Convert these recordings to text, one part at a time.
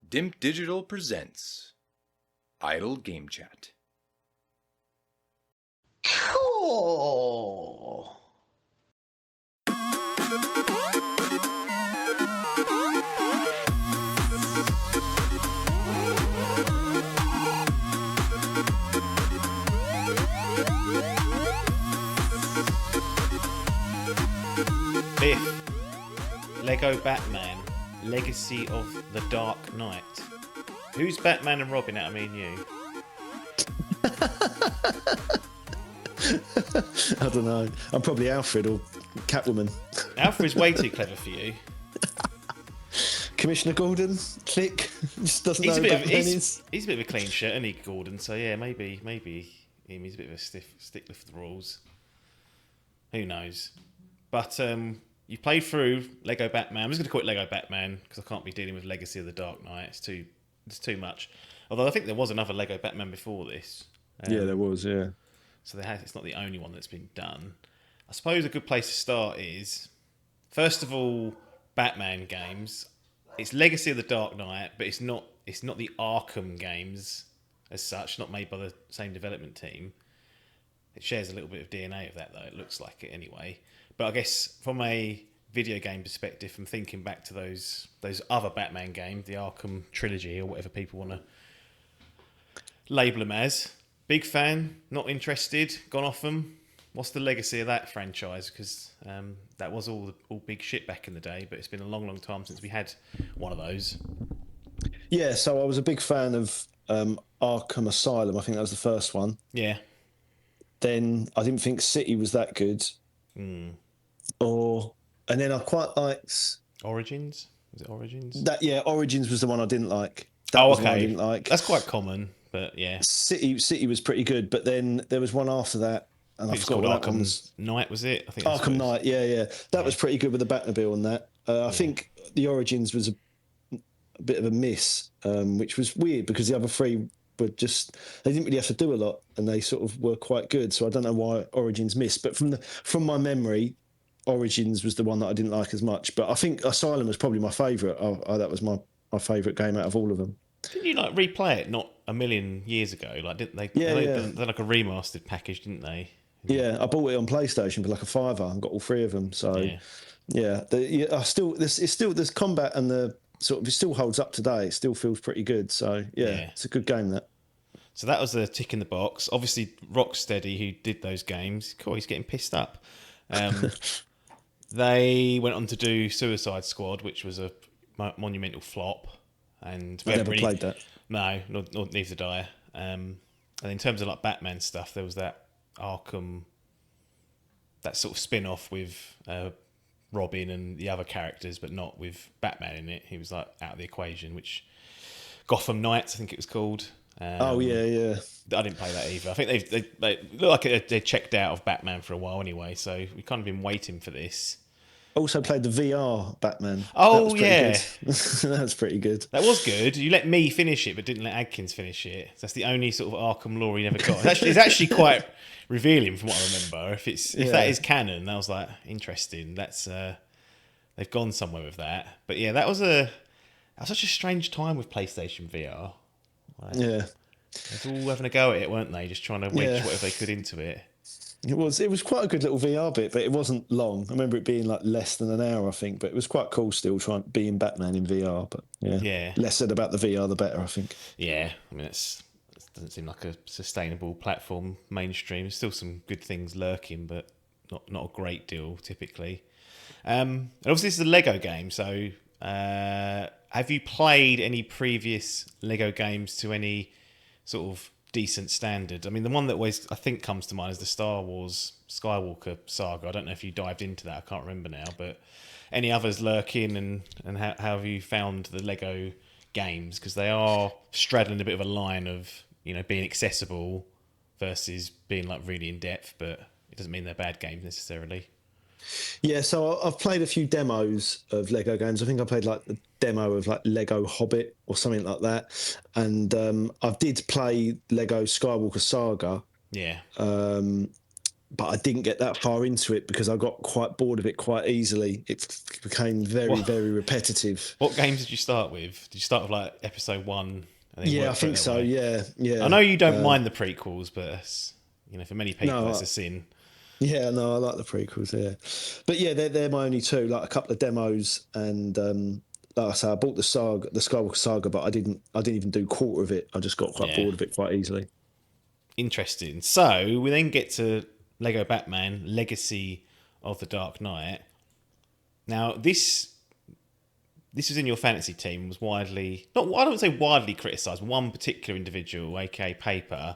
Dimp Digital presents Idle Game Chat. Cool. Biff, Lego Batman, Legacy of the Dark Knight. Who's Batman and Robin out of me and you? I don't know. I'm probably Alfred or Catwoman. Alfred's way too clever for you. Commissioner Gordon, click. Just doesn't He's know a bit of Batman he's a bit of a clean shirt, isn't he, Gordon? So yeah, maybe him. He's a bit of a stickler for the rules. Who knows? But you played through Lego Batman. I'm just going to call it Lego Batman because I can't be dealing with Legacy of the Dark Knight. It's too much. Although I think there was another Lego Batman before this. Yeah, there was. Yeah. So it's not the only one that's been done. I suppose a good place to start is, first of all, Batman games. It's Legacy of the Dark Knight, but it's not the Arkham games as such, not made by the same development team. It shares a little bit of DNA of that, though. It looks like it anyway. But I guess from a video game perspective, from thinking back to those other Batman games, the Arkham Trilogy or whatever people want to label them as, big fan, not interested, gone off them. What's the legacy of that franchise? Because that was all big shit back in the day, but it's been a long, long time since we had one of those. Yeah, so I was a big fan of Arkham Asylum. I think that was the first one. Yeah. Then I didn't think City was that good. And then I quite liked Origins. Was it Origins? that. Yeah, Origins was the one I didn't like. That Oh, was the one okay. I didn't like. That's quite common, but yeah. City was pretty good, but then there was one after that, and I It's forgot called what that one Arkham was. Knight, was it? I think that's Arkham what it was. Knight, yeah. That was pretty good with the Batmobile and that. I think the Origins was a bit of a miss, which was weird because the other three were just, they didn't really have to do a lot and they sort of were quite good. So I don't know why Origins missed, but from my memory, Origins was the one that I didn't like as much. But I think Asylum was probably my favourite. That was my favourite game out of all of them. Didn't you replay it not a million years ago? Didn't they? Yeah, yeah. They're like a remastered package, didn't they? Yeah, I bought it on PlayStation for like a £5 and got all three of them. So there's combat and the sort of, it still holds up today. It still feels pretty good. So it's a good game, that. So that was a tick in the box. Obviously, Rocksteady, who did those games, cool, he's getting pissed up. They went on to do Suicide Squad, which was a monumental flop. And I never played that. No, neither did I. And in terms of Batman stuff, there was that Arkham, that sort of spin-off with Robin and the other characters, but not with Batman in it. He was out of the equation, which Gotham Knights, I think it was called. Oh, yeah. I didn't play that either. I think they look like they checked out of Batman for a while anyway, so we've kind of been waiting for this. Also played the VR Batman. Oh, yeah. That's pretty good. That was good. You let me finish it, but didn't let Adkins finish it. That's the only sort of Arkham lore he never got. It's actually quite revealing from what I remember. If that is canon, I was like, interesting. That's they've gone somewhere with that. But yeah, that was such a strange time with PlayStation VR. They were all having a go at it, weren't they? Just trying to wedge whatever they could into it. It was quite a good little VR bit, but it wasn't long. I remember it being less than an hour, I think, but it was quite cool still trying being Batman in VR. But less said about the VR, the better, I think. Yeah, I mean, it doesn't seem like a sustainable platform mainstream. There's still some good things lurking, but not a great deal typically. And obviously, this is a Lego game, so have you played any previous Lego games to any sort of decent standard? I mean, the one that always I think comes to mind is the Star Wars Skywalker saga. I don't know if you dived into that. I can't remember now, but any others lurking, and how have you found the Lego games? Because they are straddling a bit of a line of being accessible versus being really in depth, but it doesn't mean they're bad games necessarily. Yeah, so I've played a few demos of Lego games. I think I played the demo of Lego Hobbit or something like that, and I did play Lego Skywalker Saga. Yeah. but I didn't get that far into it because I got quite bored of it quite easily. It became very, very repetitive. What games did you start with? Did you start with like episode 1? And then Yeah, I work through think it that so. way? Yeah. I know you don't mind the prequels, but for many people, No, it's a sin. Yeah, no, I like the prequels. Yeah, but yeah, they're my only two. Like a couple of demos, and like I say, I bought the Skywalker Saga, but I didn't even do quarter of it. I just got quite bored of it quite easily. Interesting. So we then get to Lego Batman: Legacy of the Dark Knight. Now this was in your fantasy team, was widely I don't say widely criticised. One particular individual, aka Paper,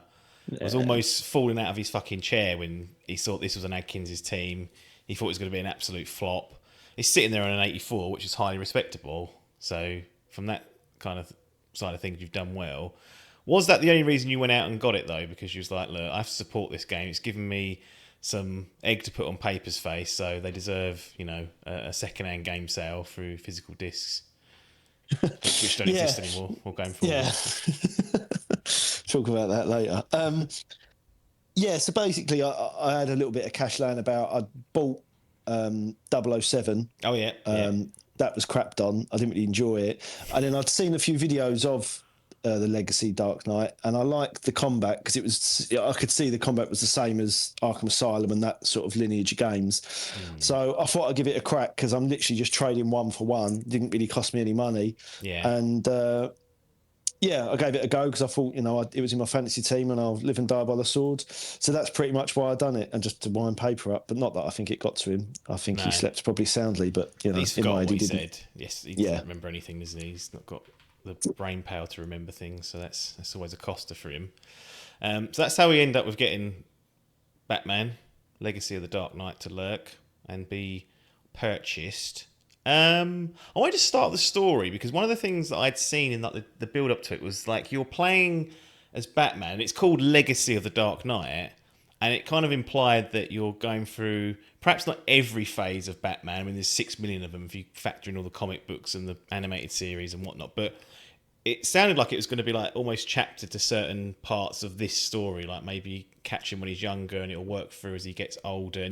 was almost falling out of his fucking chair when he saw this was an Adkins' team. He thought it was going to be an absolute flop. He's sitting there on an 84, which is highly respectable. So from that kind of side of things, you've done well. Was that the only reason you went out and got it, though? Because you was like, look, I have to support this game. It's given me some egg to put on Paper's face, so they deserve, a second-hand game sale through physical discs, which don't exist anymore, or going forward. Yeah. Talk about that later. So basically, I had a little bit of cash laying about. I bought 007. Oh, yeah. That was crapped on. I didn't really enjoy it. And then I'd seen a few videos of the Legacy Dark Knight, and I liked the combat because I could see the combat was the same as Arkham Asylum and that sort of lineage of games. So I thought I'd give it a crack because I'm literally just trading one for one. It didn't really cost me any money. Yeah. And I gave it a go because I thought, it was in my fantasy team and I'll live and die by the sword. So that's pretty much why I done it, and just to wind Paper up. But not that I think it got to him. I think he slept probably soundly, but he's in forgotten my head, what he didn't. said. Yes, he doesn't remember anything, doesn't he? He's not got the brain power to remember things, so that's always a coster for him. So that's how we end up with getting Batman: Legacy of the Dark Knight to lurk and be purchased. I wanted to start the story because one of the things that I'd seen in the build up to it was like you're playing as Batman, and it's called Legacy of the Dark Knight, and it kind of implied that you're going through perhaps not every phase of Batman. I mean, there's 6 million of them if you factor in all the comic books and the animated series and whatnot, but it sounded like it was going to be like almost chapter to certain parts of this story, like maybe catch him when he's younger and it'll work through as he gets older,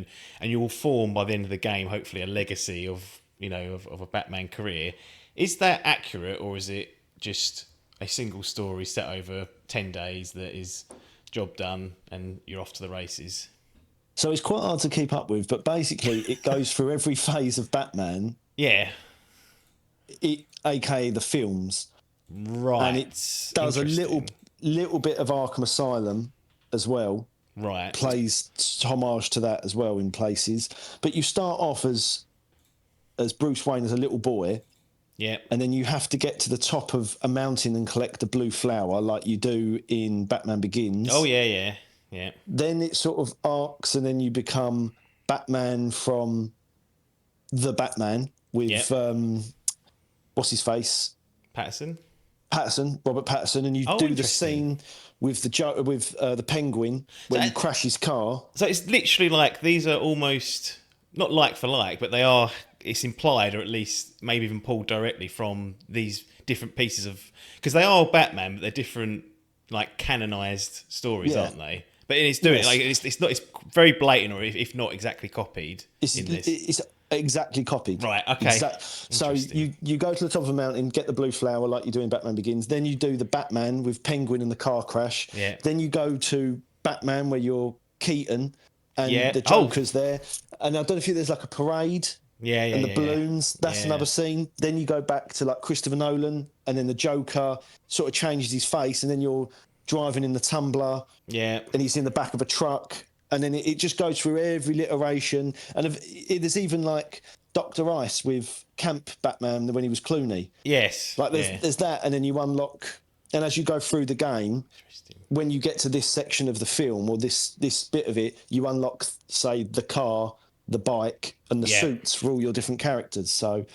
and you will form by the end of the game hopefully a legacy of a Batman career. Is that accurate, or is it just a single story set over 10 days that is job done and you're off to the races? So it's quite hard to keep up with, but basically it goes through every phase of Batman. Yeah. AKA the films. Right. And it does a little bit of Arkham Asylum as well. Right. Plays homage to that as well in places. But you start off as Bruce Wayne as a little boy. Yeah. And then you have to get to the top of a mountain and collect a blue flower like you do in Batman Begins. Oh, yeah. Then it sort of arcs, and then you become Batman from the Batman with, what's his face? Robert Pattinson, and you do the scene with the Penguin when you crash his car. So it's literally like these are almost not like for like, but they are. It's implied, or at least maybe even pulled directly from these different pieces of, because they are Batman, but they're different, like canonized stories, aren't they? But it's doing like it's not. It's very blatant, or if not exactly copied. It's exactly copied. Right. Okay. So you go to the top of a mountain, get the blue flower like you do in Batman Begins. Then you do the Batman with Penguin and the car crash. Yeah. Then you go to Batman where you're Keaton and the Joker's there. And I don't know if there's like a parade. And the balloons. That's another scene. Then you go back to like Christopher Nolan, and then the Joker sort of changes his face, and then you're driving in the Tumbler. Yeah. And he's in the back of a truck. And then it just goes through every iteration. And there's even like Dr. Ice with Camp Batman when he was Clooney. Yes. Like there's that, and then you unlock. And as you go through the game, when you get to this section of the film or this bit of it, you unlock, say, the car, the bike, and the suits for all your different characters. So,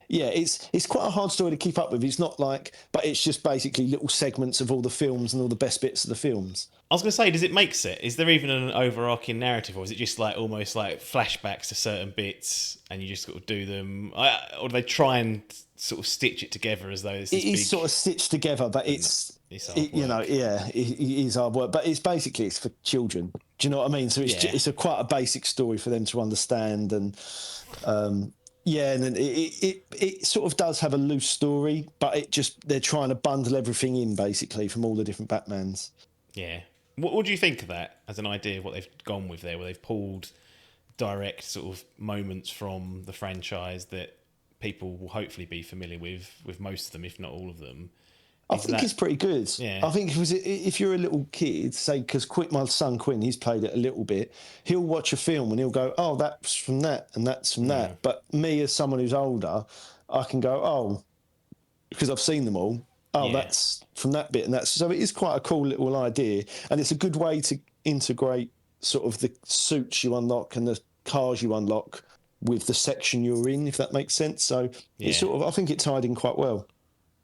yeah, it's quite a hard story to keep up with. It's not like, but it's just basically little segments of all the films and all the best bits of the films. I was going to say, does it make sense? Is there even an overarching narrative, or is it just like almost like flashbacks to certain bits and you just sort of do them? Or do they try and sort of stitch it together as though it's this is sort of stitched together, but it's hard work. it is hard work. But it's for children. Do you know what I mean? So it's Yeah. it's quite a basic story for them to understand, and yeah, and then it sort of does have a loose story, but they're trying to bundle everything in basically from all the different Batmans. Yeah. What do you think of that as an idea of what they've gone with there, where they've pulled direct sort of moments from the franchise that people will hopefully be familiar with most of them, if not all of them? I think it's pretty good. Yeah. I think if you're a little kid, say, because my son Quinn, he's played it a little bit, he'll watch a film and he'll go, oh, that's from that and that's from that. But me, as someone who's older, I can go, oh, because I've seen them all, oh, that's from that bit and that's... So it is quite a cool little idea, and it's a good way to integrate sort of the suits you unlock and the cars you unlock with the section you're in, if that makes sense. So it's sort of, I think it tied in quite well.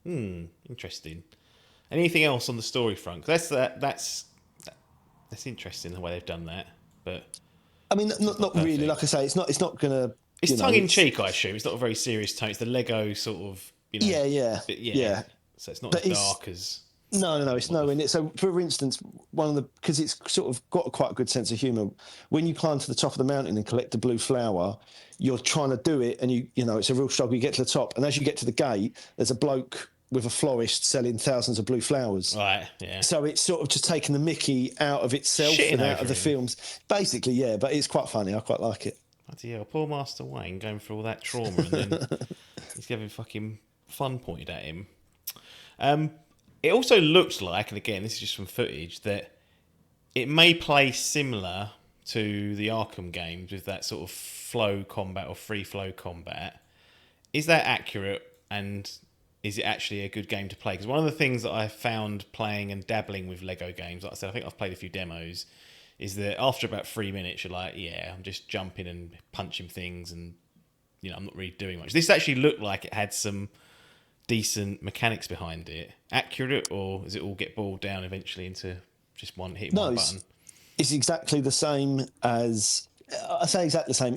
Interesting. Anything else on the story front? That's interesting the way they've done that. But I mean, not really. Like I say, it's not going to. It's tongue in cheek, I assume. It's not a very serious tone. It's the Lego sort of. Yeah. So it's not as dark as. No, it's nowhere near. So, for instance, because it's sort of got quite a good sense of humour. When you climb to the top of the mountain and collect a blue flower, you're trying to do it, and you know it's a real struggle. You get to the top, and as you get to the gate, there's a bloke with a florist selling thousands of blue flowers. Right, yeah. So it's sort of just taking the mickey out of itself and out of the films. Basically, yeah, but it's quite funny. I quite like it. Bloody hell, poor Master Wayne going through all that trauma and then he's having fucking fun pointed at him. It also looked like, and again, this is just from footage, that it may play similar to the Arkham games with that sort of flow combat or free flow combat. Is that accurate, and is it actually a good game to play? Because one of the things that I found playing and dabbling with Lego games, like I said, I think I've played a few demos, is that after about 3 minutes, you're like, yeah, I'm just jumping and punching things and, you know, I'm not really doing much. This actually looked like it had some decent mechanics behind it. Accurate, or does it all get boiled down eventually into just one one button? It's exactly the same as... I say exactly the same.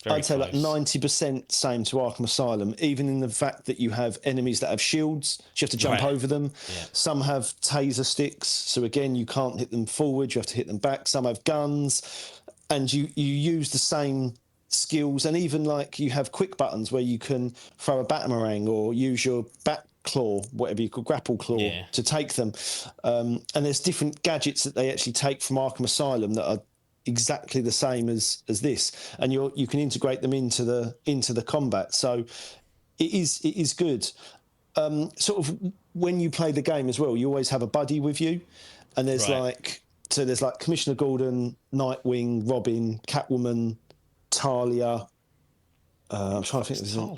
I'd say like 90% same to Arkham Asylum, even in the fact that you have enemies that have shields, so you have to jump over them. Yeah. Some have taser sticks, so again, you can't hit them forward, you have to hit them back. Some have guns, and you use the same skills, and even like you have quick buttons where you can throw a batamarang or use your bat claw, whatever you call grapple claw, to take them. And there's different gadgets that they actually take from Arkham Asylum that are exactly the same as this, and you can integrate them into the combat. So it is good. Sort of when you play the game as well, you always have a buddy with you, and there's like Commissioner Gordon, Nightwing, Robin, Catwoman, Talia. I'm trying to think of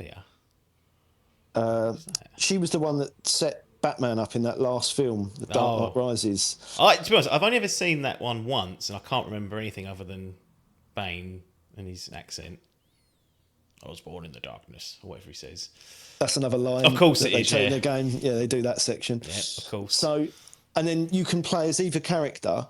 Talia. She was the one that set Batman up in that last film, The Dark Knight Rises. To be honest, I've only ever seen that one once, and I can't remember anything other than Bane and his accent. I was born in the darkness, or whatever he says. That's another line. Of course it is, in the game. Yeah, they do that section. Yeah, of course. So, and then you can play as either character,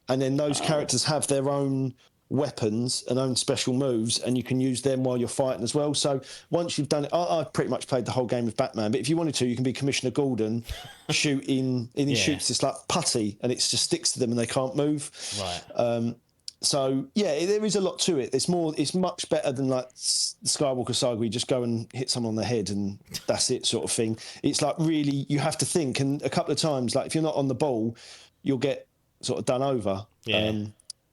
and then those characters have their own weapons and own special moves, and you can use them while you're fighting as well. So once you've done it, I've pretty much played the whole game with Batman, but if you wanted to, you can be Commissioner Gordon shooting, and he shoots this like putty, and it just sticks to them and they can't move. Right. So yeah, there is a lot to it. It's much better than like Skywalker Saga, where you just go and hit someone on the head and that's it, sort of thing. It's like really, you have to think, and a couple of times, like if you're not on the ball, you'll get sort of done over. Yeah.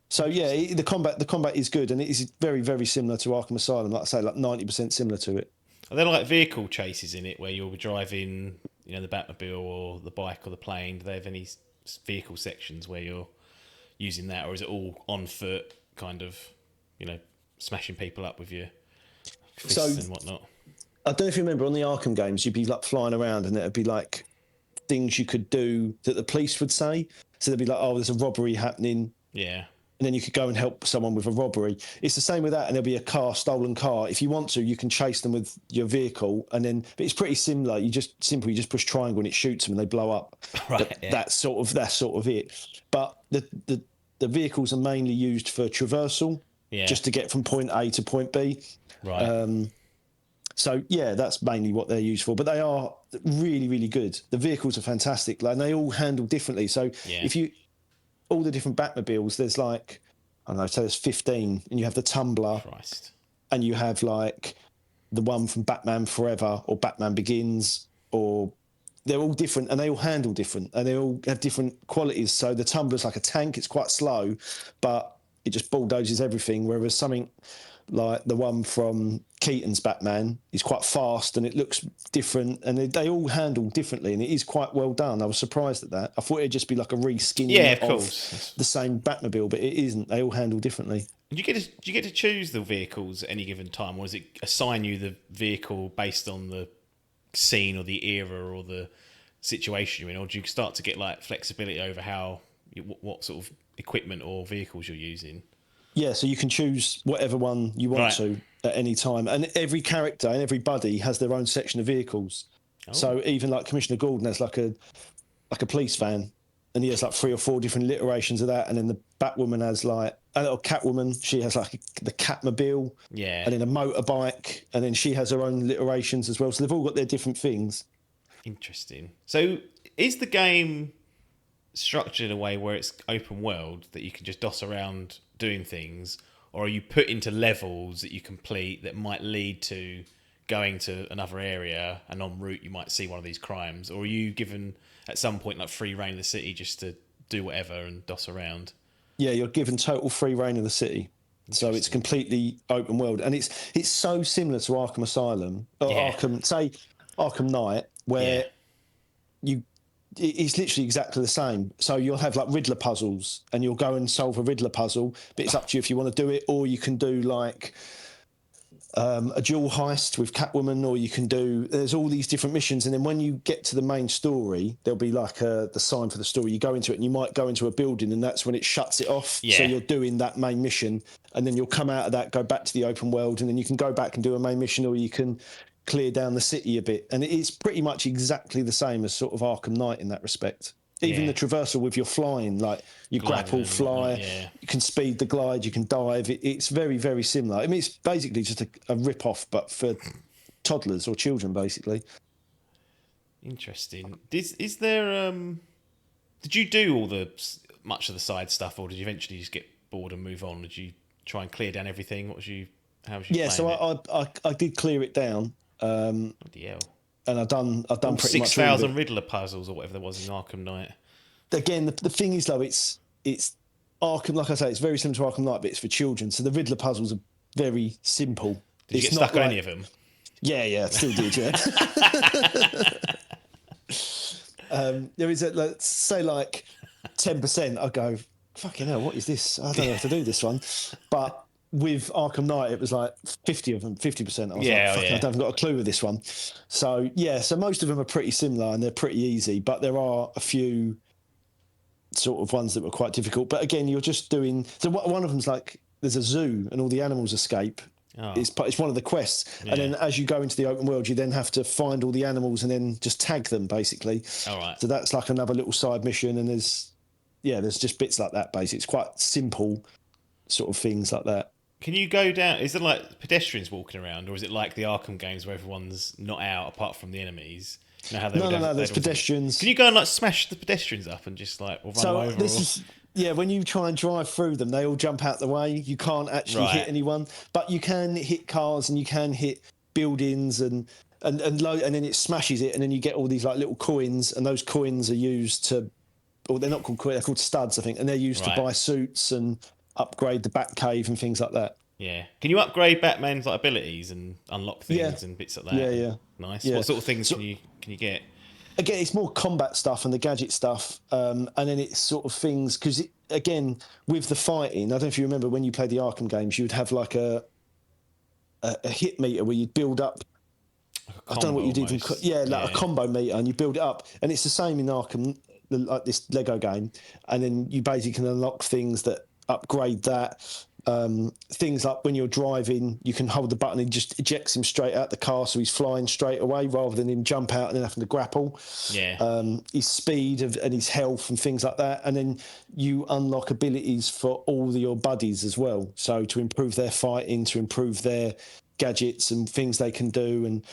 So yeah, the combat is good, and it is very, very similar to Arkham Asylum. Like I say, like 90% similar to it. Are there like vehicle chases in it where you're driving, you know, the Batmobile or the bike or the plane? Do they have any vehicle sections where you're using that, or is it all on foot, kind of, you know, smashing people up with your fists and whatnot? I don't know if you remember on the Arkham games, you'd be like flying around, and it'd be like things you could do that the police would say. So they'd be like, "Oh, there's a robbery happening." Yeah. And then you could go and help someone with a robbery. It's the same with that, and there'll be a stolen car. If you want to, you can chase them with your vehicle, and then. But it's pretty similar. You just push triangle and it shoots them, and they blow up. Right. Yeah. That's sort of it. But the vehicles are mainly used for traversal, just to get from point A to point B. Right. So yeah, that's mainly what they're used for. But they are really, really good. The vehicles are fantastic, and they all handle differently. So if you all the different Batmobiles, there's like I don't know, so there's 15, and you have the Tumbler, Christ. and you have like the one from Batman Forever or Batman Begins, or they're all different, and they all handle different, and they all have different qualities. So the Tumbler's like a tank; it's quite slow, but it just bulldozes everything. Whereas something like the one from Keaton's Batman is quite fast and it looks different, and they all handle differently, and it is quite well done. I was surprised at that. I thought it'd just be like a reskinning of the same Batmobile, but it isn't. They all handle differently. Do you get to choose the vehicles at any given time, or does it assign you the vehicle based on the scene or the era or the situation you're in, or do you start to get like flexibility over what sort of equipment or vehicles you're using? Yeah, so you can choose whatever one you want to at any time. And every character and every buddy has their own section of vehicles. Oh. So even like Commissioner Gordon has like a police van, and he has like 3 or 4 different iterations of that. And then the Batwoman has like a little Catwoman. She has like the Catmobile. Yeah. And then a motorbike. And then she has her own iterations as well. So they've all got their different things. Interesting. So is the game structured in a way where it's open world that you can just doss around doing things, or are you put into levels that you complete that might lead to going to another area, and en route you might see one of these crimes, or are you given at some point like free reign of the city just to do whatever and doss around? Yeah, you're given total free reign of the city. So it's completely open world, and it's so similar to Arkham Asylum or Arkham Knight, where it's literally exactly the same. So you'll have like Riddler puzzles, and you'll go and solve a Riddler puzzle, but it's up to you if you want to do it, or you can do like a jewel heist with Catwoman, or you can there's all these different missions. And then when you get to the main story, there'll be like the sign for the story. You go into it, and you might go into a building, and that's when it shuts it off. Yeah. So you're doing that main mission, and then you'll come out of that, go back to the open world, and then you can go back and do a main mission, or you can clear down the city a bit. And it's pretty much exactly the same as sort of Arkham Knight in that respect. Even the traversal with your flying, like you grapple, fly, you can speed the glide, you can dive. It's very, very similar. I mean, it's basically just a rip-off, but for toddlers or children, basically. Interesting. Is there... Did you do much of the side stuff, or did you eventually just get bored and move on? Did you try and clear down everything? How was you playing so I did clear it down. Bloody hell. And I've done pretty much 6,000 Riddler puzzles or whatever there was in Arkham Knight. Again, the thing is though, it's Arkham. Like I say, it's very similar to Arkham Knight, but it's for children. So the Riddler puzzles are very simple. Did you get stuck on any of them? Yeah, I still did. Yeah. There is let's say like 10%. I go, fucking hell, what is this? I don't know how to do this one, but with Arkham Knight, it was like 50 of them, 50%. I was like, I haven't got a clue with this one. So, so most of them are pretty similar, and they're pretty easy, but there are a few sort of ones that were quite difficult. But again, you're just doing... So one of them's like, there's a zoo, and all the animals escape. Oh. It's one of the quests. Yeah. And then as you go into the open world, you then have to find all the animals and then just tag them, basically. All right. So that's like another little side mission, and there's just bits like that, basically. It's quite simple sort of things like that. Can you go down... Is there like pedestrians walking around, or is it like the Arkham games where everyone's not out apart from the enemies? You know how no, there's pedestrians. Can you go and like smash the pedestrians up and just like, or run them over? When you try and drive through them, they all jump out the way. You can't actually hit anyone, but you can hit cars and you can hit buildings and then it smashes it, and then you get all these like little coins, and those coins are used to... Or they're not called coins, they're called studs, I think, and they're used to buy suits and upgrade the Batcave and things like that. Yeah. Can you upgrade Batman's like abilities and unlock things and bits like that? Yeah. Nice. Yeah. What sort of things can you get? Again, it's more combat stuff and the gadget stuff, and then it's sort of things because again with the fighting. I don't know if you remember when you played the Arkham games, you would have like a hit meter where you'd build up. I don't know what you did. A combo meter, and you build it up, and it's the same in Arkham, like this Lego game, and then you basically can unlock things that upgrade that. Things like when you're driving, you can hold the button and just ejects him straight out the car, so he's flying straight away rather than him jump out and then having to grapple. His speed and his health and things like that, and then you unlock abilities for all your buddies as well, so to improve their fighting, to improve their gadgets and things they can do. And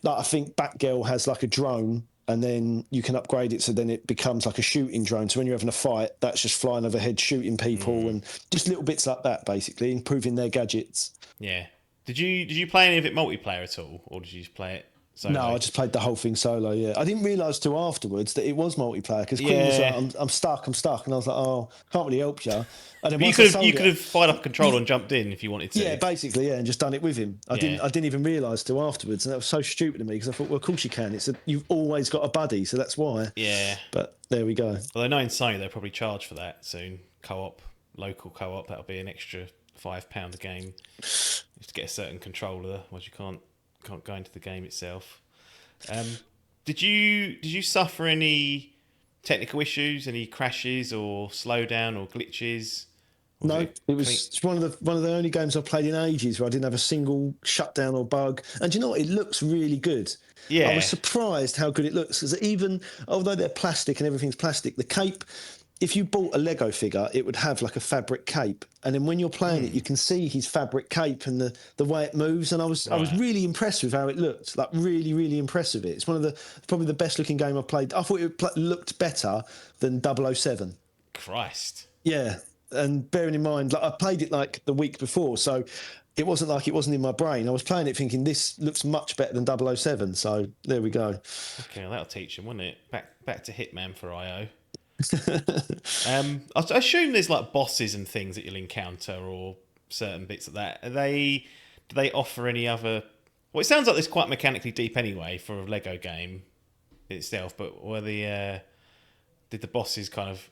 like I think Batgirl has like a drone and then you can upgrade it so then it becomes like a shooting drone. So when you're having a fight, that's just flying overhead shooting people and just little bits like that, basically improving their gadgets. Yeah. Did you play any of it multiplayer at all, or did you just play it solo? No, I just played the whole thing solo. Yeah, I didn't realise till afterwards that it was multiplayer because Quinn was like, "I'm stuck," and I was like, "Oh, can't really help you." And then But you could have fired up a controller and jumped in if you wanted to. Yeah, basically, and just done it with him. I didn't even realise till afterwards, and that was so stupid of me because I thought, well, of course you can. You've always got a buddy, so that's why. Yeah. But there we go. Well, I know in Sony they'll probably charge for that soon. Local co-op, that'll be an extra £5 a game. You have to get a certain controller, otherwise you can't go into the game itself. Did you suffer any technical issues, any crashes or slowdown or glitches? No, it was one of the only games I've played in ages where I didn't have a single shutdown or bug. And do you know what? It looks really good. Yeah. I was surprised how good it looks because even although they're plastic and everything's plastic, the cape. If you bought a Lego figure, it would have like a fabric cape, and then when you're playing it, you can see his fabric cape and the way it moves. And I was really impressed with how it looked, like really, really impressed with it. It's probably the best looking game I've played. I thought it looked better than 007. Christ. Yeah, and bearing in mind, like I played it like the week before, so it wasn't like it wasn't in my brain. I was playing it thinking this looks much better than 007. So there we go. Okay, well, that'll teach him, won't it? Back to Hitman for IO. I assume there's like bosses and things that you'll encounter or certain bits of that. Do they offer any other? Well, it sounds like it's quite mechanically deep anyway for a Lego game itself. But did the bosses kind of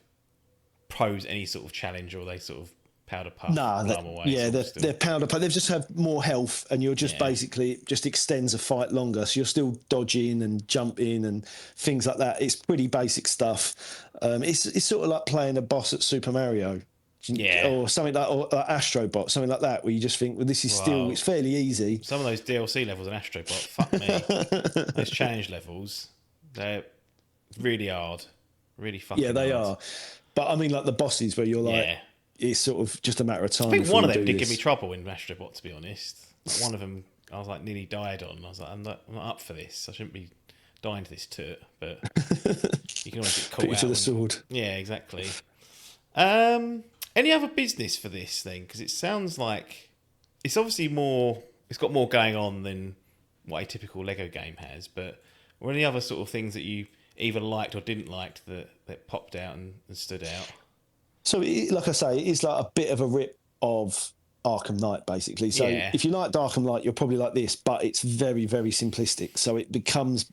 pose any sort of challenge, or they sort of powder puff? Nah, they're powder puff. They just have more health, and you're just basically it just extends a fight longer. So you're still dodging and jumping and things like that. It's pretty basic stuff. It's sort of like playing a boss at Super Mario, or something or Astro Bot, something like that, where you just think, well, this is it's fairly easy. Some of those DLC levels in Astro Bot, fuck me, those challenge levels, they're really hard, really fucking. Yeah, they hard. are. But I mean, like the bosses where you're like. Yeah. It's sort of just a matter of time. I think one of them did give me trouble in Astro Bot, to be honest. Like one of them, I was like nearly died on. I was like, I'm not up for this. I shouldn't be dying to this toot. But you can always get caught out. To the sword. Yeah, exactly. Any other business for this thing? Because it sounds like it's obviously more. It's got more going on than what a typical Lego game has. But were any other sort of things that you either liked or didn't like that popped out and stood out? So, like I say, it's like a bit of a rip of Arkham Knight, basically. So, if you like Arkham Knight, you're probably like this, but it's very, very simplistic. So, it becomes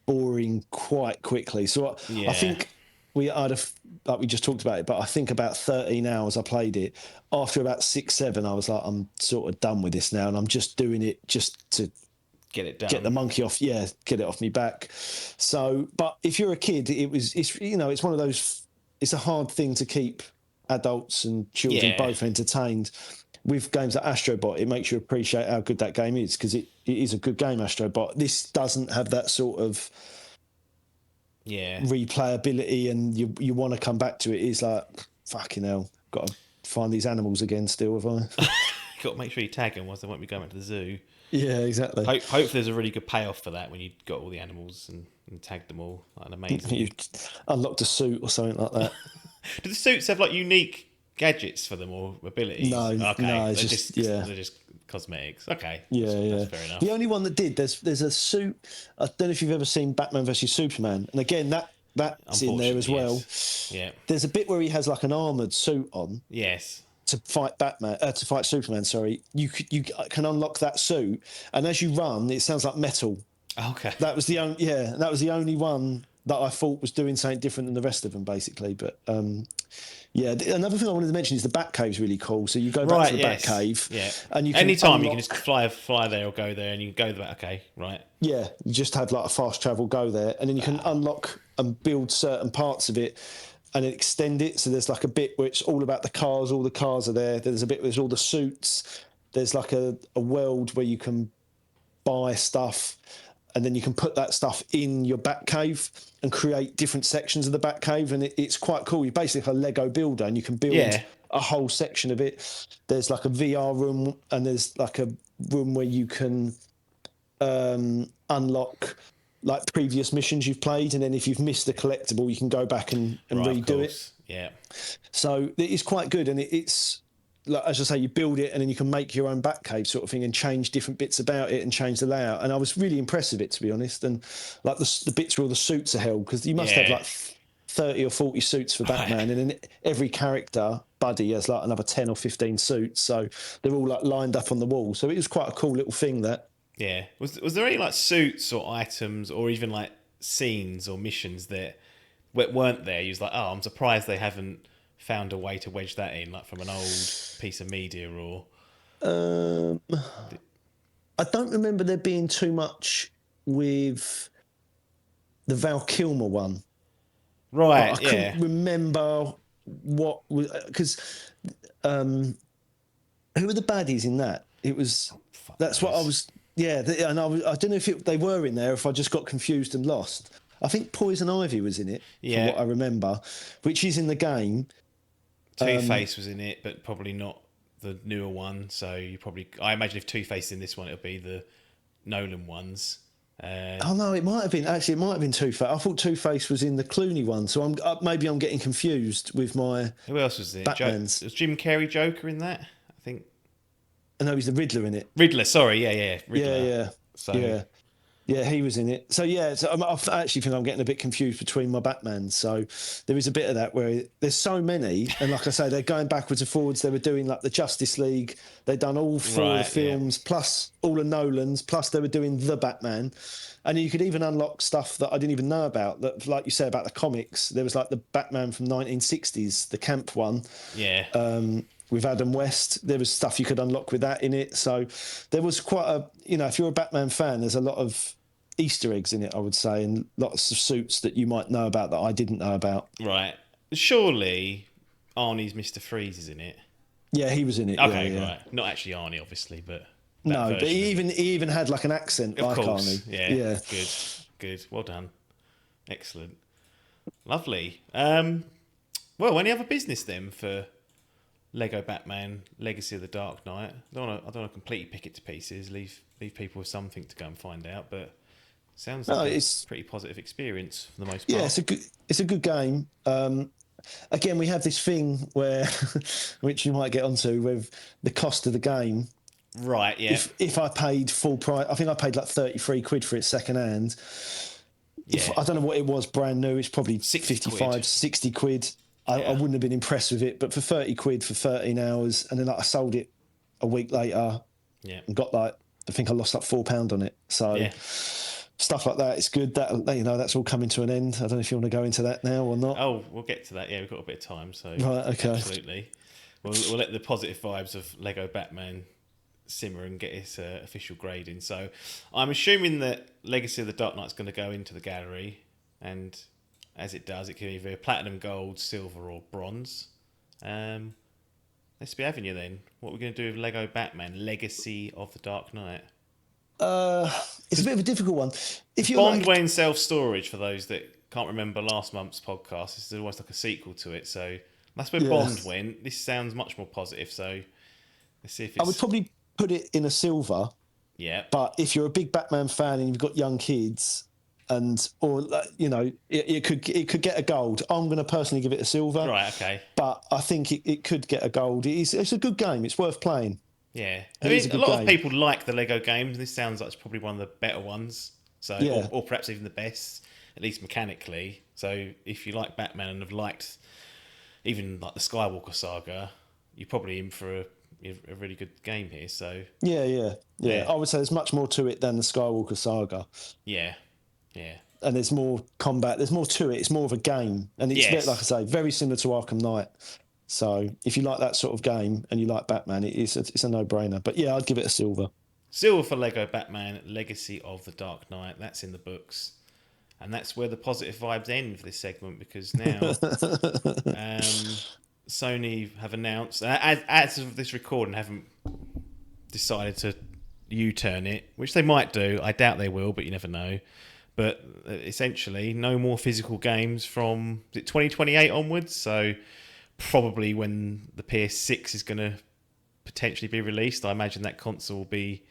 boring quite quickly. So, I think like we just talked about it, but I think about 13 hours I played it. After about 6, 7, I was like, I'm sort of done with this now, and I'm just doing it just to get it done, get the monkey off. Yeah, get it off me back. So, but if you're a kid, it's one of those. It's a hard thing to keep adults and children both entertained. With games like Astro Bot, it makes you appreciate how good that game is because it is a good game, Astro Bot. This doesn't have that sort of replayability, and you want to come back to it. It's like, fucking hell, got to find these animals again still, have I? Got to make sure you tag them, otherwise they won't be going back to the zoo. Yeah, exactly. Hopefully there's a really good payoff for that when you got all the animals and tagged them all. Like an amazing. You unlocked a suit or something like that. Do the suits have like unique gadgets for them or abilities? No, okay. No, they're just cosmetics. Okay, that's fair enough. The only one that did there's a suit. I don't know if you've ever seen Batman vs Superman, and again that's in there as well. Yeah, there's a bit where he has like an armored suit on. Yes. To fight Superman. Sorry, you can unlock that suit, and as you run, it sounds like metal. Okay. That was the only one that I thought was doing something different than the rest of them, basically. But another thing I wanted to mention is the Batcave's really cool. So you go back to the Batcave, and you can anytime you can just fly there or go there, and you can go there. Okay, right. Yeah, you just have like a fast travel go there, and then you can unlock and build certain parts of it. And extend it. So there's like a bit where it's all about the cars. All the cars are there. There's a bit where there's all the suits. There's like a world where you can buy stuff, and then you can put that stuff in your Batcave and create different sections of the Batcave. And it's quite cool. You're basically a Lego builder, and you can build a whole section of it. There's like a VR room, and there's like a room where you can unlock like previous missions you've played, and then if you've missed the collectible, you can go back and Right, of redo it. course. Yeah. So it's quite good, and it's like, as I say, you build it and then you can make your own Batcave sort of thing and change different bits about it and change the layout. And I was really impressed with it, to be honest. And like the bits where all the suits are held, because you must have Yeah. like 30 or 40 suits for Batman, and then every character buddy has like another 10 or 15 suits, so they're all like lined up on the wall. So it was quite a cool little thing. That Yeah. Was there any like suits or items or even like scenes or missions that weren't there? You was like, oh, I'm surprised they haven't found a way to wedge that in, like from an old piece of media or. I don't remember there being too much with the Val Kilmer one. Right. I couldn't remember what was, because who were the baddies in that? It was that's what I was. Yeah, and I don't know if they were in there, if I just got confused and lost. I think Poison Ivy was in it, from what I remember, which is in the game. Two-Face was in it, but probably not the newer one. So I imagine if Two-Face is in this one, it'll be the Nolan ones. Oh no, it might have been Two-Face. I thought Two-Face was in the Clooney one, so maybe I'm getting confused with my. Who else was in it? Batman's. Was Jim Carrey Joker in that? I think. No, he's the Riddler in it. Riddler, sorry, yeah, Riddler. Yeah. So yeah, he was in it. So yeah, I actually think I'm getting a bit confused between my Batmans. So there is a bit of that where there's so many, and like I say, they're going backwards and forwards. They were doing like the Justice League. They'd done all four of the films, plus all of Nolan's, plus they were doing the Batman. And you could even unlock stuff that I didn't even know about. That, like you say about the comics, there was like the Batman from 1960s, the camp one. Yeah. With Adam West, there was stuff you could unlock with that in it. So there was quite a, if you're a Batman fan, there's a lot of Easter eggs in it, I would say, and lots of suits that you might know about that I didn't know about. Right. Surely Arnie's Mr. Freeze is in it. Yeah, he was in it. Okay, yeah. right. Not actually Arnie, obviously, but no, but he even had like an accent, of like course. Arnie. Yeah. Good. Well done. Excellent. Lovely. Well, any other business then for Lego Batman Legacy of the Dark Knight? I don't want to completely pick it to pieces. Leave people with something to go and find out, but. Sounds like it's a pretty positive experience for the most part. Yeah, it's a good game. Again, we have this thing where, which you might get onto, with the cost of the game. Right, yeah. If I paid full price, I think I paid like 33 quid for it second hand. Yeah. I don't know what it was brand new, it's probably 55, 60 quid. I wouldn't have been impressed with it, but for 30 quid for 13 hours, and then I sold it a week later and got I think I lost like £4 on it. So stuff like that, it's good. That's all coming to an end. I don't know if you want to go into that now or not. Oh, we'll get to that. Yeah, we've got a bit of time, so right, okay, absolutely. We'll let the positive vibes of Lego Batman simmer and get its official grading. So I'm assuming that Legacy of the Dark Knight's going to go into the gallery, and as it does, it can either be platinum, gold, silver, or bronze. Let's be having you then. What we're going to do with Lego Batman Legacy of the Dark Knight? It's a bit of a difficult one. If you Bond went in self-storage, for those that can't remember last month's podcast, this is almost like a sequel to it. So that's where Bond went. This sounds much more positive. So let's see if it's... I would probably put it in a silver. Yeah. But if you're a big Batman fan and you've got young kids, it could get a gold. I'm going to personally give it a silver. Right. Okay. But I think it could get a gold. It's a good game. It's worth playing. Yeah, I mean, a lot of people like the Lego games. This sounds like it's probably one of the better ones. So, or perhaps even the best, at least mechanically. So, if you like Batman and have liked even like the Skywalker saga, you're probably in for a really good game here. So, yeah. I would say there's much more to it than the Skywalker saga. Yeah. And there's more combat. There's more to it. It's more of a game, and it's like I say, very similar to Arkham Knight. So if you like that sort of game and you like Batman, it's a no-brainer. But yeah, I'd give it a silver. Silver for Lego Batman Legacy of the Dark Knight. That's in the books. And that's where the positive vibes end for this segment, because now Sony have announced, as of this recording, haven't decided to U-turn it, which they might do. I doubt they will, but you never know. But essentially, no more physical games from 2028 onwards. So probably when the PS6 is going to potentially be released, I imagine that console will be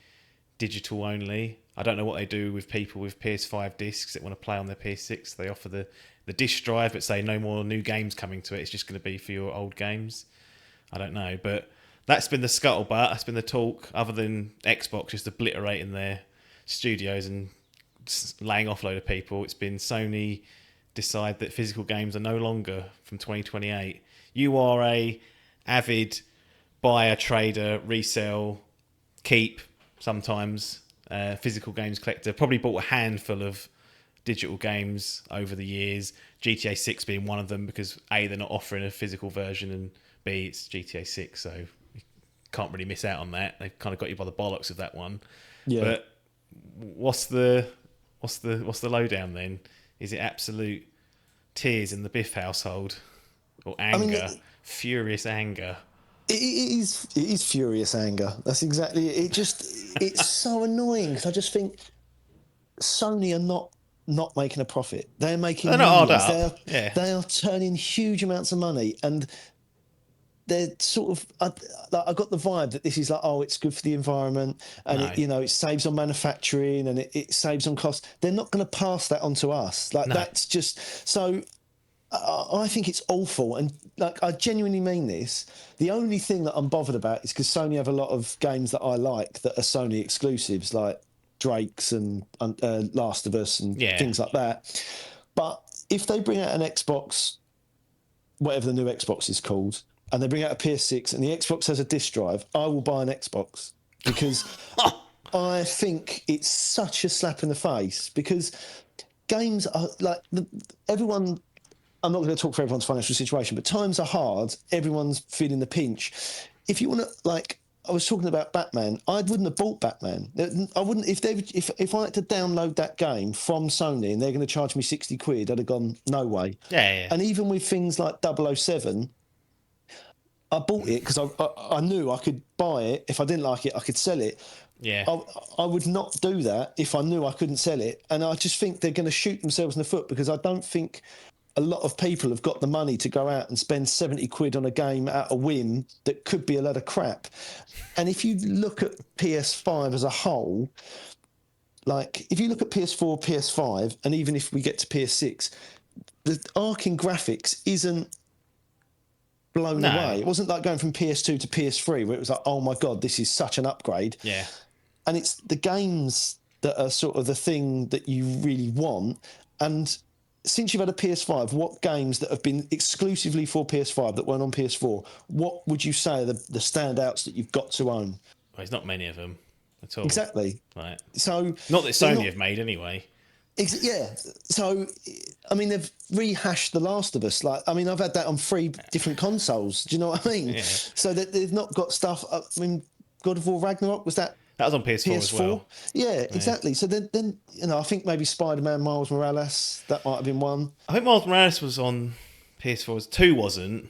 digital only. I don't know what they do with people with PS5 discs that want to play on their PS6. They offer the disc drive, but say no more new games coming to it. It's just going to be for your old games. I don't know, but that's been the scuttlebutt. That's been the talk. Other than Xbox just obliterating their studios and laying off a load of people, it's been Sony decide that physical games are no longer from 2028. You are a avid buyer, trader, resell, keep sometimes physical games collector. Probably bought a handful of digital games over the years. GTA 6 being one of them because A, they're not offering a physical version, and B, it's GTA 6, so you can't really miss out on that. They've kind of got you by the bollocks of that one. Yeah. But what's the lowdown then? Is it absolute tears in the Biff household, or anger, furious anger? It is furious anger. That's exactly it. It's so annoying because I just think Sony are not making a profit. They're making millions. They are turning huge amounts of money, and they're sort of. I got the vibe that this is like, oh, it's good for the environment, and it saves on manufacturing, and it saves on costs. They're not going to pass that on to us. That's just so. I think it's awful, and I genuinely mean this. The only thing that I'm bothered about is because Sony have a lot of games that I like that are Sony exclusives, like Drake's and Last of Us and things like that. But if they bring out an Xbox, whatever the new Xbox is called, and they bring out a PS6 and the Xbox has a disc drive, I will buy an Xbox because I think it's such a slap in the face because games are like everyone. I'm not going to talk for everyone's financial situation, but times are hard. Everyone's feeling the pinch. If you want to, I was talking about Batman. I wouldn't have bought Batman. I wouldn't if I had to download that game from Sony and they're going to charge me 60 quid. I'd have gone no way. Yeah. And even with things like 007, I bought it because I knew I could buy it. If I didn't like it, I could sell it. Yeah. I would not do that if I knew I couldn't sell it. And I just think they're going to shoot themselves in the foot because I don't think a lot of people have got the money to go out and spend 70 quid on a game at a whim that could be a lot of crap. And if you look at PS5 as a whole, if you look at PS4, PS5, and even if we get to PS6, the arc in graphics isn't blown away. It wasn't like going from PS2 to PS3 where it was like, oh my God, this is such an upgrade. Yeah. And it's the games that are sort of the thing that you really want. And since you've had a PS5, what games that have been exclusively for PS5 that weren't on PS4, what would you say are the standouts that you've got to own? Well, there's not many of them at all. Exactly. Right. So not that Sony have made anyway. Yeah. So, they've rehashed The Last of Us. I've had that on 3 different consoles. Do you know what I mean? Yeah. So that they've not got stuff. God of War Ragnarok, was that? That was on PS4 as well. Yeah, exactly. So then I think maybe Spider-Man Miles Morales, that might have been one. I think Miles Morales was on PS4. 2 wasn't,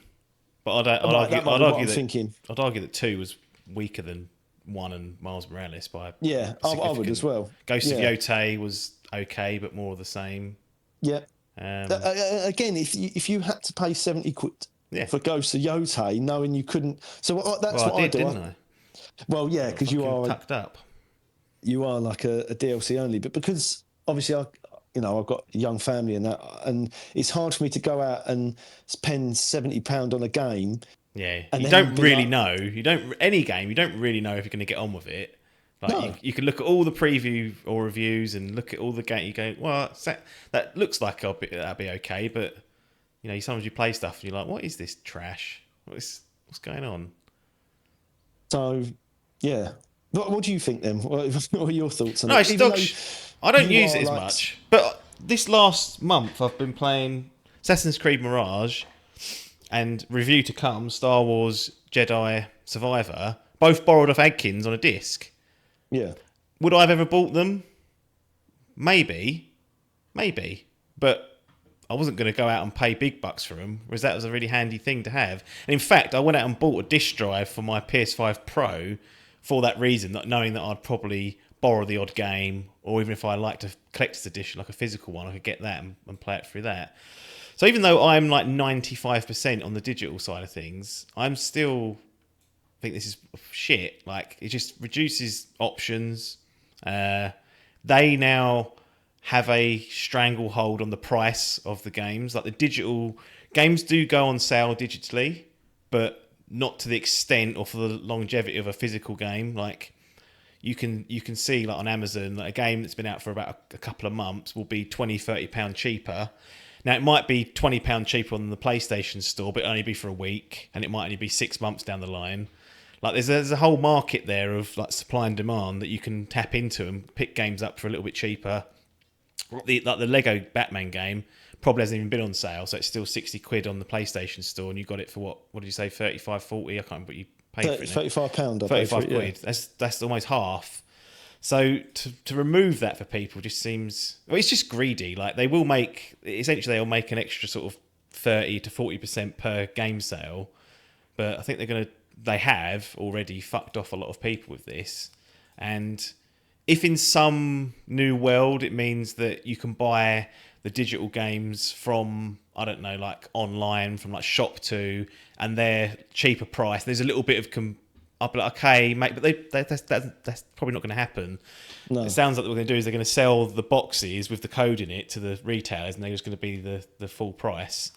but I'd argue that 2 was weaker than 1 and Miles Morales by I would as well. Ghost of Yotei was okay, but more of the same. Yeah. Again, if you had to pay 70 quid for Ghost of Yotei, knowing you couldn't, so that's what I do. Didn't I? Well, yeah, because you are tucked up. You are like a DLC only, but because obviously I've got a young family and that, and it's hard for me to go out and spend £70 on a game. Yeah, and you don't really know. You don't really know if you're going to get on with it. You can look at all the preview or reviews and look at all the game. You go, well, that looks like that'll be okay, but sometimes you play stuff and you're like, what is this trash? What's going on? So, yeah. What do you think then? What are your thoughts on it? I don't use it as like much. But this last month, I've been playing Assassin's Creed Mirage and review to come, Star Wars Jedi Survivor, both borrowed off Adkins on a disc. Yeah. Would I have ever bought them? Maybe. But I wasn't going to go out and pay big bucks for them, whereas that was a really handy thing to have. And in fact, I went out and bought a disc drive for my PS5 Pro for that reason, not knowing that I'd probably borrow the odd game, or even if I liked a collector's edition, like a physical one, I could get that and play it through that. So even though I'm like 95% on the digital side of things, I'm still think this is shit. Like, it just reduces options, they now have a stranglehold on the price of the games. Like the digital games do go on sale digitally, but not to the extent or for the longevity of a physical game. Like you can see like on Amazon, like a game that's been out for about a couple of months will be £20-30 cheaper. Now it might be £20 cheaper on the PlayStation Store, but it'll only be for a week, and it might only be 6 months down the line. Like there's a whole market there of like supply and demand that you can tap into and pick games up for a little bit cheaper. The Lego Batman game probably hasn't even been on sale, so it's still £60 on the PlayStation Store, and you got it for what did you say, 35, 40? I can't remember what you paid for it. £35. £35. Yeah. That's almost half. So to remove that for people just seems, well, it's just greedy. Like they'll make an extra sort of 30 to 40% per game sale, but I think they have already fucked off a lot of people with this. And if in some new world it means that you can buy the digital games from, I don't know, like online, from like Shop2, and they're cheaper price, there's a little bit of I'll be like, okay, mate, but that's probably not going to happen. No. It sounds like what they're going to do is they're going to sell the boxes with the code in it to the retailers, and they're just going to be the full price.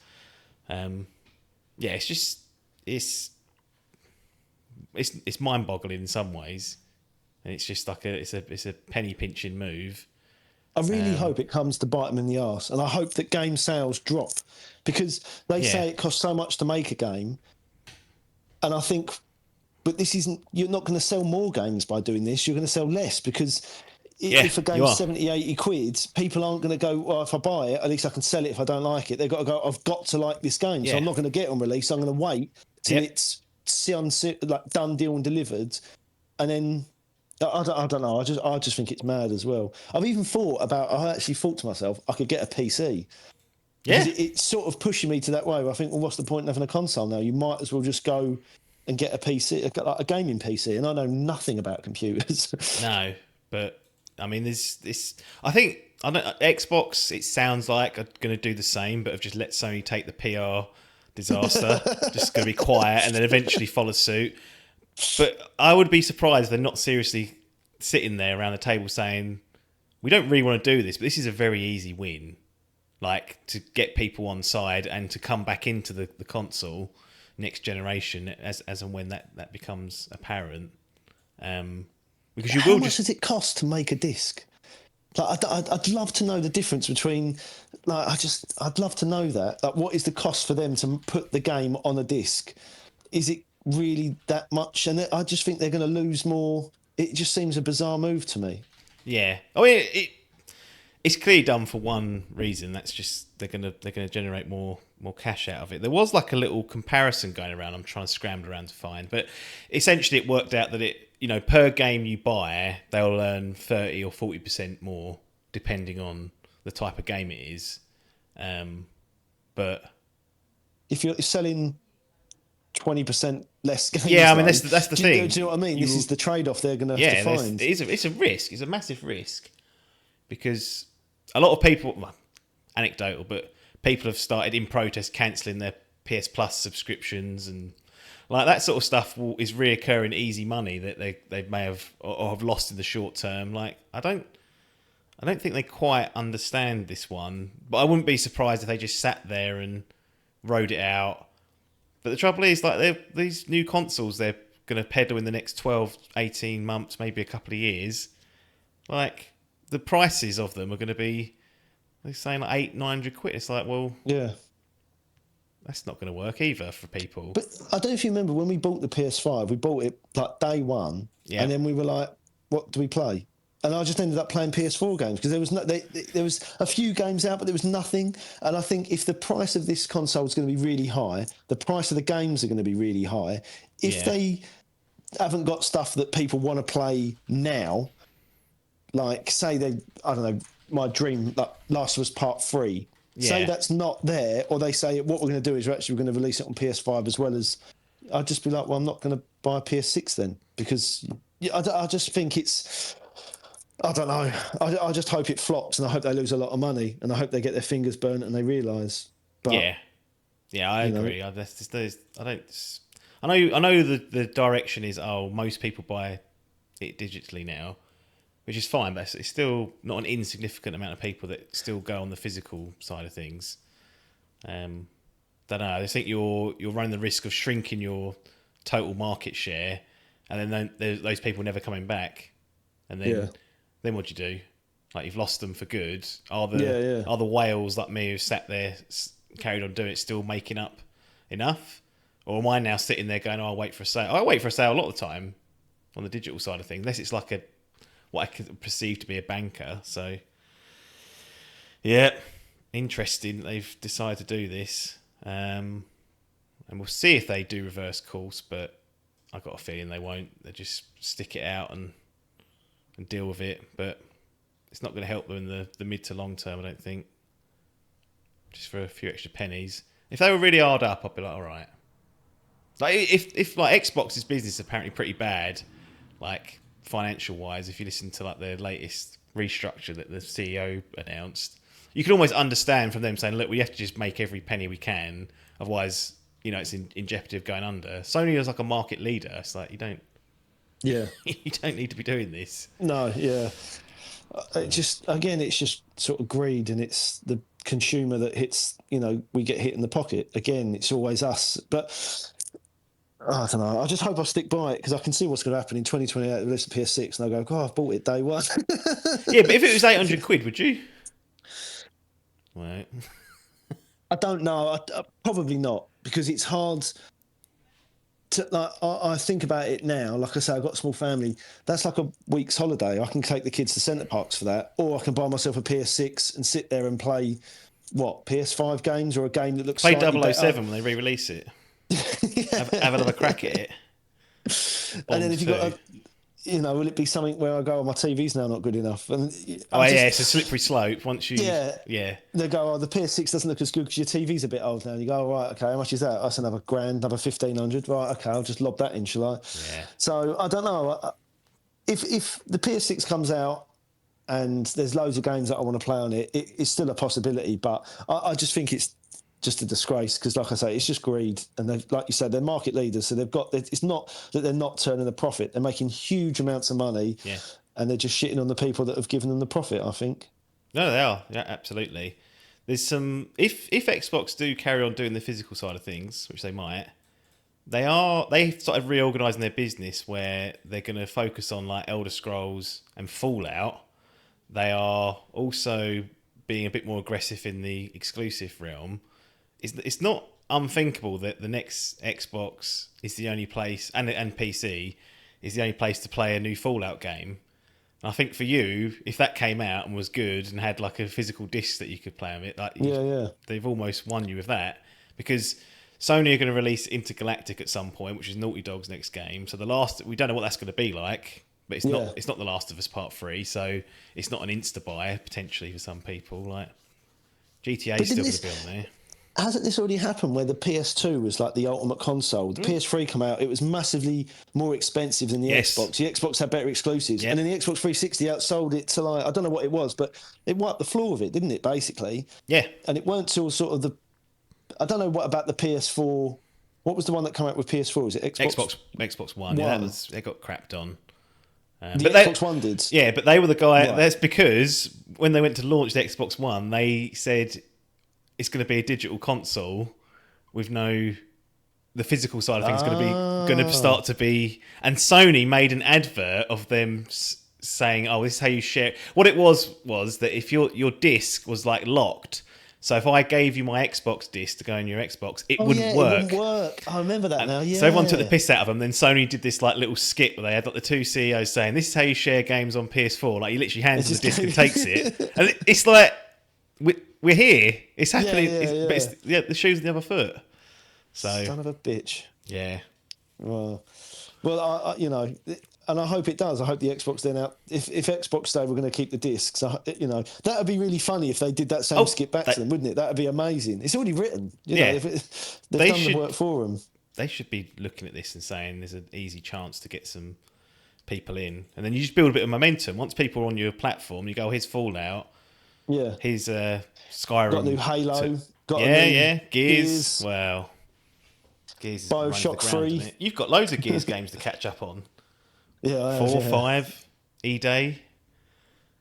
It's just it's mind-boggling in some ways, and it's just like it's a penny pinching move. I really hope it comes to bite them in the arse, and I hope that game sales drop, because they say it costs so much to make a game, and I think, but this isn't. You're not going to sell more games by doing this. You're going to sell less, because if a game's 70, 80 quid, people aren't going to go, well, if I buy it, at least I can sell it if I don't like it. They've got to go, I've got to like this game, so I'm not going to get it on release. I'm going to wait till it's like done deal and delivered, and then I don't know. I just think it's mad as well. I actually thought to myself, I could get a PC. Yeah, it's sort of pushing me to that way. I think, well, what's the point in having a console now? You might as well just go and get a PC, a gaming PC. And I know nothing about computers. No, but I mean, there's this. I think Xbox. It sounds like are going to do the same, but have just let Sony take the PR disaster. Just going to be quiet, and then eventually follow suit. But I would be surprised if they're not seriously sitting there around the table saying, we don't really want to do this, but this is a very easy win. Like, to get people on side and to come back into the console next generation as and when that becomes apparent. Because How much does it cost to make a disc? Like, I'd love to know the difference between, like, I'd love to know that. Like, what is the cost for them to put the game on a disc? Is it really that much? And I just think they're going to lose more. It just seems a bizarre move to me. Yeah, I mean, it's clearly done for one reason. That's just they're gonna generate more cash out of it. There was like a little comparison going around. I'm trying to scramble around to find, but essentially it worked out that per game you buy, they'll earn 30 or 40% more depending on the type of game it is. But if you're selling 20% less games. Yeah, I mean, that's the thing. Do you know what I mean? This is the trade-off they're going to have to find. It's a risk. It's a massive risk. Because a lot of people, well, anecdotal, but people have started in protest cancelling their PS Plus subscriptions, and like that sort of stuff is reoccurring easy money that they may have or have lost in the short term. Like, I don't think they quite understand this one, but I wouldn't be surprised if they just sat there and rode it out. But the trouble is, like, these new consoles they're going to peddle in the next 12, 18 months, maybe a couple of years. Like, the prices of them are going to be, they're saying like £800-900. It's like, well, yeah, that's not going to work either for people. But I don't know if you remember when we bought the PS5, we bought it like day one, and then we were like, what do we play? And I just ended up playing PS4 games because there was a few games out, but there was nothing. And I think if the price of this console is going to be really high, the price of the games are going to be really high. If they haven't got stuff that people want to play now, like say I don't know, my dream, like Last of Us Part 3, say that's not there, or they say what we're going to do is we're going to release it on PS5 as well as, I'd just be like, well, I'm not going to buy a PS6 then, because I just think it's... I don't know. I just hope it flops, and I hope they lose a lot of money, and I hope they get their fingers burnt and they realise. Yeah, I agree. I know the direction is most people buy it digitally now, which is fine, but it's still not an insignificant amount of people that still go on the physical side of things. Don't know. I just think you're running the risk of shrinking your total market share, and then those people never coming back, and then what do you do? Like, you've lost them for good. Are the whales like me who sat there carried on doing it still making up enough, or am I now sitting there going, I'll wait for a sale? I wait for a sale a lot of the time on the digital side of things, unless it's like what I could perceive to be a banker. So yeah, interesting that they've decided to do this, and we'll see if they do reverse course, but I've got a feeling they won't. They just stick it out and deal with it, but it's not going to help them in the mid to long term, I don't think. Just for a few extra pennies. If they were really hard up, I'd be like, all right. Like, if like Xbox's business is apparently pretty bad, like financial wise, if you listen to like the latest restructure that the CEO announced, you can almost understand from them saying, look, we have to just make every penny we can, otherwise, it's in jeopardy of going under. Sony is like a market leader. It's like, you don't need to be doing this. No, yeah. It's just sort of greed, and it's the consumer that hits, we get hit in the pocket. Again, it's always us. But I don't know. I just hope I stick by it, because I can see what's going to happen in 2028. They'll release the PS6 and I'll go, God, I've bought it day one. Yeah, but if it was 800 quid, would you? Right. I don't know. Probably not, because it's hard to, like, I think about it now. Like I say, I've got a small family. That's like a week's holiday. I can take the kids to Centre Parks for that, or I can buy myself a PS6 and sit there and play PS5 games, or a game that looks play slightly 007 better. when they re-release it. have another crack at it. And then if you got will it be something where I go, my TV's now not good enough? And it's a slippery slope. Once you, they go, the PS6 doesn't look as good because your TV's a bit old now. And you go, right, okay, how much is that? That's another £1,000, another 1,500. Right, okay, I'll just lob that in, shall I? Yeah. So I don't know. If the PS6 comes out and there's loads of games that I want to play on it, it's still a possibility. But I just think it's just a disgrace, because, like I say, it's just greed, and like you said, they're market leaders, so it's not that they're not turning a profit; they're making huge amounts of money, and they're just shitting on the people that have given them the profit, I think. No, they are, yeah, absolutely. There's some if Xbox do carry on doing the physical side of things, which they might, they've started reorganising their business where they're going to focus on like Elder Scrolls and Fallout. They are also being a bit more aggressive in the exclusive realm. It's not unthinkable that the next Xbox is the only place, and PC is the only place to play a new Fallout game. And I think for you, if that came out and was good and had like a physical disc that you could play on it, they've almost won you with that, because Sony are going to release Intergalactic at some point, which is Naughty Dog's next game. So we don't know what that's going to be like, but it's not The Last of Us Part 3, so it's not an insta buy potentially for some people. Like GTA is still going to be on there. Hasn't this already happened, where the PS2 was like the ultimate console? The PS3 come out, it was massively more expensive than the Xbox. The Xbox had better exclusives. And then the Xbox 360 outsold it to, like, I don't know what it was, but it wiped the floor with it, didn't it, basically? Yeah. And it weren't till sort of I don't know what about the PS4. What was the one that came out with PS4? Was it Xbox One? Yeah, they got crapped on. Xbox One did. Yeah, but they were the guy. Right. That's because when they went to launch the Xbox One, they said it's going to be a digital console with the physical side of things going to start to be. And Sony made an advert of them saying, "Oh, this is how you share." What it was that if your disc was like locked, so if I gave you my Xbox disc to go on your Xbox, it wouldn't work. It wouldn't work. I remember that now. Yeah. So everyone took the piss out of them. Then Sony did this like little skit where they had like the two CEOs saying, "This is how you share games on PS4." Like, he literally hands them the disc and takes it, and it's like we're here. It's happening. But the shoe's on the other foot. So son of a bitch. Yeah. Well, I and I hope it does. I hope the Xbox then out. If Xbox say we're going to keep the discs, that would be really funny if they did that same skip back to them, wouldn't it? That would be amazing. It's already written. They've done the work for them. They should be looking at this and saying there's an easy chance to get some people in, and then you just build a bit of momentum. Once people are on your platform, you go, "Here's Fallout." Yeah. Here's Skyrim. Got a new Halo. Gears. Wow. Gears is BioShock 3. You've got loads of Gears games to catch up on. Yeah, 4, 5, E-Day.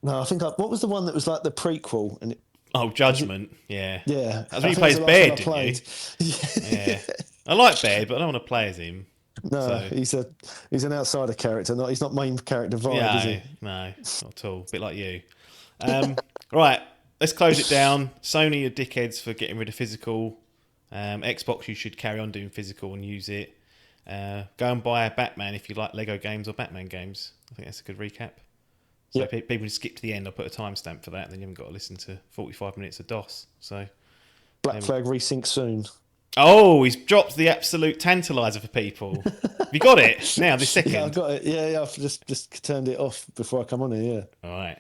No, I think what was the one that was like the prequel? And Oh, Judgment. Yeah. yeah, That's when you I think play it as was the last Bear, one I didn't you? played. Yeah. I like Bear, but I don't want to play as him. No, So, he's an outsider character. He's not main character vibe, is he? no, not at all. A bit like you. Right, let's close it down. Sony are dickheads for getting rid of physical. Xbox, you should carry on doing physical and use it. Go and buy a Batman if you like Lego games or Batman games. I think that's a good recap. So people skip to the end. I'll put a timestamp for that. Then you haven't got to listen to 45 minutes of DOS. So Black Flag resync soon. Oh, he's dropped the absolute tantalizer for people. Have you got it now? This second. Yeah, I've got it. Yeah. I've just turned it off before I come on here. Yeah. All right.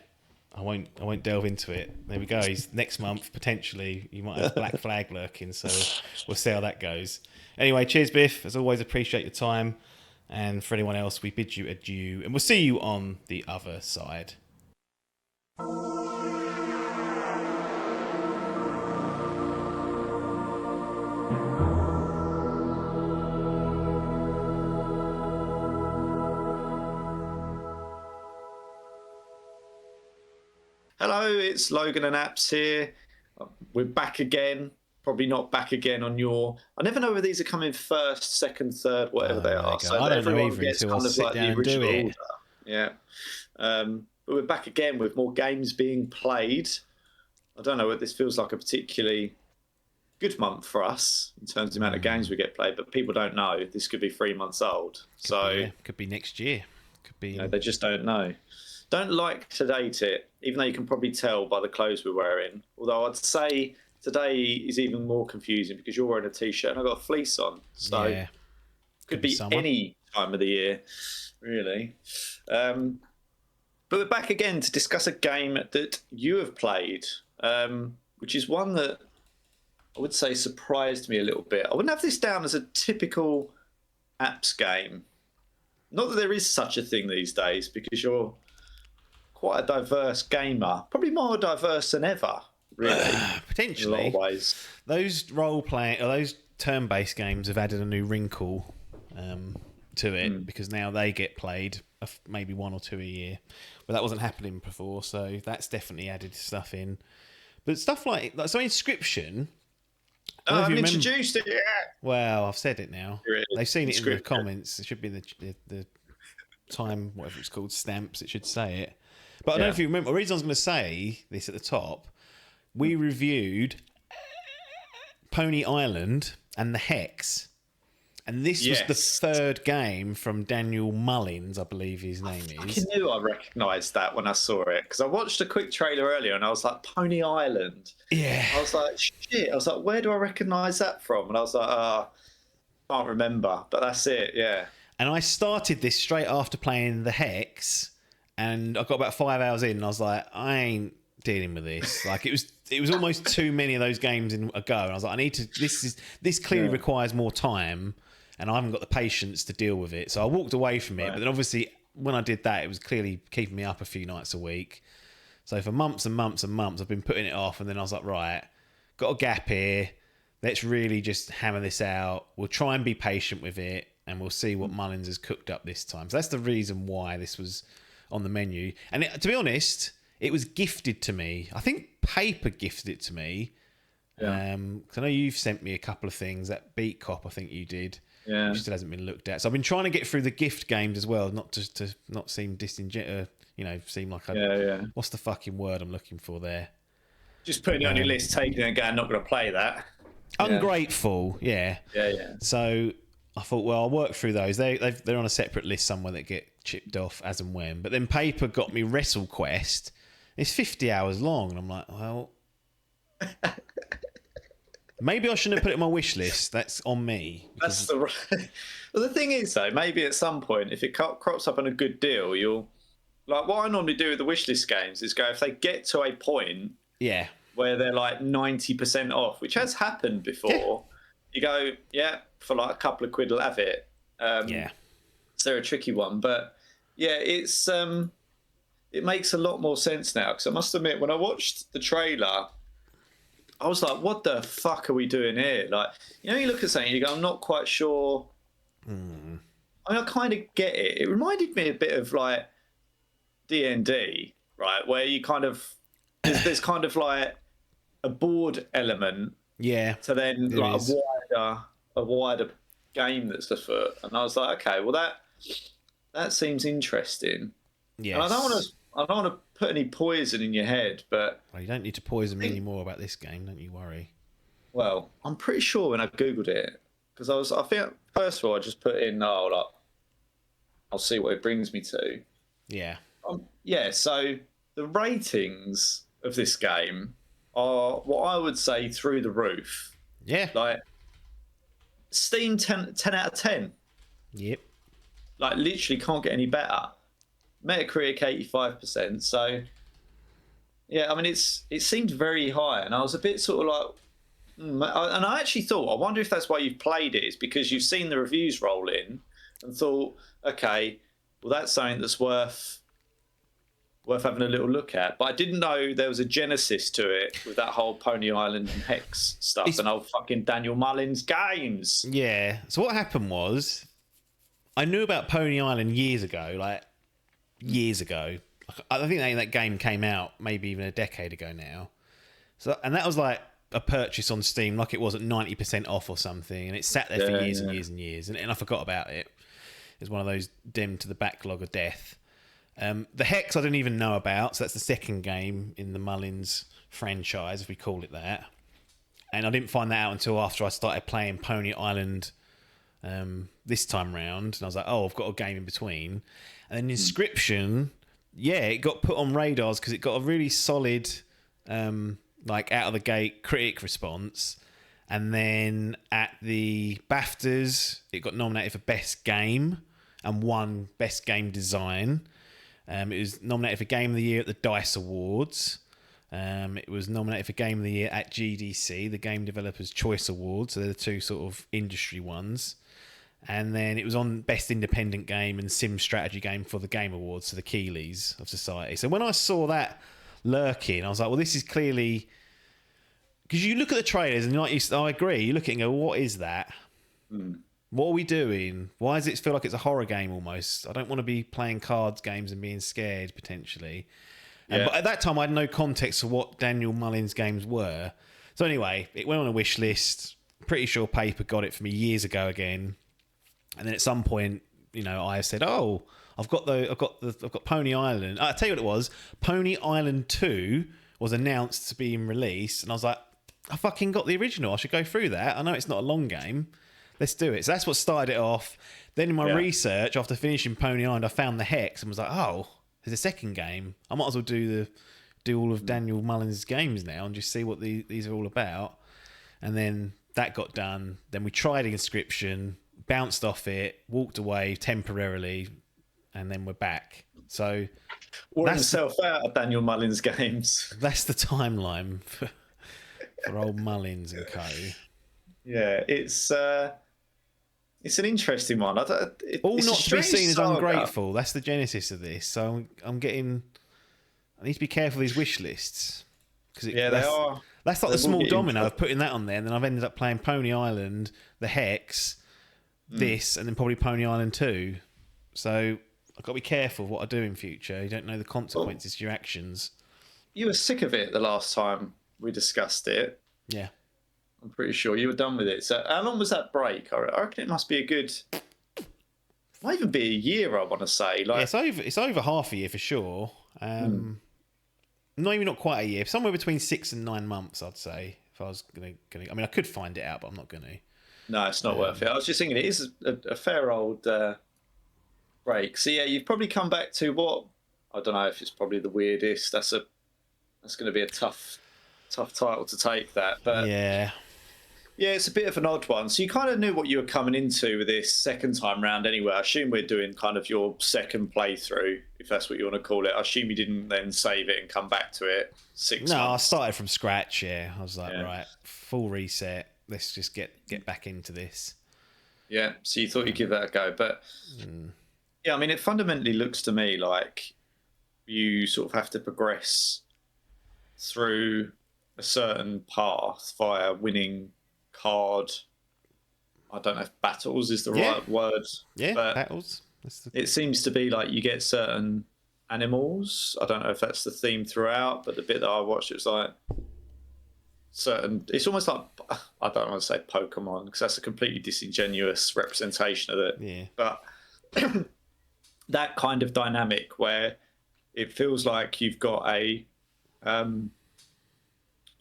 I won't delve into it. There we go. He's next month potentially. You might have Black Flag lurking, so we'll see how that goes. Anyway, cheers, Biff. As always, appreciate your time. And for anyone else, we bid you adieu, and we'll see you on the other side. Hello, it's Logan and Apps here. We're back again. Probably not back again on your... I never know whether these are coming first, second, third, whatever they are. So I don't know either until I sit down and do it. Order. Yeah. But we're back again with more games being played. I don't know whether this feels like a particularly good month for us in terms of the amount of games we get played, but people don't know. This could be 3 months old. Could be next year. Could be. They just don't know. Don't like to date it, even though you can probably tell by the clothes we're wearing. Although I'd say today is even more confusing because you're wearing a t-shirt and I've got a fleece on. So could be any time of the year, really. But we're back again to discuss a game that you have played, which is one that I would say surprised me a little bit. I wouldn't have this down as a typical apps game. Not that there is such a thing these days, because you're quite a diverse gamer, probably more diverse than ever, really. Potentially. In a lot of ways. Those role-playing, or those turn-based games have added a new wrinkle to it, because now they get played maybe 1 or 2 a year. But that wasn't happening before, so that's definitely added stuff in. But stuff like so Inscryption... I haven't introduced it yet. Well, I've said it now. They've seen it in the comments. It should be the time, whatever it's called, stamps. It should say it. But I don't know if you remember. The reason I was going to say this at the top, we reviewed Pony Island and the Hex. And this was the third game from Daniel Mullins, I believe his name is. I knew I recognised that when I saw it, because I watched a quick trailer earlier and I was like, Pony Island. Yeah. I was like, shit. I was like, where do I recognise that from? And I was like, can't remember. But that's it, yeah. And I started this straight after playing the Hex, and I got about 5 hours in and I was like, I ain't dealing with this. Like it was almost too many of those games in a go. And I was like, this clearly requires more time. And I haven't got the patience to deal with it. So I walked away from it. But then obviously when I did that, it was clearly keeping me up a few nights a week. So for months and months and months, I've been putting it off. And then I was like, right, got a gap here. Let's really just hammer this out. We'll try and be patient with it. And we'll see what Mullins has cooked up this time. So that's the reason why this was on the menu. And to be honest, it was gifted to me. I think Paper gifted it to me. Yeah. 'Cause I know you've sent me a couple of things. That Beat Cop, I think you did. Yeah. Which still hasn't been looked at. So I've been trying to get through the gift games as well, not just to not seem disingenuous, seem like what's the fucking word I'm looking for there? Just putting it on your list, taking it and going, not going to play that. Ungrateful, yeah. Yeah. So I thought, well, I'll work through those. They're on a separate list somewhere that get chipped off as and when. But then Paper got me Wrestle Quest. It's 50 hours long, and I'm like, well... Maybe I shouldn't have put it on my wish list. That's on me. That's the right. Well, the thing is, though, maybe at some point, if it crops up on a good deal, you'll like what I normally do with the wish list games is go if they get to a point, where they're like 90% off, which has happened before. You go, for like a couple of quid, I'll have it. So they're a tricky one, but it's it makes a lot more sense now because I must admit, when I watched the trailer, I was like, what the fuck are we doing here? Like, you look at something, you go, I'm not quite sure. I mean, I kind of get it. It reminded me a bit of like D&D, right? Where you kind of there's kind of like a board element, Yeah. to then there like is. a wider game that's afoot. And I was like, okay, well that seems interesting. Yes. And I don't want to put any poison in your head, but Well, you don't need to poison me anymore about this game. Don't you worry. well, I'm pretty sure when I googled it, because I think first of all I just put in I'll see what it brings me to. Yeah. Yeah, so the ratings of this game are what I would say through the roof. Yeah. Like Steam 10 out of 10. Yep. Like literally can't get any better. Metacritic 85%. So yeah, I mean it seemed very high, and I was a bit sort of like, and I actually thought, I wonder if that's why you've played it, is because you've seen the reviews roll in and thought, okay, well that's something that's worth having a little look at. But I didn't know there was a genesis to it with that whole Pony Island and Hex stuff and old fucking Daniel Mullins Games. Yeah. So what happened was, I knew about Pony Island years ago. I think that game came out maybe even a decade ago now. So, and that was like a purchase on Steam, like it was at 90% off or something, and it sat there for years and years and years, and I forgot about it. It was one of those dimmed to the backlog of death. The Hex I didn't even know about, so that's the second game in the Mullins franchise, if we call it that. And I didn't find that out until after I started playing Pony Island this time round, and I was like, oh, I've got a game in between. And then Inscryption, yeah, it got put on radars because it got a really solid, like out of the gate critic response. And then at the BAFTAs, it got nominated for Best Game and won Best Game Design. It was nominated for Game of the Year at the DICE Awards. It was nominated for Game of the Year at GDC, the Game Developers Choice Awards. So they're the two sort of industry ones. And then it was on Best Independent Game and Sim Strategy Game for the Game Awards, so the Keeleys of society. So when I saw that lurking, I was like, well, this is clearly... Because you look at the trailers and I agree, you look at it and go, what is that? What are we doing? Why does it feel like it's a horror game almost? I don't want to be playing cards games and being scared, potentially. Yeah. But at that time, I had no context for what Daniel Mullins games were. So anyway, it went on a wish list. Pretty sure Paper got it for me years ago again. And then at some point, I said, "Oh, I've got Pony Island." I'll tell you what it was. Pony Island 2 was announced to be in release, and I was like, "I fucking got the original. I should go through that. I know it's not a long game. Let's do it." So that's what started it off. Then in my research, after finishing Pony Island, I found the Hex and was like, "Oh, there's a second game. I might as well do all of Daniel Mullins' games now and just see what these are all about." And then that got done. Then we tried Inscryption. Bounced off it, walked away temporarily, and then we're back. So Wore himself out of Daniel Mullins Games. That's the timeline for old Mullins and co. Yeah, it's an interesting one. All not to be seen as ungrateful. That's the genesis of this. So I need to be careful of these wish lists. They are. That's like the small domino of putting that on there, and then I've ended up playing Pony Island, the Hex, this, and then probably Pony Island 2. So I've got to be careful of what I do in future. You don't know the consequences to your actions. You were sick of it the last time we discussed it. Yeah. I'm pretty sure you were done with it. So how long was that break? I reckon it must be might even be a year, I want to say. It's over half a year for sure. Not quite a year. Somewhere between 6 and 9 months, I'd say. If I was gonna, I mean, I could find it out, but I'm not going to. No, it's not worth it. I was just thinking it is a fair old break. So yeah, you've probably come back to what, I don't know if it's probably the weirdest. That's going to be a tough title to take, that. But yeah, it's a bit of an odd one. So you kind of knew what you were coming into with this second time round anyway. I assume we're doing kind of your second playthrough, if that's what you want to call it. I assume you didn't then save it and come back to it 6 months. No, I started from scratch, yeah. I was like, right, full reset. Let's just get back into this. Yeah, so you thought you'd give that a go. But yeah, I mean, it fundamentally looks to me like you sort of have to progress through a certain path via winning card. I don't know if battles is the right word. Yeah, but battles. It seems to be like you get certain animals. I don't know if that's the theme throughout, but the bit that I watched, it was like certain. It's almost like, I don't want to say Pokemon because that's a completely disingenuous representation of it. Yeah. But that kind of dynamic where it feels like you've got a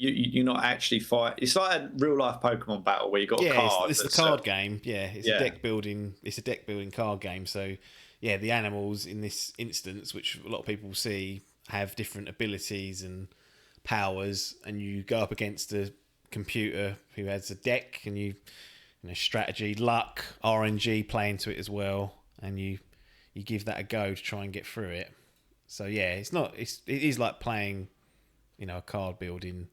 you're not actually fight. It's like a real life Pokemon battle where you got a card. It's the card game. Yeah, it's a deck building. It's a deck building card game. So yeah, the animals in this instance, which a lot of people see, have different abilities and powers, and you go up against a computer who has a deck, and you know, strategy, luck, RNG play into it as well, and you give that a go to try and get through it. So yeah, it is like playing, you know, a card building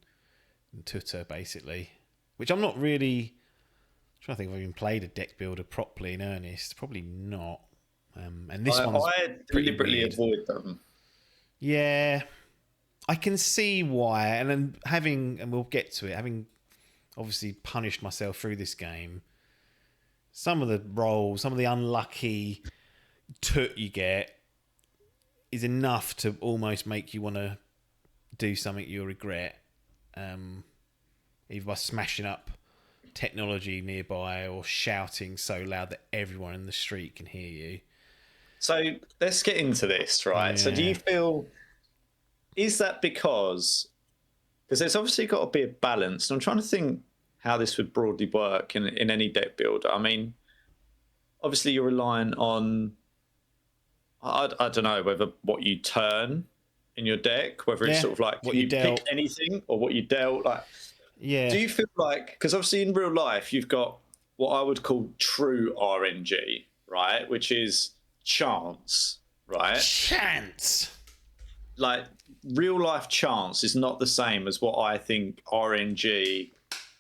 tutor basically, which I'm not really trying to think if I've even played a deck builder properly in earnest. Probably not. And this one's I deliberately avoid them. Yeah, I can see why, and then and we'll get to it, having obviously punished myself through this game, some of the rolls, some of the unlucky toot you get is enough to almost make you want to do something you'll regret, either by smashing up technology nearby or shouting so loud that everyone in the street can hear you. So let's get into this, right? Yeah. So do you feel, is that because there's obviously got to be a balance, and I'm trying to think how this would broadly work in any deck builder. I mean, obviously you're relying on, I don't know whether what you turn in your deck, whether it's sort of like, what you dealt, pick anything or what you dealt, like, yeah. Do you feel like, because obviously in real life you've got what I would call true RNG, right, which is chance, right? Chance. Like real life chance is not the same as what I think RNG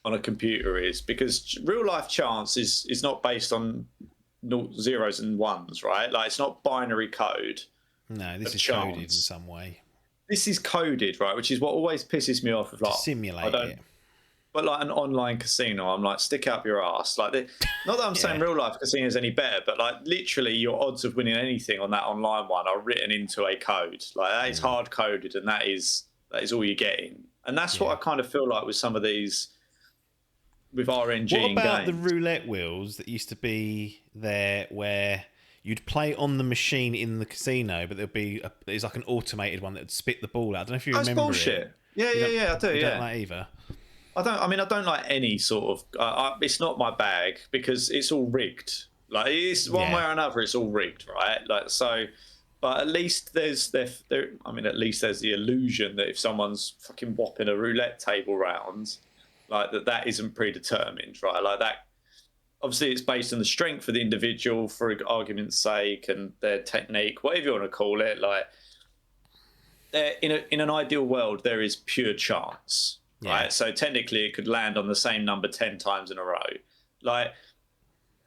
on a computer is, because real life chance is not based on zeros and ones, right? Like it's not binary code. No, this is coded in some way. This is coded, right? Which is what always pisses me off. Of like, to simulate it. But like an online casino, I'm like, stick up your ass. Like, not that I'm saying real life casino is any better, but like literally your odds of winning anything on that online one are written into a code. Like that is hard coded, and that is all you're getting. And that's what I kind of feel like with some of these, with RNG. What about the roulette wheels that used to be there, where you'd play on the machine in the casino, but there's like an automated one that would spit the ball out. I don't know if you remember. That's bullshit. Yeah, I do. You don't like either. I don't like any sort of. It's not my bag because it's all rigged. Like it's one way or another, it's all rigged, right? Like so, but at least there's at least there's the illusion that if someone's fucking whopping a roulette table round, like that isn't predetermined, right? Like that. Obviously, it's based on the strength of the individual, for argument's sake, and their technique, whatever you want to call it. Like, in an ideal world, there is pure chance. Right, so technically it could land on the same number 10 times in a row. Like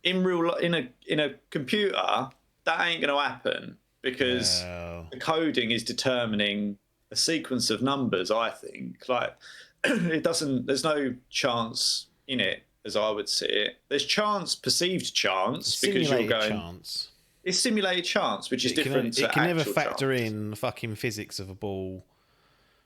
in a computer, that ain't going to happen because the coding is determining a sequence of numbers. I think like it doesn't. There's no chance in it, as I would see it. There's perceived chance, because you're going. Chance. It's simulated chance, which is different. It can never factor in the fucking physics of a ball.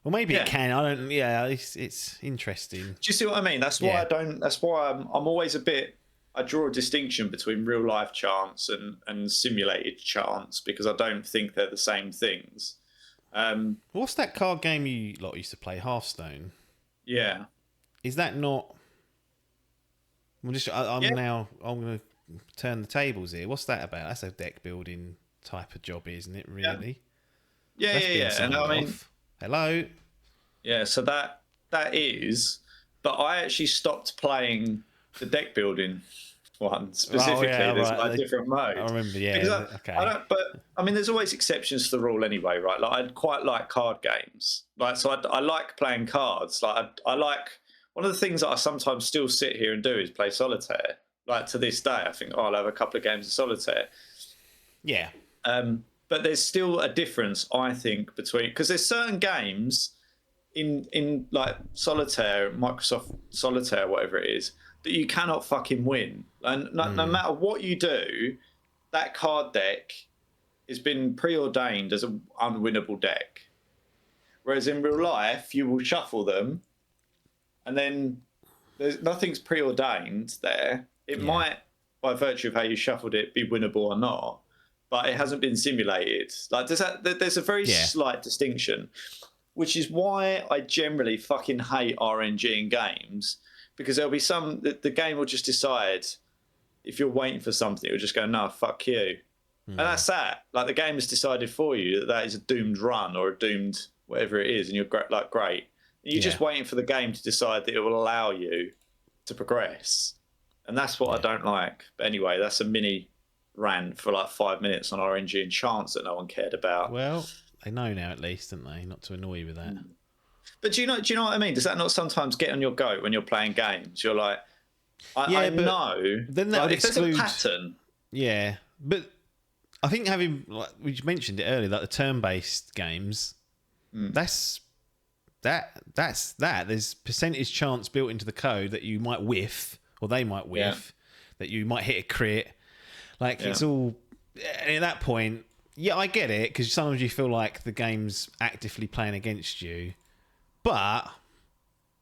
Well, maybe it can. I don't. Yeah, it's interesting. Do you see what I mean? That's why I don't. That's why I'm always a bit. I draw a distinction between real life chance and simulated chance, because I don't think they're the same things. What's that card game you lot used to play? Hearthstone. Yeah. Is that not? I'm going to turn the tables here. What's that about? That's a deck building type of job, isn't it? Really? Yeah. And I mean. Hello. Yeah, so that is, but I actually stopped playing the deck building one specifically. There's like different modes. I remember, but I mean, there's always exceptions to the rule anyway, right? Like I quite like card games, like so I like playing cards. Like I like, one of the things that I sometimes still sit here and do is play solitaire. Like to this day, I think I'll have a couple of games of solitaire. Yeah. But there's still a difference, I think, between, because there's certain games in like Solitaire, Microsoft Solitaire, whatever it is, that you cannot fucking win. And no matter what you do, that card deck it's been preordained as an unwinnable deck. Whereas in real life, you will shuffle them, and then nothing's preordained there. It might, by virtue of how you shuffled it, be winnable or not, but it hasn't been simulated. Like there's a very slight distinction, which is why I generally fucking hate RNG in games, because there'll be the game will just decide if you're waiting for something, it will just go, no, fuck you. And that's that. Like the game has decided for you that is a doomed run or a doomed whatever it is, and you're like, great. And you're just waiting for the game to decide that it will allow you to progress. And that's what I don't like. But anyway, that's a mini rant for like 5 minutes on RNG and chance that no one cared about. Well, they know now at least, don't they? Not to annoy you with that. But do you know what I mean? Does that not sometimes get on your goat when you're playing games? You're like, I know. Then that would if exclude... there's a pattern. Yeah. But I think having, like we mentioned it earlier, like the turn-based games, that's that. There's percentage chance built into the code that you might whiff, or they might whiff, that you might hit a crit. Like it's all, and at that point, I get it, because sometimes you feel like the game's actively playing against you. But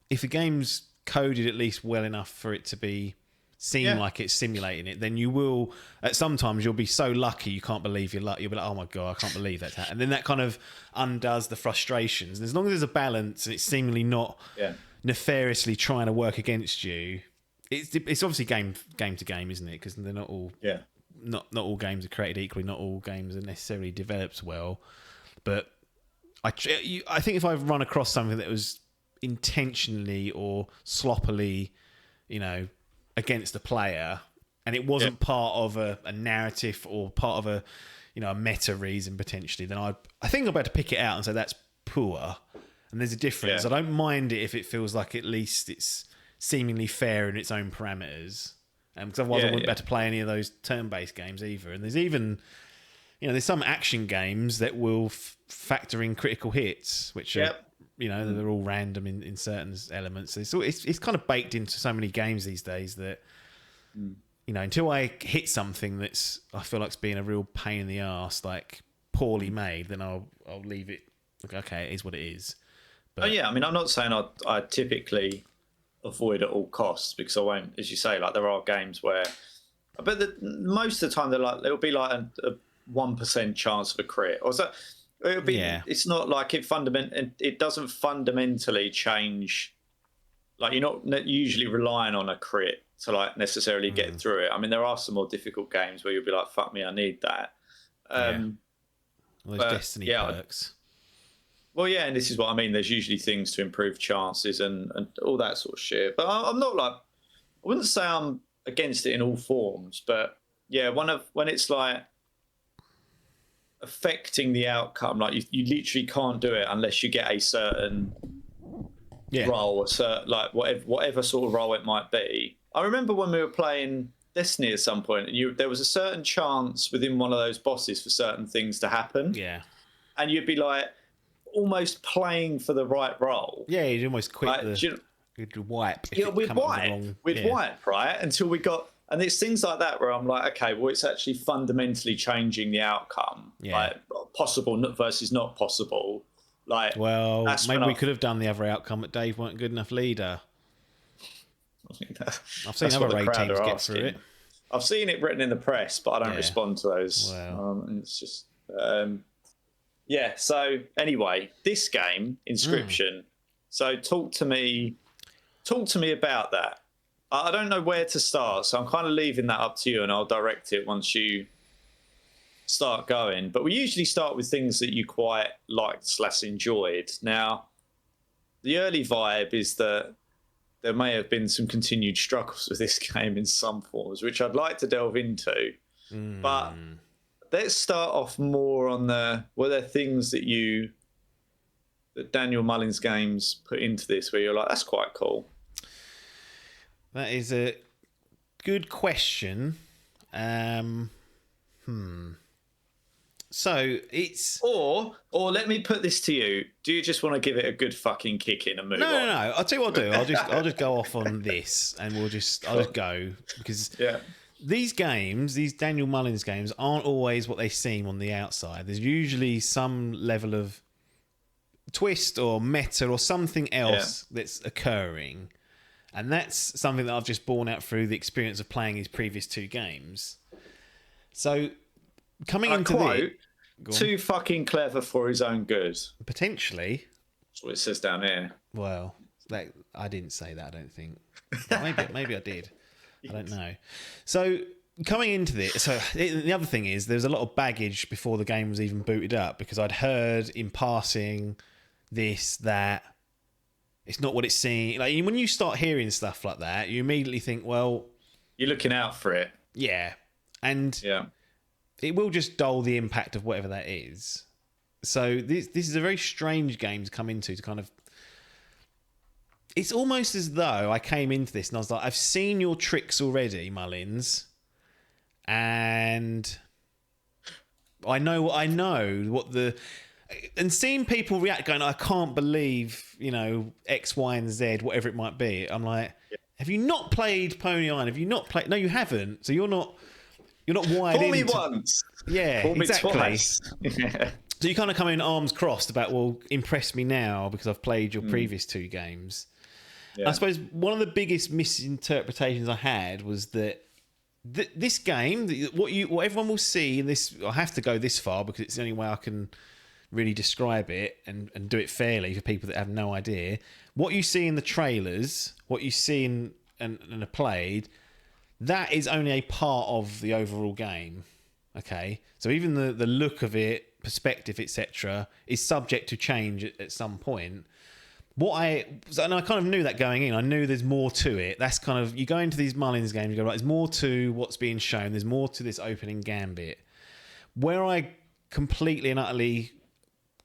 if the game's coded at least well enough for it to seem like it's simulating it, then you will, sometimes you'll be so lucky you can't believe your luck. You'll be like, oh my God, I can't believe that's happened. And then that kind of undoes the frustrations. And as long as there's a balance and it's seemingly not nefariously trying to work against you, it's obviously game to game, isn't it? Because they're not all not all games are created equally. Not all games are necessarily developed well. But I think if I've run across something that was intentionally or sloppily, against the player, and it wasn't part of a narrative or part of a meta reason potentially, then I think I'm about to pick it out and say that's poor. And there's a difference. I don't mind it if it feels like at least it's seemingly fair in its own parameters. Because otherwise I wouldn't be able to play any of those turn-based games either. And there's even, there's some action games that will factor in critical hits, which are, they're all random in certain elements. It's kind of baked into so many games these days that, until I hit something that's, I feel like it's being a real pain in the arse, like poorly made, then I'll leave it. Okay, it is what it is. But, I'm not saying I typically avoid at all costs, because I won't, as you say, like there are games where, but most of the time it'll be like a 1% chance of a crit, or so it'll be. It's not like it doesn't fundamentally change. Like you're not usually relying on a crit to like necessarily get through it. I mean, there are some more difficult games where you'll be like, "Fuck me, I need that." Well, there's Destiny perks. Well, yeah, and this is what I mean. There's usually things to improve chances and all that sort of shit. But I'm not like, I wouldn't say I'm against it in all forms. But yeah, when it's like affecting the outcome, like you literally can't do it unless you get a certain role, like whatever sort of role it might be. I remember when we were playing Destiny at some point, and there was a certain chance within one of those bosses for certain things to happen. Yeah, and you'd be like, almost playing for the right role. Yeah, you'd almost quit you'd wipe. We'd wipe, right? Until we got... And it's things like that where I'm like, okay, well, it's actually fundamentally changing the outcome. Yeah. Like, possible versus not possible. Like, well, maybe we could have done the other outcome, but Dave weren't a good enough leader. I've seen other raid teams get through it. I've seen it written in the press, but I don't respond to those. Wow. It's just... yeah, so anyway, this game, Inscryption. So talk to me about that. I don't know where to start, so I'm kind of leaving that up to you, and I'll direct it once you start going. But we usually start with things that you quite liked / enjoyed. Now, the early vibe is that there may have been some continued struggles with this game in some forms, which I'd like to delve into. But let's start off more on were there things that Daniel Mullins Games put into this where you're like, that's quite cool? That is a good question. So it's... Or let me put this to you. Do you just want to give it a good fucking kick in and move on? No. I'll tell you what I'll do. I'll just go off on this, and I'll just go, because these games, these Daniel Mullins games, aren't always what they seem on the outside. There's usually some level of twist or meta or something else that's occurring. And that's something that I've just borne out through the experience of playing his previous 2 games. So, coming into quote, too fucking clever for his own good. Potentially. That's what it says down here. Well, I didn't say that, I don't think. Maybe I did. I don't know. So, coming into this, the other thing is there's a lot of baggage before the game was even booted up, because I'd heard in passing this, that it's not what it's seems. Like, when you start hearing stuff like that, you immediately think, well, you're looking out for it. Yeah. And it will just dull the impact of whatever that is. So this is a very strange game to come into, to kind of... It's almost as though I came into this and I was like, I've seen your tricks already, Mullins, and I know what the... And seeing people react, going, I can't believe, X, Y, and Z, whatever it might be. I'm like, have you not played Pony Island? Have you not played? No, you haven't. So you're not wired in. Fool me once. Yeah, Fool me exactly. Twice. So you kind of come in arms crossed about, well, impress me now because I've played your previous 2 games. Yeah. I suppose one of the biggest misinterpretations I had was that this game, what everyone will see in this, I have to go this far because it's the only way I can really describe it and do it fairly for people that have no idea. What you see in the trailers, what you see and are played, that is only a part of the overall game. Okay, so even the look of it, perspective, etc., is subject to change at some point. And I kind of knew that going in. I knew there's more to it. That's kind of, you go into these Mullins games, you go, right, there's more to what's being shown. There's more to this opening gambit. Where I completely and utterly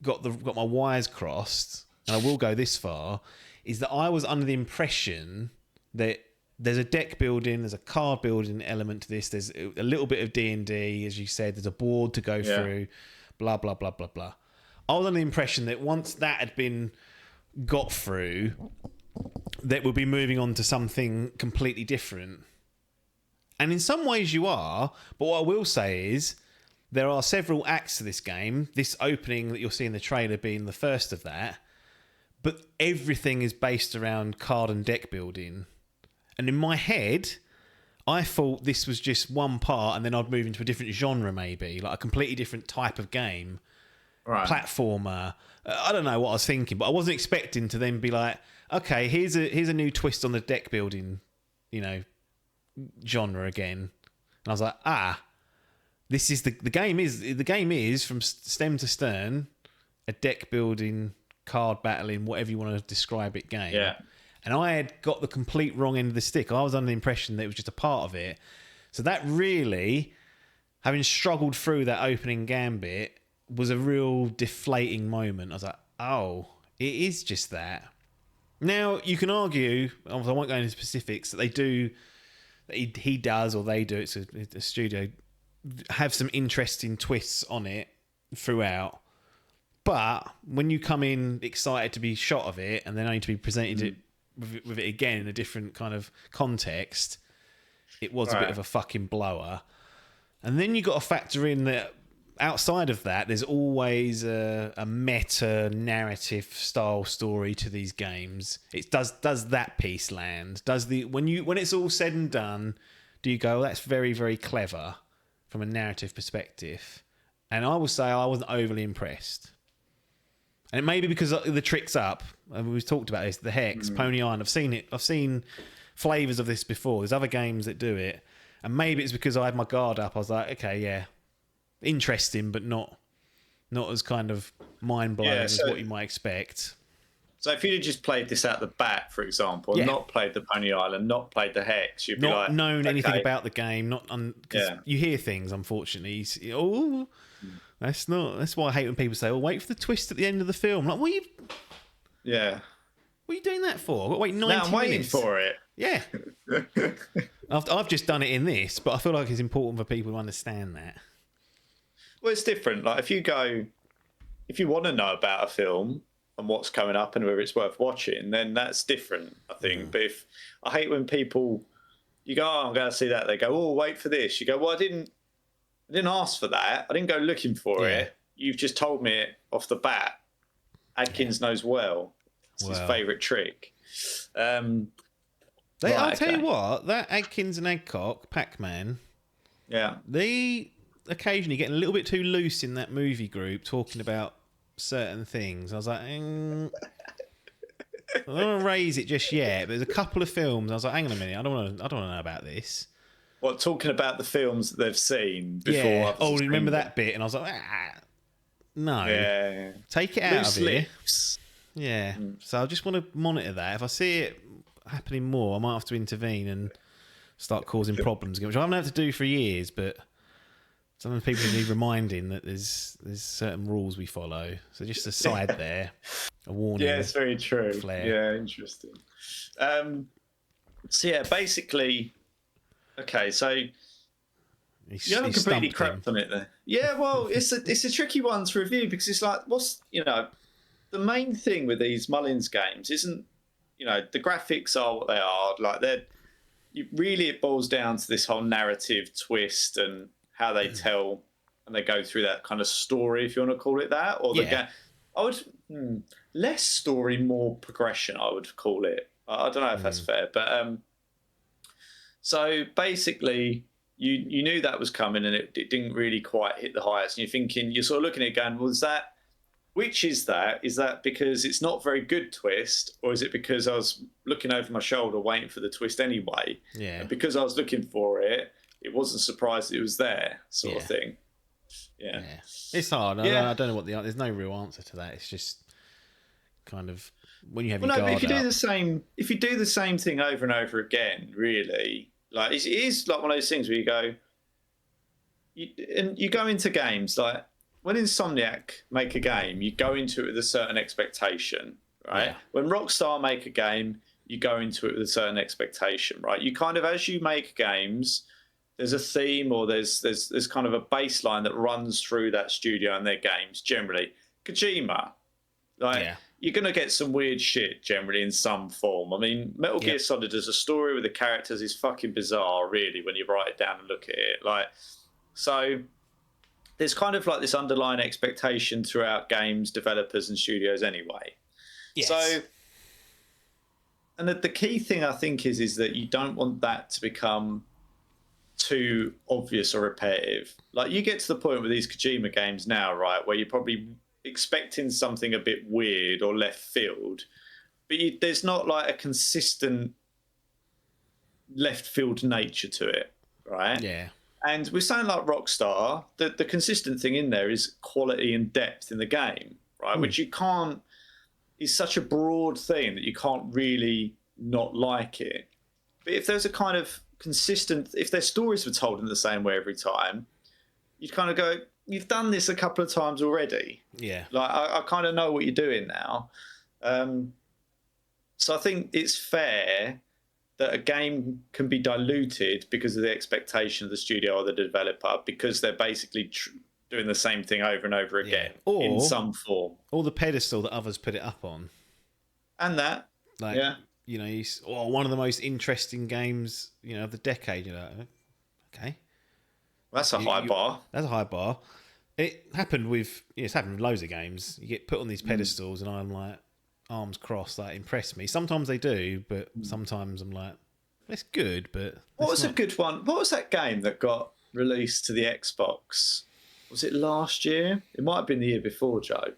got my wires crossed, and I will go this far, is that I was under the impression that there's a deck building, there's a card building element to this, there's a little bit of D&D, as you said, there's a board to go through, blah, blah, blah, blah, blah. I was under the impression that once that had been got through, that we'll be moving on to something completely different. And in some ways you are, but what I will say is there are several acts to this game, this opening that you'll see in the trailer being the first of that, but everything is based around card and deck building. And in my head, I thought this was just one part and then I'd move into a different genre maybe, like a completely different type of game. Right. Platformer. I don't know what I was thinking, but I wasn't expecting to then be like, okay, here's a new twist on the deck building, genre again. And I was like, this is the game is from stem to stern a deck building, card battling, whatever you want to describe it, game. Yeah. And I had got the complete wrong end of the stick. I was under the impression that it was just a part of it. So that really, having struggled through that opening gambit, was a real deflating moment. I was like, oh, it is just that. Now, you can argue, I won't go into specifics, that he does, or they do, it's a studio, have some interesting twists on it throughout. But when you come in excited to be shot of it, and then only to be presented with it again in a different kind of context, it was a bit of a fucking blower. And then you got to factor in that outside of that, there's always a meta narrative style story to these games. It does that piece land? When it's all said and done, do you go, that's very, very clever from a narrative perspective? And I will say I wasn't overly impressed. And it may be because the trick's up. And we've talked about this, the Hex, Pony Island. I've seen it. I've seen flavours of this before. There's other games that do it. And maybe it's because I had my guard up. I was like, okay, yeah, interesting, but not as kind of mind-blowing as what you might expect. So if you'd just played this out the bat, for example, and not played the Pony Island, not played the Hex, you'd be not known anything about the game. You hear things, unfortunately. That's why I hate when people say, "Oh, wait for the twist at the end of the film." Like, what are you doing that for? I've got to wait 90 minutes. I'm waiting for it. Yeah. I've just done it in this, but I feel like it's important for people to understand that. Well, it's different. Like if you want to know about a film and what's coming up and whether it's worth watching, then that's different, I think. But I hate when people, You go, oh, I'm going to see that. They go, oh, wait for this. You go, well, I didn't ask for that. I didn't go looking for it. You've just told me it off the bat. Adkins knows well. It's his favourite trick. I'll tell you what, that Adkins and Adcock, Pac-Man, they occasionally getting a little bit too loose in that movie group talking about certain things. I was like, I don't want to raise it just yet, but there's a couple of films. I was like, hang on a minute, I don't want to know about this. What, talking about the films that they've seen before? Yeah. Oh, remember that bit? And I was like, no. Yeah. Take it out Loose of here. lips. Yeah. So I just want to monitor that. If I see it happening more, I might have to intervene and start causing problems again, which I haven't had to do for years, but sometimes people need reminding that there's certain rules we follow. So just a side there, a warning. Yeah, it's very true. Flare. Yeah, interesting. So yeah, basically, okay, so you haven't completely crapped on it there. Yeah, well, it's a tricky one to review because it's like, the main thing with these Mullins games isn't, the graphics are what they are. Like it boils down to this whole narrative twist and how they tell and they go through that kind of story, if you want to call it that, or I would less story, more progression. I would call it. I don't know if that's fair, but so basically, you knew that was coming, and it didn't really quite hit the highest. And you're sort of looking at it going, well, which is that? Is that because it's not a very good twist, or is it because I was looking over my shoulder waiting for the twist anyway? Yeah. And because I was looking for it, it wasn't surprised it was there, sort of thing. Yeah. It's hard. I don't know what there's no real answer to that. It's just kind of when you have your guard but if you up. do the same thing over and over again, really, like it is like one of those things where you go into games like when Insomniac make a game, you go into it with a certain expectation, right? Yeah. When Rockstar make a game, you go into it with a certain expectation, right? You kind of, as you make games, there's a theme or there's kind of a baseline that runs through that studio and their games. Generally, Kojima, you're going to get some weird shit generally in some form. I mean, Metal Gear Solid as a story with the characters is fucking bizarre, really, when you write it down and look at it. So there's kind of like this underlying expectation throughout games, developers and studios anyway. Yes. So, and the key thing I think is that you don't want that to become too obvious or repetitive. Like you get to the point with these Kojima games now, right, where you're probably expecting something a bit weird or left field, but there's not like a consistent left field nature to it, right? Yeah. And we're saying like Rockstar, the consistent thing in there is quality and depth in the game, right? Which you can't, is such a broad thing that you can't really not like it. But if there's a kind of consistent, if their stories were told in the same way every time, you'd kind of go, you've done this a couple of times already. Yeah. Like, I kind of know what you're doing now. So I think it's fair that a game can be diluted because of the expectation of the studio or the developer, because they're basically doing the same thing over and over again in some form. Or the pedestal that others put it up on. And that. Like, one of the most interesting games, of the decade. You're like, okay. That's a high bar. That's a high bar. It happened with, it's happened with loads of games. You get put on these pedestals and I'm like, arms crossed, that impress me. Sometimes they do, but sometimes I'm like, it's good, but... What was a good one? What was that game that got released to the Xbox? Was it last year? It might have been the year before, Joe.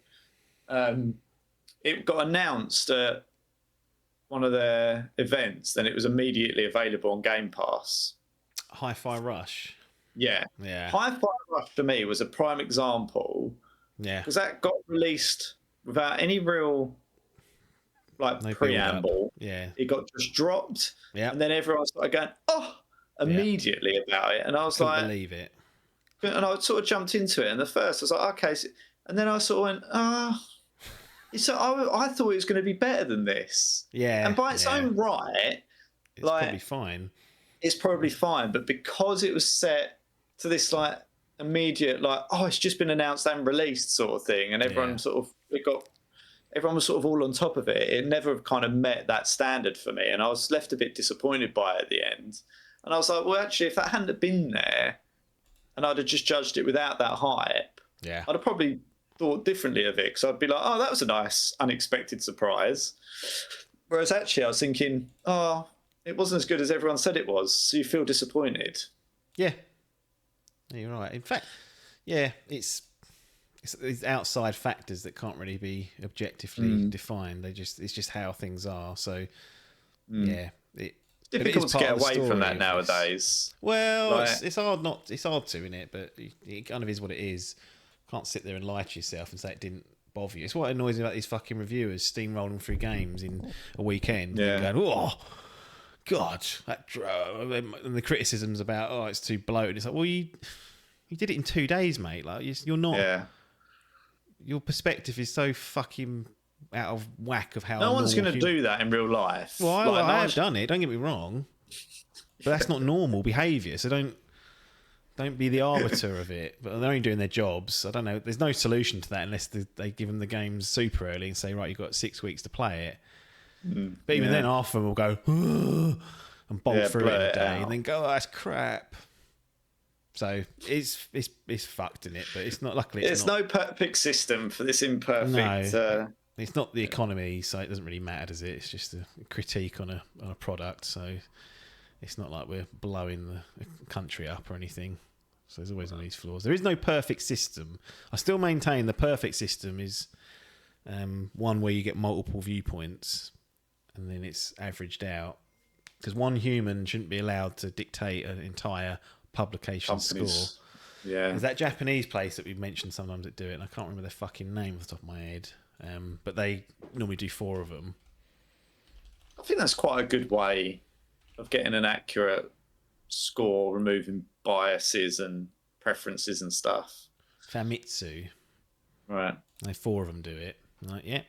It got announced at one of their events, then it was immediately available on Game Pass. Hi-Fi Rush. Yeah. Hi-Fi Rush to me was a prime example. Yeah. Because that got released without any real preamble. Yeah. It got just dropped. Yeah. And then everyone started going, immediately about it. And I was Couldn't believe it. And I sort of jumped into it. And the first I was like, okay. And then I sort of went, so I thought it was going to be better than this. Yeah. And by its own right, it's probably fine. It's probably fine. But because it was set to this immediate, it's just been announced and released sort of thing. And everyone everyone was sort of all on top of it. It never kind of met that standard for me. And I was left a bit disappointed by it at the end. And I was like, well, actually, if that hadn't have been there, and I'd have just judged it without that hype, Yeah. I'd have probably thought differently of it. Because I'd be like, oh, that was a nice, unexpected surprise. Whereas actually, I was thinking, oh, it wasn't as good as everyone said it was. So you feel disappointed. Yeah. You're right. In fact, yeah, it's outside factors that can't really be objectively defined. It's just how things are. So, yeah. Difficult to get away from that nowadays. Well, like, it's hard it's hard to, isn't it? But it kind of is what it is. Can't sit there and lie to yourself and say it didn't bother you. It's what annoys me about these fucking reviewers steamrolling through games in a weekend and going, oh God, and the criticisms about, oh, it's too bloated. It's like, well, you did it in 2 days, mate. Like, you're not. Yeah. Your perspective is so fucking out of whack of how. No one's going to do that in real life. Well, I have done it. Don't get me wrong, but that's not normal behaviour. So don't be the arbiter of it. But they're only doing their jobs. I don't know. There's no solution to that unless they give them the games super early and say, right, you've got 6 weeks to play it. But even then, half of them will go and bolt through it in a day, and then go, oh, that's crap. So it's fucked in it, but it's not. Luckily, it's not. No perfect system for this imperfect. No, it's not the economy, so it doesn't really matter, does it? It's just a critique on a product. So it's not like we're blowing the country up or anything. So there's always one of these flaws. There is no perfect system. I still maintain the perfect system is one where you get multiple viewpoints, and then it's averaged out. Because one human shouldn't be allowed to dictate an entire publication score. Yeah. There's that Japanese place that we've mentioned sometimes that do it, and I can't remember their fucking name off the top of my head. But they normally do 4 of them. I think that's quite a good way of getting an accurate score, removing biases and preferences and stuff. Famitsu. Right. 4 of them do it. Like, yeah.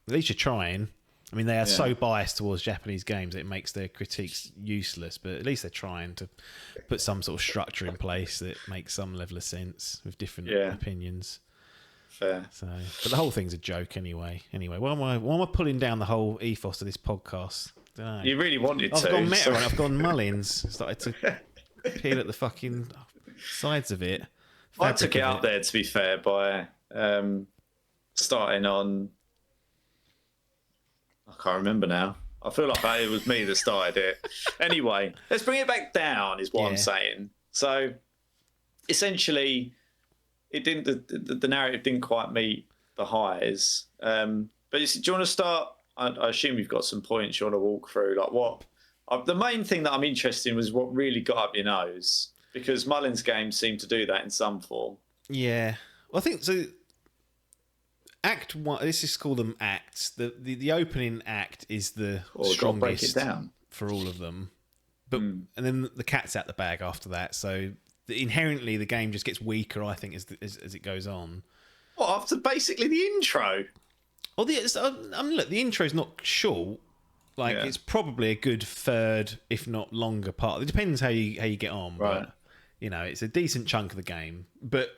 At least you're trying. I mean, they are so biased towards Japanese games that it makes their critiques useless, but at least they're trying to put some sort of structure in place that makes some level of sense with different opinions. Fair. So, but the whole thing's a joke anay. Anyway, why am I pulling down the whole ethos of this podcast? Dunno. You really wanted to. I've gone meta and I've gone Mullins. Started to peel at the fucking sides of it. I took it up there, to be fair, by starting on... I can't remember now. I feel like it was me that started it. Anyway, let's bring it back down, is what I'm saying. So, essentially, it didn't. The narrative didn't quite meet the highs. But do you want to start? I assume you've got some points you want to walk through. Like what? The main thing that I'm interested in was what really got up your nose, because Mullins Games seem to do that in some form. Yeah, well, I think so. Act 1. This is called them acts. The opening act is the strongest break it down for all of them, but and then the cat's out the bag after that. So inherently, the game just gets weaker. I think as it goes on. Well, after basically the intro. Well, look, the intro's not short. Like it's probably a good third, if not longer part. It depends how you get on, right? But it's a decent chunk of the game, but.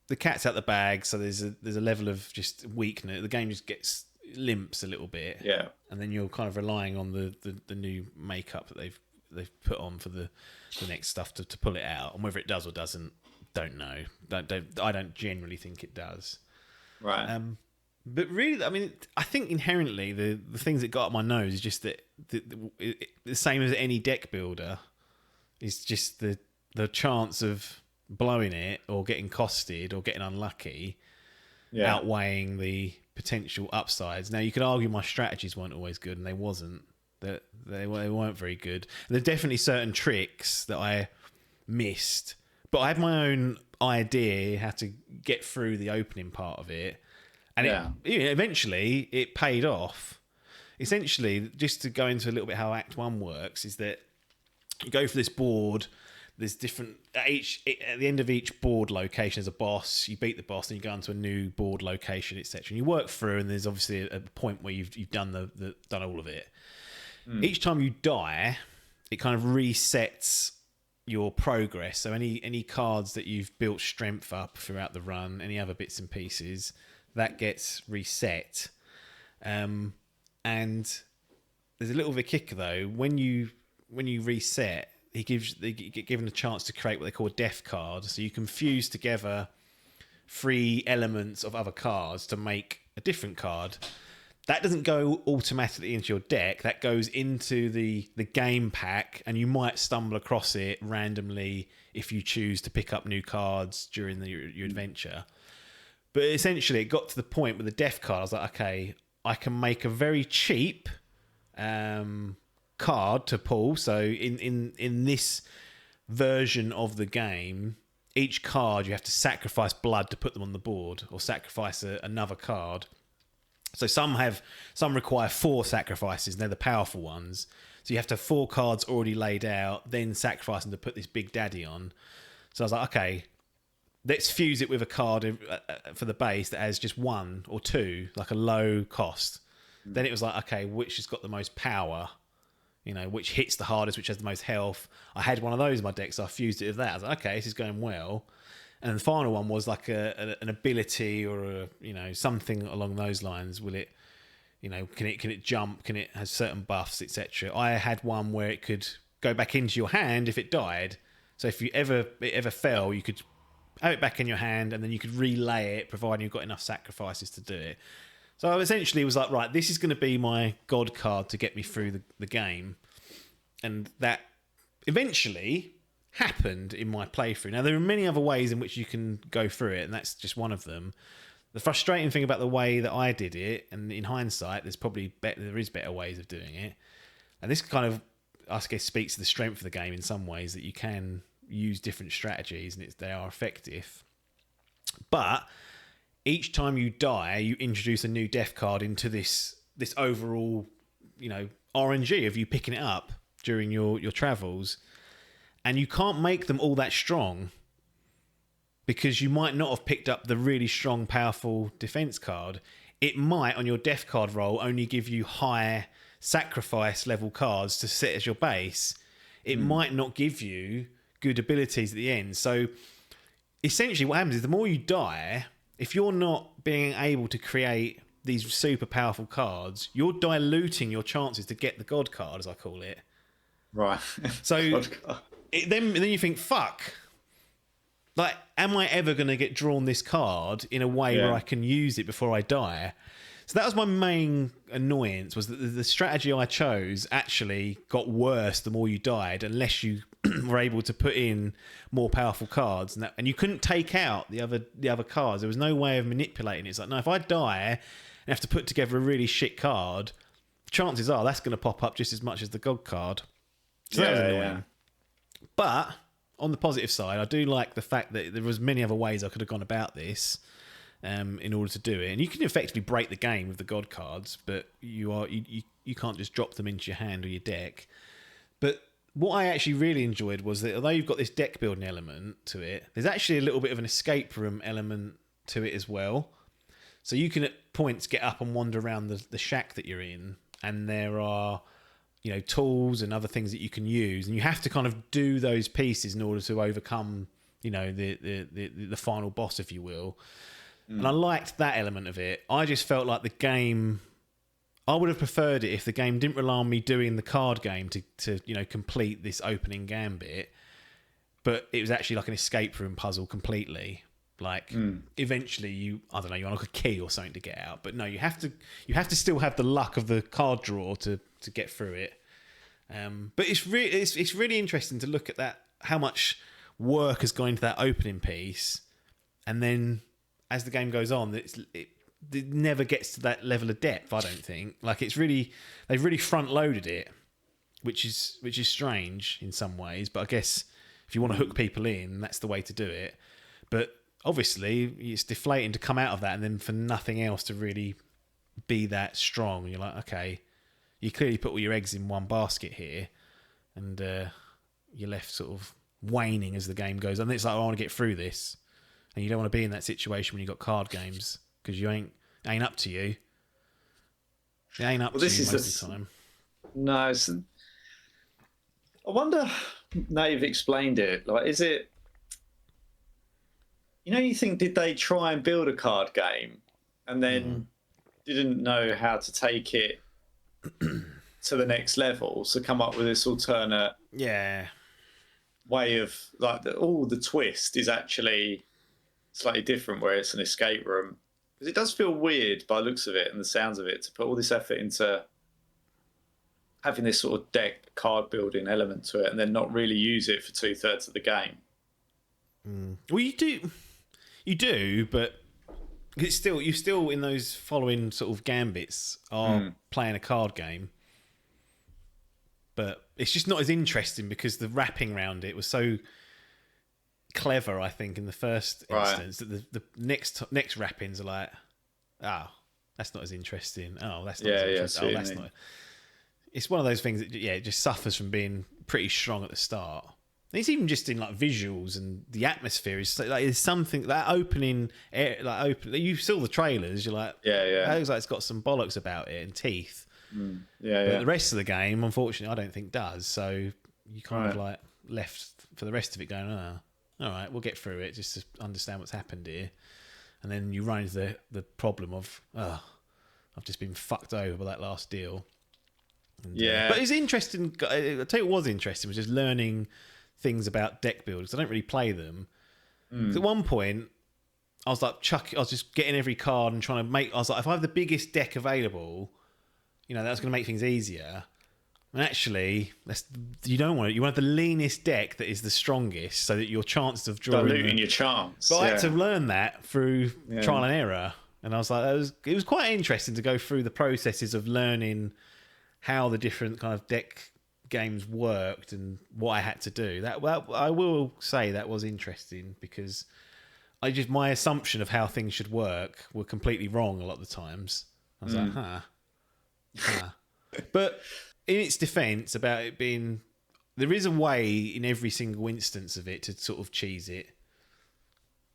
The cat's out the bag, so there's a level of just weakness. The game just gets limps a little bit, and then you're kind of relying on the new makeup that they've put on for the next stuff to pull it out, and whether it does or doesn't, don't know. I don't generally think it does, right? But really, I mean, I think inherently the things that got up my nose is just that the same as any deck builder is just the chance of blowing it or getting costed or getting unlucky outweighing the potential upsides. Now you could argue my strategies weren't always good, and they weren't very good. And there's definitely certain tricks that I missed, but I had my own idea how to get through the opening part of it, and eventually it paid off. Essentially, just to go into a little bit how Act 1 works, is that you go for this board. There's different at the end of each board location. There's a boss. You beat the boss, then you go into a new board location, etc. And you work through, and there's obviously a point where you've done done all of it. Each time you die, it kind of resets your progress. So any cards that you've built strength up throughout the run, any other bits and pieces, that gets reset. And there's a little bit of a kicker though when you reset. they get given a chance to create what they call a death card. So you can fuse together 3 elements of other cards to make a different card. That doesn't go automatically into your deck. That goes into the game pack, and you might stumble across it randomly if you choose to pick up new cards during your adventure. But essentially, it got to the point with the death card. I was like, okay, I can make a very cheap card to pull. So in this version of the game, each card you have to sacrifice blood to put them on the board, or sacrifice another card. So some require 4 sacrifices, and they're the powerful ones. So you have to have 4 cards already laid out, then sacrifice them to put this big daddy on. So I was like, okay, let's fuse it with a card for the base that has just 1 or 2, like a low cost. Then it was like, okay, which has got the most power? You know, which hits the hardest, which has the most health. I had one of those in my deck, so I fused it with that. I was like, okay, this is going well. And the final one was like an ability or something along those lines. Will it, can it jump? Can it have certain buffs, etc. I had one where it could go back into your hand if it died. So if it ever fell, you could have it back in your hand, and then you could relay it, providing you've got enough sacrifices to do it. So I essentially was like, right, this is going to be my god card to get me through the game. And that eventually happened in my playthrough. Now, there are many other ways in which you can go through it, and that's just one of them. The frustrating thing about the way that I did it, and in hindsight, there is better ways of doing it. And this kind of, I guess, speaks to the strength of the game in some ways, that you can use different strategies, and they are effective. But each time you die, you introduce a new death card into this overall, RNG of you picking it up during your travels. And you can't make them all that strong, because you might not have picked up the really strong, powerful defense card. It might, on your death card roll, only give you high sacrifice level cards to set as your base. It might not give you good abilities at the end. So essentially what happens is, the more you die, if you're not being able to create these super powerful cards, you're diluting your chances to get the god card, as I call it. Right. So then you think, fuck. Like, am I ever going to get drawn this card in a way where I can use it before I die? So that was my main annoyance, was that the strategy I chose actually got worse the more you died, unless you were able to put in more powerful cards. And you couldn't take out the other cards. There was no way of manipulating it. It's like, no, if I die and have to put together a really shit card, chances are that's going to pop up just as much as the god card. So that was annoying. Yeah. But on the positive side, I do like the fact that there was many other ways I could have gone about this in order to do it. And you can effectively break the game with the god cards, but you can't just drop them into your hand or your deck. But what I actually really enjoyed was that, although you've got this deck building element to it, there's actually a little bit of an escape room element to it as well. So you can at points get up and wander around the shack that you're in, and there are tools and other things that you can use, and you have to kind of do those pieces in order to overcome the final boss, if you will. And I liked that element of it. I just felt like the game, I would have preferred it if the game didn't rely on me doing the card game to complete this opening gambit, but it was actually like an escape room puzzle completely. Like eventually you unlock a key or something to get out, but no, you have to still have the luck of the card draw to get through it. But it's really interesting to look at that, how much work has gone into that opening piece, and then as the game goes on, it never gets to that level of depth. I don't think. Like, they've really front loaded it, which is strange in some ways. But I guess if you want to hook people in, that's the way to do it. But obviously, it's deflating to come out of that and then for nothing else to really be that strong. You're like, okay, you clearly put all your eggs in one basket here, and you're left sort of waning as the game goes on. It's like, I want to get through this, and you don't want to be in that situation when you've got card games, because you ain't up to you. It ain't up to you most of the time. No, I wonder. Now you've explained it. Like, is it? You think, did they try and build a card game and then didn't know how to take it to the next level, so come up with this alternate way of like the twist is actually slightly different, where it's an escape room, because it does feel weird by the looks of it and the sounds of it to put all this effort into having this sort of deck card building element to it and then not really use it for 2/3 of the game. Well, you do, but you're still in those following sort of gambits are playing a card game. But it's just not as interesting because the wrapping around it was so clever, I think, in the first instance, that the next wrappings are like, that's not as interesting. Oh, that's not as interesting. Oh, that's not. It's one of those things that it just suffers from being pretty strong at the start. And it's even just in like visuals and the atmosphere is like there's something that opening you saw the trailers, you're like, it looks like it's got some bollocks about it and teeth. But the rest of the game, unfortunately, I don't think does. So you kind of like left for the rest of it going, all right, we'll get through it just to understand what's happened here. And then you run into the problem of, I've just been fucked over by that last deal. And, but it's interesting. I'll tell you what was interesting was just learning things about deck builders. I don't really play them. At one point, I was like, I was just getting every card and trying to I was like, if I have the biggest deck available, that's going to make things easier. And actually, you don't want it. You want the leanest deck that is the strongest, so that your chance of drawing. Diluting your chance. But I had to learn that through trial and error, and I was like, it was quite interesting to go through the processes of learning how the different kind of deck games worked and what I had to do. That I will say that was interesting because my assumption of how things should work were completely wrong a lot of the times. I was like, But in its defense about it being, there is a way in every single instance of it to sort of cheese it.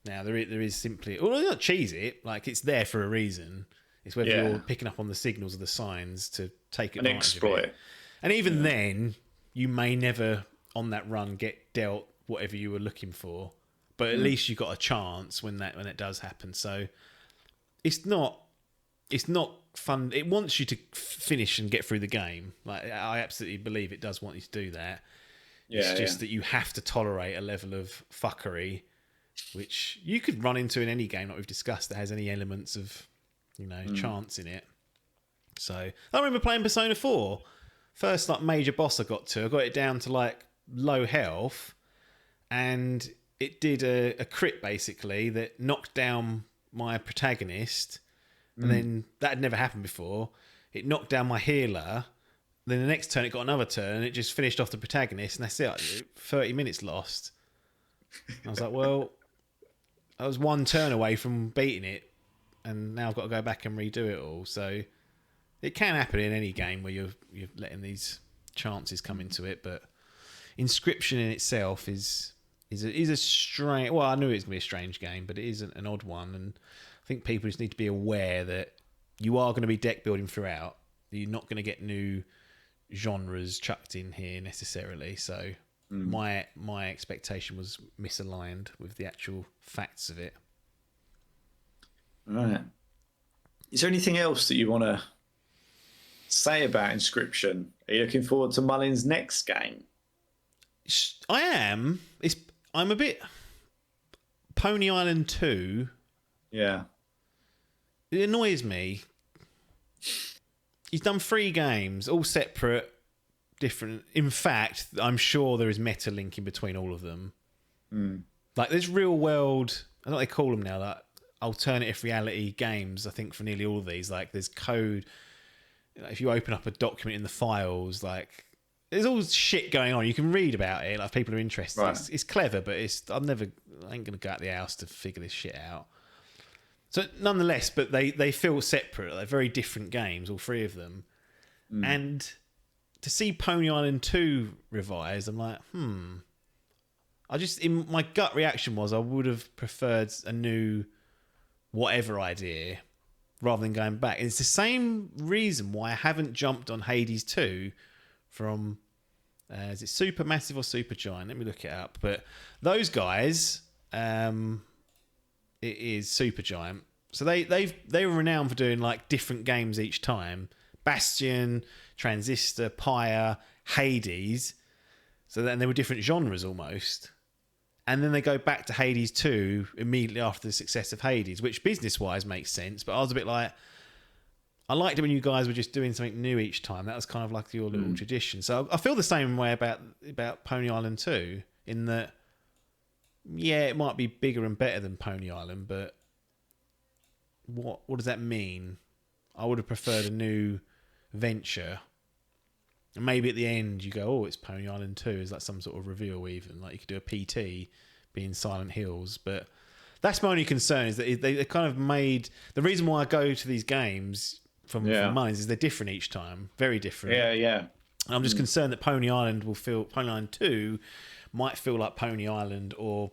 Now there is simply, well, not cheese it, like it's there for a reason. It's whether you're picking up on the signals or the signs to take advantage and exploit of it. And even then, you may never on that run get dealt whatever you were looking for, but at least you got a chance when it does happen. So it's not fun. It wants you to finish and get through the game. Like I absolutely believe it does want you to do that. It's just that you have to tolerate a level of fuckery, which you could run into in any game like we've discussed that has any elements of chance in it. So I remember playing Persona 4. First like major boss I got it down to like low health, and it did a crit basically that knocked down my protagonist. And then that had never happened before. It knocked down my healer. Then the next turn, it got another turn. And it just finished off the protagonist. And that's it. 30 minutes lost. I was like, well, I was one turn away from beating it. And now I've got to go back and redo it all. So it can happen in any game where you're letting these chances come into it. But Inscryption in itself is a strange... Well, I knew it was going to be a strange game, but it is an odd one. And I think people just need to be aware that you are going to be deck building throughout. You're not going to get new genres chucked in here necessarily. So my expectation was misaligned with the actual facts of it. Right. Is there anything else that you want to say about Inscryption? Are you looking forward to Mullins' next game? I am. I'm a bit... Pony Island 2... Yeah. It annoys me. He's done 3 games, all separate, different. In fact, I'm sure there is meta linking between all of them. Like, there's real world, I don't know what they call them now, like alternative reality games, I think, for nearly all of these. Like, there's code. If you open up a document in the files, like, there's all shit going on. You can read about it, like, if people are interested. Right. It's clever, but I ain't going to go out the house to figure this shit out. So nonetheless, but they feel separate. They're very different games, all 3 of them. And to see Pony Island 2 revised, I'm like, my gut reaction was I would have preferred a new whatever idea rather than going back. And it's the same reason why I haven't jumped on Hades 2 from, is it Supermassive or Supergiant? Let me look it up. But those guys... it is Supergiant. So they were renowned for doing like different games each time. Bastion, Transistor, Pyre, Hades. So then they were different genres almost. And then they go back to Hades 2 immediately after the success of Hades, which business-wise makes sense. But I was a bit like, I liked it when you guys were just doing something new each time. That was kind of like your little tradition. So I feel the same way about Pony Island 2, in that, yeah, it might be bigger and better than Pony Island, but what does that mean? I would have preferred a new venture. And maybe at the end you go, oh, it's Pony Island 2. Is that some sort of reveal even? Like you could do a PT being Silent Hills. But that's my only concern, is that they kind of made... The reason why I go to these games from Mullins is they're different each time. Very different. Yeah. And I'm just concerned that Pony Island 2 might feel like Pony Island, or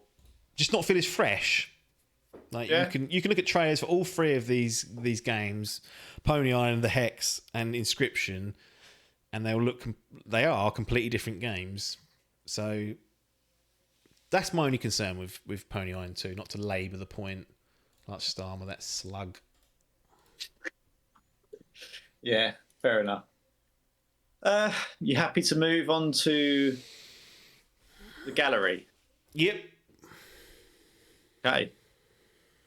just not feel as fresh. Like you can look at trailers for all three of these games, Pony Island, The Hex, and Inscryption, and they are completely different games. So that's my only concern with Pony Island 2, not to labour the point like Starmer, that slug. Yeah, fair enough. You happy to move on to the gallery? Yep. Okay.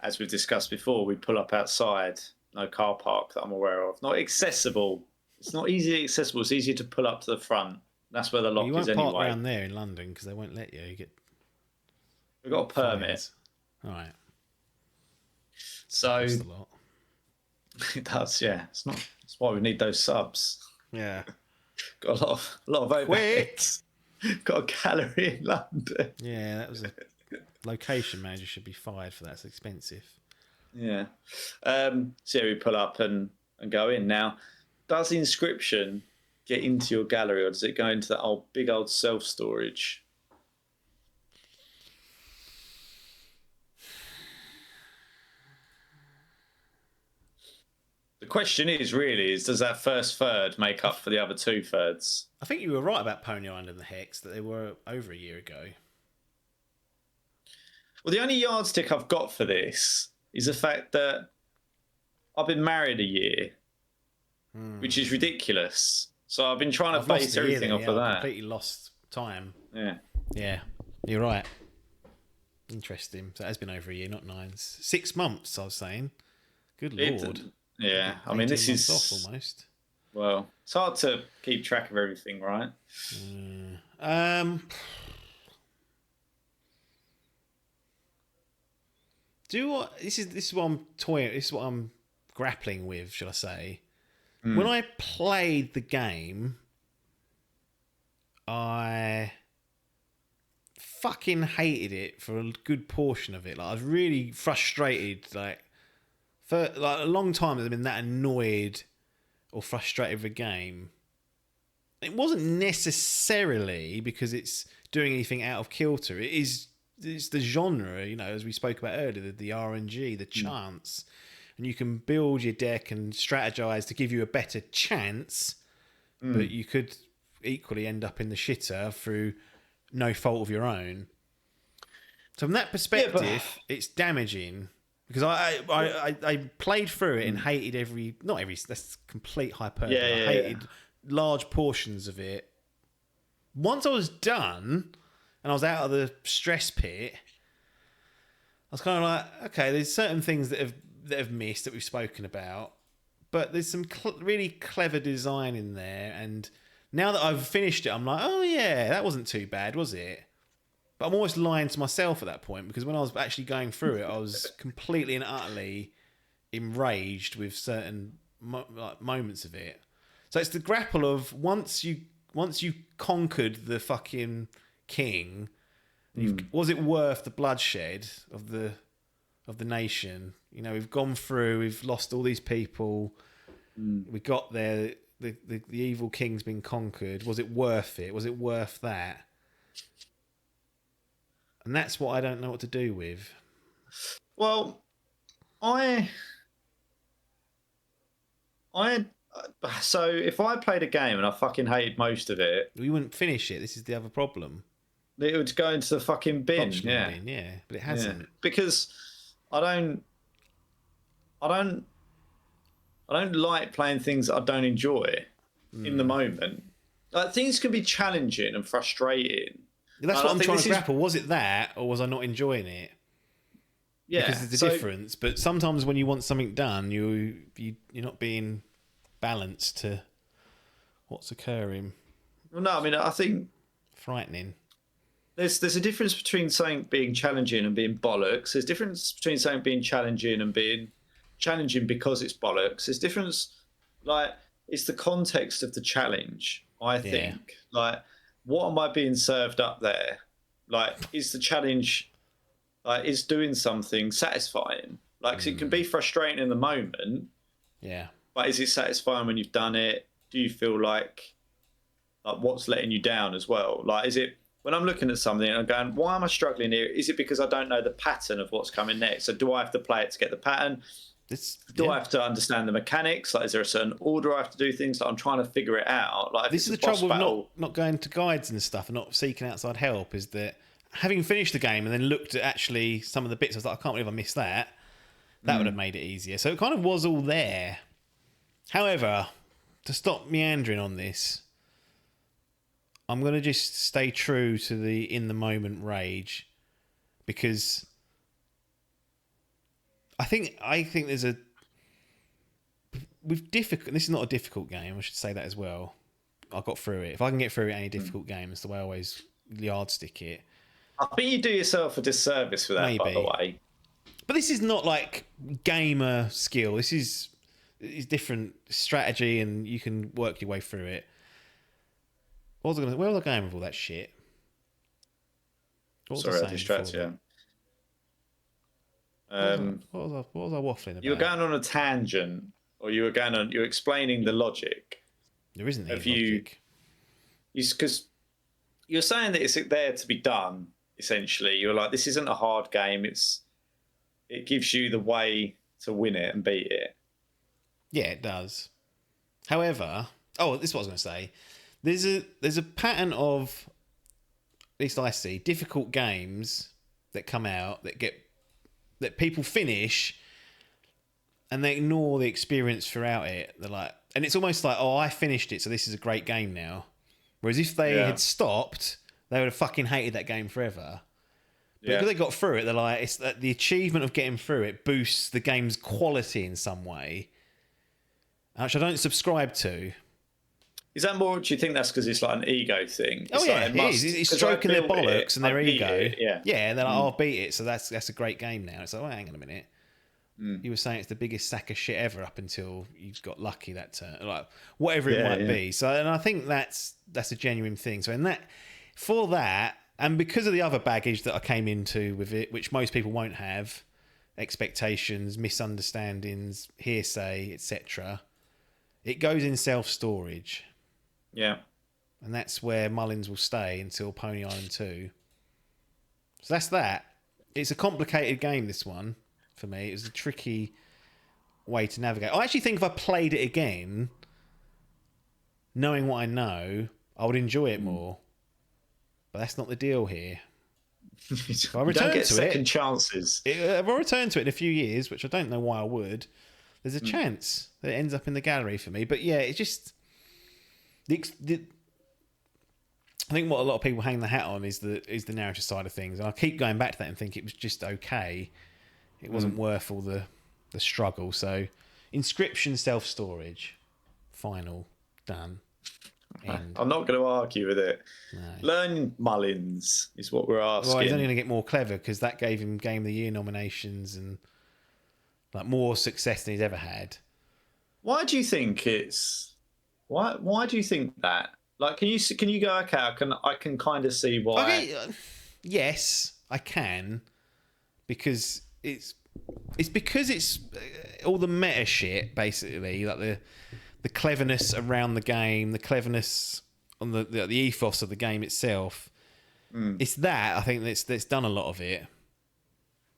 As we've discussed before, we pull up outside. No car park that I'm aware of. Not accessible. It's not easily accessible. It's easier to pull up to the front. That's where the lock You won't is anyway. park around there in London because they won't let you. You get... We've got a permit. fines. All right. So That's a lot. it does, yeah. It's not. That's why we need those subs. Yeah. Got a lot of overheads. Got a gallery in London. Yeah, that was a location manager should be fired for that. It's expensive. Yeah. So we pull up and go in. Now, does Inscryption get into your gallery, or does it go into that big old self-storage? The question is, does that first third make up for the other 2/3? I think you were right about Pony Island and the Hex, that they were over a year ago. Well, the only yardstick I've got for this is the fact that I've been married a year, which is ridiculous. So I've been trying to base everything off of that. I've completely lost time. Yeah. Yeah, you're right. Interesting. So it has been over a year, not 9. 6 months, I was saying. Good Lord. Yeah, I mean, this is... off almost. Well, it's hard to keep track of everything, right? This is what I'm toying. This is what I'm grappling with, shall I say? When I played the game, I fucking hated it for a good portion of it. Like I was really frustrated. For a long time, I've been that annoyed or frustrated with a game. It wasn't necessarily because it's doing anything out of kilter. It's the genre, as we spoke about earlier, the RNG, the chance. And you can build your deck and strategize to give you a better chance, but you could equally end up in the shitter through no fault of your own. So from that perspective, it's damaging. Because I played through it and hated that's complete hyperbole. I hated large portions of it. Once I was done and I was out of the stress pit, I was kind of like, okay, there's certain things that have missed that we've spoken about, but there's some really clever design in there. And now that I've finished it, I'm like, oh yeah, that wasn't too bad, was it? But I'm almost lying to myself at that point, because when I was actually going through it, I was completely and utterly enraged with certain moments of it. So it's the grapple of once you conquered the fucking king, was it worth the bloodshed of the nation? We've gone through, we've lost all these people. We got there. The evil king's been conquered. Was it worth it? Was it worth that? And that's what I don't know what to do with. Well, so if I played a game and I fucking hated most of it, we wouldn't finish it. This is the other problem. It would go into the fucking bin. Yeah, but it hasn't. Yeah. Because I don't like playing things that I don't enjoy in the moment. Like, things can be challenging and frustrating. That's And what I I'm think trying this to is- grapple. Was it that, or was I not enjoying it? Yeah, Because there's a so- difference. But sometimes when you want something done, you're not being balanced to what's occurring. Well, no, I mean, I think Frightening. there's a difference between something being challenging and being bollocks. There's a difference between something being challenging and being challenging because it's bollocks. There's difference, like, it's the context of the challenge, I think. Like, what am I being served up there? Like, is the challenge, like, is doing something satisfying? Like, 'cause it can be frustrating in the moment, Yeah. but is it satisfying when you've done it? Do you feel like what's letting you down as well? Like, is it, when I'm looking at something and I'm going, why am I struggling here? Is it because I don't know the pattern of what's coming next? So do I have to play it to get the pattern? Do I have to understand the mechanics? Like, is there a certain order I have to do things? Like, I'm trying to figure it out. Like, if This is the it's a boss trouble with battle, not going to guides and stuff and not seeking outside help, is that having finished the game and then looked at actually some of the bits, I was like, I can't believe I missed that. That would have made it easier. So it kind of was all there. However, to stop meandering on this, I'm going to just stay true to the in the moment rage, because I think there's a with difficult. This is not a difficult game. I should say that as well. I got through it. If I can get through any difficult game, it's the way I always yardstick it. I think you do yourself a disservice for that, by the Maybe. way. But this is not like gamer skill. This is different strategy, and you can work your way through it. Where was I going with all that shit? What was Sorry, I saying distracted before you. that? What was I waffling about? You were going on a tangent, or you were explaining the logic. There isn't any Have you- logic. Because you're saying that it's there to be done, essentially. You're like, this isn't a hard game. It gives you the way to win it and beat it. Yeah, it does. However, this is what I was going to say. There's a pattern of, at least I see, difficult games that come out that people finish and they ignore the experience throughout it. They're like, and it's almost like, I finished it, so this is a great game now. Whereas if they had stopped, they would have fucking hated that game forever. But because they got through it, they're like, it's that the achievement of getting through it boosts the game's quality in some way, which I don't subscribe to. Is that more? Do you think that's because it's like an ego thing? Oh It's yeah, like, it is. It's 'cause stroking I their built bollocks it, and their I beat ego. it, yeah. and they're like, I'll beat it, so that's a great game now. It's like, well, hang on a minute. You were saying it's the biggest sack of shit ever up until you got lucky that turn, like whatever it might be. So, and I think that's a genuine thing. So, for that, and because of the other baggage that I came into with it, which most people won't have, expectations, misunderstandings, hearsay, etc., it goes in self-storage. Yeah. And that's where Mullins will stay until Pony Island 2. So that's that. It's a complicated game, this one, for me. It was a tricky way to navigate. I actually think if I played it again, knowing what I know, I would enjoy it more. But that's not the deal here. I return don't get to second it. chances. If I return to it in a few years, which I don't know why I would, there's a chance that it ends up in the gallery for me. But yeah, it's just... I think what a lot of people hang the hat on is the narrative side of things, and I keep going back to that and think it was just okay. It wasn't worth all the struggle. So, Inscryption self-storage, final, done. End. I'm not going to argue with it. No. Learn Mullins is what we're asking. Well, he's only going to get more clever because that gave him Game of the Year nominations and like more success than he's ever had. Why do you think it's? Why do you think that? Like, can you go? Okay, I can kind of see why. Okay, yes, I can, because it's because it's all the meta shit basically, like the cleverness around the game, the cleverness on the ethos of the game itself. It's that I think that's done a lot of it,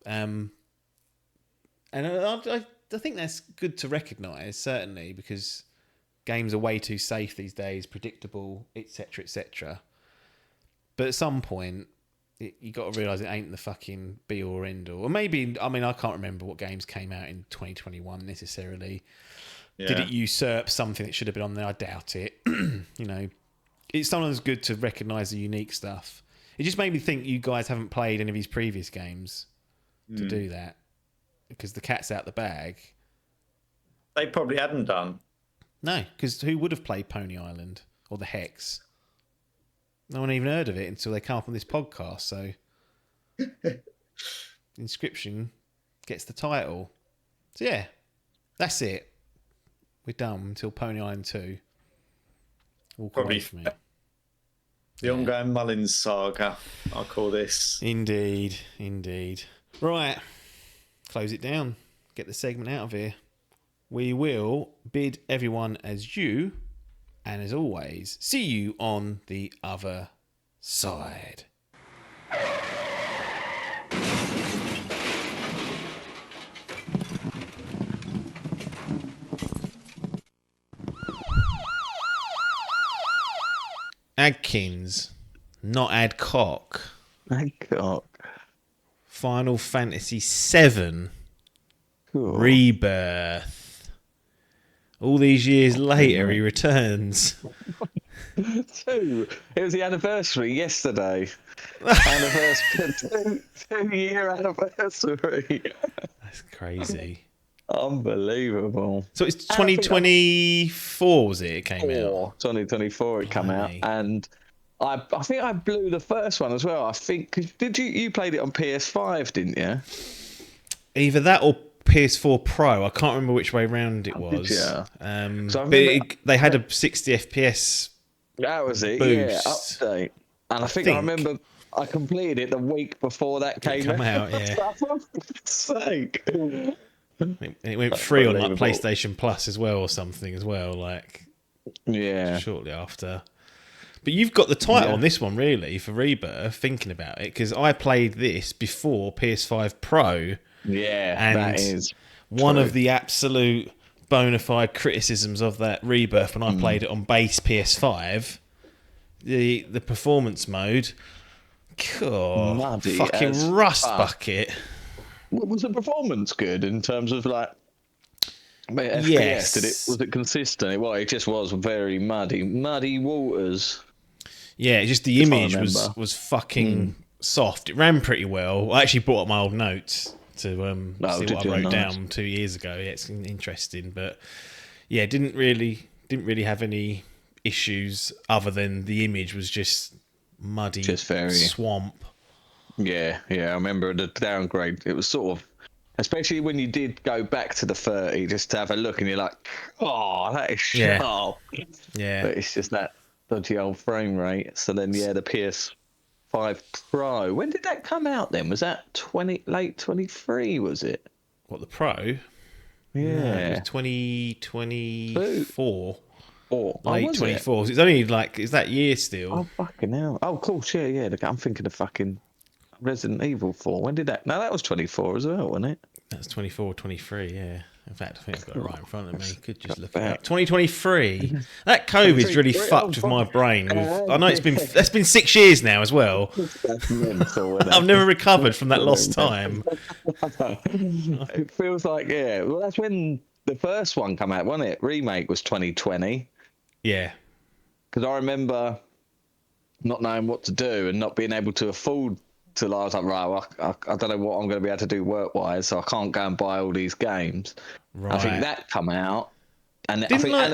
and I think that's good to recognise, certainly, because games are way too safe these days, predictable, etc., etc. But at some point, you got to realise it ain't the fucking be all or end all. Or maybe, I mean, I can't remember what games came out in 2021 necessarily. Yeah. Did it usurp something that should have been on there? I doubt it. You know, it's sometimes good to recognise the unique stuff. It just made me think you guys haven't played any of his previous games to do that, because the cat's out the bag. They probably hadn't done. No, because who would have played Pony Island or the Hex? No one even heard of it until they come up on this podcast. So, Inscryption gets the title. So yeah, that's it. We're done until Pony Island 2. Walk Probably away from it. The ongoing Mullins saga, I'll call this. Indeed. Right, close it down. Get the segment out of here. We will bid everyone adieu, and as always, see you on the other side. Adkins, not Adcock. Adcock. Final Fantasy VII Cool. Rebirth. All these years later, he returns. 2. It was the anniversary yesterday. 2-year anniversary. That's crazy. Unbelievable. So it's 2024, was it? It came out. 2024 it came out, Blimey. and I think I blew the first one as well. I think, 'cause did you played it on PS5, didn't you? Either that or PS4 Pro. I can't remember which way round it was. you? So I but remember- they had a 60 FPS. That was it. Boost. Yeah, update. And I think I remember I completed it the week before that came come out, yeah. For fuck's sake. And it went free on like Unbelievable. PlayStation Plus as well, or something as well, like Yeah. shortly after. But you've got the title on this one, really, for Rebirth, thinking about it, because I played this before PS5 Pro. Yeah, And that is one true. of the absolute bona fide criticisms of that Rebirth when I played it on base PS5, the performance mode, Muddy fucking as rust fuck. bucket. Was the performance good in terms of like FPS? Yes. Was it consistent? Well, it just was very muddy waters. Yeah, just the If I image remember. was fucking soft. It ran pretty well. I actually brought up my old notes to see did what I you? wrote Nice. down 2 years ago. Yeah, it's interesting, but yeah, didn't really have any issues other than the image was just muddy, Just very- swamp. Yeah, I remember the downgrade. It was sort of, especially when you did go back to the 30 just to have a look, and you're like, oh, that is Yeah. sharp. Yeah, But it's just that dodgy old frame rate. So then, yeah, the PS5 Pro. When did that come out then? Was that late 23, was it? what, the Pro? No, it was 2024. Late 24. It's only like, it's that year still. Oh, fucking hell. Oh, of course, yeah. I'm thinking of fucking Resident Evil 4. When did that? No, that was 24 as well, wasn't it? That's 24 or 23, yeah. In fact, I think I've got it right in front of me. Could just look it about. up. 2023. That COVID's really 23, fucked with my brain. I know that's been 6 years now as well. That's mental, isn't it? I've never recovered from that lost time. It feels like, yeah. Well, that's when the first one came out, wasn't it? Remake was 2020. Yeah. Because I remember not knowing what to do and not being able to afford to. I was like, right, well, I don't know what I'm going to be able to do work-wise, so I can't go and buy all these games. Right. I think that come out, and I Didn't think like-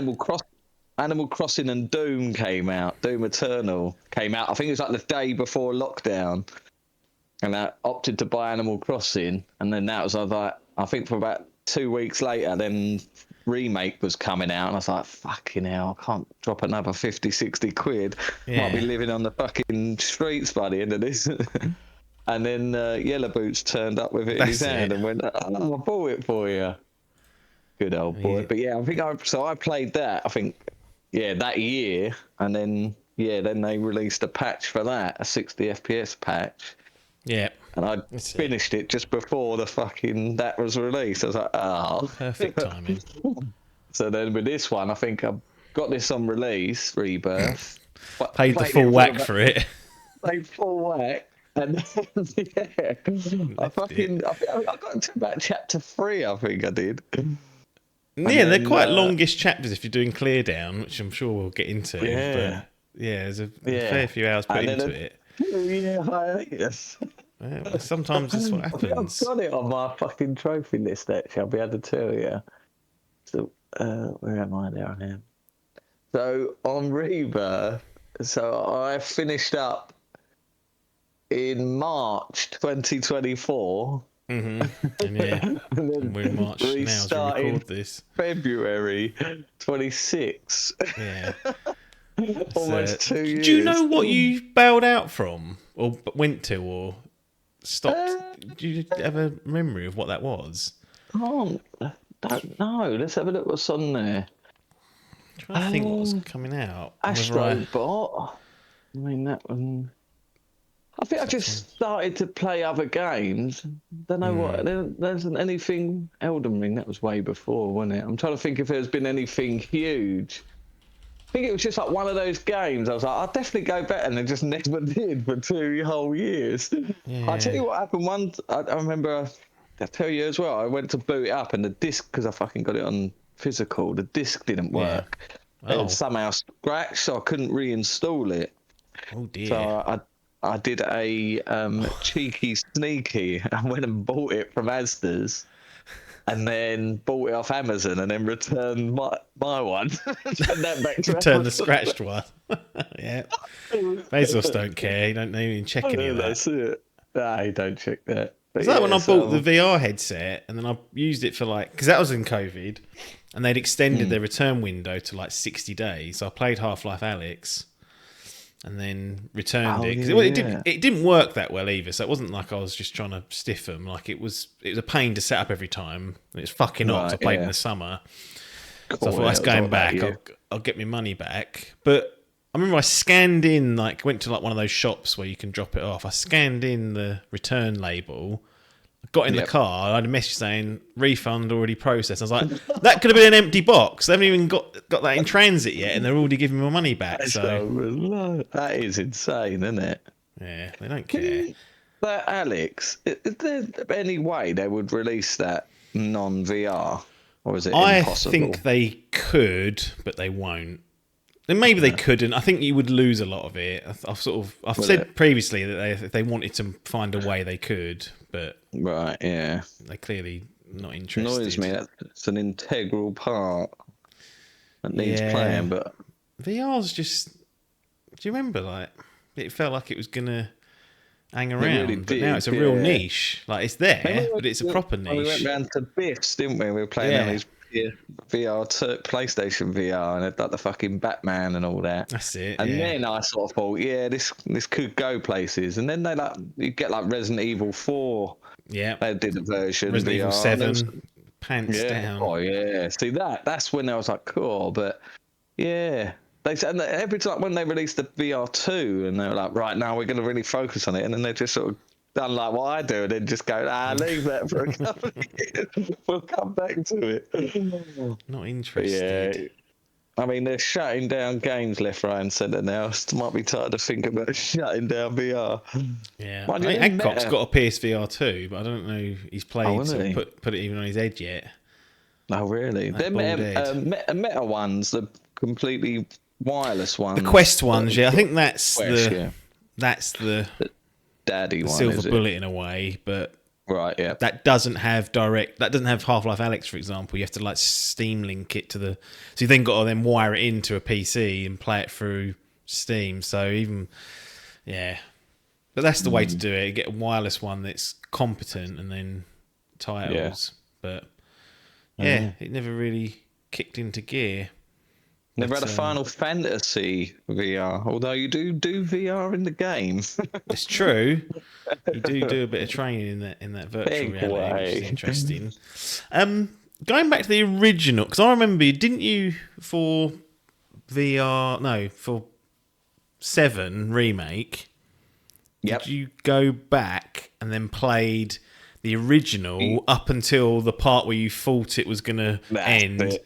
Animal Crossing and Doom came out. Doom Eternal came out. I think it was like the day before lockdown, and I opted to buy Animal Crossing, and then I was like, I think for about 2 weeks later, then Remake was coming out, and I was like, fucking hell, I can't drop another 50, 60 quid. Yeah. Might be living on the fucking streets by the end of this. And then Yellow Boots turned up with it in his That's hand it. and went, oh, I bought it for you. Good old boy. Yeah. But yeah, I think I played that, I think, yeah, that year. And then, yeah, then they released a patch for that, a 60 FPS patch. Yeah. And I That's it. finished it just before that was released. I was like, oh. Perfect timing. So then with this one, I think I got this on release, Rebirth. Paid the Played full it whack about- for it. Played full whack. And then, yeah, I got to about chapter 3, I think I did. Yeah, they're then, quite longish chapters if you're doing clear down, which I'm sure we'll get into. Yeah. Yeah, there's a fair few hours put into it. Yes. Yeah, sometimes that's what I think happens. I've got it on my fucking trophy list, actually. I'll be able to tell you. So, where am I? There I am. So, on Rebirth, so I finished up in March 2024. Mm-hmm. And yeah, and we're in March now as we record this. February 26. Yeah. Almost 2 years. Do you know what you bailed out from, or went to, or stopped? Do you have a memory of what that was? Don't know. Let's have a look what's on there. I'm trying to think what was coming out. Astrobot. I mean, that one. I think I just started to play other games. Don't know what. There wasn't anything. Elden Ring, that was way before, wasn't it? I'm trying to think if there's been anything huge. I think it was just like one of those games. I was like, I'll definitely go back, and it just never did for 2 whole years. Yeah. I'll tell you what happened once. I remember, I'll tell you as well, I went to boot it up, and the disc, because I fucking got it on physical, the disc didn't work. Yeah. It somehow scratched, so I couldn't reinstall it. Oh dear. So I did a cheeky sneaky. I went and bought it from Asda's, and then bought it off Amazon, and then returned my one. Return the scratched one. Yeah. Bezos don't care. He don't even check any of that. That's it. Nah, he don't check that. Is that when I bought the VR headset, and then I used it for because that was in COVID, and they'd extended their return window to 60 days. So I played Half-Life Alyx, and then returned it. Because it didn't work that well either. So it wasn't like I was just trying to stiff them. It was a pain to set up every time. And it's fucking hot. So I played in the summer. So I thought, that's going back. I'll get my money back. But I remember I scanned in, went to one of those shops where you can drop it off. I scanned in the return label, got in the car, I had a message saying refund already processed. I was like, that could have been an empty box. They haven't even got that in transit yet, and they're already giving me my money back. So that is insane, isn't it? Yeah, they don't care. But Alex, is there any way they would release that non-VR, or is it impossible? I think they could, but they won't. And maybe they couldn't. I think you would lose a lot of it. I've said previously that if they wanted to find a way, they could, but right, yeah, they're clearly not interested. Annoys me. That's an integral part that needs playing. But VR's just. Do you remember? It felt like it was gonna hang around, really but now it's a real niche. It's there, but it's a proper niche. We went round to Biff's, didn't we? We were playing on his VR, PlayStation VR, and it had the fucking Batman and all that. That's it. And then I sort of thought, this could go places. And then you get Resident Evil 4. Yeah, they did a version. Resident Evil 7, pants down. Oh yeah, see that's when I was like, cool. But yeah, they said every time when they released the VR 2, and they were like, right now we're going to really focus on it, and then they just sort of done like what I do, and then just go, leave that for a couple of years. We'll come back to it. Not interested. Yeah. I mean, they're shutting down games left, right, and centre now. So might be tired to think about shutting down VR. Yeah, I think Adcock's got a PSVR 2, but I don't know he's played to put it even on his head yet. Oh, really? They're meta ones, the completely wireless ones. The Quest ones, I think that's the daddy one, silver bullet in a way, but right, yeah, that doesn't have Half-Life Alyx, for example. You have to Steam link it to so you then got to then wire it into a PC and play it through Steam. So but that's the way to do it. You get a wireless one that's competent, and then titles. But it never really kicked into gear. Never had a Final Fantasy VR, although you do VR in the game. It's true. You do a bit of training in that virtual reality, which is interesting. Going back to the original, because I remember, didn't you, for for 7 Remake, did you go back and then played the original up until the part where you thought it was going to end?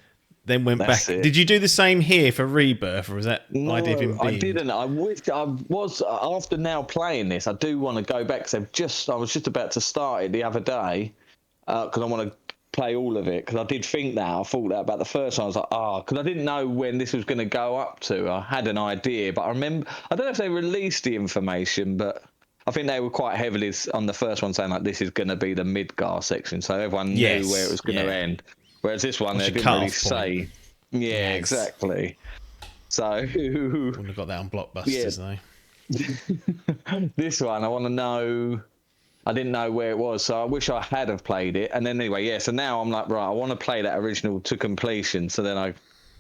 Then went back. Did you do the same here for Rebirth, or was that idea been I didn't. I wish I was. After now playing this, I do want to go back, because I was just about to start it the other day, because I want to play all of it because I did think that. I thought that about the first one. I was like, because I didn't know when this was going to go up to. I had an idea, but I remember, I don't know if they released the information, but I think they were quite heavily on the first one saying like this is going to be the Midgar section, so everyone knew where it was going to end. Whereas this one, they didn't really say. Yeah, exactly. So wouldn't have got that on Blockbusters though. This one, I want to know. I didn't know where it was, so I wish I had have played it. And then anyway, so now I'm like, right, I want to play that original to completion, so then I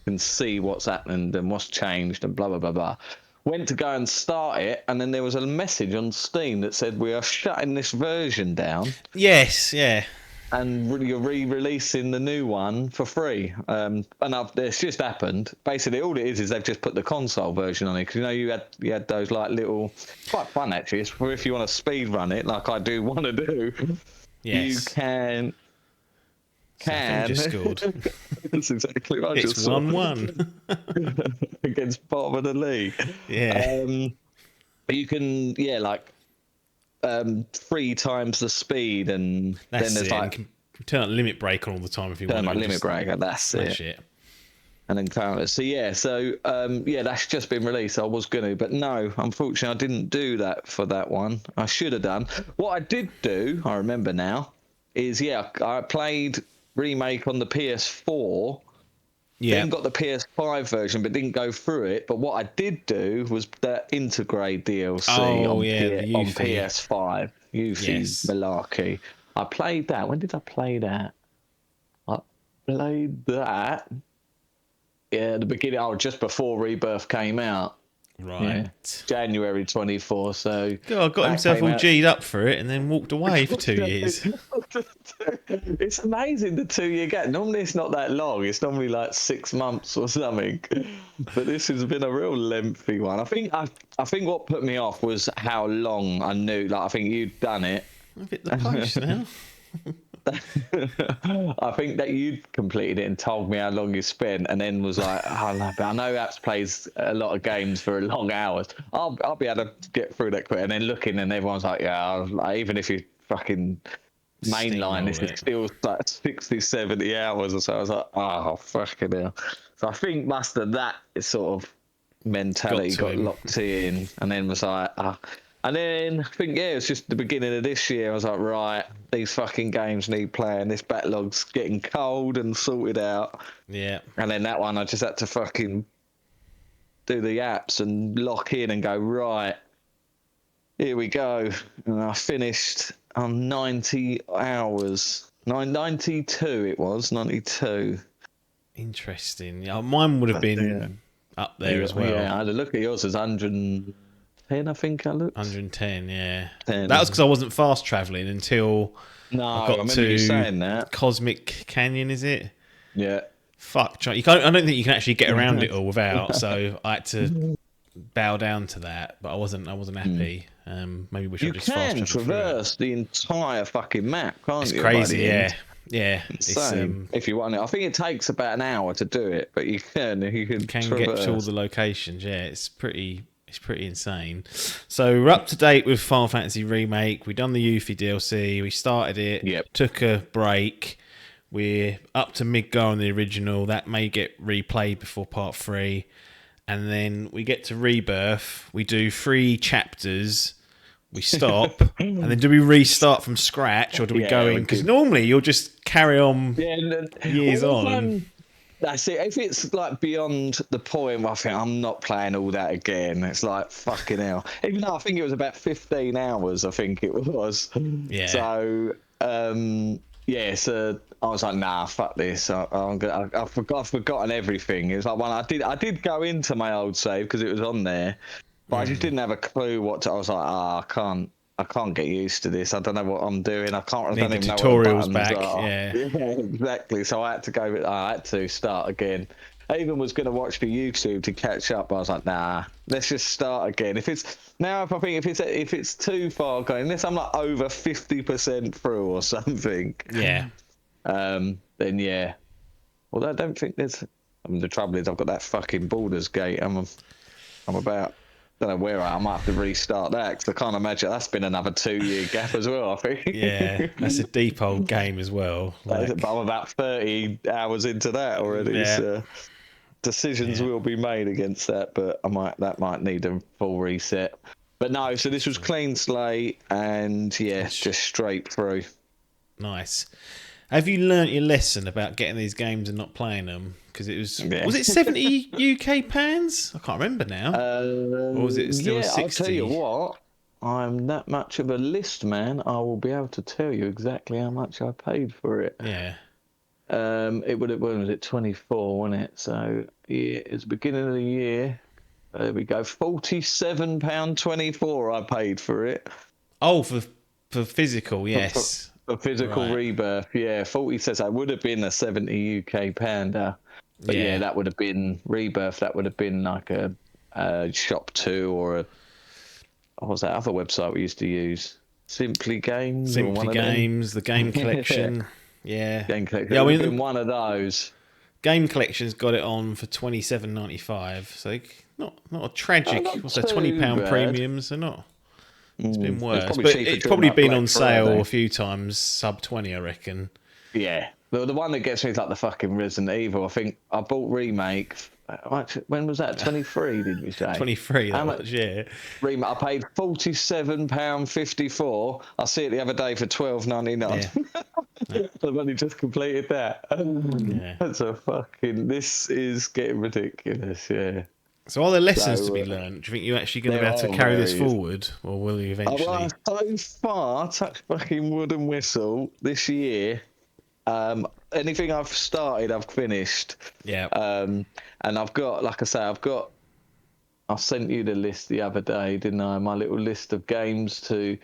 can see what's happened and what's changed and blah blah blah blah. Went to go and start it, and then there was a message on Steam that said we are shutting this version down. Yes, yeah. And you're re-releasing the new one for free. It's just happened. Basically, all it is they've just put the console version on it. Because, you had those, like, little... Quite fun, actually. It's for if you want to speed run it, like I do want to do. Yes. You can... Just scored. That's exactly right. It's 1-1. Against bottom of the league. Yeah. You can, 3 times the speed, and That's then there's it. like you can turn on limit break on all the time if you want. Turn my limit breaker. That's it. And then counters. So that's just been released. I was gonna, but no, unfortunately, I didn't do that for that one. I should have done. What I did do, I remember now, is I played Remake on the PS4. Yeah. Then got the PS5 version, but didn't go through it. But what I did do was the Integrate DLC on PS5. Yuffie Malarkey. I played that. When did I play that? I played that. Yeah, the beginning. Just before Rebirth came out. Right. Yeah, January 24. So God, got himself all G'd up for it and then walked away for 2 years. It's amazing, the 2 year gap. Normally it's not that long. It's normally like 6 months or something. But this has been a real lengthy one. I think what put me off was how long I knew. Like, I think you'd done it. I've hit the post now. I think that you'd completed it and told me how long you spent, and then was like, "Oh no, but I know Apps plays a lot of games for long hours. I'll be able to get through that quick." And then looking, and everyone's like, "Yeah, even if you fucking mainline this, it's still like 60, 70 hours or so." I was like, "Oh fucking hell!" So I think must have that sort of mentality got locked in, and then was like, And then I think, it was just the beginning of this year. I was like, right, these fucking games need playing. This backlog's getting cold and sorted out. Yeah. And then that one, I just had to fucking do the apps and lock in and go, right, here we go. And I finished on 90 hours. 92 it was, 92. Interesting. Yeah, mine would have been up there as well. Yeah, I had a look at yours as 110, I think I looked. 110, yeah. 10. That was because I wasn't fast travelling until I got to you saying that. Cosmic Canyon, is it? Yeah. Fuck. I don't think you can actually get around it all without, so I had to bow down to that, but I wasn't happy. Maybe we should just fast travel. You can traverse the entire fucking map, can't you? It's crazy, yeah. Yeah. It's, if you want it. I think it takes about an hour to do it, but you can get to all the locations, yeah. It's pretty insane. So we're up to date with Final Fantasy Remake. We've done the Yuffie DLC. We started it. Took a break. We're up to Midgar on the original. That may get replayed before part 3. And then we get to Rebirth. We do 3 chapters. We stop. And then do we restart from scratch, or do we go in? Because normally you'll just carry on years on. That's it. If it's like beyond the point where I think I'm not playing all that again, it's like fucking hell. Even though I think it was about 15 hours, I think it was. Yeah. So, so I was like, nah, fuck this. I've forgotten everything. It's like, well, I did go into my old save because it was on there, but I just didn't have a clue what to. I was like, I can't get used to this. I don't know what I'm doing. I don't even know what the buttons are. Yeah, exactly. So I had to start again. I even was going to watch the YouTube to catch up. But I was like, nah, let's just start again. If it's too far going, unless I'm like over 50% through or something. Yeah. Then yeah. Although I don't think there's. I mean, the trouble is I've got that fucking Baldur's Gate. I'm about don't know where I might have to restart that because I can't imagine that's been another 2-year gap as well. I think. Yeah, that's a deep old game as well. But I'm about 30 hours into that already. Yeah. So decisions will be made against that, but that might need a full reset. But no, so this was clean slate and just straight through. Nice. Have you learnt your lesson about getting these games and not playing them? Because it was it 70 UK pounds? I can't remember now. Or was it still 60? I'll tell you what. I'm that much of a list man. I will be able to tell you exactly how much I paid for it. Yeah. It would have when was it 24, wasn't it? So yeah, it's beginning of the year. There we go. £47.24 I paid for it. Oh, for physical, yes. For physical Rebirth, yeah. 40 says that would have been a 70 UK pounder. But yeah, that would have been Rebirth. That would have been like a Shop 2 or what was that other website we used to use? Simply Games? Simply Games, the Game Collection. Yeah. Game Collection. Yeah, it would have been one of those. Game Collection's got it on for $27.95. So not a tragic. What's that? £20 premium? So not. It's been worse, but it's probably been on sale a few times, sub 20, I reckon. Yeah, the one that gets me is like the fucking Resident Evil. I think I bought Remake. When was that? 23? Did we say 23? That was, yeah. Remake. I paid £47.54. I see it the other day for £12.99. Yeah. I've only just completed that. That's a fucking. This is getting ridiculous. Yeah. So are there lessons to be learned? Do you think you're actually going to be able to carry this forward, or will you eventually? Well, so far, touch fucking wood and whistle this year. Anything I've started, I've finished. Yeah. And I've got, like I say, I sent you the list the other day, didn't I? My little list of games to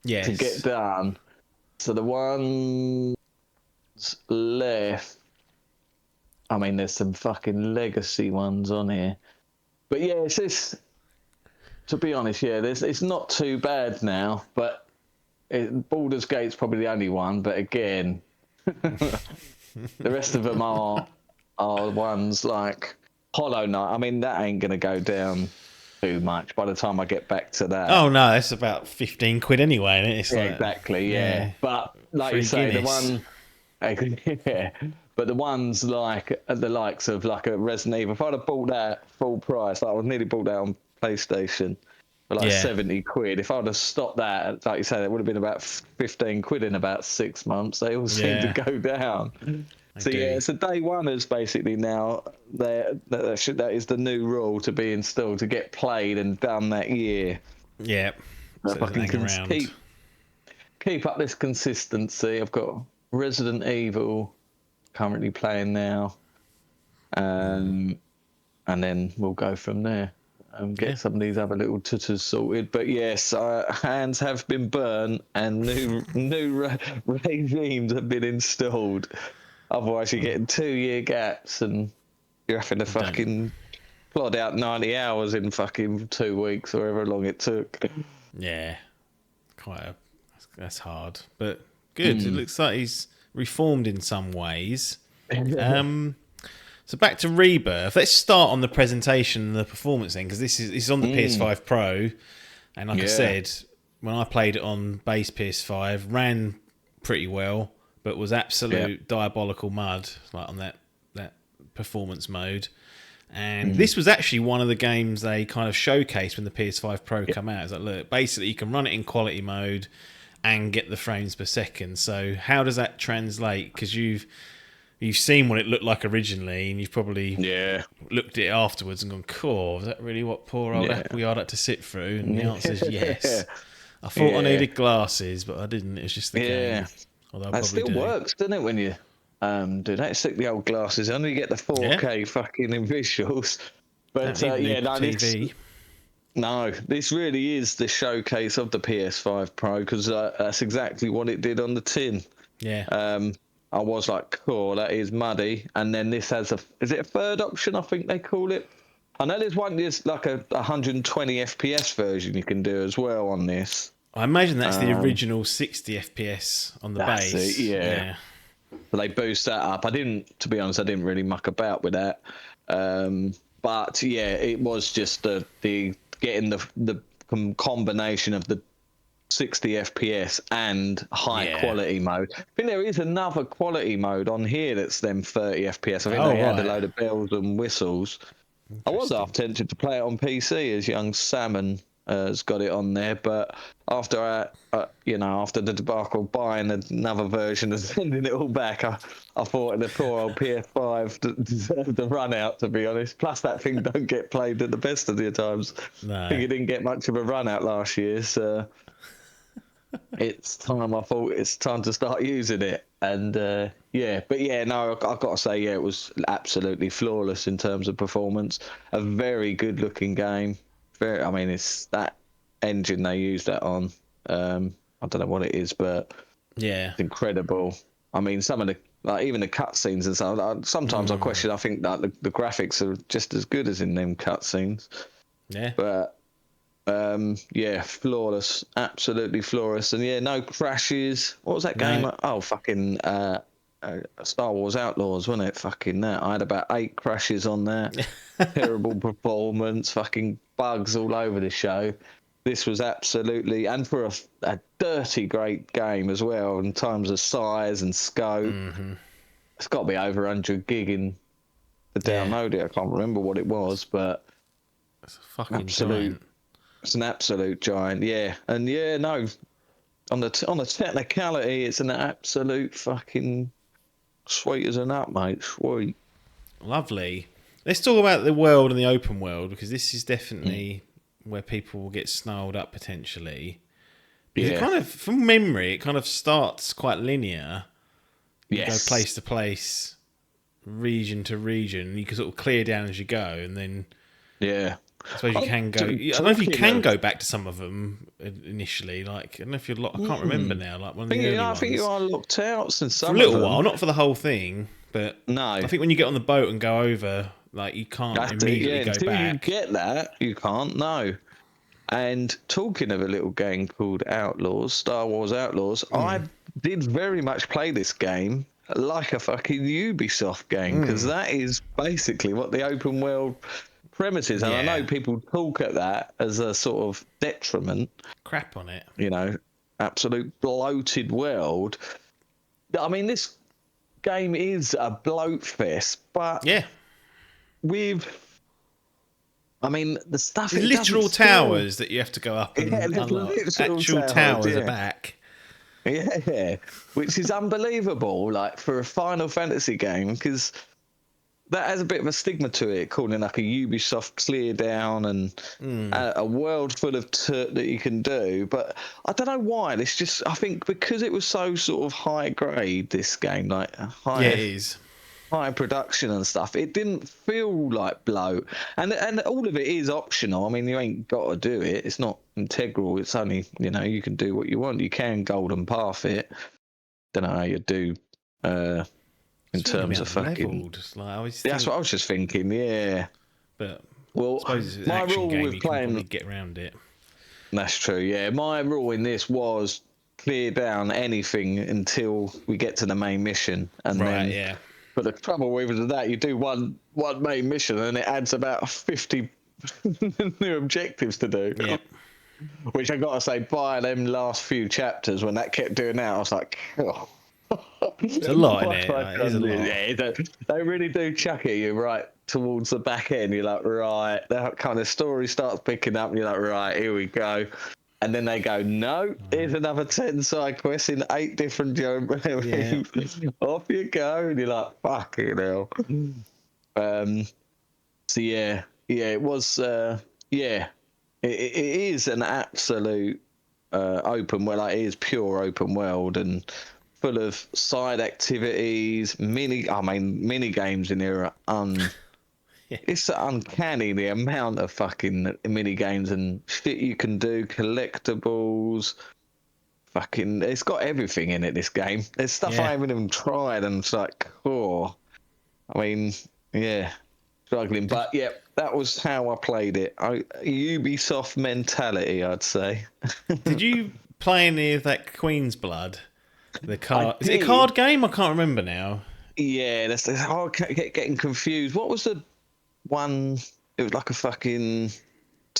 get done. So the ones left. I mean, there's some fucking legacy ones on here. But yeah, it's just, to be honest, it's not too bad now, but Baldur's Gate's probably the only one, but again, the rest of them are ones like Hollow Knight. I mean, that ain't going to go down too much by the time I get back to that. Oh, no, it's about 15 quid anyway, isn't it? It's like, exactly, yeah. But like you say, Guinness. But the ones like the likes of like a Resident Evil, if I'd have bought that full price, like I would nearly bought that on PlayStation for like 70 quid. If I'd have stopped that, like you say, it would have been about 15 quid in about 6 months. They all seem to go down. So day one is basically now that is the new rule to be installed to get played and done that year. Yeah. So if I can keep up this consistency, I've got Resident Evil currently playing now, and then we'll go from there and get some of these other little tutters sorted. But yes, hands have been burnt and new regimes have been installed. Otherwise, you're getting 2-year gaps and you're having to fucking plod out 90 hours in fucking 2 weeks or however long it took. Yeah, that's hard, but good. It looks like he's reformed in some ways. So back to Rebirth. Let's start on the presentation and the performance thing, because this is on the PS5 Pro, and like I said, when I played it on base PS5, ran pretty well, but was absolute diabolical mud, like on that performance mode. And this was actually one of the games they kind of showcased when the PS5 Pro come out. It's like, look, basically you can run it in quality mode and get the frames per second. So how does that translate? Because you've seen what it looked like originally, and you've probably looked at it afterwards and gone, cool, is that really what poor old we had to sit through? And the answer is yes. I thought I needed glasses, but I didn't. It was just the game. Although that still works, doesn't it, when you do that? Stick the old glasses on, you get the 4K fucking visuals. But TV. No, this really is the showcase of the PS5 Pro, because that's exactly what it did on the tin. Yeah. I was like, cool, that is muddy. And then this has is it a third option, I think they call it? I know there's like a 120 FPS version you can do as well on this. I imagine that's the original 60 FPS on the base. It, yeah. But they boost that up. To be honest, I didn't really muck about with that. But yeah, it was just the getting the combination of the 60 FPS and high quality mode. I think there is another quality mode on here that's them 30 FPS. I think they add a load of bells and whistles. I was half tempted to play it on PC as young Salmon has got it on there, but after after the debacle of buying another version and sending it all back, I thought the poor old PS5 deserved the run out, to be honest. Plus that thing don't get played at the best of the times. No. I think it didn't get much of a run out last year, so it's time. I thought it's time to start using it. And I got to say, it was absolutely flawless in terms of performance. A very good looking game. It's that engine they use that on. I don't know what it is, but it's incredible. I mean, some of the even the cutscenes and stuff. Sometimes I question. I think that the graphics are just as good as in them cutscenes. Yeah. But flawless, absolutely flawless, and no crashes. What was that game? Oh, fucking Star Wars Outlaws, wasn't it? Fucking that. I had about 8 crashes on that. Terrible performance. Fucking bugs all over the show. This was absolutely, and for a dirty great game as well in terms of size and scope. It's got to be over 100 gig in to download it. I can't remember what it was, but it's a fucking giant. It's an absolute giant, and on the technicality, it's an absolute fucking sweet as a nut, mate. Sweet, lovely. Let's talk about the world and the open world, because this is definitely where people will get snarled up potentially. Because it kind of, from memory, it kind of starts quite linear. You go place to place, region to region. You can sort of clear down as you go, and then I suppose you can go. I don't know if you can go back to some of them initially. Like, I don't know if you're locked. I can't remember now. Like one of the early ones. I think you are locked out since some for a little while, not for the whole thing, but no. I think when you get on the boat and go over, like you can't immediately go until back. You get that, you can't. No. And talking of a little game called Outlaws, Star Wars Outlaws, I did very much play this game like a fucking Ubisoft game, because that is basically what the open world premises, and I know people talk at that as a sort of detriment. Crap on it. Absolute bloated world. I mean, this game is a bloat fest, but the stuff. The literal towers that you have to go up and unlock. Actual towers are back. Yeah, which is unbelievable, like for a Final Fantasy game, because that has a bit of a stigma to it, calling like a Ubisoft clear down and a world full of that you can do. But I don't know why. It's just, I think because it was so sort of high grade, this game, like high production and stuff, it didn't feel like bloat. And all of it is optional. I mean, you ain't got to do it. It's not integral. It's only, you can do what you want. You can golden path it. Don't know how you do in terms of fucking. That's what I was just thinking. Yeah, but well, I suppose it's an my action rule game, with you playing, can probably get around it. That's true. Yeah, my rule in this was clear down anything until we get to the main mission, and then. But the trouble with that, you do one main mission, and it adds about 50 new objectives to do. Yeah. Which I gotta say, by them last few chapters, when that kept doing that, I was like, oh. It's a lot in it. It is a lot. Yeah, they really do chuck at you right towards the back end. You're like, right, that kind of story starts picking up, and you're like, right, here we go. And then they go, no, here's another 10 side quests in 8 different geographies. Off you go. And you're like, fucking hell. It was, it is an absolute open world. Like, it is pure open world and full of side activities, mini games in there are it's uncanny the amount of fucking mini games and shit you can do, collectibles. Fucking, it's got everything in it. This game, there's stuff I haven't even tried, and it's like, I mean, struggling, but that was how I played it. Ubisoft mentality, I'd say. Did you play any of that Queen's Blood? The card is it a card game? I can't remember now. Yeah, that's hard getting confused. What was the one? It was like a fucking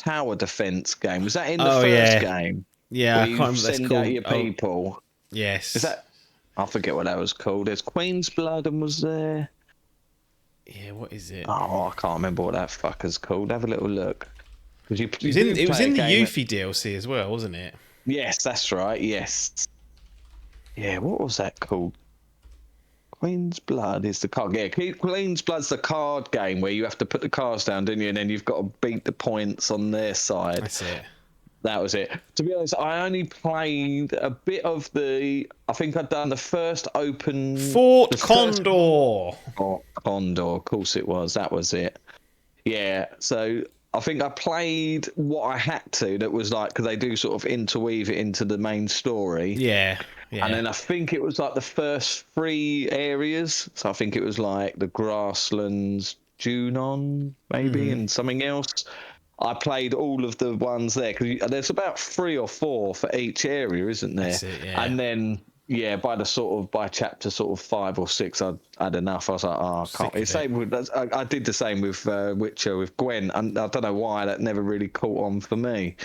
tower defense game. Was that in the Oh, first yeah. game? Yeah, Where I can't you remember what that's send called. out your people. Yes. Is that? I forget what that was called. There's Queen's Blood and was there. Yeah, what is it? Oh, I can't remember what that fucker's called. Have a little look. Because It was in the Yuffie DLC as well, wasn't it? Yes, that's right. Yes. Yeah, what was that called? Queen's Blood is the card. Yeah, Queen's Blood's the card game where you have to put the cards down, don't you? And then you've got to beat the points on their side. That's it. That was it. To be honest, I only played a bit of the. I think I'd done the first open. Fort Condor. Oh, Condor, of course it was. That was it. Yeah. So I think I played what I had to. That was like because they do sort of interweave it into the main story. Yeah. Yeah. And then I think it was like the first 3 areas. So I think it was like the Grasslands, Junon, maybe, and something else. I played all of the ones there because there's about 3 or 4 for each area, isn't there? That's it, yeah. And then by chapter sort of 5 or 6, I'd had enough. I was like, oh, I can't. It's same with I did the same with Witcher with Gwen, and I don't know why that never really caught on for me.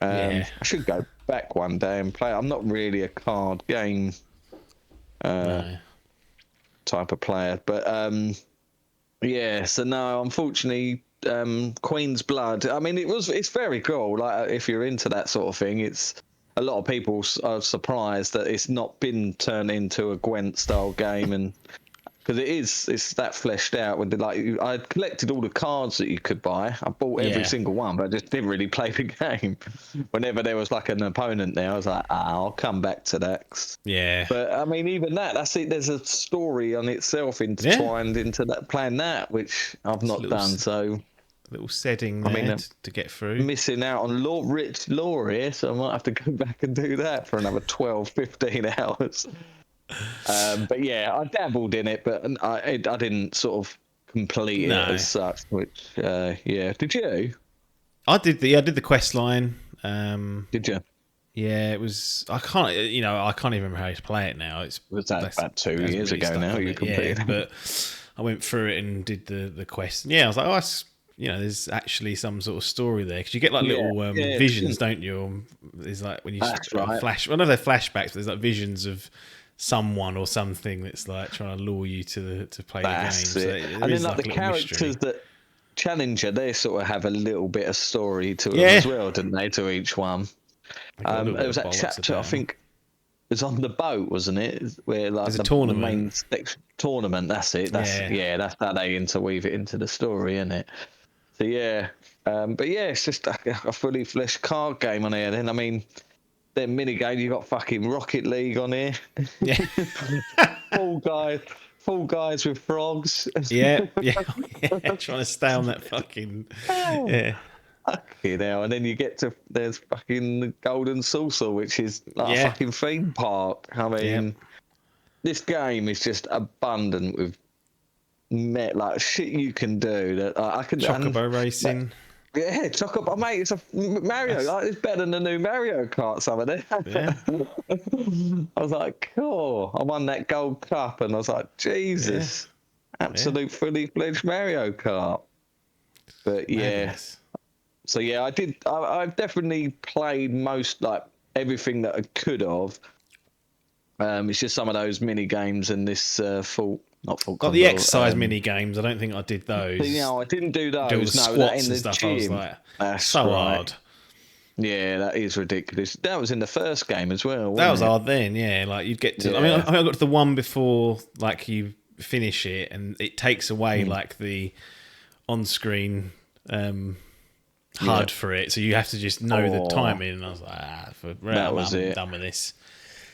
I should go back one day and play. I'm not really a card game type of player, but yeah. So no, unfortunately. Queen's Blood. I mean, it's very cool. Like if you're into that sort of thing, it's a lot of people are surprised that it's not been turned into a Gwent style game, and because it's that fleshed out with I collected all the cards that you could buy. I bought every single one, but I just didn't really play the game. Whenever there was like an opponent there, I was like, I'll come back to that. Yeah. But I mean, even that's it. There's a story on itself intertwined into that, playing that, which I've not done. So. Little setting there to get through. Missing out on rich lore here, so I might have to go back and do that for another 12, 15 hours. But yeah, I dabbled in it, but I didn't sort of complete it as such. Which yeah, did you? I did the quest line. Did you? Yeah, it was. I can't even remember how to play it now. Was that about 2 years ago now? You completed it, but I went through it and did the quest. Yeah, I was like, oh, that's. There's actually some sort of story there because you get like little visions, don't you? There's like when you flash. Well, no, they're flashbacks, but there's like visions of someone or something that's like trying to lure you to play the game. So and then like the characters that Challenger, they sort of have a little bit of story to them as well, didn't they? To each one. There was that chapter I think. It was on the boat, wasn't it? Where like there's a tournament. The main tournament. That's it. That's how they interweave it into the story, isn't it? So yeah, but yeah, it's just a fully fleshed card game on here. Then I mean, then mini game you got fucking Rocket League on here. Yeah, Fall Guys with frogs. Yeah, trying to stay on that fucking Fucking hell, and then you get to there's fucking the Golden Saucer, which is like a fucking theme park. I mean, this game is just abundant with like shit you can do that I can. Chocobo racing. Yeah, Chocobo, mate. It's a Mario. Like, it's better than the new Mario Kart. Some of it. Yeah. I was like, cool. I won that gold cup, and I was like, Jesus, absolute fully fledged Mario Kart. But Madness. So yeah, I've definitely played most like everything that I could have. It's just some of those mini games and this Got the exercise mini games. I don't think I did those. I didn't do those. Do the squats and stuff. Gym. I was like, that's so hard. Yeah, that is ridiculous. That was in the first game as well. That was hard then. Yeah, like you'd get to. I mean, I got to the one before like you finish it, and it takes away like the on-screen HUD for it, so you have to just know the timing. And I was like, I'm done with this.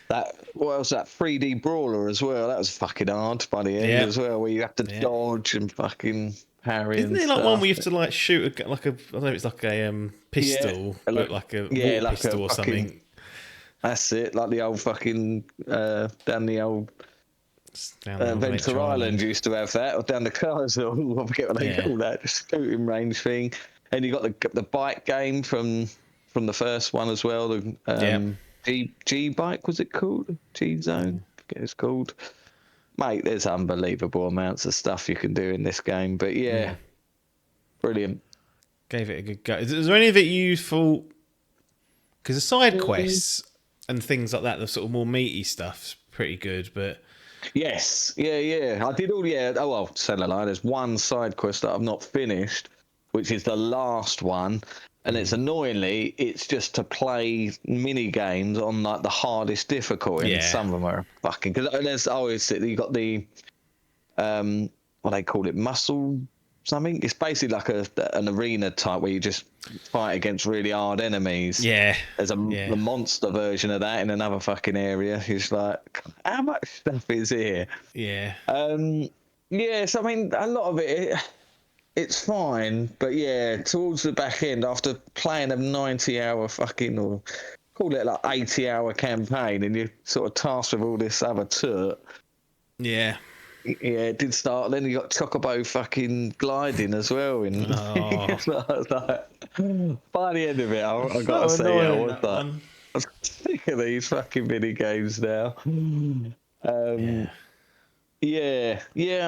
What was that 3D brawler as well? That was fucking hard by the end as well, where you have to dodge and fucking parry. Isn't there like one where you have to like shoot I don't know, it's like a pistol, but like a water pistol or something. That's it, like the old fucking down the old Venture Island used to have that, or down the Carswell. I forget what they call that, the scooting range thing. And you got the bike game from the first one as well. The G bike, was it called? G Zone, I forget it's called. Mate, there's unbelievable amounts of stuff you can do in this game. But yeah. Brilliant. Gave it a good go. Is there any of it you thought? Because the side quests and things like that, the sort of more meaty stuff's pretty good, but Yes, yeah. I did all. Yeah. Oh well, tell a lie. There's one side quest that I've not finished, which is the last one, and it's annoyingly, it's just to play mini games on like the hardest difficulty. And some of them are fucking. Because there's always you got the what they call it, muscle something. It's basically like an arena type where you just fight against really hard enemies. yeah, There's a monster version of that in another fucking area. It's like, how much stuff is here? yeah. So I mean, a lot of it's fine, but yeah, towards the back end, after playing a 90-hour fucking, or call it like 80-hour campaign, and you're sort of tasked with all this other toot. Yeah. Yeah, it did start. Then you got Chocobo fucking gliding as well. And by the end of it, I got to say, I was like, I'm sick of these fucking mini games now. Yeah,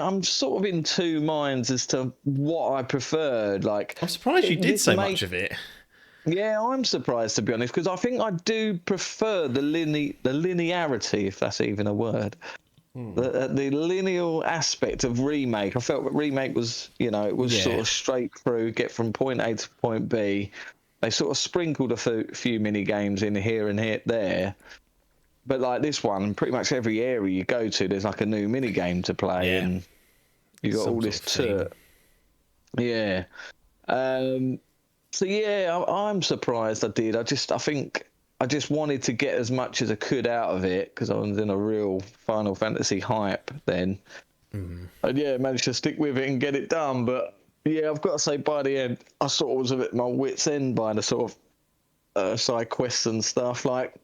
I'm sort of in two minds as to what I preferred. Like, I'm surprised you did so much of it. Yeah, I'm surprised, to be honest, because I think I do prefer the linearity, if that's even a word. The linear aspect of Remake. I felt that Remake was, it was sort of straight through, get from point A to point B. They sort of sprinkled a few mini games in here and there. But like this one, pretty much every area you go to, there's like a new mini game to play, and you got all this to. Yeah. So yeah, I'm surprised I did. I think I just wanted to get as much as I could out of it because I was in a real Final Fantasy hype then. And yeah, managed to stick with it and get it done. But yeah, I've got to say, by the end, I sort of was at my wit's end by the sort of side quests and stuff. Like,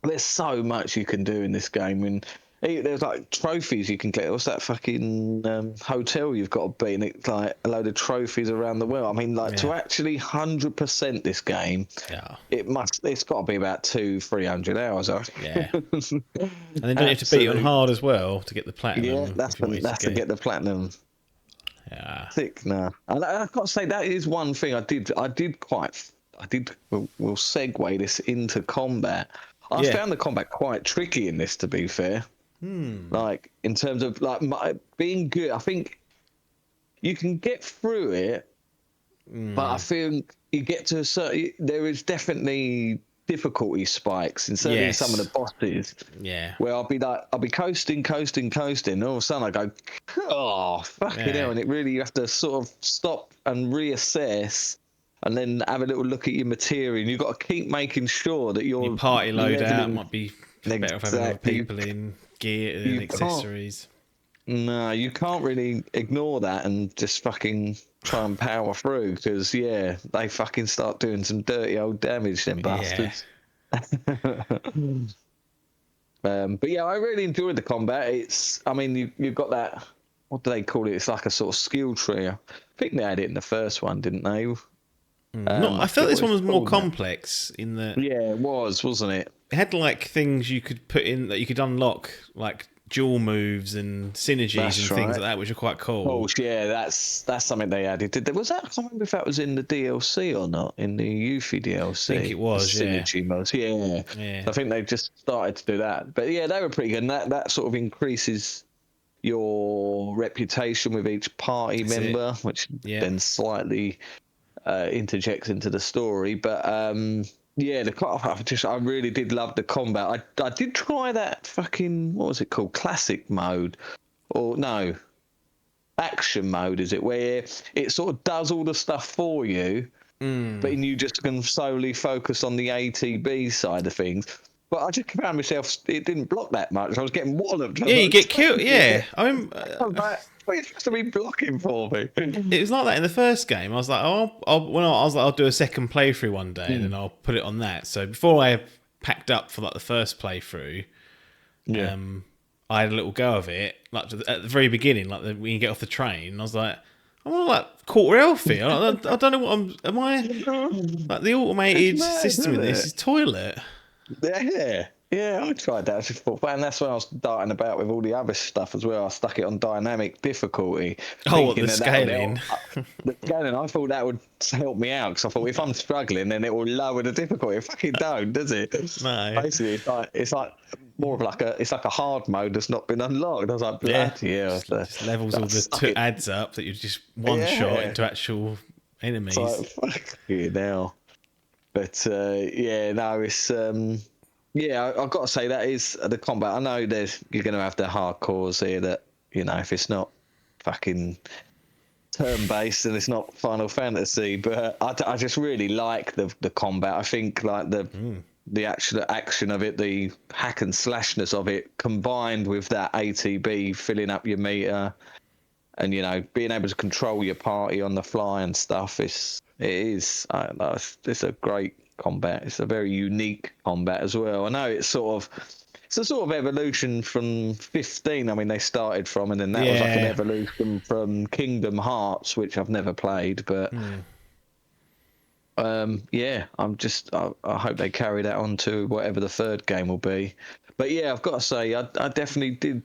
there's so much you can do in this game. And there's like trophies you can get. What's that fucking hotel you've got to be in? It's like a load of trophies around the world. I mean, like to actually 100% this game, it's got to be about 200-300 hours. Yeah. And then don't you have to beat it on hard as well to get the platinum? Yeah, that's to get the platinum. Yeah. Sick, no. And I've got to say, that is one thing we'll segue this into combat. I found the combat quite tricky in this, to be fair. Like, in terms of like being good, I think you can get through it, but I think you get to a certain. There is definitely difficulty spikes in certainly some of the bosses. Yeah, where I'll be coasting, and all of a sudden I go, oh fucking hell, and it really, you have to sort of stop and reassess. And then have a little look at your material. And you've got to keep making sure that your party loadout might be better off having other people in gear and accessories. No, you can't really ignore that and just fucking try and power through because, they fucking start doing some dirty old damage, them bastards. But yeah, I really enjoyed the combat. You've got that, what do they call it? It's like a sort of skill tree. I think they had it in the first one, didn't they? I felt this one was more complex in that. Yeah, it was, wasn't it? It had like things you could put in that you could unlock, like dual moves and synergies things like that, which are quite cool. Oh yeah, that's something they added. Was that? I can't remember if that was in the DLC or not. In the Yuffie DLC, I think it was. Synergy modes. Yeah. I think they just started to do that. But yeah, they were pretty good. And that sort of increases your reputation with each party member, which then slightly interjects into the story. But I really did love the combat. I did try that fucking, what was it called, classic mode, or no, action mode, is it, where it sort of does all the stuff for you, but you just can solely focus on the ATB side of things. But I just found myself, it didn't block that much. I was getting walloped. Yeah, you get killed. Yeah, I mean, what are you supposed to be blocking for me? It was like that in the first game. I was like, I'll do a second playthrough one day, and then I'll put it on that. So before I packed up for like the first playthrough, I had a little go of it, like at the very beginning, like when you get off the train. And I was like, I'm on like quarter health here. I don't know what am I like the automated system in this is toilet. Yeah, Yeah, I tried that. I just thought, and that's when I was darting about with all the other stuff as well. I stuck it on dynamic difficulty. Oh, what, the that scaling? The scaling, I thought that would help me out because I thought if I'm struggling, then it will lower the difficulty. It fucking don't, does it? No. Basically, it's like more of like a hard mode that's not been unlocked. I was like, bloody hell. Just levels all the adds up that you just one shot into actual enemies. It's like, fuck you now. But no, it's I've got to say that is the combat. I know you're going to have the hardcores here that, if it's not fucking turn-based and it's not Final Fantasy, but I just really like the combat. I think like the actual action of it, the hack and slashness of it, combined with that ATB filling up your meter and, being able to control your party on the fly and stuff, it's a great combat. It's a very unique combat as well. I know it's a sort of evolution from 15. I mean, they started from, and then that was like an evolution from Kingdom Hearts, which I've never played, but I hope they carry that on to whatever the third game will be. But yeah, I've got to say, I definitely did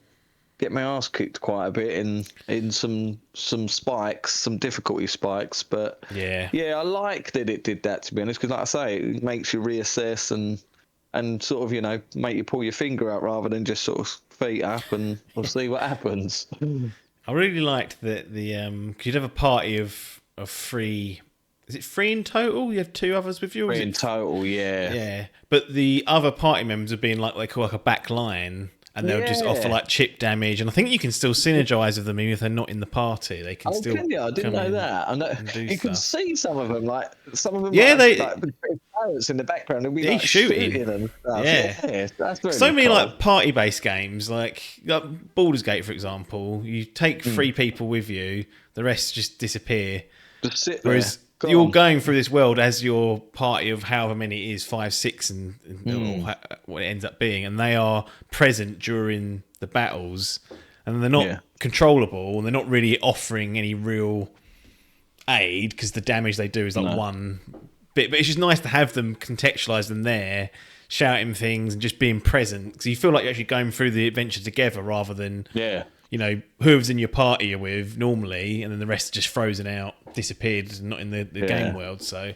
get my ass kicked quite a bit in some spikes, some difficulty spikes, but I like that it did that, to be honest, because like I say, it makes you reassess and sort of make you pull your finger out rather than just sort of feet up and we'll see what happens. I really liked that cause you'd have a party of 3. Is it 3 in total? You have 2 others with you? 3 in total, yeah. Yeah, but the other party members have been like they call like a back line. And they'll just offer like chip damage, and I think you can still synergize with them even if they're not in the party. They can still. Can you? I didn't know that. I know you can see some of them, like some of them. Yeah, like parrots in the background. They'll be like shooting and stuff. Yeah, that's very so many cool. like party-based games, like Baldur's Gate, for example. You take 3 people with you, the rest just disappear. Just sit there. Whereas you're going through this world as your party of however many it is, 5, 6, and or what it ends up being, and they are present during the battles, and they're not controllable, and they're not really offering any real aid because the damage they do is like one bit. But it's just nice to have them contextualised and there, shouting things and just being present, because you feel like you're actually going through the adventure together rather than whoever's in your party you're with normally, and then the rest are just frozen out, disappeared, and not in the game world. So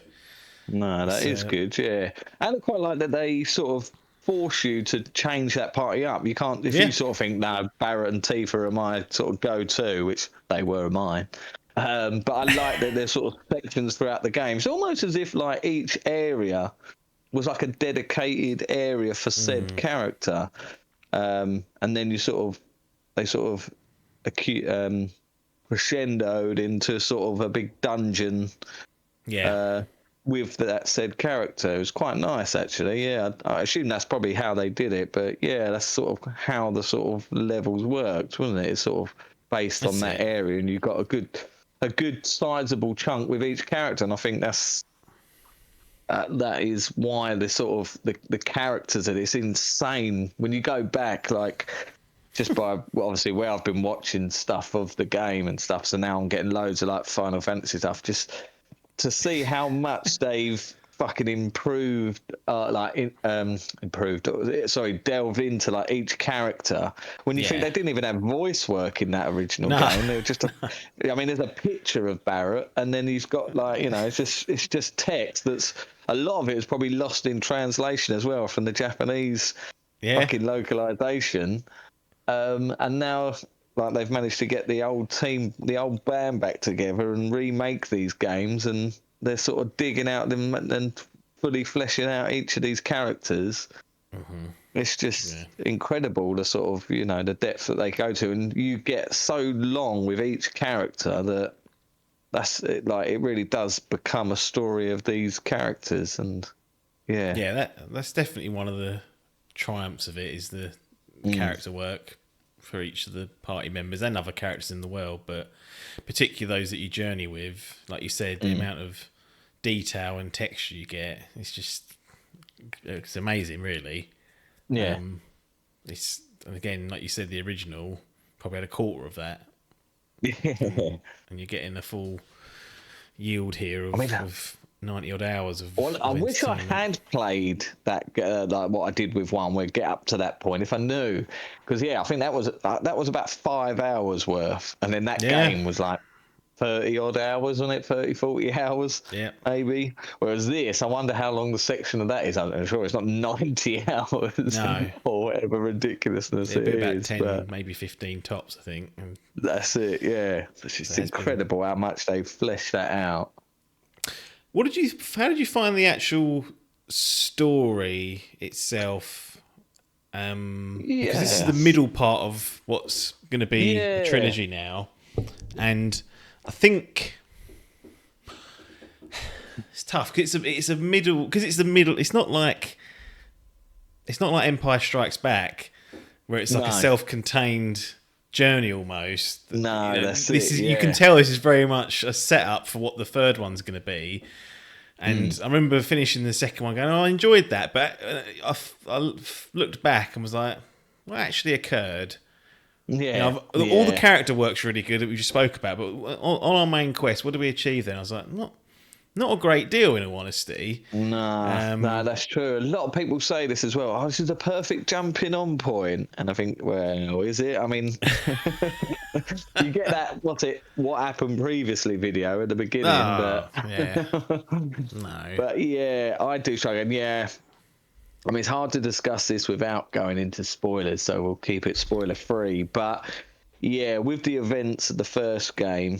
no, that is good. Yeah, and I quite like that they sort of force you to change that party up. You can't if you sort of think, no, Barrett and Tifa are my sort of go-to, which they were mine. But I like that there's sort of sections throughout the game. It's almost as if like each area was like a dedicated area for said character, and then they sort of crescendoed into sort of a big dungeon with that said character. It was quite nice, actually. Yeah, I assume that's probably how they did it, but yeah, that's sort of how the sort of levels worked, wasn't it? It's sort of based on that area, and you've got a good sizable chunk with each character, and I think that is why the sort of the characters of it's insane when you go back, like just by obviously where I've been watching stuff of the game and stuff, so now I'm getting loads of like Final Fantasy stuff, just to see how much they've fucking improved, delved into like each character. When you think they didn't even have voice work in that original game, they were just there's a picture of Barrett, and then he's got like it's just text that's a lot of it is probably lost in translation as well from the Japanese fucking localization. And now like they've managed to get the old band back together and remake these games, and they're sort of digging out them and fully fleshing out each of these characters. It's just incredible, the sort of the depth that they go to, and you get so long with each character that's it, like it really does become a story of these characters. And that's definitely one of the triumphs of it, is the character work for each of the party members and other characters in the world, but particularly those that you journey with. Like you said, the amount of detail and texture you get, it's amazing, really. It's, and again, like you said, the original probably had a quarter of that. And you're getting a full yield here of 90 odd hours of. Well, I of wish I entertainment. had played that, like what I did with one, where get up to that point if I knew, because I think that was about 5 hours worth, and then that Yeah. game was like 30 odd hours on it, 30, 40 hours, Yeah. maybe. Whereas this, I wonder how long the section of that is. I'm sure it's not 90 hours No. or whatever ridiculousness It'd be it about is. 10, But maybe 15 tops, I think. And that's it, yeah. It's just That's incredible how much they've fleshed that out. how did you find the actual story itself? Because this is the middle part of what's going to be a trilogy now, and I think it's tough because it's a middle, because it's the middle. It's not like Empire Strikes Back, where it's like a self-contained journey almost. No, this is you can tell this is very much a setup for what the third one's going to be. And I remember finishing the second one going, I enjoyed that, but I looked back and was like, what actually occurred? Yeah, All the character work's really good that we just spoke about, but on our main quest, what did we achieve then? I was like, not a great deal, in all honesty. No, that's true. A lot of people say this as well. Oh, this is the perfect jumping on point. And I think, well, is it? I mean, you get that, what happened previously video at the beginning. Yeah. No. But yeah, I do struggle. Yeah. I mean, it's hard to discuss this without going into spoilers, so we'll keep it spoiler free. But yeah, with the events of the first game,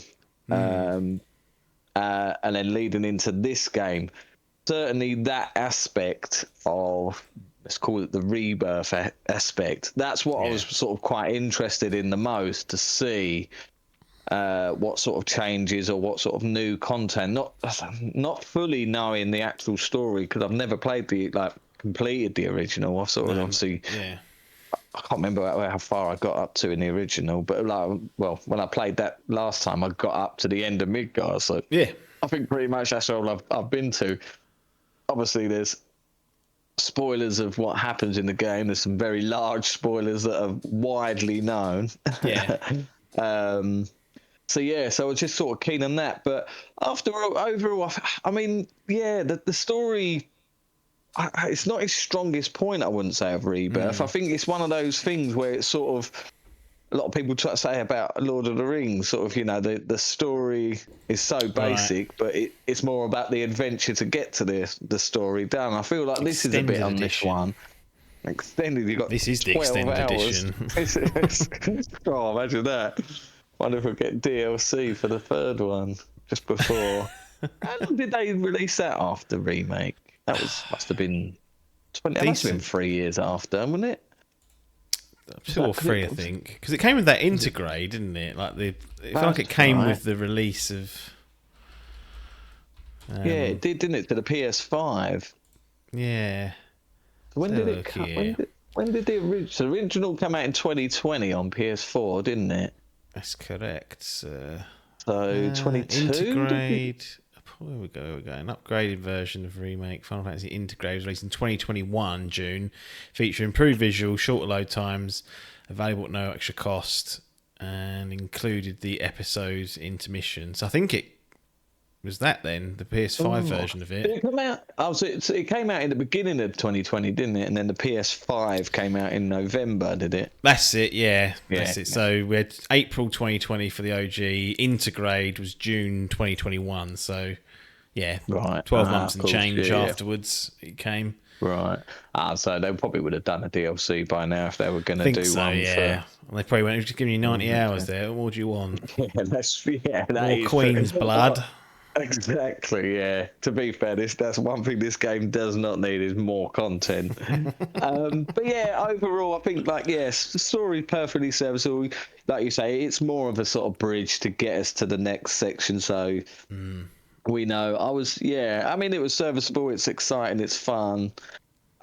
and then leading into this game, certainly that aspect of, let's call it the rebirth aspect, that's what I was sort of quite interested in the most, to see what sort of changes or what sort of new content, not fully knowing the actual story, because I've never completed the original. I've sort of obviously... Yeah. I can't remember how far I got up to in the original, but when I played that last time, I got up to the end of Midgar. So Yeah. I think pretty much that's all I've been to. Obviously, there's spoilers of what happens in the game. There's some very large spoilers that are widely known. Yeah. So I was just sort of keen on that. But overall, I mean, the story... it's not his strongest point, I wouldn't say, of Rebirth. I think it's one of those things where it's sort of, a lot of people try to say about Lord of the Rings, sort of, the story is so basic, but it's more about the adventure to get to the story done. I feel like this is a bit on this one. Extended, you got This is the 12 extended hours. edition. Oh, imagine that. Wonder if we'll get DLC for the third one just before. How long did they release that after Remake? That must have been 20. It must have been 3 years after, wouldn't it? 2 or 3, I think, because it came with that integrate, didn't it? It felt like it came with the release of. Yeah, it did, didn't it? To the PS5. Yeah. When did it come? When did the original come out in 2020 on PS4, didn't it? That's correct. So 22. Integrate. Where we go? An upgraded version of Remake Final Fantasy Integrate was released in 2021 June, featuring improved visuals, shorter load times, available at no extra cost, and included the episode's intermission. So I think it was that then, the PS5 version of it. Did it come out? So it came out in the beginning of 2020, didn't it? And then the PS5 came out in November, did it? That's it, yeah. That's it. So we had April 2020 for the OG. Integrate was June 2021. So, yeah, right. 12 months and change afterwards it came. Right. So they probably would have done a DLC by now if they were going to do one. Yeah. They probably went, just giving you 90 hours there. What do you want? That More is Queen's blood. Exactly, yeah. To be fair, that's one thing this game does not need is more content. But yeah, overall, I think the story perfectly serviceable. Like you say, it's more of a sort of bridge to get us to the next section. So we know. I mean, it was serviceable. It's exciting. It's fun.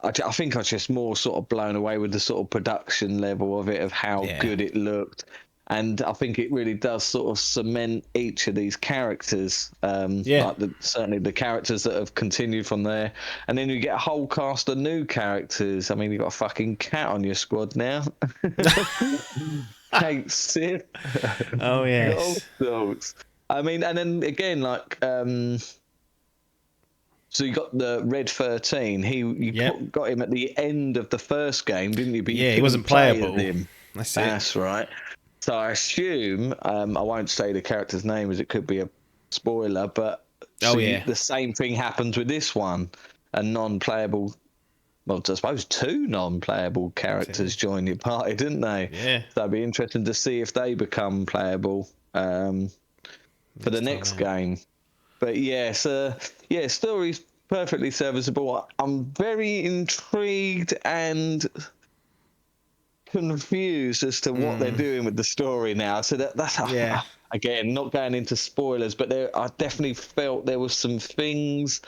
I think I was just more sort of blown away with the sort of production level of it, of how good it looked. And I think it really does sort of cement each of these characters. Certainly the characters that have continued from there. And then you get a whole cast of new characters. I mean, you've got a fucking cat on your squad now. Kate Sith. Oh, yes. I mean, and then again, So you got the Red 13. Got him at the end of the first game, didn't you? But Yeah, he couldn't wasn't play as playable. him. That's right. So I assume I won't say the character's name as it could be a spoiler, but the same thing happens with this one. A non-playable, well, I suppose 2 non-playable characters join your party, didn't they? Yeah. So it'd be interesting to see if they become playable for the next game. But story's perfectly serviceable. I'm very intrigued and confused as to what they're doing with the story now. So that's again, not going into spoilers, but I definitely felt there was some things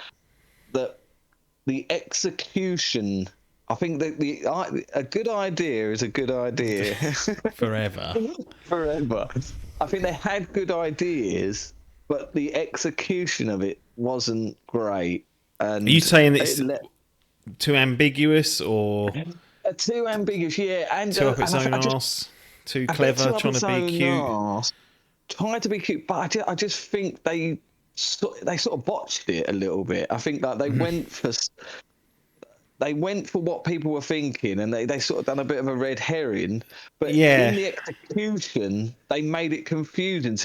that the execution. I think that a good idea is a good idea forever. I think they had good ideas, but the execution of it wasn't great. And are you saying it's too ambiguous or too ambiguous? Yeah, and too up its own arse, too clever, trying to be cute. Trying to be cute, but I just think they sort of botched it a little bit. I think that they went for what people were thinking, and they sort of done a bit of a red herring. But in the execution, they made it confusing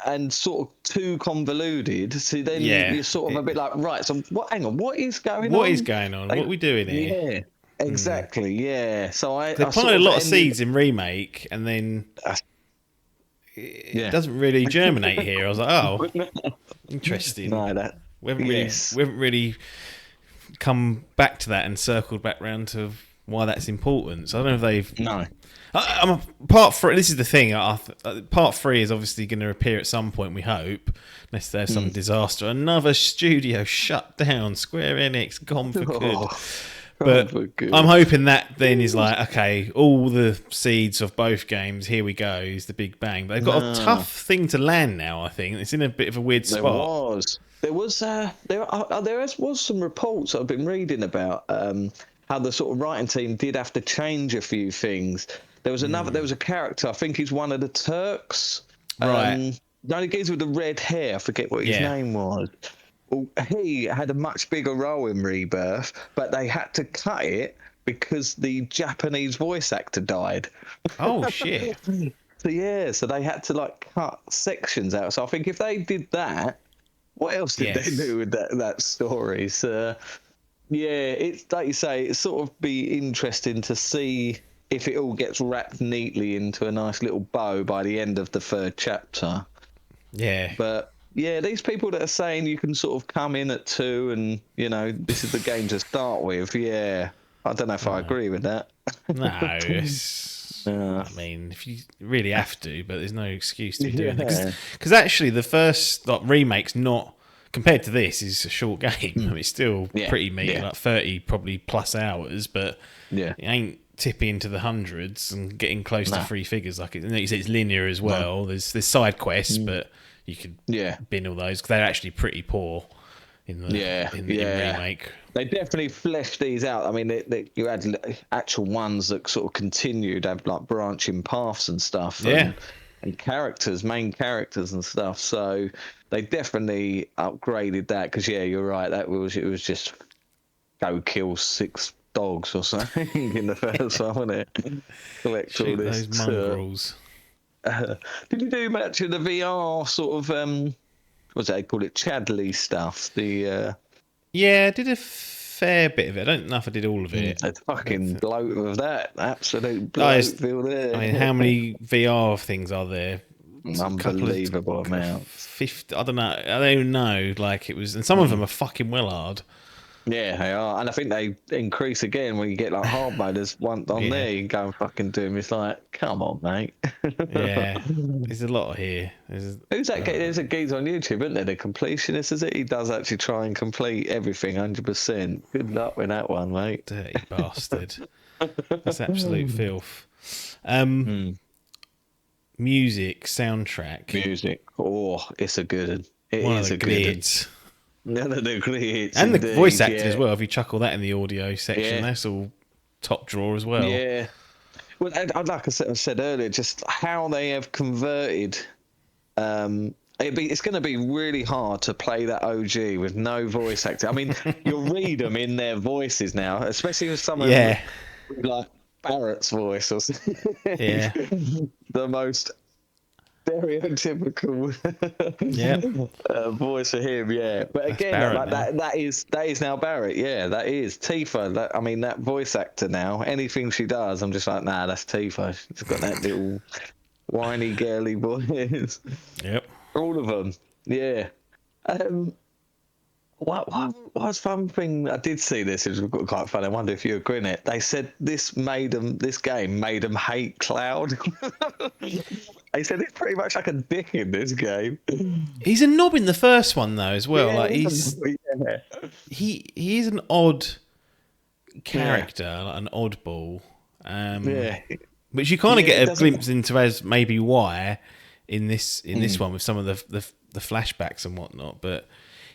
and sort of too convoluted. So then you're sort of a bit like, right, so hang on, what is going on? What is going on? What are we doing here? Yeah, exactly, yeah. So they planted a lot of seeds in Remake, and then it doesn't really germinate here. I was like, oh, interesting. No, we haven't really come back to that and circled back round to why that's important. So I don't know if they've... No. Part 3, this is the thing. Part 3 is obviously going to appear at some point, we hope, unless there's some disaster. Another studio shut down, Square Enix, gone for good. But I'm hoping that then is like, okay, all the seeds of both games, here we go, is the big bang. But they've got a tough thing to land now, I think. It's in a bit of a weird spot. There was some reports I've been reading about how the sort of writing team did have to change a few things. There was a character, I think he's one of the Turks. Right. The only geezer with the red hair, I forget what his name was. Well, he had a much bigger role in Rebirth, but they had to cut it because the Japanese voice actor died. Oh, shit. So they had to cut sections out. So I think if they did that, what else did they do with that story? So, it's like you say, it's sort of be interesting to see if it all gets wrapped neatly into a nice little bow by the end of the 3rd chapter. Yeah. But, these people that are saying you can sort of come in at 2 and, this is the game to start with, I don't know if I agree with that. No, I mean, if you really have to, but there's no excuse to be doing it. Because actually, the first remake's not, compared to this, is a short game. I mean, it's still pretty meaty, like 30 probably plus hours, but it ain't tipping into the hundreds and getting close to 3 figures. Like you said, it's linear as well. No. There's side quests, but you could bin all those because they're actually pretty poor in the remake. They definitely fleshed these out. I mean, you had actual ones that sort of continued, have branching paths and stuff. And main characters and stuff. So they definitely upgraded that because you're right. It was just go kill 6 dogs or something in the first one, wasn't it? Collect all this. Those mongrels. Did you do much of the VR sort of what's that they call it, Chadley stuff? I did a fair bit of it. I don't know if I did all of it. A fucking bloat of that. Absolute bloat feel there. I mean, how many VR things are there? Unbelievable amount. 50, I don't know. I don't even know. It was, and some of them are fucking well hard. Yeah, they are, and I think they increase again when you get hard mode. There's one on there you can go and fucking do them. It's like, come on, mate. There's a lot here. Who's that? There's a geezer on YouTube, isn't there? The completionist, is it? He does actually try and complete everything 100%. Good luck with that one, mate. Dirty bastard. That's absolute filth. Music, soundtrack. Music. Oh, it's a good one. It one is of the a good grids. None of the grids. And the voice acting as well. If you chuck all that in the audio section, that's all top drawer as well. Yeah. Well, and like I said earlier, just how they have converted it's going to be really hard to play that OG with no voice acting. I mean, you'll read them in their voices now, especially with someone with like Barrett's voice or something. Yeah. The most stereotypical voice for him, yeah. But That's again, Barrett like that is now Barrett, yeah. That is Tifa. I mean, that voice actor now. Anything she does, I'm just like, nah, that's Tifa. She's got that little whiny girly voice. Yep. All of them, yeah. What was fun thing? I did see this. It was quite funny. I wonder if you agree in it. They said this game made them hate Cloud. They said it's pretty much like a dick in this game. He's a knob in the first one though, as well. Yeah, like he is an odd character, like an oddball. Which you kind of get a glimpse into as maybe why in this one with some of the flashbacks and whatnot. But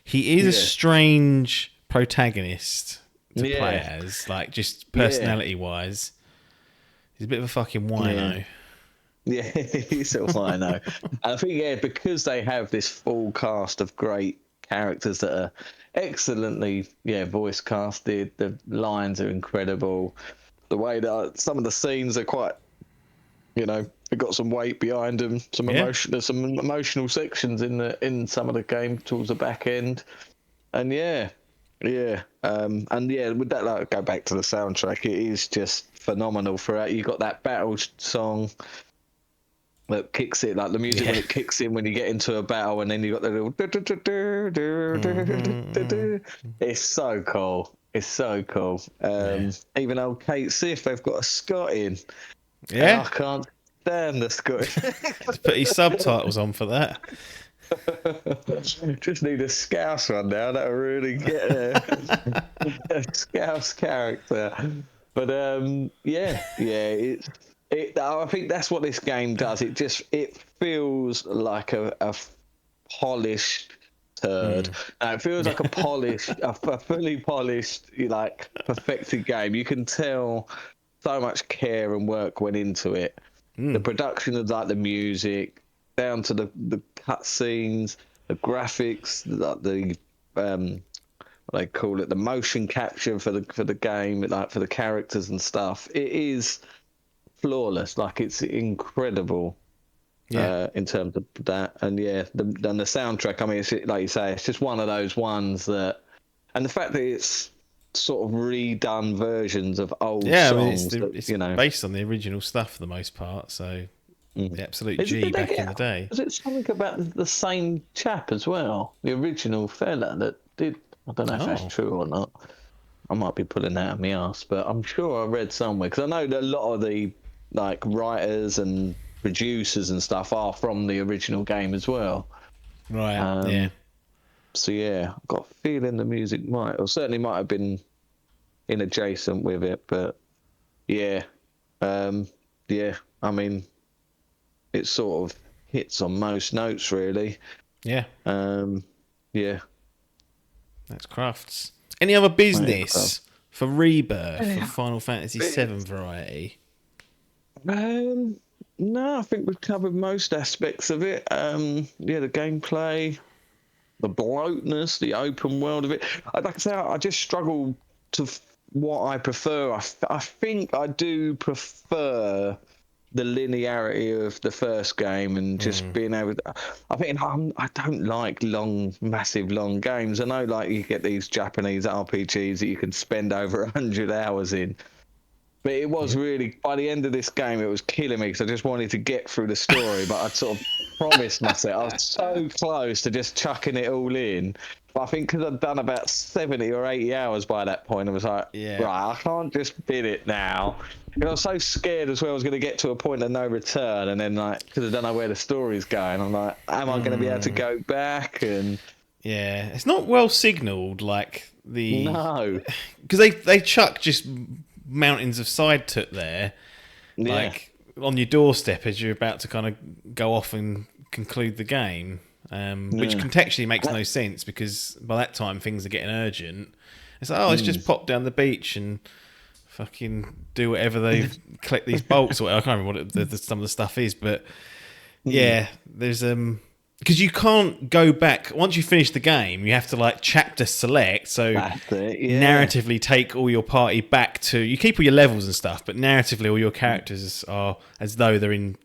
he is a strange protagonist to play as, like just personality wise. He's a bit of a fucking wino. Yeah, he's a wino. And I think because they have this full cast of great characters that are excellently voice casted. The lines are incredible. The way that some of the scenes are quite, they've got some weight behind them. There's some emotional sections in some of the game towards the back end, and with that, like, go back to the soundtrack. It is just phenomenal throughout. You got that battle song that kicks it, like the music when it kicks in when you get into a battle, and then you got the little. It's so cool. It's so cool. Even old Kate Sif, they've got a Scot in. Yeah, I can't stand the Scottish. Put his subtitles on for that. Just need a Scouse one now. That'll really get a Scouse character. But I think that's what this game does. It feels like a polished turd. It feels like a fully polished, like perfected game. You can tell so much care and work went into it. The production of like the music, down to the cutscenes, the graphics, like the what they call it, the motion capture for the game, like for the characters and stuff. It is flawless. Like, it's incredible. In terms of that, and the soundtrack. I mean, it's, like you say, it's just one of those ones that, and the fact that it's sort of redone versions of old songs. I mean, it's based on the original stuff for the most part. So the absolute G back in the day. Was it something about the same chap as well? The original fella that did. I don't know if that's true or not. I might be pulling that out of my ass, but I'm sure I read somewhere, because I know that a lot of the like writers and producers and stuff are from the original game as well. Right. So I've got a feeling the music might have been in adjacent with it, but I mean, it sort of hits on most notes, really. That's crafts. Any other business for Rebirth for Final Fantasy VII variety? No, I think we've covered most aspects of it. The gameplay, the bloatness, the open world of it. Like I say, I just struggle to what I prefer. I think I do prefer the linearity of the first game and just being able to, I don't like massive long games. I know, like, you get these Japanese RPGs that you can spend over 100 hours in. But it was really, by the end of this game, it was killing me because I just wanted to get through the story. But I'd sort of promised myself, I was so close to just chucking it all in. But I think because I'd done about 70 or 80 hours by that point, I was like, right, I can't just bid it now. And I was so scared as well I was going to get to a point of no return. And then, like, because I don't know where the story's going, I'm like, am I going to be able to go back? And it's not well signalled, like the... No. Because they chuck just mountains of side toot there, like on your doorstep as you're about to kind of go off and conclude the game, which contextually makes no sense, because by that time things are getting urgent. It's like, let's just pop down the beach and fucking do whatever they collect these bolts or whatever. I can't remember what some of the stuff is, but there's because you can't go back once you finish the game. You have to like chapter select, so That's it, yeah. narratively take all your party back to. You keep all your levels and stuff, but narratively all your characters are as though they're in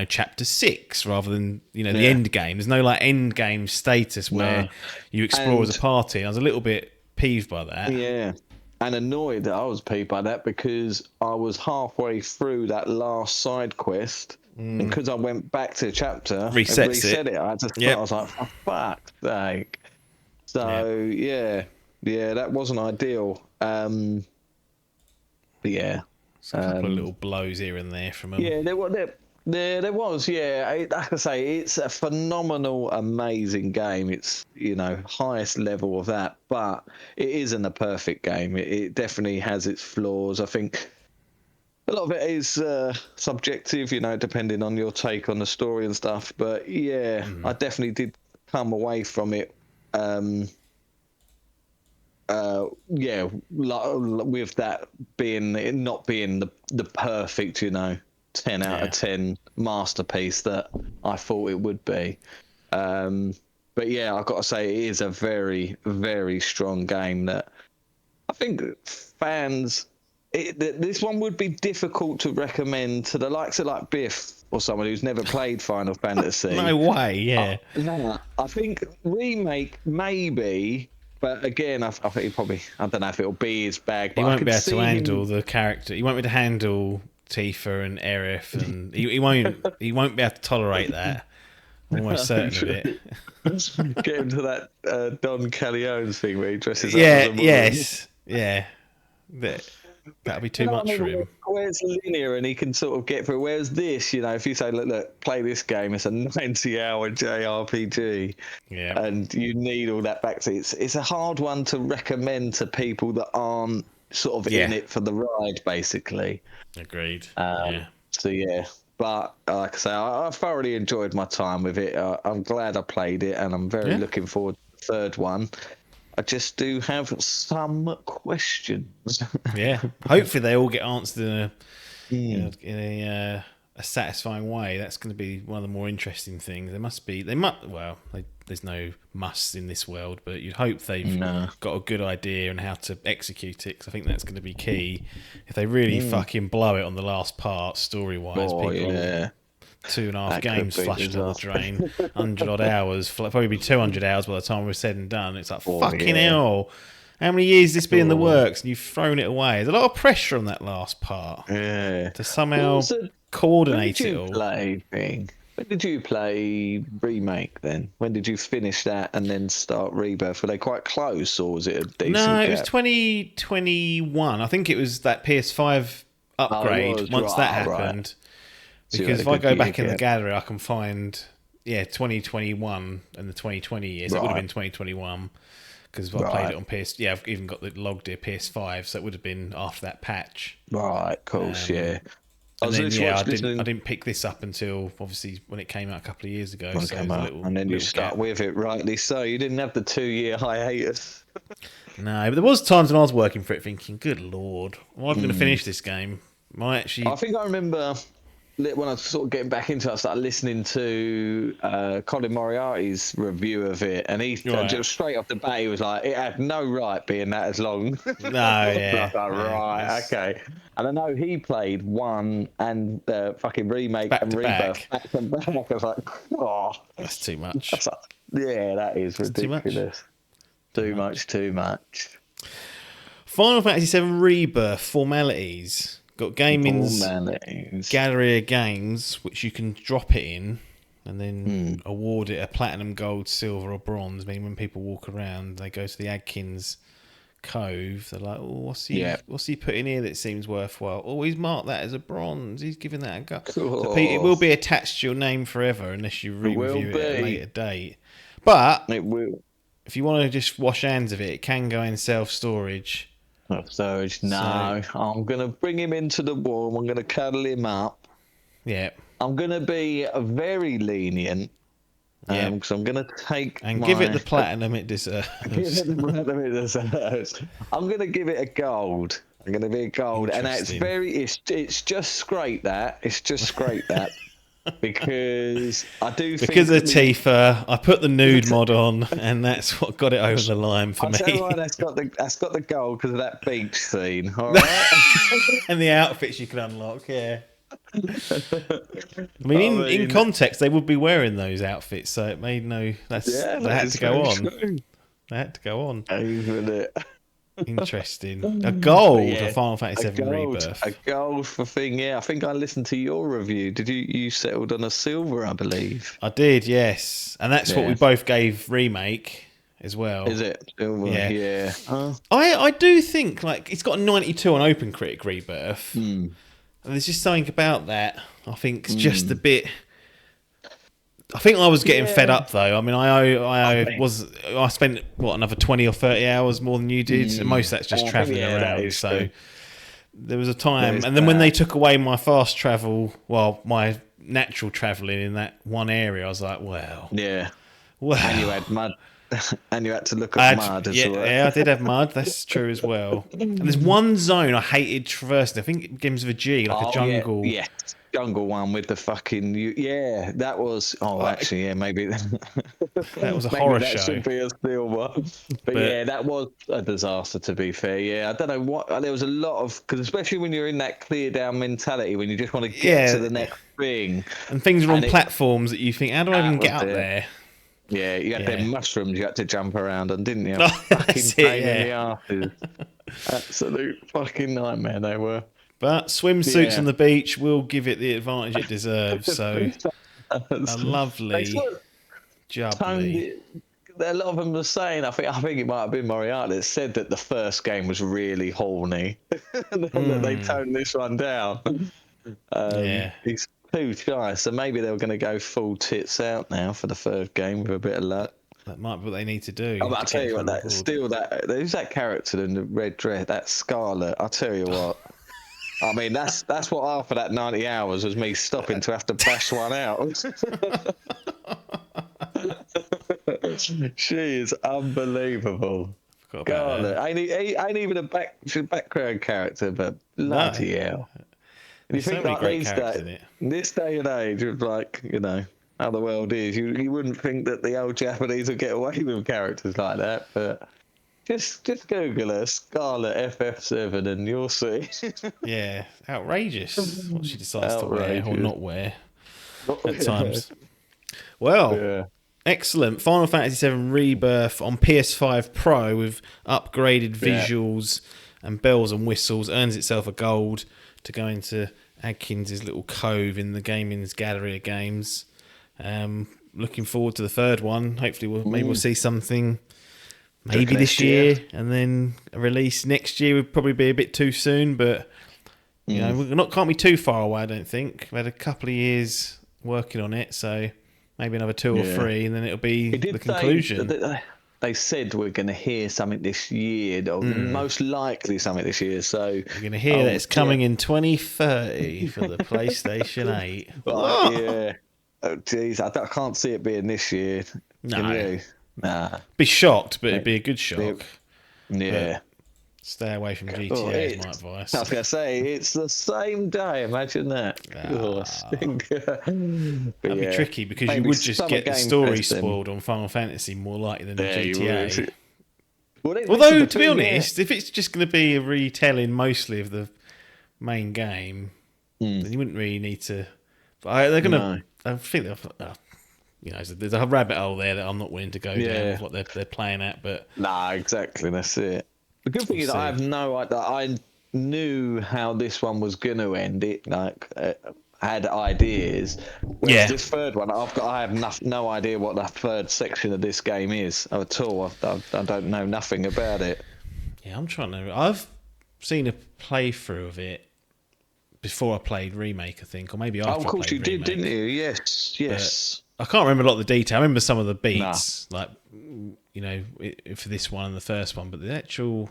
chapter 6 rather than the end game. There's no like end game status where you explore as a party. I was a little bit peeved by that. Yeah. And annoyed that I was peeved by that because I was halfway through that last side quest. And because I went back to the chapter, Reset it. I just I was like, for fuck's sake. So yeah, that wasn't ideal. But yeah, a couple of little blows here and there from them. Yeah, there was. Yeah, like I say, it's a phenomenal, amazing game. It's highest level of that, but it isn't a perfect game. It definitely has its flaws. I think a lot of it is subjective, depending on your take on the story and stuff. But yeah, I definitely did come away from it. With that not being the perfect, 10 out of 10 masterpiece that I thought it would be. But yeah, I've got to say it is a very, very strong game that I think fans. This one would be difficult to recommend to the likes of like Biff or someone who's never played Final Fantasy. No way, yeah. I think remake maybe, but again, I think he probably. I don't know if it'll be his bag. But he won't be able to handle the character. He won't be able to handle Tifa and Aerith, and he won't be able to tolerate that. I'm almost certain of it. Get him to that Don Corleone's thing where he dresses up as a woman. Yeah. That'll be too much for him. Where it's linear and he can sort of get through. Whereas this, if you say, look, play this game, it's a 90-hour JRPG, and you need all that back. It's a hard one to recommend to people that aren't sort of in it for the ride, basically. Agreed. So yeah, but like I say, I thoroughly enjoyed my time with it. I'm glad I played it, and I'm very looking forward to the third one. I just do have some questions. Yeah, hopefully they all get answered in a satisfying way. That's going to be one of the more interesting things. There's no musts in this world, but you'd hope they've got a good idea on how to execute it, because I think that's going to be key. If they really fucking blow it on the last part, story-wise, 2.5 games flushed down the drain, 100 odd hours, probably be 200 hours by the time we're said and done. It's like, fucking hell. How many years has this been in the works and you've thrown it away? There's a lot of pressure on that last part. Yeah. To somehow coordinate it all. When did you play Remake then? When did you finish that and then start Rebirth? Were they quite close, or was it a decent gap? It was 2021. I think it was that PS5 upgrade once that happened. Right. Because if I go back in the gallery, I can find 2021 and the 2020 years. It would have been 2021 because I played it on PS. Yeah, I've even got the logged here PS5, so it would have been after that patch. Right, of course, I didn't pick this up until obviously when it came out a couple of years ago. And then you start with it, rightly so. You didn't have the 2-year hiatus. No, but there was times when I was working for it, thinking, "Good Lord, am I going to finish this game?" I think I remember. When I was sort of getting back into it, I started listening to Colin Moriarty's review of it, and he just straight off the bat, he was like, it had no right being that as long. Okay. And I know he played 1 and fucking Remake and Rebirth back to back. I was like, oh. That's too much. That is ridiculous. Too much. Final Fantasy VII Rebirth formalities. Got Gaming's gallery of games, which you can drop it in and then award it a platinum, gold, silver, or bronze. I mean, when people walk around, they go to the Adkins Cove. They're like, "Oh, what's he put in here that seems worthwhile? Oh, he's marked that as a bronze. He's given that a go." So it will be attached to your name forever unless you re-review it at a later date. But it will. If you want to just wash hands of it, it can go in self-storage. I'm going to bring him into the warm. I'm going to cuddle him up. Yeah. I'm going to be very lenient. Because I'm going to take give it the platinum it deserves. I'm going to give it a gold. And it's just scrape that. It's just scrape that. because I do Because think of Tifa, I put the nude mod on, and that's what got it over the line for I'll tell you why me. that's got the gold because of that beach scene. All right. And the outfits you can unlock, yeah. I mean, in context, they would be wearing those outfits, so it made no. They had to go on. True. They had to go on. Isn't it? Interesting. A gold Yeah, for Final Fantasy VII Rebirth. A gold for thing. Yeah, I think I listened to your review. Did you settled on a silver? I believe. I did, yes, and that's what we both gave Remake as well. Is it silver? Yeah. I do think like it's got a 92 on OpenCritic Rebirth. Mm. And there's just something about that. I think it's just a bit. I think I was getting fed up though. I mean, I spent another 20 or 30 hours more than you did, and most of that's just travelling around. So true. there was a time, and then when they took away my fast travel, my natural travelling in that one area, I was like, well, yeah. Well, and you had mud, and you had to look at mud as well. Yeah, I did have mud. That's true as well. And there's one zone I hated traversing. I think it begins with a G, like a jungle. Yeah. Jungle one with the fucking that was maybe that was a horror show. Should be a silver, but yeah, that was a disaster. To be fair, I don't know what there was a lot of because especially when you're in that clear down mentality when you just want to get to the next thing, and things are on platforms that you think, how do I even get up there? Yeah, you had them mushrooms you had to jump around on, didn't you? That's pain in the arses. Absolute fucking nightmare they were. But swimsuits on the beach will give it the advantage it deserves. So a lovely, jubbly. A lot of them were saying, I think it might have been Moriarty that said that the first game was really horny, and that they toned this one down. He's too shy, so maybe they were going to go full tits out now for the third game with a bit of luck. That might be what they need to do. I'll tell you what, who's that character in the red dress, that Scarlet? I'll tell you what. I mean, that's what half of that 90 hours was me stopping to have to bash one out. She is unbelievable. God, ain't even a background character, but bloody hell. And you think like this day and age of like, how the world is, you wouldn't think that the old Japanese would get away with characters like that, but just Google her, Scarlet FF7, and you'll see. Yeah, outrageous what she decides to wear or not wear at times. Well, excellent. Final Fantasy VII Rebirth on PS5 Pro with upgraded visuals and bells and whistles earns itself a gold to go into Adkins' little cove in the gaming's gallery of games. Looking forward to the third one. Hopefully, we'll see something. Maybe this year, and then a release next year would probably be a bit too soon, but can't be too far away. I don't think we've had a couple of years working on it, so maybe another 2 or 3, and then it'll be the conclusion. They said we're going to hear something this year, or most likely something this year. So you're going to hear that it's coming in 2030 for the PlayStation 8. Yeah. Oh, jeez, I can't see it being this year. No. Can you? Nah. Be shocked, but it'd be a good shock. Yeah. But stay away from GTA is my advice. I was going to say, it's the same day. Imagine that. That'd be tricky because you would just get the story spoiled on Final Fantasy more likely than GTA. Although, to be honest, if it's just going to be a retelling mostly of the main game, then you wouldn't really need to. But they're going to. I think they're. There's a rabbit hole there that I'm not willing to go down with what they're playing at. But exactly, that's it. The good thing is I have no idea. I knew how this one was going to end. It had ideas. Whereas this third one, I have no idea what the third section of this game is at all. I don't know nothing about it. Yeah, I'm trying to. I've seen a playthrough of it before I played Remake, I think, or maybe after. Of course you did, Remake. didn't you? Yes. But I can't remember a lot of the detail. I remember some of the beats, like for this one and the first one, but the actual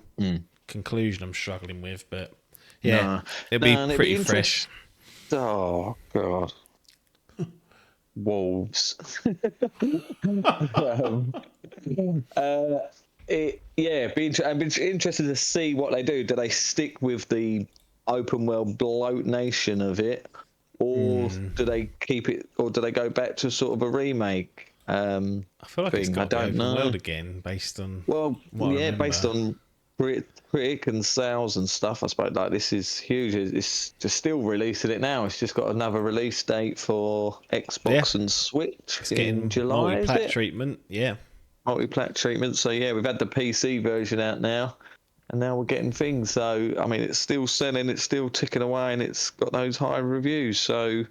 conclusion I'm struggling with. But it'll be pretty fresh. Oh God, wolves. I'd be interested to see what they do. Do they stick with the open world bloat nation of it, or do they keep it, or do they go back to sort of a remake? I feel like it's thing? got to be I don't open know. world again, based on Well, what I yeah, remember. based on critic and sales and stuff, I suppose like this is huge. It's just still releasing it now. It's just got another release date for Xbox and Switch It's in getting July. Is multi-plat it? treatment. Yeah. Multi-plat treatment. So yeah, we've had the PC version out now, and now we're getting things. So I mean, it's still selling. It's still ticking away, and it's got those high reviews. So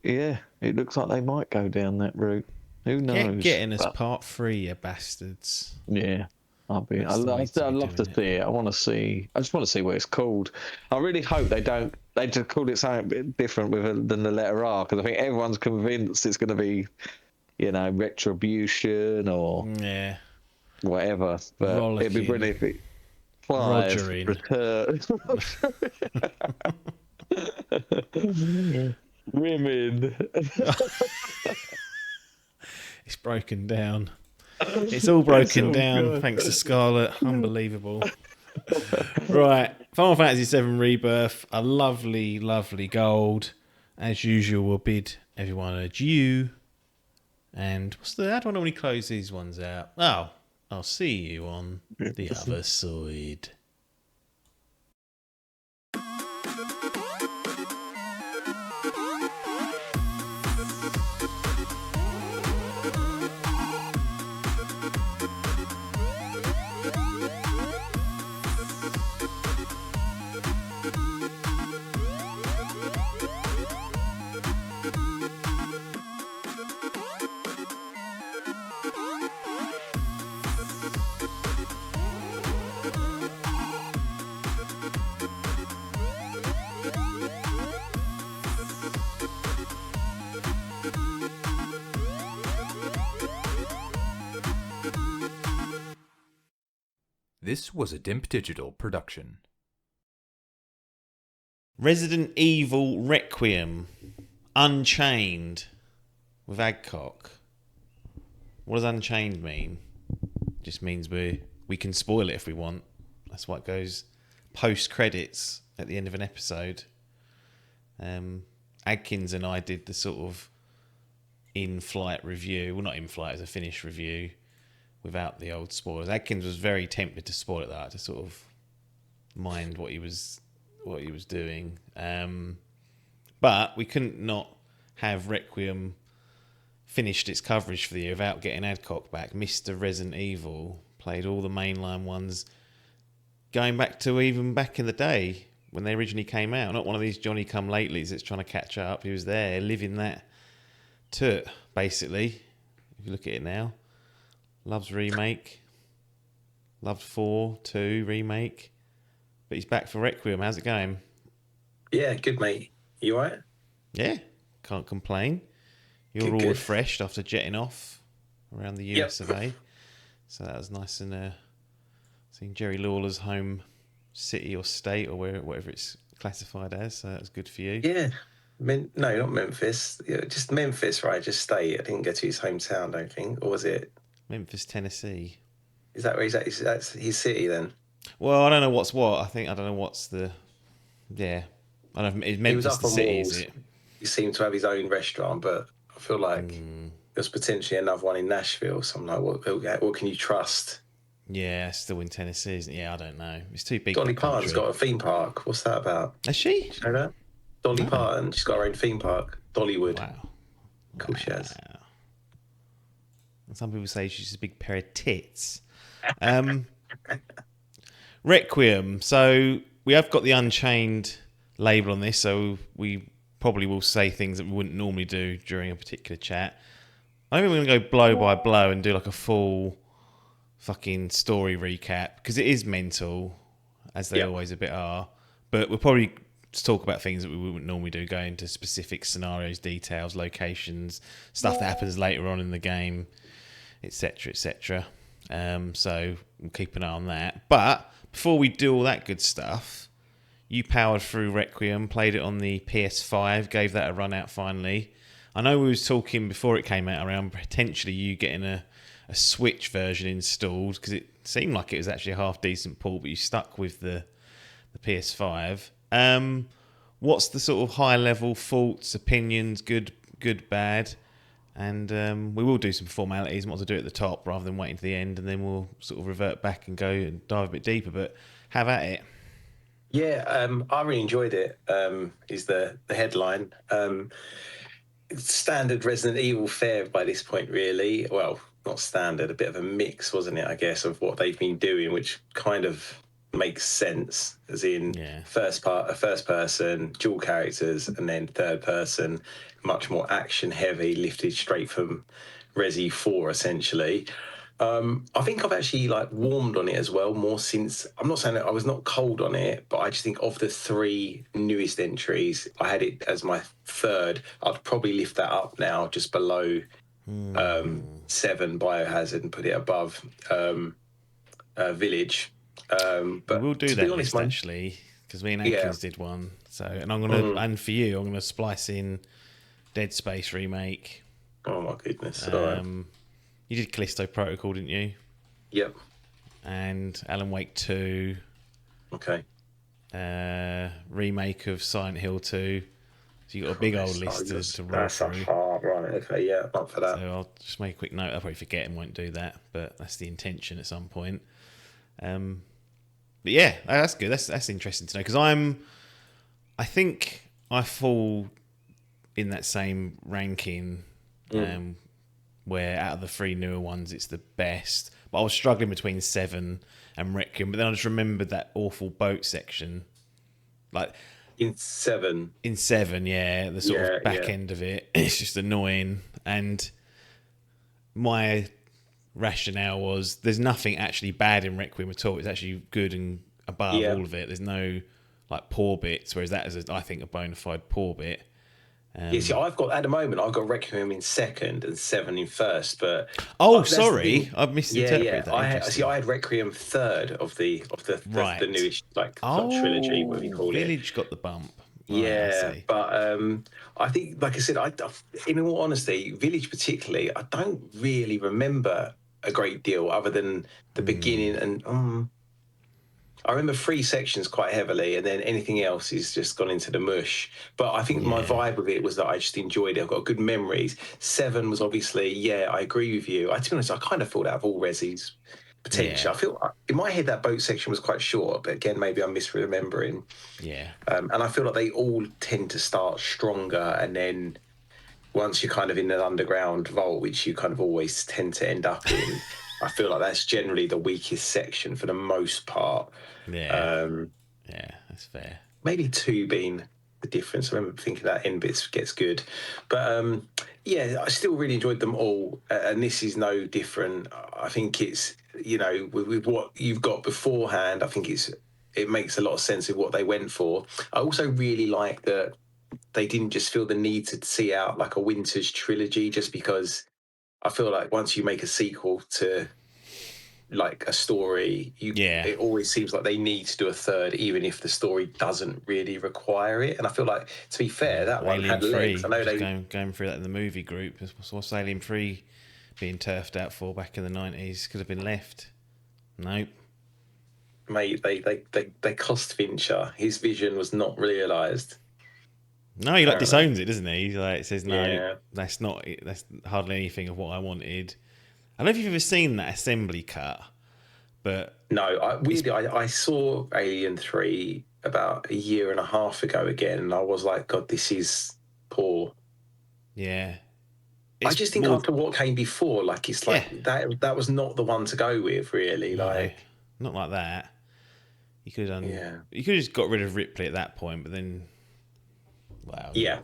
yeah, it looks like they might go down that route. Who knows? Getting us But, part 3, you bastards. yeah. I'd That's the way love to be to doing see it. I just want to see what it's called. I really hope they just call it something a bit different than the letter R, because I think everyone's convinced it's going to be, retribution or Yeah. whatever. But it'd be brilliant if it Rogering. return. Women. It's broken down. It's all broken down thanks to Scarlet. Unbelievable. Right. Final Fantasy VII Rebirth. A lovely, lovely gold. As usual, we'll bid everyone adieu. And how do I normally close these ones out? Oh, I'll see you on the other side. This was a Dimp Digital production. Resident Evil Requiem. Unchained. With Adcock. What does Unchained mean? Just means we can spoil it if we want. That's what goes post-credits at the end of an episode. Adkins and I did the sort of in-flight review. Well, not in-flight, as a finished review without the old spoilers. Adkins was very tempted to spoil it, though, to sort of mind what he was doing. But we couldn't not have Requiem finished its coverage for the year without getting Adcock back. Mr. Resident Evil played all the mainline ones, going back to even back in the day when they originally came out. Not one of these Johnny come latelys that's trying to catch up. He was there living that toot, basically. If you look at it now, loves remake, loved 4, 2 remake, but he's back for Requiem. How's it going? Yeah, good, mate. You all right? Yeah, can't complain. You're all refreshed after jetting off around the US of A. So that was nice, and seeing Jerry Lawler's home city or state or whatever it's classified as. So that was good for you. Yeah. No, not Memphis. Yeah, just Memphis, right? Just state. I didn't go to his hometown, I don't think. Or was it? Memphis, Tennessee. Is that where he's at? That's his city then? Well, I don't know what's what. I don't know what's the... Yeah. I don't know if Memphis the city, is it? He seemed to have his own restaurant, but I feel like there's potentially another one in Nashville. So I'm like, what can you trust? Yeah, still in Tennessee, isn't it? Yeah, I don't know. It's too big. Dolly Parton's got a theme park. What's that about? Has she? Did you know that? Dolly Parton, she's got her own theme park. Dollywood. Wow. Cool she has. And some people say she's a big pair of tits. Requiem. So we have got the Unchained label on this, so we probably will say things that we wouldn't normally do during a particular chat. I think we're going to go blow by blow and do like a full fucking story recap, because it is mental, as they always a bit are. But we'll probably talk about things that we wouldn't normally do, go into specific scenarios, details, locations, stuff that happens later on in the game, etc., etc. So we'll keep an eye on that. But before we do all that good stuff, you powered through Requiem, played it on the PS5, gave that a run out finally. I know we was talking before it came out around potentially you getting a Switch version installed, because it seemed like it was actually a half decent port, but you stuck with the PS5. what's the sort of high level thoughts, opinions, good, bad, and we will do some formalities. What to do at the top rather than waiting to the end, and then we'll sort of revert back and go and dive a bit deeper. But have at it. Yeah, I really enjoyed it. Is the headline. Standard Resident Evil fare by this point, really. Well, not standard, a bit of a mix, wasn't it, I guess, of what they've been doing, which kind of makes sense, as in first person, dual characters, and then third person, much more action heavy, lifted straight from Resi 4, essentially. I think I've actually warmed on it as well more since. I'm not saying that I was not cold on it, but I just think of the 3 newest entries, I had it as my third. I'd probably lift that up now just below 7 Biohazard and put it above Village. But we'll do to that be honest, list, actually, because me and Adkins did one. So, and I'm gonna and for you, I'm gonna splice in Dead Space remake. Oh my goodness! All right. You did Callisto Protocol, didn't you? Yep. And Alan Wake 2. Okay. Remake of Silent Hill 2. So you got a big old list to roll through. Right. Okay. Yeah. Up for that. So I'll just make a quick note. I'll probably forget and won't do that, but that's the intention at some point. But yeah, that's good. That's interesting to know, because I think I fall in that same ranking. Where out of the 3 newer ones, it's the best. But I was struggling between 7 and Requiem. But then I just remembered that awful boat section. In 7, yeah, the sort of back end of it. It's just annoying. And my rationale was there's nothing actually bad in Requiem at all. It's actually good and above all of it. There's no poor bits, whereas that is, I think, a bona fide poor bit. See, I've got Requiem in second and 7 in first, but sorry, I've misinterpreted that. I had Requiem third of the newest trilogy, what you call it. Village got the bump. Right, but I think, like I said, in all honesty, Village particularly, I don't really remember a great deal other than the beginning and. I remember 3 sections quite heavily, and then anything else is just gone into the mush. But I think my vibe with it was that I just enjoyed it. I've got good memories. 7 was obviously, I agree with you. To be honest, I kind of thought out of all Resis, potentially. I feel in my head that boat section was quite short, but again, maybe I'm misremembering. Yeah. And I feel like they all tend to start stronger, and then once you're kind of in an underground vault, which you kind of always tend to end up in, I feel like that's generally the weakest section for the most part. Yeah. That's fair. Maybe 2 being the difference. I remember thinking that end bit gets good. But I still really enjoyed them all. And this is no different. I think it's, with what you've got beforehand, I think it makes a lot of sense of what they went for. I also really like that they didn't just feel the need to see out a Winter's trilogy, just because I feel like once you make a sequel to a story, it always seems like they need to do a third, even if the story doesn't really require it. And I feel like, to be fair, that one had legs. I know they going through that in the movie group. What's Alien 3 being turfed out for back in the 90s? Could have been left. Nope. Mate, they cost Fincher. His vision was not realised. No, he disowns it, doesn't he? He says, no, that's hardly anything of what I wanted. I don't know if you've ever seen that assembly cut, but no. I saw Alien 3 about a year and a half ago again, and I was like, God, this is poor. Yeah, I just think after what came before, it's that was not the one to go with, really. No, not like that. You could have done. You could have just got rid of Ripley at that point, but then. Wow. Yeah.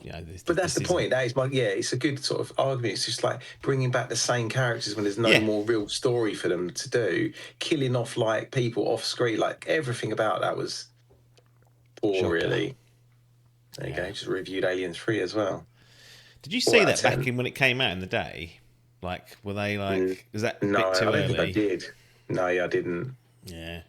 But that's the point. That is it's a good sort of argument. It's just bringing back the same characters when there's no more real story for them to do. Killing off people off screen. Everything about that was poor, really. There you go. Just reviewed Alien 3 as well. Did you see that back when it came out in the day? Were they was that a bit too early? I don't think I did. No, I didn't. Yeah.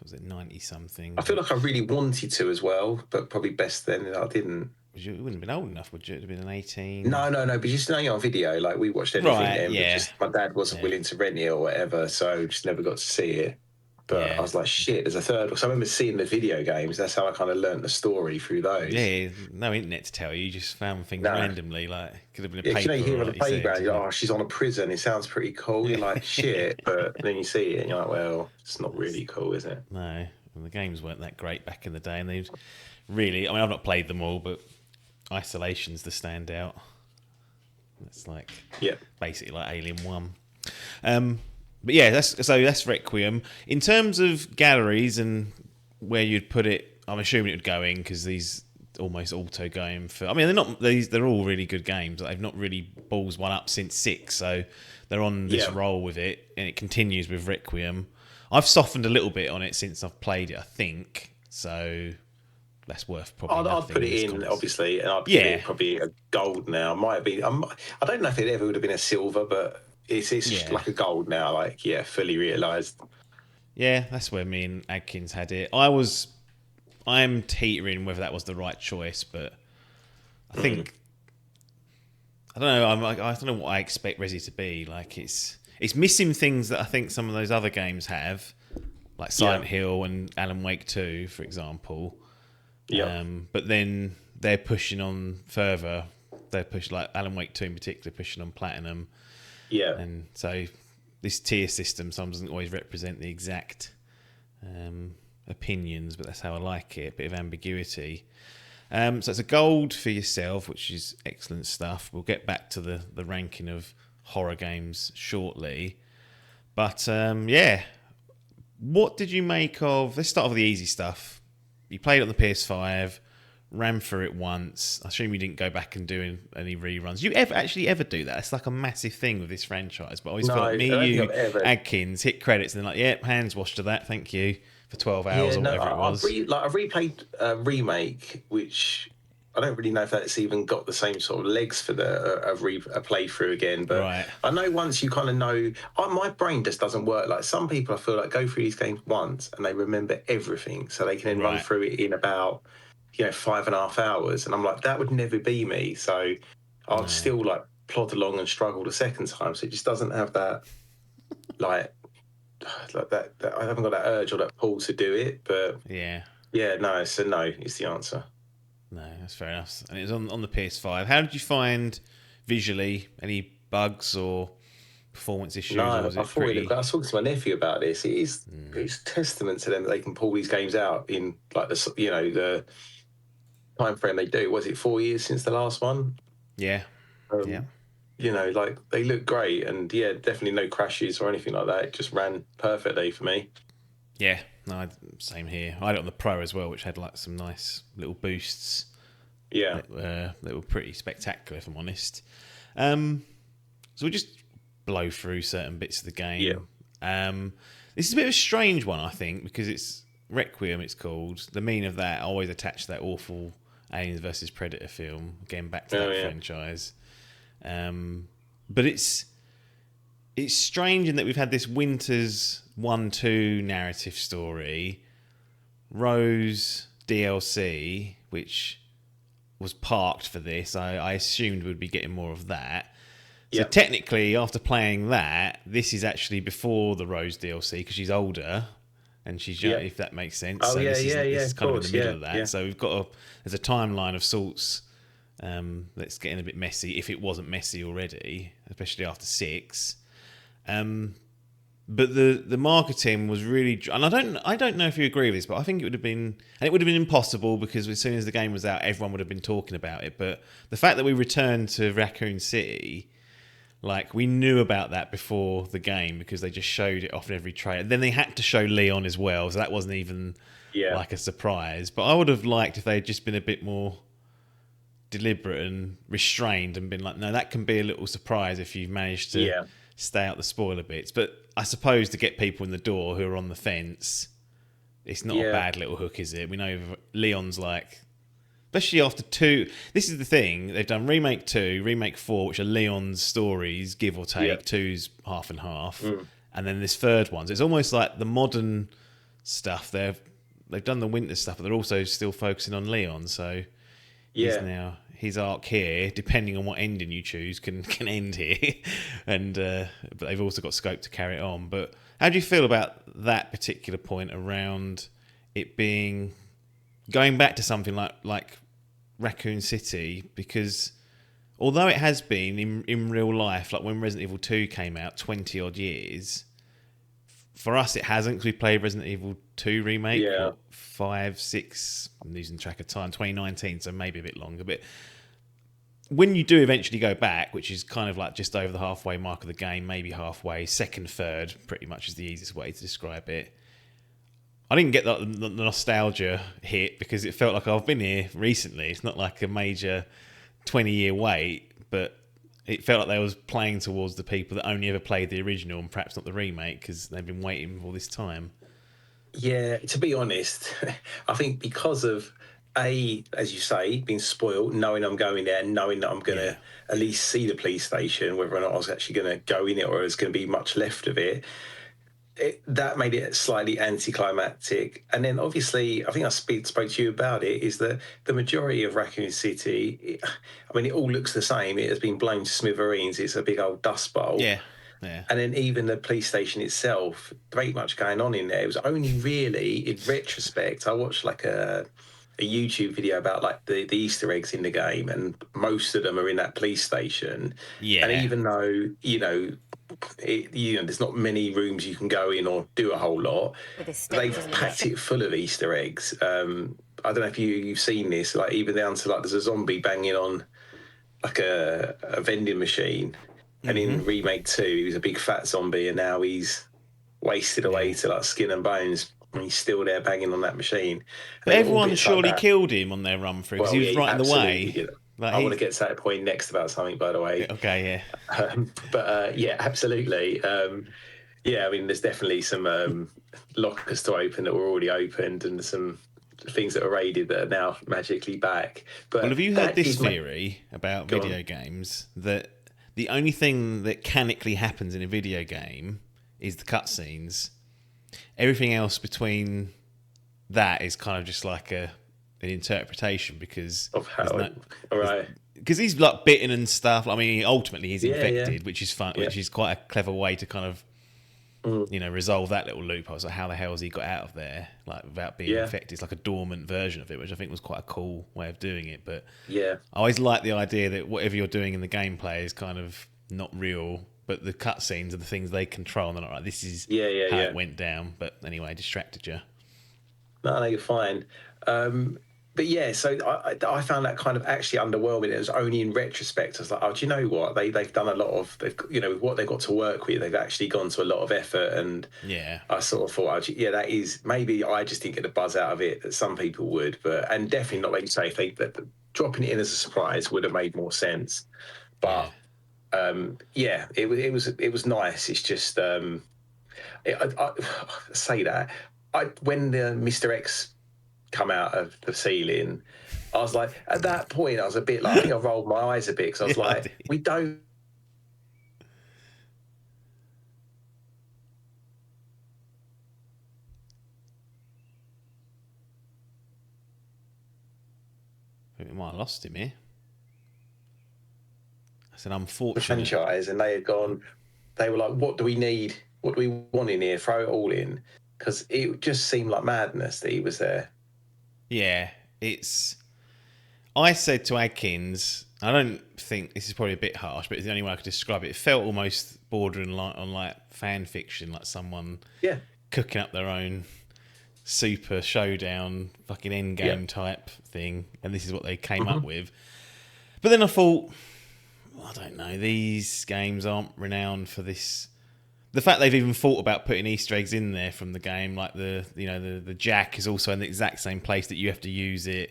Was it 90-something? I feel like I really wanted to as well, but probably best then I didn't. You wouldn't have been old enough, would you? It would have been an 18. No, but just on video, we watched everything then. But just, my dad wasn't willing to rent it or whatever, so just never got to see it. But I was like, shit, there's a third one. So I remember seeing the video games. That's how I kind of learnt the story through those. Yeah, no internet to tell you. You just found things randomly. Like, could have been a paper. You hear on the playground, said, oh, she's on a prison. It sounds pretty cool. You're like, shit. But then you see it and you're like, well, it's not really cool, is it? No. And the games weren't that great back in the day. And they really, I mean, I've not played them all, but Isolation's the standout. It's like, basically like Alien 1. But yeah, that's Requiem. In terms of galleries and where you'd put it, I'm assuming it would go in because these almost auto going for. I mean, they're all really good games. They've not really balls one up since 6, so they're on this roll with it, and it continues with Requiem. I've softened a little bit on it since I've played it, I think. So that's worth probably. I'd put it in, obviously, and I'd put it probably a gold now. Might be. I don't know if it ever would have been a silver, but. It's like a gold now, like, fully realised. Yeah, that's where me and Adkins had it. I'm teetering whether that was the right choice, but I think I don't know. I don't know what I expect Resi to be. Like, it's missing things that I think some of those other games have, like Silent Hill and Alan Wake 2, for example. Yeah. But then they're pushing on further. They're pushing, like Alan Wake 2 in particular, pushing on Platinum. Yeah. And so this tier system sometimes doesn't always represent the exact opinions, but that's how I like it, a bit of ambiguity. So it's a gold for yourself, which is excellent stuff. We'll get back to the ranking of horror games shortly. But what did you make of... Let's start with the easy stuff. You played it on the PS5, ran through it once. I assume you didn't go back and do any reruns. You ever do that? It's like a massive thing with this franchise. But I always felt you, Adkins, hit credits and they're like, hands washed to that, thank you, for 12 hours or whatever it was. I've replayed Remake, which I don't really know if that's even got the same sort of legs for a playthrough again. But I know once you kind of know... my brain just doesn't work. Like, some people, I feel like, go through these games once and they remember everything. So they can then run through it in about... 5.5 hours, and I'm like, that would never be me. So I'll still like plod along and struggle the second time. So it just doesn't have that like that I haven't got that urge or that pull to do it. But no, so no is the answer. No, that's fair enough. And it was on the PS5. How did you find visually any bugs or performance issues? No, I was talking to my nephew about this. It's testament to them that they can pull these games out in like the time frame they do. Was it 4 years since the last one? Yeah. Like, they look great, and definitely no crashes or anything like that. It just ran perfectly for me. Yeah, no, same here. I had it on the Pro as well, which had like some nice little boosts. Yeah, that were pretty spectacular, if I'm honest. So we'll just blow through certain bits of the game. Yeah. This is a bit of a strange one, I think, because it's Requiem. It's called. The meaning of that, I always attach that awful Aliens versus Predator film. Getting back to that franchise. But it's strange in that we've had this Winters 1-2 narrative story, Rose DLC, which was parked for this. I assumed we'd be getting more of that. So technically, after playing that, this is actually before the Rose DLC because she's older and she's young, if that makes sense. Oh, so this is kind course, of in the middle of that. Yeah. So we've got there's a timeline of sorts that's getting a bit messy, if it wasn't messy already, especially after 6. But the marketing was really, and I don't know if you agree with this, but I think it would have been impossible because as soon as the game was out, everyone would have been talking about it. But the fact that we returned to Raccoon City, like, we knew about that before the game because they just showed it off in every trailer. Then they had to show Leon as well, so that wasn't even like a surprise. But I would have liked if they'd just been a bit more deliberate and restrained and been like, no, that can be a little surprise if you've managed to stay out the spoiler bits. But I suppose to get people in the door who are on the fence, it's not a bad little hook, is it? We know Leon's like... Especially after 2. This is the thing. They've done Remake 2, Remake 4, which are Leon's stories, give or take. 2's half and half. And then this third one. So it's almost like the modern stuff. They've done the winter stuff, but they're also still focusing on Leon. So he's his arc here, depending on what ending you choose, can end here, and but they've also got scope to carry it on. But how do you feel about that particular point around it being going back to something like Raccoon City? Because although it has been in real life, like when Resident Evil 2 came out 20 odd years, for us it hasn't, because we played Resident Evil 2 Remake, 5, 6, I'm losing track of time, 2019, so maybe a bit longer. But when you do eventually go back, which is kind of like just over the halfway mark of the game, maybe halfway, second, third, pretty much is the easiest way to describe it. I didn't get the nostalgia hit because it felt like I've been here recently. It's not like a major 20-year wait, but it felt like they was playing towards the people that only ever played the original and perhaps not the remake, because they've been waiting all this time. Yeah, to be honest, I think because of, as you say, being spoiled, knowing I'm going there, knowing that I'm going to at least see the police station, whether or not I was actually going to go in it or there's going to be much left of it, that made it slightly anticlimactic. And then obviously, I think I spoke to you about it, is that the majority of Raccoon City, it all looks the same. It has been blown to smithereens. It's a big old dust bowl. Yeah. And then even the police station itself, there ain't much going on in there. It was only really, in retrospect, I watched like a YouTube video about like the Easter eggs in the game, and most of them are in that police station. Yeah. And even though, there's not many rooms you can go in or do a whole lot, they've packed it full of Easter eggs. I don't know if you've seen this, like even down to like there's a zombie banging on like a vending machine, and in Remake 2 he was a big fat zombie, and now he's wasted away to like skin and bones, and he's still there banging on that machine. But everyone surely killed him on their run through, because he was right in the way. Like, I want to get to that point next about something, by the way. Okay, yeah. Yeah, absolutely. There's definitely some lockers to open that were already opened, and some things that were raided that are now magically back. But have you heard this theory about video games, that the only thing that canonically happens in a video game is the cutscenes? Everything else between that is kind of just like an interpretation, because of how because he's like bitten and stuff. Ultimately he's infected, which is fun, which is quite a clever way to kind of resolve that little loophole. So how the hell has he got out of there, like without being infected? It's like a dormant version of it, which I think was quite a cool way of doing it. But I always like the idea that whatever you're doing in the gameplay is kind of not real, but the cutscenes are the things they control, and they're not like, this is how it went down. But anyway, I distracted you. No, you're fine. But yeah, so I found that kind of actually underwhelming. It was only in retrospect I was like, oh, do you know what? They've done a lot of, with what they've got to work with, they've actually gone to a lot of effort. And I sort of thought, that is, maybe I just didn't get the buzz out of it that some people would, and definitely not, like you say, if they dropping it in as a surprise would have made more sense. But it was nice. It's just I say that when the Mr. X come out of the ceiling, I was like, at that point I was a bit like, I think I rolled my eyes a bit, because I was like, we don't. I think we might have lost him here. That's an unfortunate franchise, and they were like, what do we need? What do we want in here? Throw it all in, because it just seemed like madness that he was there. Yeah, I said to Adkins, I don't think this is probably a bit harsh, but it's the only way I could describe it. It felt almost bordering on like fan fiction, like someone cooking up their own super showdown, fucking end game type thing, and this is what they came up with. But then I thought, I don't know, these games aren't renowned for this. The fact they've even thought about putting Easter eggs in there from the game, like the jack is also in the exact same place that you have to use it.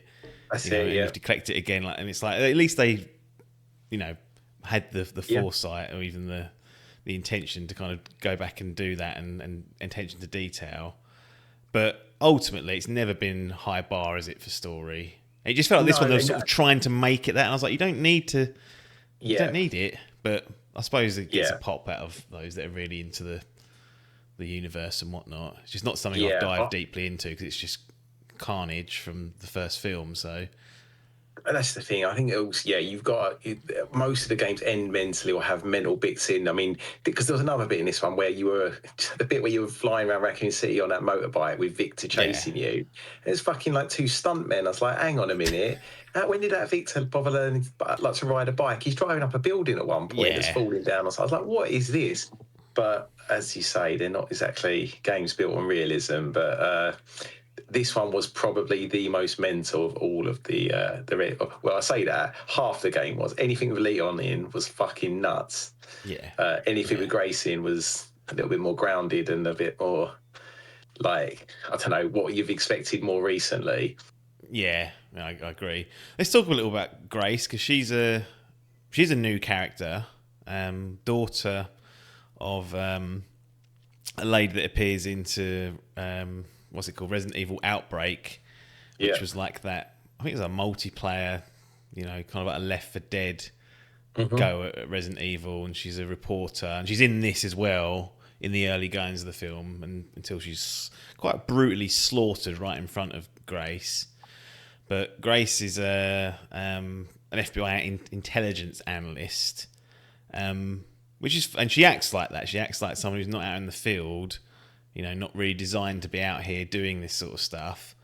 You have to collect it again, and it's like, at least they, had the foresight or even the intention to kind of go back and do that, and attention to detail. But ultimately, it's never been high bar, is it, for story? It just felt like this one, they were sort of trying to make it that, and I was like, you don't need to, you don't need it, but I suppose it gets a pop out of those that are really into the universe and whatnot. It's just not something I've dived deeply into, because it's just carnage from the first film. So And that's the thing. I think it was, you've got most of the games end mentally or have mental bits in. I mean, because there was another bit in this one where you were the bit where you were flying around Raccoon City on that motorbike with Victor chasing you. There's fucking like two stuntmen. I was like, hang on a minute. When did that Victor bother learning like to ride a bike? He's driving up a building at one point that's falling down. I was like, what is this? But as you say, they're not exactly games built on realism, but. This one was probably the most mental of all of the well, I say that half the game was. Anything with Leon in was fucking nuts. Yeah. Anything with Grace in was a little bit more grounded and a bit more like, I don't know, what you've expected more recently. Yeah, I agree. Let's talk a little about Grace, because she's a new character, daughter of a lady that appears into what's it called, Resident Evil Outbreak, which was like that. I think it was a multiplayer, kind of like a Left 4 Dead go at Resident Evil, and she's a reporter, and she's in this as well in the early goings of the film, and until she's quite brutally slaughtered right in front of Grace. But Grace is an FBI intelligence analyst, and she acts like that. She acts like someone who's not out in the field, not really designed to be out here doing this sort of stuff,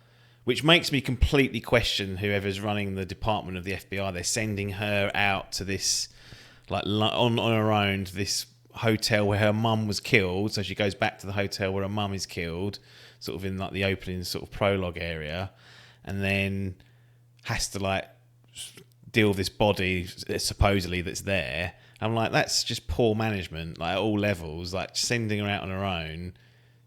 which makes me completely question whoever's running the department of the FBI. They're sending her out to this, like on her own, to this hotel where her mum was killed. So she goes back to the hotel where her mum is killed, sort of in like the opening sort of prologue area, and then has to like deal with this body supposedly that's there. I'm like, that's just poor management, like at all levels. Like sending her out on her own.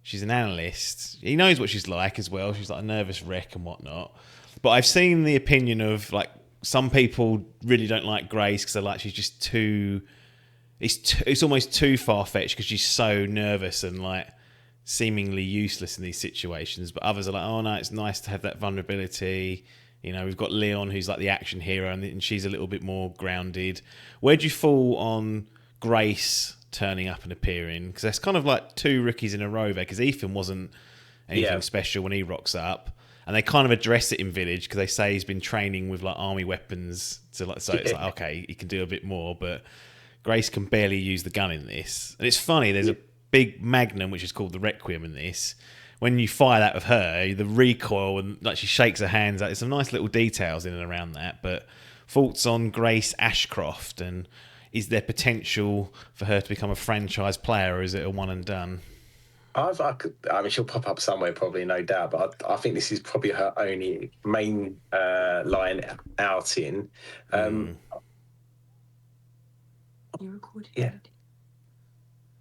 She's an analyst. He knows what she's like as well. She's like a nervous wreck and whatnot. But I've seen the opinion of like some people really don't like Grace because they're like she's just too. It's almost too far fetched because she's so nervous and like seemingly useless in these situations. But others are like, oh no, it's nice to have that vulnerability. We've got Leon, who's like the action hero, and she's a little bit more grounded. Where'd you fall on Grace turning up and appearing? Because that's kind of like two rookies in a row there, because Ethan wasn't anything special when he rocks up, and they kind of address it in Village because they say he's been training with like army weapons to like, so it's like, okay, he can do a bit more, but Grace can barely use the gun in this. And it's funny, there's a big magnum which is called the Requiem in this. When you fire that with her, the recoil and like she shakes her hands, there's some nice little details in and around that. But thoughts on Grace Ashcroft, and is there potential for her to become a franchise player, or is it a one and done? I mean, she'll pop up somewhere probably, no doubt, but I think this is probably her only main line outing. You're recording. Yeah.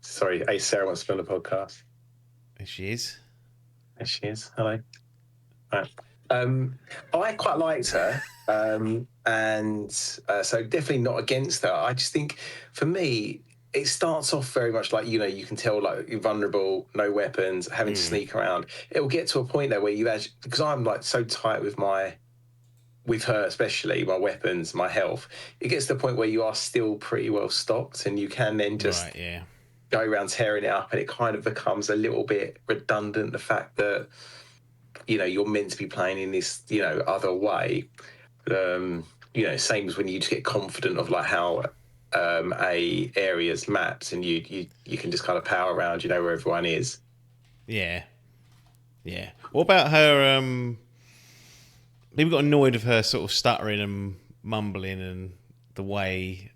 Sorry, Sarah wants to be on the podcast. There she is. There she is. Hello. Right. I quite liked her, and so definitely not against her. I just think, for me, it starts off very much like, you can tell like you're vulnerable, no weapons, having to sneak around. It will get to a point there where you actually, because I'm like so tight with her especially, my weapons, my health, it gets to the point where you are still pretty well stocked, and you can then just go around tearing it up, and it kind of becomes a little bit redundant, the fact that you're meant to be playing in this other way. Same as when you just get confident of like how a area's mapped, and you can just kind of power around, where everyone is. Yeah What about her people got annoyed with her sort of stuttering and mumbling, and the way,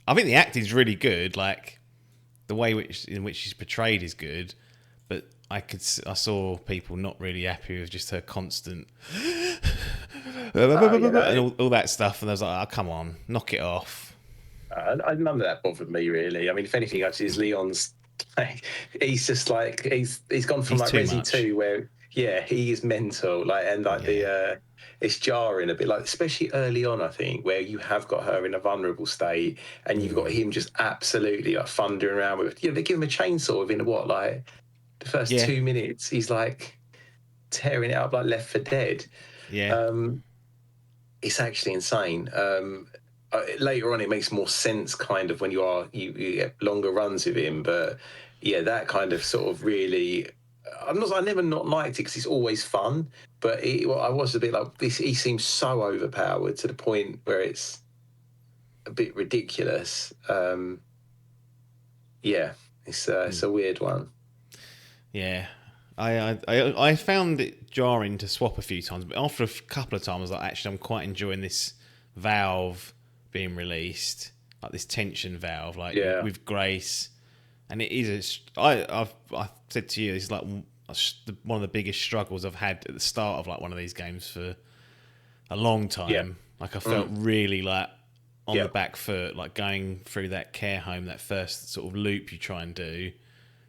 I think the acting's really good, like the way in which she's portrayed is good, but I saw people not really happy with just her constant and all that stuff, and I was like, oh, come on, knock it off. None of that bothered me really. I mean, if anything, actually, is Leon's. He's just like he's gone from like Resi 2, where he is mental, like, and like it's jarring a bit, like especially early on, I think, where you have got her in a vulnerable state, and you've got him just absolutely like thundering around with. They give him a chainsaw within the first 2 minutes. He's like tearing it up like Left 4 Dead. It's actually insane. Later on, it makes more sense, kind of, when you get longer runs with him. But that kind of sort of really, I never not liked it because it's always fun, but I was a bit like this. He seems so overpowered to the point where it's a bit ridiculous. Yeah, it's a weird one. Yeah, I found it jarring to swap a few times, but after a couple of times, I was like, actually, I'm quite enjoying this valve being released, like this tension valve, like with Grace, and it is. I've said to you, it's like one of the biggest struggles I've had at the start of like one of these games for a long time. Yeah. Like I felt really like on the back foot, like going through that care home, that first sort of loop you try and do.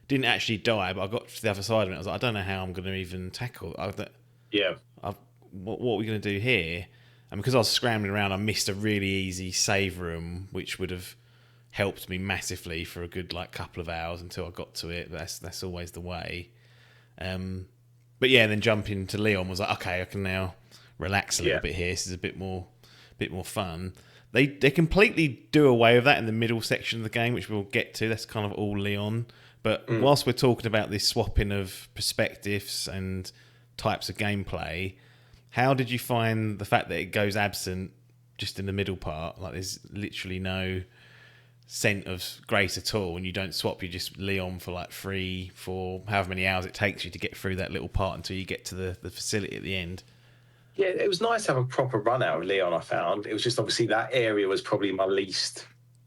Didn't actually die, but I got to the other side of it. I was like, I don't know how I'm going to even tackle. What are we going to do here? And because I was scrambling around, I missed a really easy save room, which would have helped me massively for a good like couple of hours until I got to it. But that's always the way. But yeah, then jumping to Leon was like, okay, I can now relax a little bit here. This is a bit more fun. They completely do away with that in the middle section of the game, which we'll get to. That's kind of all Leon. But whilst we're talking about this swapping of perspectives and types of gameplay, how did you find the fact that it goes absent just in the middle part? Like there's literally no scent of Grace at all, and you don't swap, you just Leon for like 3, 4, however many hours it takes you to get through that little part until you get to the facility at the end. Yeah, it was nice to have a proper run out of Leon, I found. It was just obviously that area was probably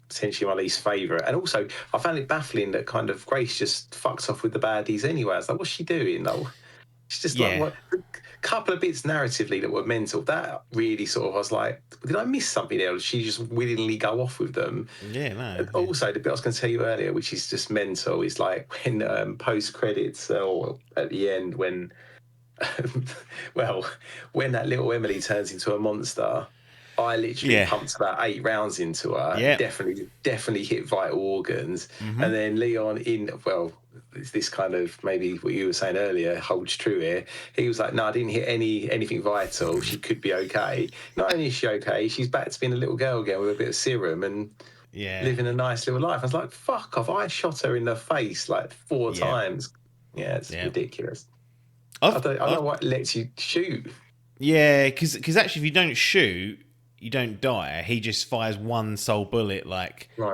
potentially my least favourite. And also, I found it baffling that kind of Grace just fucks off with the baddies anyway. I was like, what's she doing, though? She's just like, what? A couple of bits narratively that were mental. That really sort of, I was like, did I miss something else? She just willingly go off with them. Yeah, no. And also, the bit I was going to tell you earlier, which is just mental, is like when post-credits or at the end when, when that little Emily turns into a monster, I literally pumped about 8 rounds into her. Yeah. Definitely hit vital organs. Mm-hmm. And then Leon this kind of maybe what you were saying earlier holds true here. He was like, no, I didn't hit anything vital. She could be okay. Not only is she okay, she's back to being a little girl again with a bit of serum and living a nice little life. I was like, fuck off. I shot her in the face like 4 times. Yeah, it's ridiculous. I don't know what lets you shoot. Yeah, because actually if you don't shoot, you don't die. He just fires one sole bullet,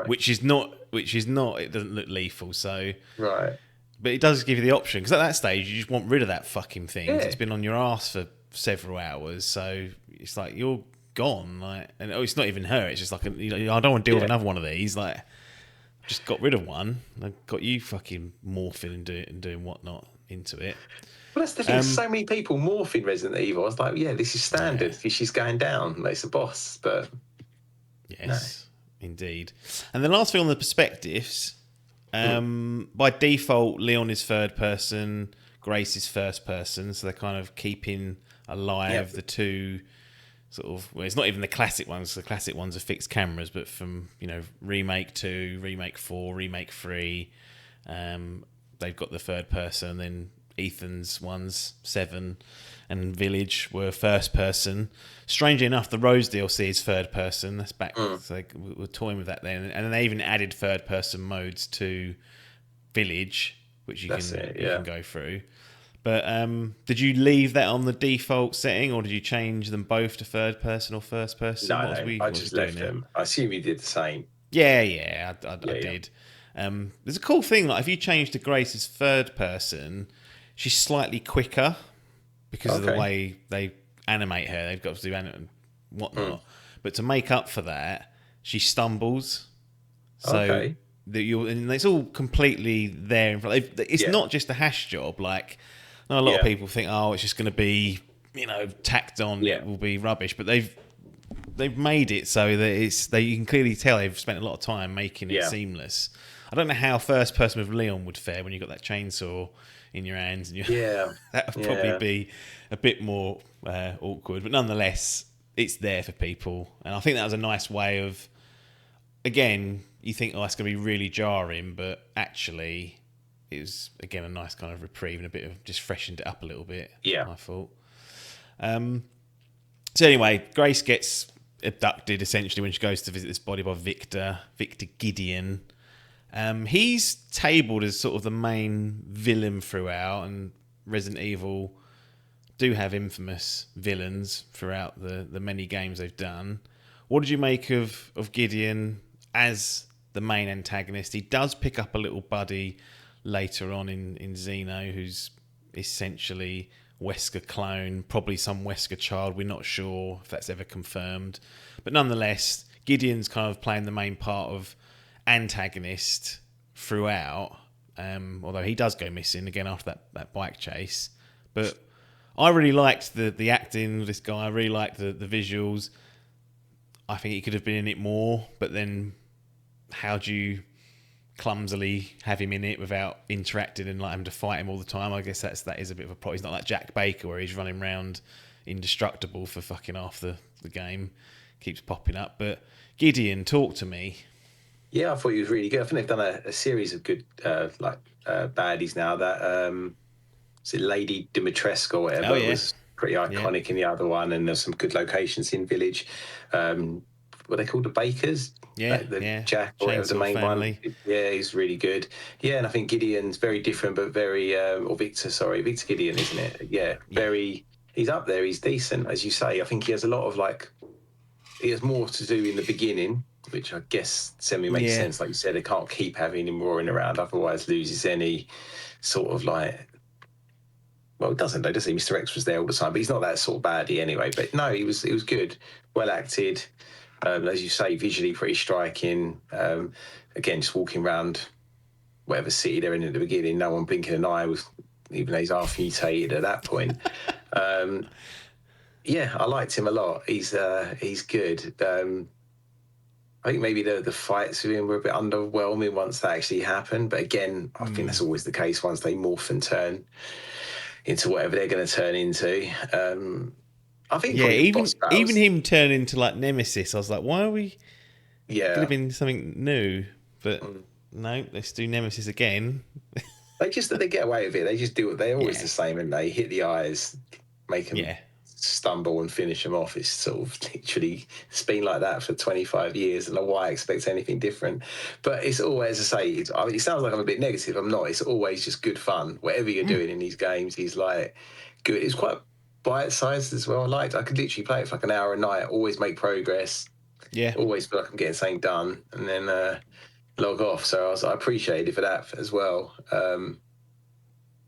which is not. It doesn't look lethal, so But it does give you the option because at that stage you just want rid of that fucking thing. Yeah. It's been on your ass for several hours, so it's like you're gone. And it's not even her. It's just like I don't want to deal with another one of these. Like, just got rid of one. I got you fucking morphing and doing whatnot into it. Well, that's the thing. So many people morph in Resident Evil. I was like, yeah, this is standard. If she's going down, it's a boss. But yes, indeed. And the last thing on the perspectives, by default, Leon is third person, Grace is first person. So they're kind of keeping alive the two sort of. Well, it's not even the classic ones. The classic ones are fixed cameras, but from Remake 2, Remake 4, Remake 3, they've got the third person. Then Ethan's ones, 7 and Village were first person. Strangely enough, the Rose DLC is third person. That's back. So we're toying with that then. And then they even added third person modes to Village, which you can go through. But did you leave that on the default setting, or did you change them both to third person or first person? No, I just left them. I assume you did the same. Yeah, I did. There's a cool thing, like if you change to Grace's third person, she's slightly quicker because of the way they animate her. They've got to do animate and whatnot. But to make up for that, she stumbles. So and it's all completely there. It's not just a hash job. Like, a lot of people think, it's just going to be, tacked on. It will be rubbish. But they've made it so that you can clearly tell they've spent a lot of time making it seamless. I don't know how first person with Leon would fare when you've got that chainsaw in your hands. And that would probably be a bit more awkward. But nonetheless, it's there for people. And I think that was a nice way of, again, you think, it's going to be really jarring, but actually it was, again, a nice kind of reprieve and a bit of just freshened it up a little bit, I thought. So anyway, Grace gets abducted, essentially, when she goes to visit this body by Victor Gideon. He's tabled as sort of the main villain throughout, and Resident Evil do have infamous villains throughout the many games they've done. What did you make of Gideon as the main antagonist? He does pick up a little buddy later on in Xeno, who's essentially Wesker clone, probably some Wesker child. We're not sure if that's ever confirmed. But nonetheless, Gideon's kind of playing the main part of antagonist throughout, although he does go missing again after that bike chase. But I really liked the acting of this guy. I really liked the visuals. I think he could have been in it more, but then how do you clumsily have him in it without interacting and like having to fight him all the time? I guess that is a bit of a problem. He's not like Jack Baker where he's running around indestructible for fucking half the game. Keeps popping up. But Gideon, talk to me. Yeah, I thought he was really good. I think they've done a series of good baddies now. That is it Lady Dimitrescu or whatever was pretty iconic in the other one, and there's some good locations in Village. What they called the Bakers? Jack or whatever the main family one. Yeah, he's really good. Yeah, and I think Gideon's very different, but very Victor Gideon, isn't it? Yeah, very. He's up there. He's decent, as you say. I think he has a lot of he has more to do in the beginning, which I guess makes sense. Like you said, they can't keep having him roaring around, otherwise loses any sort of well, it doesn't though, does he? Mr. X was there all the time, but he's not that sort of baddie anyway. But no, he was good, well acted. As you say, visually pretty striking. Again, just walking around whatever city they're in at the beginning, no one blinking an eye, even though he's half mutated at that point. Yeah, I liked him a lot. He's good. I think maybe the fights with him were a bit underwhelming once that actually happened. But again, I think that's always the case once they morph and turn into whatever they're going to turn into. I think even him turning into like Nemesis, I was like, why are we? Yeah, could have been something new, but no, let's do Nemesis again. They get away with it. They just do it. They're always the same, and they hit the eyes, make them stumble and finish them off. It's sort of literally it's been like that for 25 years. I don't know why I expect anything different, but it's always to say. It sounds like I'm a bit negative. I'm not. It's always just good fun. Whatever you're doing in these games, he's like good. It's quite bite-sized as well. I could literally play it for like an hour a night. Always make progress. Yeah. Always feel like I'm getting something done, and then log off. So I appreciate it for that as well.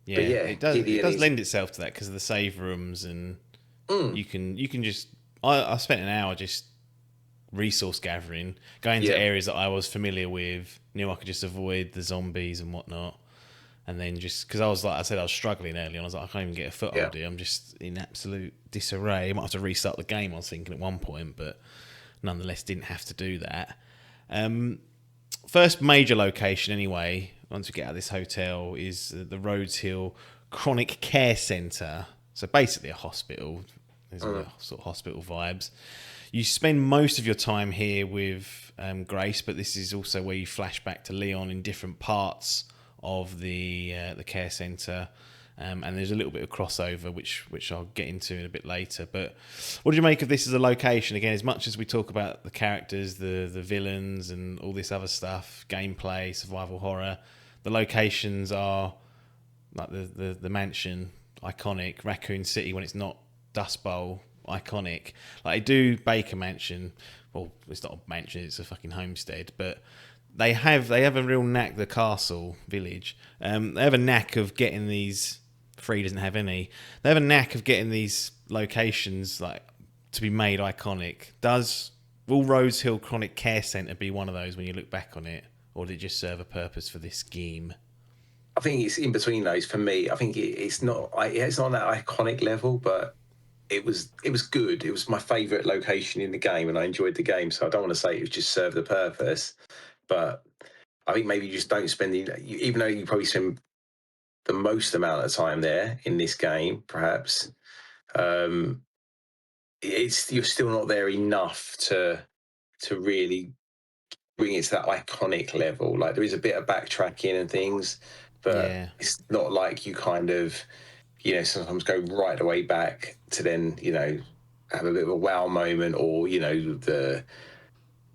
It does lend itself to that because of the save rooms, and you can just. I spent an hour just resource gathering, going to areas that I was familiar with, knew I could just avoid the zombies and whatnot. And then just because I was struggling early on, I was like, I can't even get a foothold here. I'm just in absolute disarray. I might have to restart the game, I was thinking at one point, but nonetheless didn't have to do that. First major location, anyway, once we get out of this hotel, is the Rhodes Hill Chronic Care Centre. So basically a hospital. There's sort of hospital vibes. You spend most of your time here with Grace, but this is also where you flash back to Leon in different parts of the care centre, and there's a little bit of crossover which I'll get into in a bit later. But what did you make of this as a location? Again, as much as we talk about the characters, the villains, and all this other stuff, gameplay, survival horror, the locations are like the mansion, iconic. Raccoon City, when it's not Dust Bowl, iconic. Like they do Baker Mansion. Well, it's not a mansion; it's a fucking homestead, but. They have a real knack, the castle village. They have a knack of getting these. Free doesn't have any. They have a knack of getting these locations to be made iconic. Will Rhodes Hill Chronic Care Centre be one of those when you look back on it, or did it just serve a purpose for this game? I think it's in between those for me. I think it's not on that iconic level, but it was good. It was my favourite location in the game, and I enjoyed the game. So I don't want to say it just served the purpose. But I think maybe you just don't spend even though you probably spend the most amount of time there in this game, perhaps, you're still not there enough to really bring it to that iconic level. Like there is a bit of backtracking and things, but it's not like you kind of, sometimes go right the way back to then, have a bit of a wow moment or,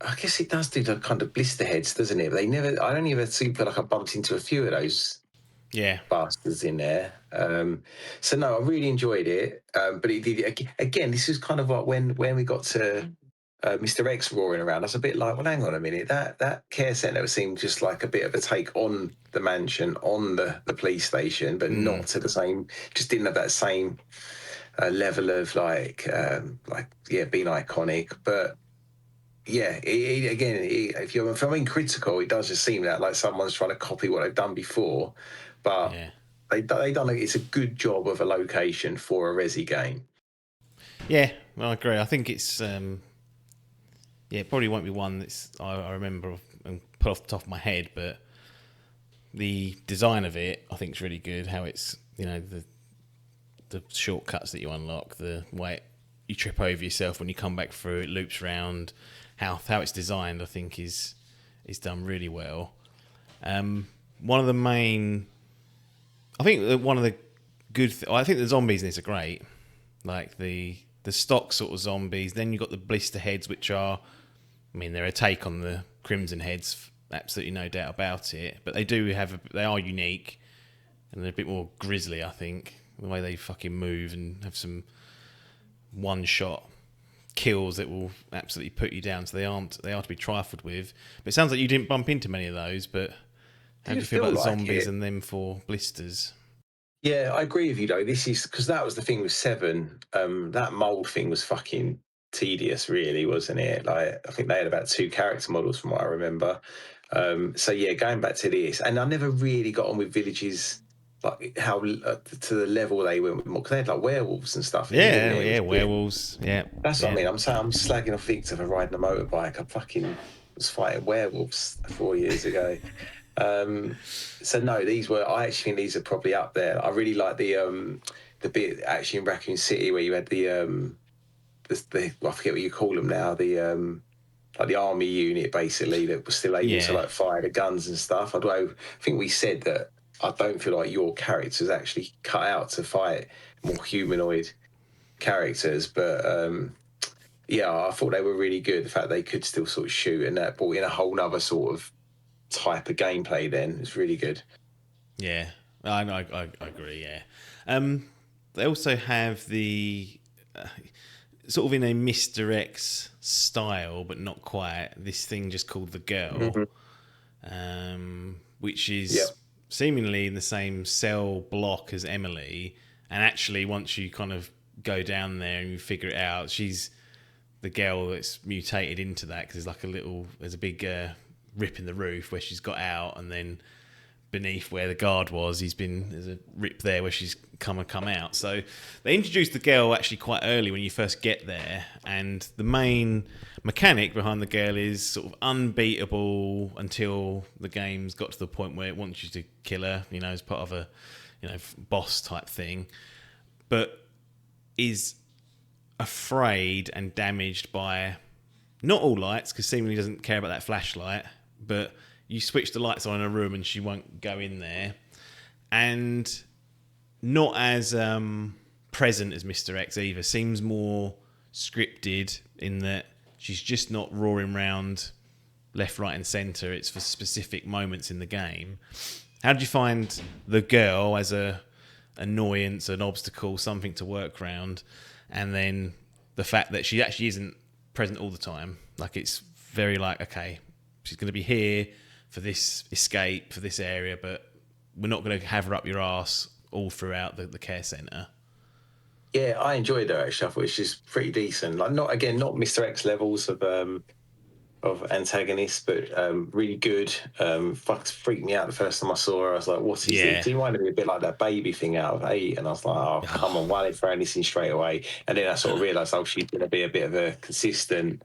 I guess it does do the kind of blister heads, doesn't it? But I don't even feel like I bumped into a few of those bastards in there. So no, I really enjoyed it. But it did again. This is kind of like when we got to Mr. X roaring around. I was a bit like, well, hang on a minute. That care centre seemed just like a bit of a take on the mansion, on the police station, but not to the same. Just didn't have that same level of being iconic. But yeah, if I'm being critical, it does just seem that like someone's trying to copy what they've done before. But they done it's a good job of a location for a Resi game. Yeah, I agree. I think it's it probably won't be one that's I remember and put off the top of my head, but the design of it I think is really good. How it's the shortcuts that you unlock, the way you trip over yourself when you come back through, it loops round. How it's designed, I think, is done really well. One of the main, I think the zombies in this are great. Like the stock sort of zombies. Then you've got the blister heads, which are, I mean, they're a take on the Crimson heads, absolutely no doubt about it. But they are unique, and they're a bit more grisly, I think, the way they fucking move and have some one-shot kills that will absolutely put you down. So they are to be trifled with. But it sounds like you didn't bump into many of those. But how do you feel about the zombies and them for blisters? Yeah, I agree with you though. This is because that was the thing with 7. That mold thing was fucking tedious, really, wasn't it? Like I think they had about 2 character models from what I remember. So yeah, going back to this, and I never really got on with villages, like how to the level they went with more, because they had like werewolves and stuff. Werewolves. Yeah, that's what I mean. I'm saying I'm slagging off Victor for riding a motorbike. I fucking was fighting werewolves 4 years ago. So no, I actually think these are probably up there. I really like the bit actually in Raccoon City where you had the I forget what you call them now, the like the army unit basically that was still able to like fire the guns and stuff. Although I think we said that I don't feel like your character's actually cut out to fight more humanoid characters, but I thought they were really good. The fact they could still sort of shoot, and that brought in a whole nother sort of type of gameplay. Then it's really good. Yeah, I agree. Yeah, they also have the sort of in a Mr. X style, but not quite. This thing just called the Girl, which is seemingly in the same cell block as Emily, and actually once you kind of go down there and you figure it out, she's the girl that's mutated into that, because there's a big rip in the roof where she's got out, and then beneath where the guard was, there's a rip there where she's come out. So they introduced the girl actually quite early when you first get there, and the main mechanic behind the girl is sort of unbeatable until the game's got to the point where it wants you to kill her, as part of a boss type thing, but is afraid and damaged by not all lights, because seemingly doesn't care about that flashlight, but you switch the lights on in a room and she won't go in there. And not as present as Mr. X either. Seems more scripted in that she's just not roaring around left, right and centre. It's for specific moments in the game. How did you find the girl as a annoyance, an obstacle, something to work around, and then the fact that she actually isn't present all the time? Like, it's very like, okay, she's going to be here for this escape, for this area, but we're not going to have her up your arse all throughout the care centre. Yeah, I enjoyed her actually. I thought she's pretty decent. Like, not Mr. X levels of antagonist, but really good. Freaked me out the first time I saw her. I was like, "What is this?" She reminded me a bit like that baby thing out of 8, and I was like, "Oh, come on, why are they throwing this in straight away?" And then I sort of realised, she's going to be a bit of a consistent,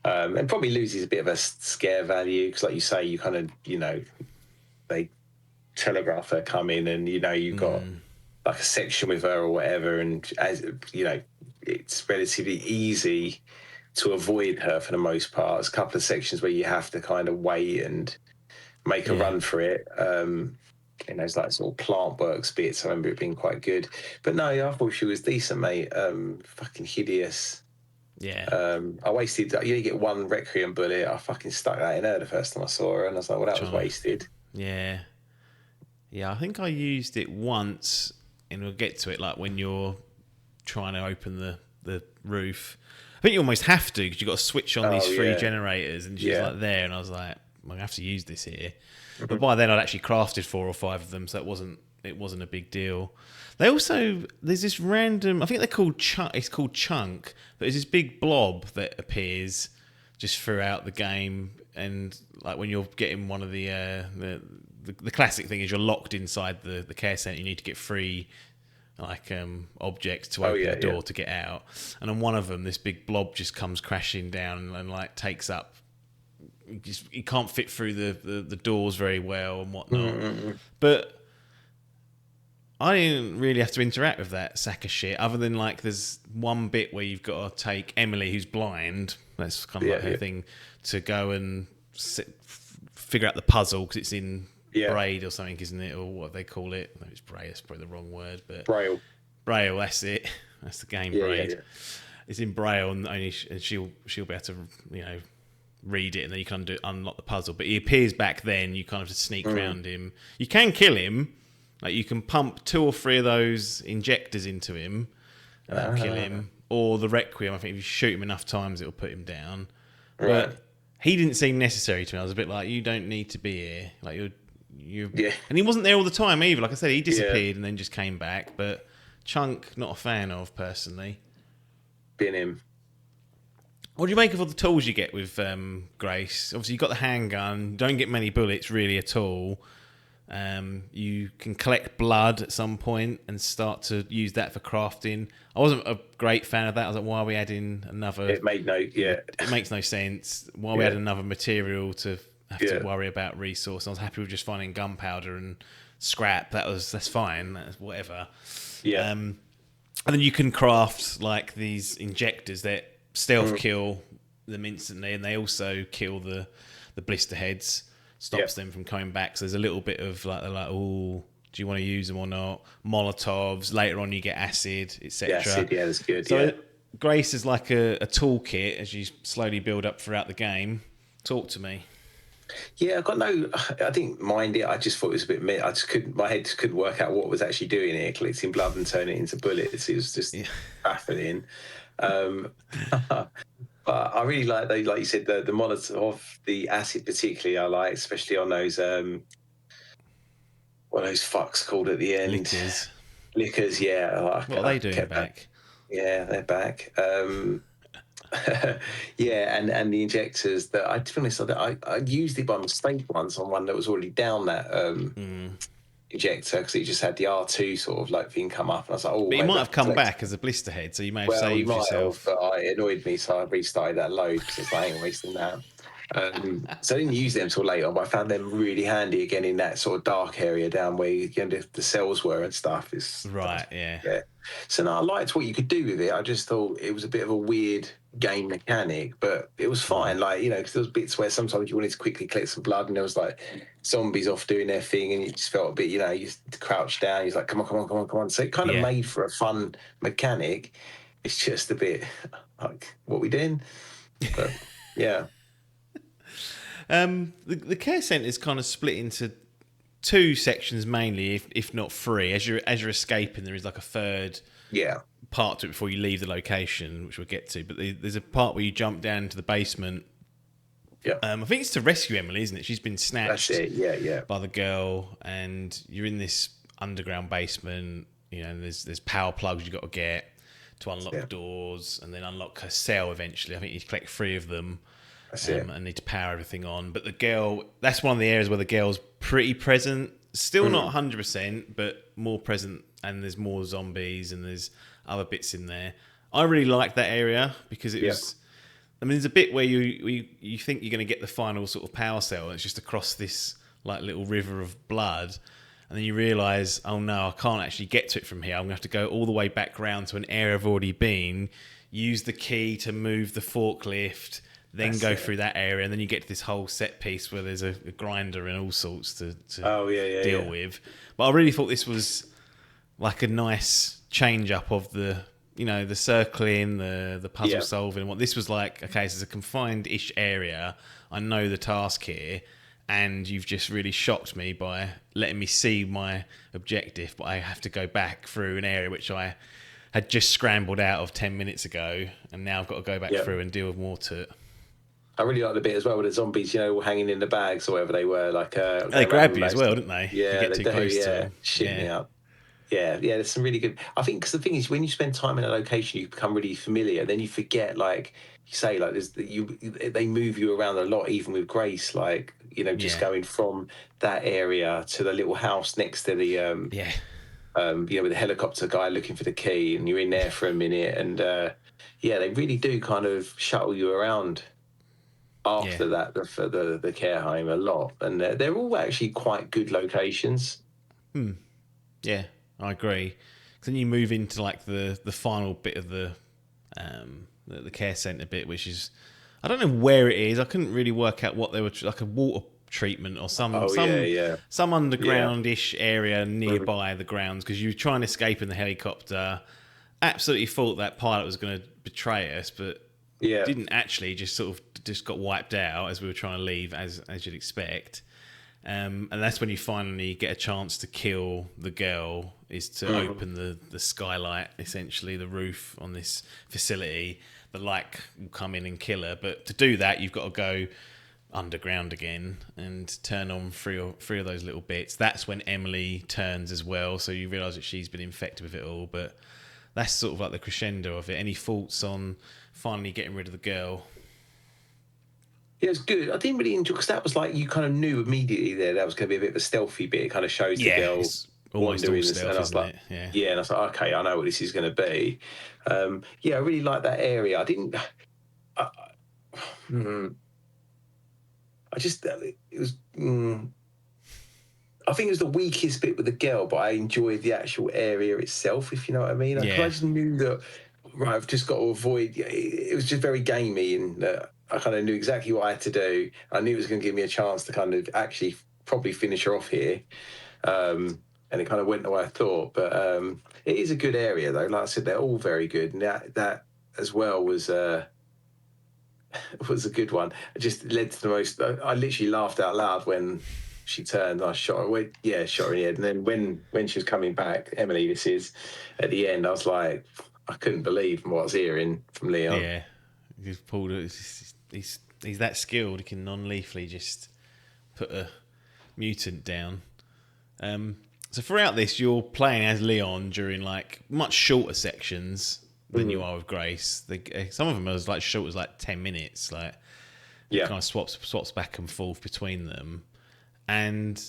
and probably loses a bit of a scare value, because, like you say, you kind of, they telegraph her coming, and you've got like a section with her or whatever, and as it's relatively easy to avoid her for the most part. There's a couple of sections where you have to kind of wait and make a run for it. Those like sort of plant works bits, I remember it being quite good. But no, I thought she was decent, mate. Fucking hideous. Yeah. I wasted, you only get one Requiem bullet. I fucking stuck that in her the first time I saw her, and I was like, well, that was wasted. Yeah. Yeah, I think I used it once, and we'll get to it, like when you're trying to open the roof. I think you almost have to, because you've got to switch on these three generators, and she's like there, and I was like, I'm going to have to use this here. But by then I'd actually crafted 4 or 5 of them, so it wasn't a big deal. They also, there's this random, I think they're called it's called Chunk, but there's this big blob that appears just throughout the game, and like when you're getting one of the classic thing is you're locked inside the care centre, you need to get 3 objects to open the door to get out, and on one of them this big blob just comes crashing down and like takes up, you can't fit through the doors very well and whatnot. But I didn't really have to interact with that sack of shit, other than like there's one bit where you've got to take Emily, who's blind, that's kind of like her thing, to go and figure out the puzzle, because it's in braille or something, isn't it, or what they call it? No, it's braille, it's probably the wrong word, but braille, that's it, that's the game braille. It's in braille, and only she'll be able to read it, and then you can unlock the puzzle. But he appears back then, you kind of just sneak around him. You can kill him, like you can pump 2 or 3 of those injectors into him and that'll kill him, or the Requiem, I think if you shoot him enough times it'll put him down. But he didn't seem necessary to me. I was a bit like, you don't need to be here, like you and he wasn't there all the time either. Like I said, he disappeared and then just came back. But Chunk, not a fan of personally. Been him. What do you make of all the tools you get with Grace? Obviously, you've got the handgun. Don't get many bullets really at all. You can collect blood at some point and start to use that for crafting. I wasn't a great fan of that. I was like, why are we adding another... It makes no sense. Why are we adding another material to have to worry about resource? I was happy with just finding gunpowder and scrap. That's fine. That's whatever. Yeah. And then you can craft like these injectors that stealth kill them instantly, and they also kill the blister heads, stops them from coming back. So there's a little bit of like, they're like, oh, do you want to use them or not? Molotovs. Later on, you get acid, etc. Acid, that's good. So Grace is like a toolkit as you slowly build up throughout the game. Talk to me. Yeah, I didn't mind it. I just thought it was a bit. I just couldn't. My head just couldn't work out what was actually doing it, collecting blood and turning it into bullets. It was just baffling. But I really like you said, the Molotov, the acid particularly. I like, especially on those what are those fucks called at the end? Liquors. Yeah. What are they doing back? Yeah, they're back. Yeah, and the injectors that to be honest, I used it by mistake once on one that was already down that injector, because it just had the R2 sort of like thing come up, and I was like, oh, but you might have come back as a blister head, so you may have saved yourself. But it annoyed me, so I restarted that load because I ain't wasting that. So I didn't use them until later, but I found them really handy again in that sort of dark area down where the cells were and stuff. Yeah. So no, I liked what you could do with it. I just thought it was a bit of a weird game mechanic, but it was fine. Like, because there was bits where sometimes you wanted to quickly collect some blood, and there was like zombies off doing their thing, and you just felt a bit, you crouch down. He's like, come on. So it kind of made for a fun mechanic. It's just a bit like, what we doing? But yeah. The care centre is kind of split into 2 sections mainly, if not 3. As you're escaping, there is like a third part to it before you leave the location, which we'll get to. But there's a part where you jump down into the basement. Yeah. I think it's to rescue Emily, isn't it? She's been snatched. That's it. By the girl, and you're in this underground basement. And there's power plugs you got to get to unlock doors, and then unlock her cell eventually. I think you collect 3 of them. And need to power everything on. But the girl, that's one of the areas where the girl's pretty present. Still not 100%, but more present, and there's more zombies, and there's other bits in there. I really liked that area because it was... I mean, there's a bit where you think you're going to get the final sort of power cell, and it's just across this like little river of blood, and then you realise, oh no, I can't actually get to it from here. I'm going to have to go all the way back round to an area I've already been, use the key to move the forklift... Then go through that area, and then you get to this whole set piece where there's a grinder and all sorts to deal with. But I really thought this was like a nice change up of the circling, the puzzle solving. What this was like, okay, this is a confined-ish area. I know the task here, and you've just really shocked me by letting me see my objective, but I have to go back through an area which I had just scrambled out of 10 minutes ago, and now I've got to go back through and deal with more to it. I really like the bit as well with the zombies, all hanging in the bags or whatever they were. Like they grab you as well, didn't they? Yeah, you get too close to them. Shit me up. Yeah, there's some really good. I think because the thing is, when you spend time in a location, you become really familiar. Then you forget, like you say, like they move you around a lot, even with Grace. Like just going from that area to the little house next to the with the helicopter guy looking for the key, and you're in there for a minute, and they really do kind of shuttle you around after that for the care home a lot, and they're all actually quite good locations. Yeah, I agree. Then you move into like the final bit of the care centre bit, which is, I don't know where it is. I couldn't really work out what they were, like a water treatment or some underground-ish area nearby the grounds, because you try and escape in the helicopter. Absolutely thought that pilot was going to betray us, but didn't actually. Just got wiped out as we were trying to leave, as you'd expect. And that's when you finally get a chance to kill the girl, is to open the skylight, essentially the roof on this facility. The light will come in and kill her, but to do that you've got to go underground again and turn on three of those little bits. That's when Emily turns as well, so you realise that she's been infected with it all. But that's sort of like the crescendo of it. Any thoughts on finally getting rid of the girl? Yeah, it was good. I didn't really enjoy, because that was like, you kind of knew immediately there that was going to be a bit of a stealthy bit. It kind of shows the girl almost all stealth, and I was like, and I was like, okay, I know what this is going to be. I really like that area. I think it was the weakest bit with the girl, but I enjoyed the actual area itself, if you know what I mean. I just knew that, right, I've just got to avoid. It was just very gamey, and I kind of knew exactly what I had to do. I knew it was going to give me a chance to kind of actually probably finish her off here. And it kind of went the way I thought. But it is a good area, though. Like I said, they're all very good. And that as well was a good one. It just led to the most. I literally laughed out loud when she turned. I shot her. Shot her in the head. And then when she was coming back, Emily, this is at the end. I was like, I couldn't believe what I was hearing from Leon. Yeah, he's pulled it. He's that skilled. He can non-lethally just put a mutant down. So throughout this, you're playing as Leon during like much shorter sections than you are with Grace. Some of them are as like short as like 10 minutes. Like kind of swaps back and forth between them. And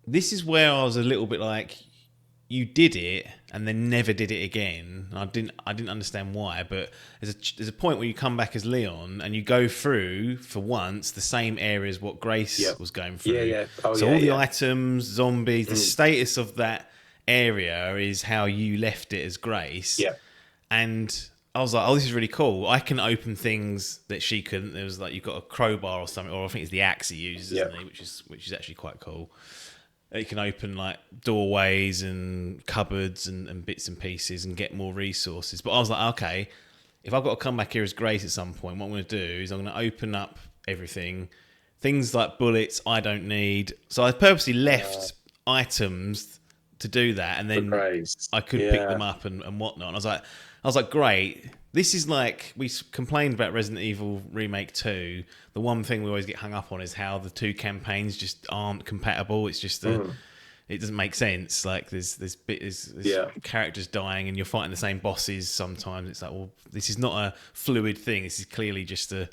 this is where I was a little bit like, you did it and then never did it again. I didn't understand why, but there's a point where you come back as Leon and you go through, for once, the same areas what Grace was going through. All the items, zombies, the status of that area is how you left it as Grace. Yeah. And I was like, oh, this is really cool. I can open things that she couldn't. There was like, you've got a crowbar or something, or I think it's the axe he uses, isn't he? Which is actually quite cool. You can open like doorways and cupboards and bits and pieces and get more resources. But I was like, okay, if I've got to come back here as Grace at some point, what I'm going to do is I'm going to open up everything. Things like bullets I don't need. So I purposely left items to do that, and then I could pick them up and whatnot. And I was like, great. This is like, we complained about Resident Evil Remake 2. The one thing we always get hung up on is how the two campaigns just aren't compatible. It's just it doesn't make sense. Like there's characters dying and you're fighting the same bosses sometimes. It's like, well, this is not a fluid thing. This is clearly just a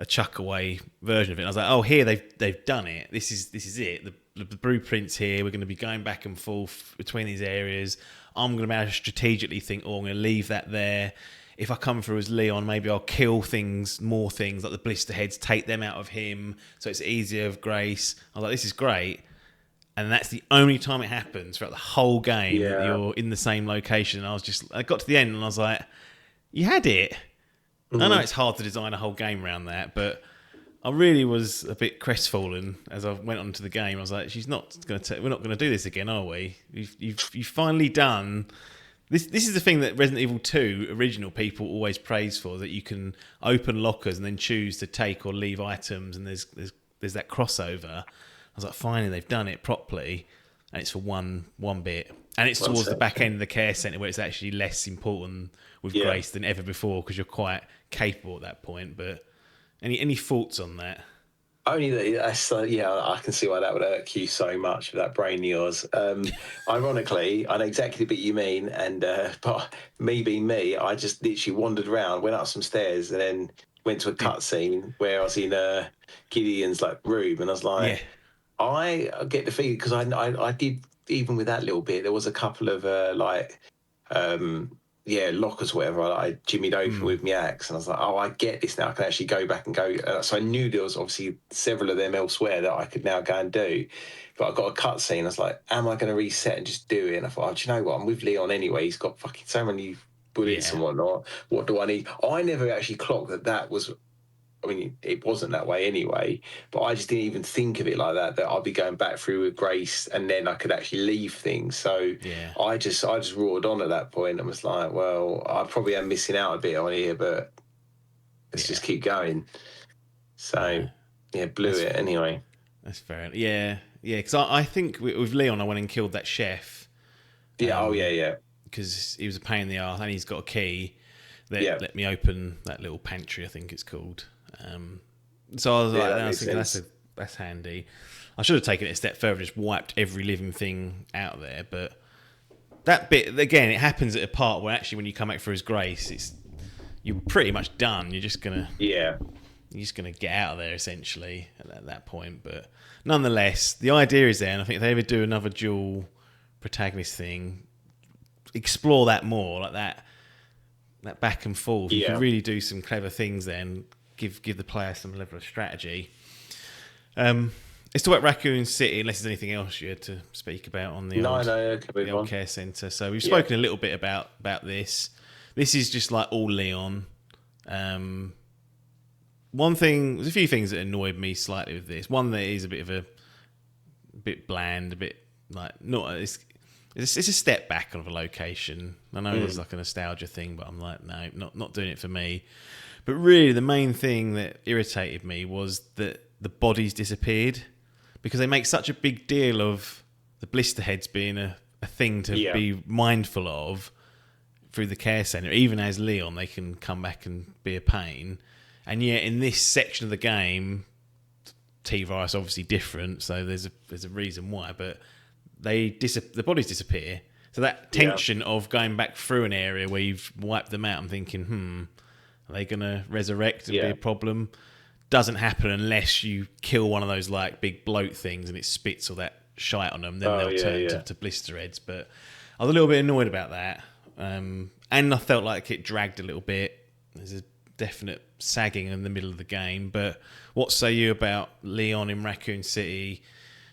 chuck away version of it. And I was like, oh, here they've done it. This is it. The blueprint's here. We're going to be going back and forth between these areas. I'm going to be able to strategically think, oh, I'm going to leave that there. If I come through as Leon, maybe I'll kill more things like the blister heads, take them out of him, so it's easier with Grace. I was like, this is great. And that's the only time it happens throughout the whole game that you're in the same location. And I got to the end and I was like, you had it. I know it's hard to design a whole game around that, but I really was a bit crestfallen as I went on to the game. I was like, we're not going to do this again, are we? You've finally done... This is the thing that Resident Evil 2 original people always praise for, that you can open lockers and then choose to take or leave items, and there's there's that crossover. I was like, finally they've done it properly, and it's for one bit, and it's towards the back end of the care centre where it's actually less important with Grace than ever before because you're quite capable at that point. But any thoughts on that? Only that's I can see why that would irk you so much with that brain of yours. Ironically, I know exactly what you mean, and but me being me, I just literally wandered around, went up some stairs, and then went to a cutscene where I was in Gideon's like room, and I was like, I get the feeling because I did, even with that little bit, there was a couple of lockers, whatever. I jimmied open with my axe, and I was like, oh, I get this now. I can actually go back and go. So I knew there was obviously several of them elsewhere that I could now go and do. But I got a cutscene. I was like, am I going to reset and just do it? And I thought, oh, do you know what? I'm with Leon anyway. He's got fucking so many bullets and whatnot. What do I need? I never actually clocked that was. I mean, it wasn't that way anyway, but I just didn't even think of it like that I'd be going back through with Grace and then I could actually leave things. So I just roared on at that point and was like, well, I probably am missing out a bit on here, but let's just keep going. So, blew it anyway. That's fair. Yeah, because I think with Leon, I went and killed that chef. Yeah, because he was a pain in the arse and he's got a key that let me open that little pantry, I think it's called. So I was like, that's handy. I should have taken it a step further, just wiped every living thing out there. But that bit again, it happens at a part where actually, when you come back for his Grace, you're pretty much done. You're just gonna get out of there essentially at that point. But nonetheless, the idea is there, and I think if they ever do another dual protagonist thing, explore that more, like that back and forth. You can really do some clever things then. Give the player some level of strategy. Let's talk about Raccoon City, unless there's anything else you had to speak about on the old care centre. So we've spoken a little bit about this. This is just like all Leon. One thing, there's a few things that annoyed me slightly with this. One that is a bit bland, a bit like it's a step back of a location. I know there's like a nostalgia thing, but I'm like, no, not doing it for me. But really, the main thing that irritated me was that the bodies disappeared, because they make such a big deal of the blister heads being a thing to be mindful of through the care centre. Even as Leon, they can come back and be a pain. And yet, in this section of the game, T-Virus obviously different, so there's a reason why. But the bodies disappear. So that tension of going back through an area where you've wiped them out and thinking, are they going to resurrect and be a problem? Doesn't happen unless you kill one of those like big bloat things and it spits all that shite on them. Then they'll turn to blister heads. But I was a little bit annoyed about that. And I felt like it dragged a little bit. There's a definite sagging in the middle of the game. But what say you about Leon in Raccoon City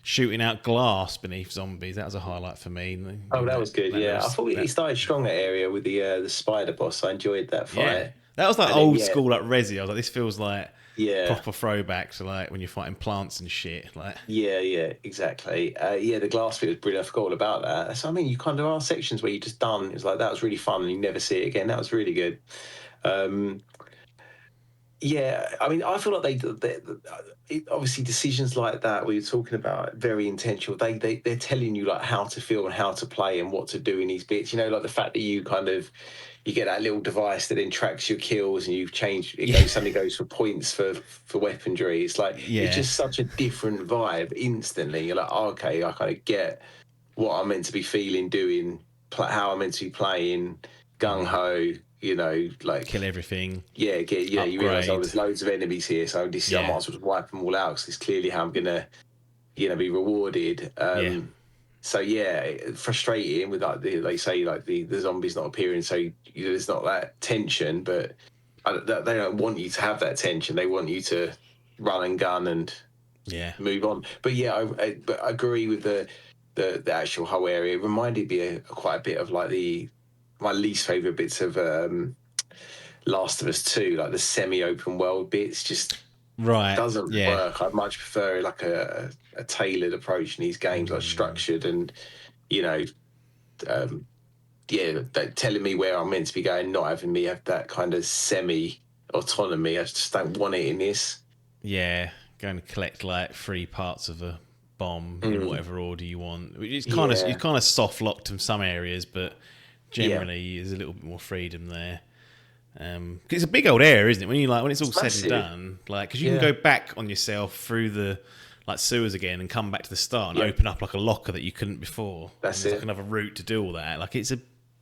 shooting out glass beneath zombies? That was a highlight for me. Oh, that was good. I thought he started strong that area with the spider boss. I enjoyed that fight. Yeah. That was like old school, like Resi. I was like, this feels like proper throwback to like when you're fighting plants and shit. Like exactly. The glass bit was brilliant. I forgot all about that. So I mean, you kind of are sections where you just done. It's like that was really fun, and you never see it again. That was really good. I mean, I feel like they obviously decisions like that we were talking about, very intentional. They're telling you like how to feel and how to play and what to do in these bits. Like the fact that you kind of you get that little device that then tracks your kills and you've changed. Suddenly goes for points for weaponry. It's like it's just such a different vibe instantly. You're like, okay, I kind of get what I'm meant to be feeling, doing, how I'm meant to be playing, gung ho. Like kill everything. You realise there's loads of enemies here, so I might as well just wipe them all out because it's clearly how I'm gonna, be rewarded. So frustrating with like they say like the zombies not appearing, so there's not that tension. But they don't want you to have that tension. They want you to run and gun and move on. But I agree with the actual whole area. It reminded me quite a bit of like my least favourite bits of Last of Us 2, like the semi-open world bits, just doesn't work. I'd much prefer like a tailored approach in these games, like structured and, telling me where I'm meant to be going, not having me have that kind of semi-autonomy. I just don't want it in this. Yeah, going to collect like 3 parts of a bomb in whatever order you want. It's kind of you kind of soft locked in some areas, but generally there's a little bit more freedom there. 'Cause it's a big old area, isn't it? When it's all said and done, like because you can go back on yourself through the like sewers again and come back to the start and open up like a locker that you couldn't before. That's like another route to do all that. Like it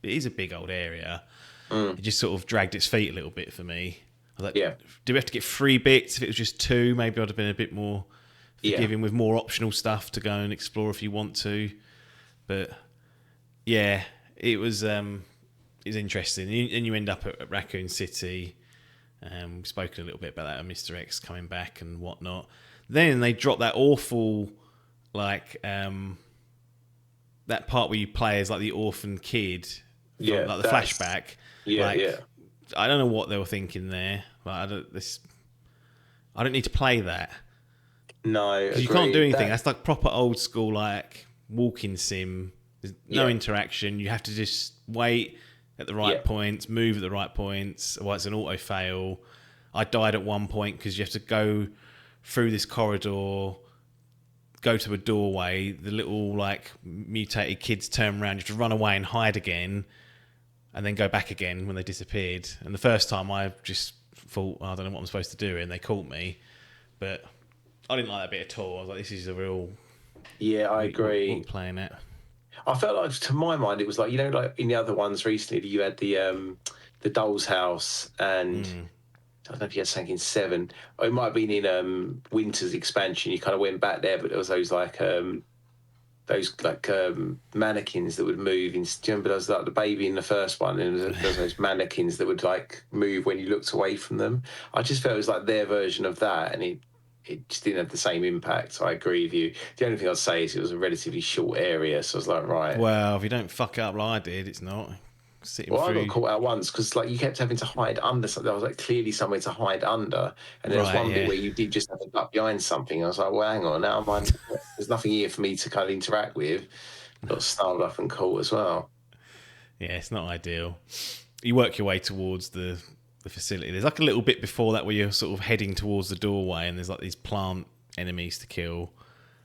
is a big old area. It just sort of dragged its feet a little bit for me. I was like, do we have to get 3 bits? If it was just 2, maybe I'd have been a bit more forgiving with more optional stuff to go and explore if you want to. But yeah, it was interesting. And you end up at Raccoon City. We've spoken a little bit about that, Mr. X coming back and whatnot. Then they drop that awful, like, that part where you play as like the orphan kid, from, like the flashback. I don't know what they were thinking there. Like, I don't need to play that. No, because you can't do anything. That's like proper old school, like walking sim. There's no interaction. You have to just wait at the right points, move at the right points. Well, it's an auto fail. I died at one point because you have to go through this corridor, go to a doorway. The little like mutated kids turn around. You have to run away and hide again, and then go back again when they disappeared. And the first time I just thought, I don't know what I'm supposed to do, and they caught me. But I didn't like that bit at all. I was like, this is a real... Yeah, I agree. What playing it. I felt like, to my mind, it was like, like in the other ones recently, you had the Doll's House, and I don't know if you had something in 7. Or it might have been in Winter's expansion. You kind of went back there, but there was those mannequins that would move. Do you remember there was like the baby in the first one, and there was those mannequins that would like move when you looked away from them. I just felt it was like their version of that, and it just didn't have the same impact. So I agree with you. The only thing I'd say is it was a relatively short area, so I was like, right. Well, if you don't fuck it up like I did, it's not. I got caught out once because like you kept having to hide under something. There was like clearly somewhere to hide under, and there was one bit where you did just have to duck behind something. I was like, well, hang on, now there's nothing here for me to kind of interact with. Got snarled up and caught as well. Yeah, it's not ideal. You work your way towards the facility. There's like a little bit before that where you're sort of heading towards the doorway, and there's like these plant enemies to kill.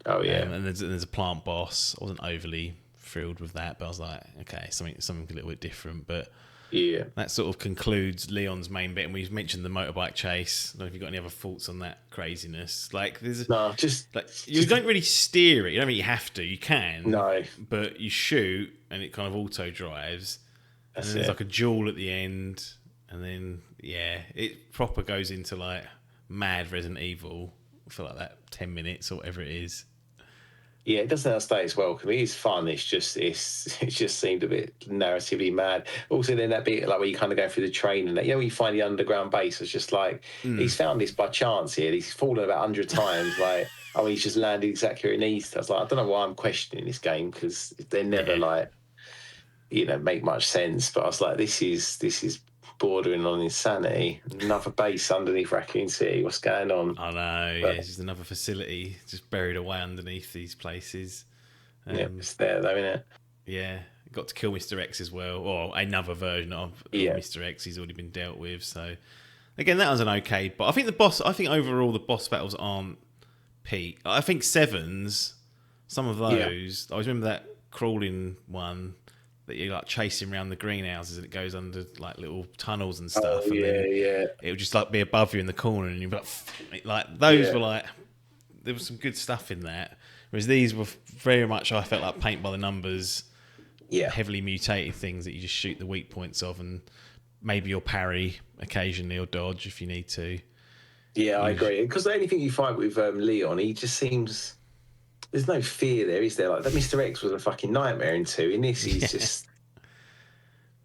Oh yeah, and there's a plant boss. I wasn't overly thrilled with that, but I was like, okay, something a little bit different. But yeah, that sort of concludes Leon's main bit, and we've mentioned the motorbike chase. I don't know if you've got any other thoughts on that craziness. Like, you don't really steer it. You don't really have to. You can, but you shoot, and it kind of auto drives. And then there's like a duel at the end, and then it proper goes into like mad Resident Evil for like that 10 minutes or whatever it is. Yeah, it doesn't outstay its welcome. It is fun. It just seemed a bit narratively mad. Also, then that bit like where you kind of go through the train and that, when you find the underground base, it's just like he's found this by chance here. He's fallen about 100 times. Like, he's just landed exactly where he needs to. I was like, I don't know why I'm questioning this game because they never make much sense. But I was like, this is bordering on insanity. Another base underneath Raccoon City. What's going on? I know. It's just another facility just buried away underneath these places. It's there though, isn't it? Yeah, got to kill Mr. X as well, or another version of Mr. X. He's already been dealt with. So again, that was an okay. But I think overall the boss battles aren't peak. I think 7's some of those. I always remember that crawling one that you're like chasing around the greenhouses and it goes under like little tunnels and stuff. It would just like be above you in the corner and you'd be like those were like, there was some good stuff in that. Whereas these were very much, I felt like paint by the numbers, heavily mutated things that you just shoot the weak points of and maybe you'll parry occasionally or dodge if you need to. Yeah, I agree. Because the only thing you fight with Leon, he just seems... There's no fear there, is there? Like, that Mr. X was a fucking nightmare in 2. In this, he's just...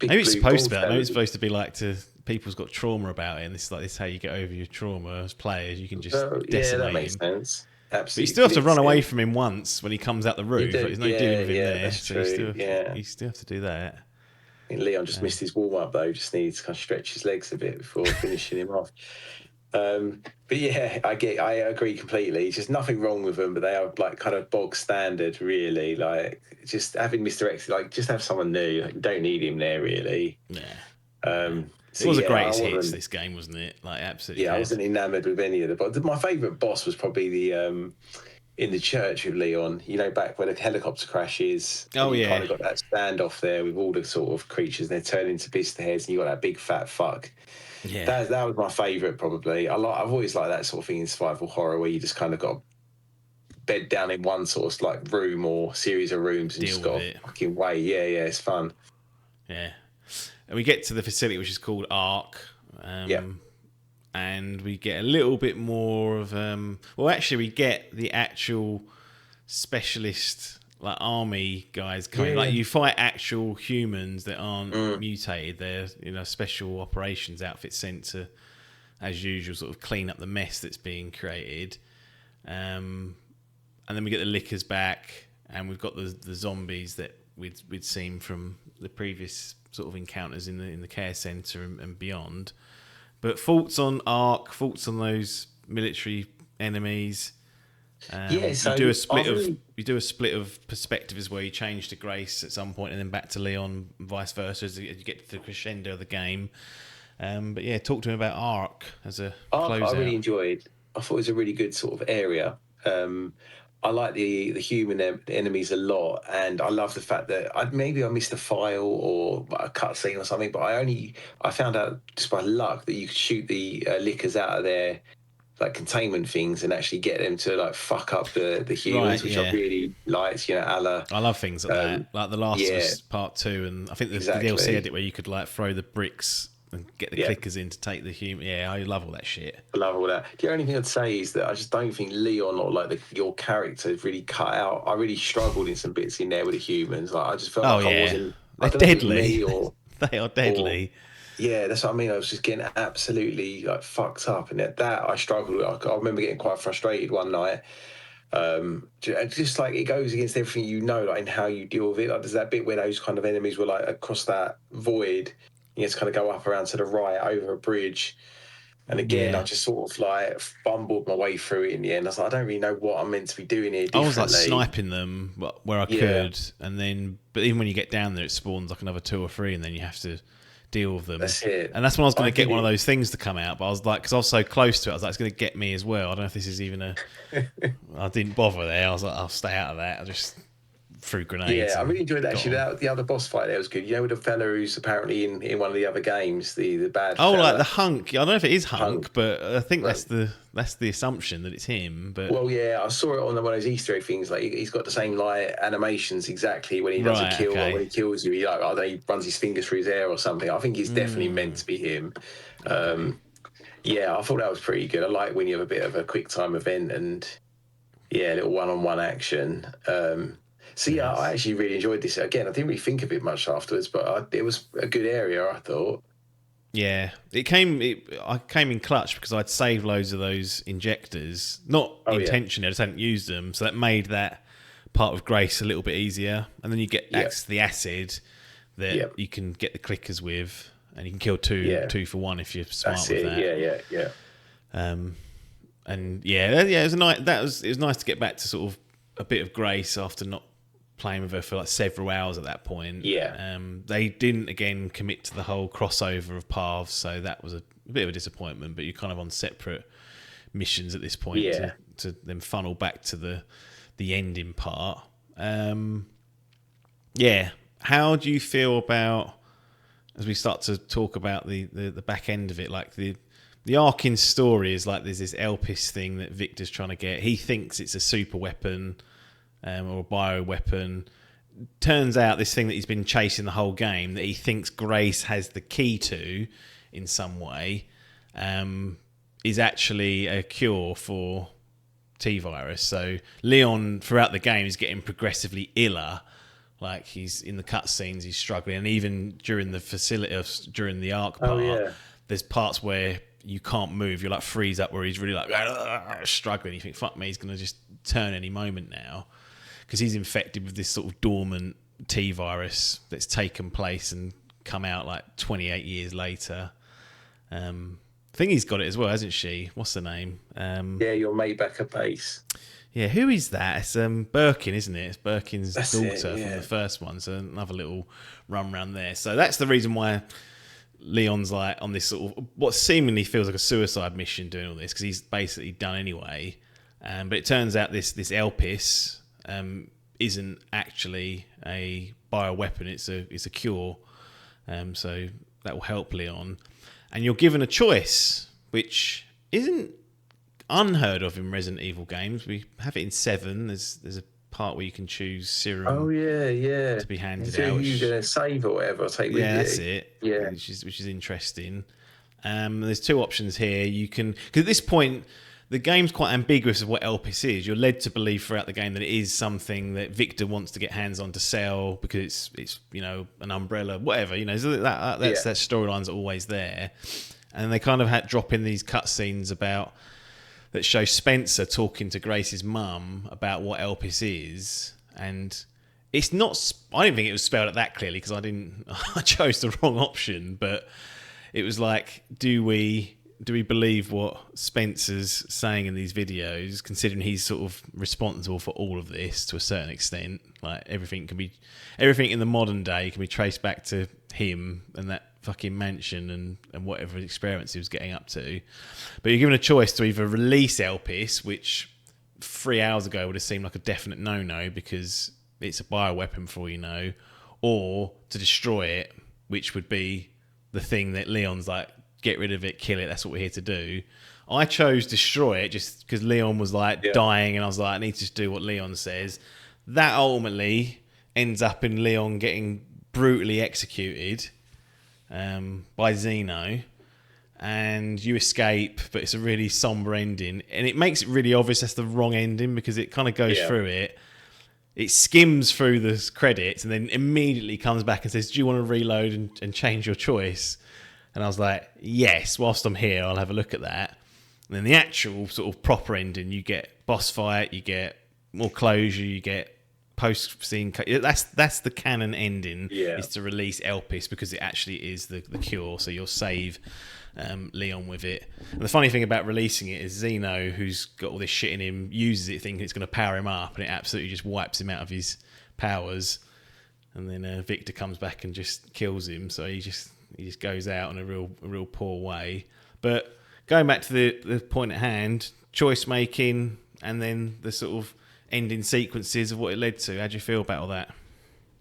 Maybe it's supposed to be. Maybe it's supposed to be like people's got trauma about it, and this is how you get over your trauma as players. You can just decimate that makes sense. Absolutely. But you still have to run away from him once when he comes out the roof. There's no dealing with him there. That's true. You still have to do that. I think Leon just missed his warm-up, though. Just needs to kind of stretch his legs a bit before finishing him off. But yeah, I agree completely. There's just nothing wrong with them, but they are like kind of bog standard, really. Like just having Mr. X, like just have someone new. Like, you don't need him there, really. Yeah. It was a greatest hits, this game, wasn't it? Like, absolutely. Yeah, I wasn't enamoured with any of them. But my favourite boss was probably the in the church with Leon. You know, back when the helicopter crashes. Oh, you yeah. kind of got that standoff there with all the sort of creatures, and they turn into beast heads, and you got that big fat fuck. Yeah. That was my favourite, probably. I've always liked that sort of thing in survival horror, where you just kind of got bed down in one sort of like room or series of rooms and just got to fucking wait. Yeah, it's fun. Yeah. And we get to the facility, which is called Ark. And we get a little bit more of we get the actual specialist like army guys coming. Like, you fight actual humans that aren't mutated. They're special operations outfits sent to, as usual, sort of clean up the mess that's being created. And then we get the lickers back, and we've got the zombies that we'd seen from the previous sort of encounters in the care centre and beyond. But thoughts on Ark, thoughts on those military enemies. So you do a split of perspectives where you change to Grace at some point and then back to Leon, and vice versa, as you get to the crescendo of the game. But yeah, talk to me about Ark as a closeout. I really enjoyed. I thought it was a really good sort of area. I like the human enemies a lot, and I love the fact that maybe I missed a file or a cutscene or something, but I found out just by luck that you could shoot the lickers out of their like containment things and actually get them to like fuck up the humans, which I really liked. I love things like that, like The Last of Us Part 2, and I think the DLC edit where you could like throw the bricks and get the clickers in to take the human. Yeah, I love all that shit. I love all that. The only thing I'd say is that I just don't think Leon or like your character is really cut out. I really struggled in some bits in there with the humans. Like, I just felt I wasn't. They're deadly. They are deadly. That's what I mean. I was just getting absolutely like fucked up, and that I struggled with. I remember getting quite frustrated one night. Just like it goes against everything like in how you deal with it. Like, there's that bit where those kind of enemies were like across that void. You just kind of go up around to the right over a bridge, and again I just sort of like fumbled my way through it in the end. I was like, I don't really know what I'm meant to be doing here differently. I was like sniping them where I could, and then but even when you get down there, it spawns like another 2 or 3, and then you have to deal with them. That's it. And that's when I was going to get one of those things to come out, but I was like, because I was so close to it, I was like, it's going to get me as well. I don't know if this is even I didn't bother there. I was like, I'll stay out of that. I just threw grenades. Yeah, I really enjoyed that. Actually, the other boss fight there was good. You know, with the fella who's apparently in one of the other games, the bad fella. Like the hunk. I don't know if it is hunk, but I think that's the assumption that it's him. But well, yeah, I saw it on one of those Easter egg things. Like, he's got the same like animations exactly when he does a kill or when he kills you. He like, I don't know, he runs his fingers through his hair or something. I think he's definitely meant to be him. Yeah, I thought that was pretty good. I like when you have a bit of a quick time event and a little one-on-one action. I actually really enjoyed this. Again, I didn't really think of it much afterwards, but it was a good area, I thought. Yeah, I came in clutch because I'd saved loads of those injectors, not intentionally. I just hadn't used them, so that made that part of Grace a little bit easier. And then you get access to the acid that you can get the clickers with, and you can kill two for one if you're smart with that. Yeah. It was nice. It was nice to get back to sort of a bit of Grace after not playing with her for like several hours at that point. They didn't again commit to the whole crossover of paths, so that was a bit of a disappointment. But you're kind of on separate missions at this point to then funnel back to the ending part. How do you feel about, as we start to talk about the back end of it, like the Adkins story is like there's this Elpis thing that Victor's trying to get. He thinks it's a super weapon or a bio weapon. Turns out this thing that he's been chasing the whole game that he thinks Grace has the key to in some way is actually a cure for T-virus. So Leon throughout the game is getting progressively iller. Like, he's in the cutscenes, he's struggling, and even during during the Ark part, there's parts where you can't move. You're like freeze up where he's really like struggling. You think, fuck me, he's going to just turn any moment now, because he's infected with this sort of dormant T-virus that's taken place and come out like 28 years later. Thingy's got it as well, hasn't she? What's her name? Your mate back at base. Yeah, who is that? It's Birkin, isn't it? It's Birkin's daughter from the first one. So another little run around there. So that's the reason why Leon's like on this sort of what seemingly feels like a suicide mission doing all this because he's basically done anyway. But it turns out this Elpis isn't actually a bioweapon; it's a cure. So that will help Leon, and you're given a choice, which isn't unheard of in Resident Evil games. We have it in 7. There's a part where you can choose serum. Oh yeah. To be handed so out. You're gonna save or whatever. I'll take with you. Yeah, that's it. Yeah, which is interesting. There's 2 options here. You can because at this point the game's quite ambiguous of what Elpis is. You're led to believe throughout the game that it is something that Victor wants to get hands on to sell because it's an umbrella, whatever. So that storyline's always there, and they kind of drop in these cutscenes that show Spencer talking to Grace's mum about what Elpis is, and it's not. I didn't think it was spelled out that clearly because I chose the wrong option, but it was like, do we believe what Spencer's saying in these videos, considering he's sort of responsible for all of this to a certain extent? Like everything in the modern day can be traced back to him and that fucking mansion and whatever experiments he was getting up to. But you're given a choice to either release Elpis, which 3 hours ago would have seemed like a definite no-no because it's a bioweapon for all you know, or to destroy it, which would be the thing that Leon's like, get rid of it, kill it, that's what we're here to do. I chose destroy it just because Leon was dying, and I was like, I need to just do what Leon says. That ultimately ends up in Leon getting brutally executed by Xeno, and you escape, but it's a really somber ending, and it makes it really obvious that's the wrong ending because it kind of goes through it. It skims through the credits and then immediately comes back and says, do you want to reload and change your choice? And I was like, yes, whilst I'm here, I'll have a look at that. And then the actual sort of proper ending, you get boss fight, you get more closure, you get post-scene. That's the canon ending, is to release Elpis because it actually is the cure. So you'll save Leon with it. And the funny thing about releasing it is Xeno, who's got all this shit in him, uses it thinking it's going to power him up, and it absolutely just wipes him out of his powers. And then Victor comes back and just kills him. So he just goes out in a real poor way. But going back to the point at hand, choice making, and then the sort of ending sequences of what it led to. How do you feel about all that?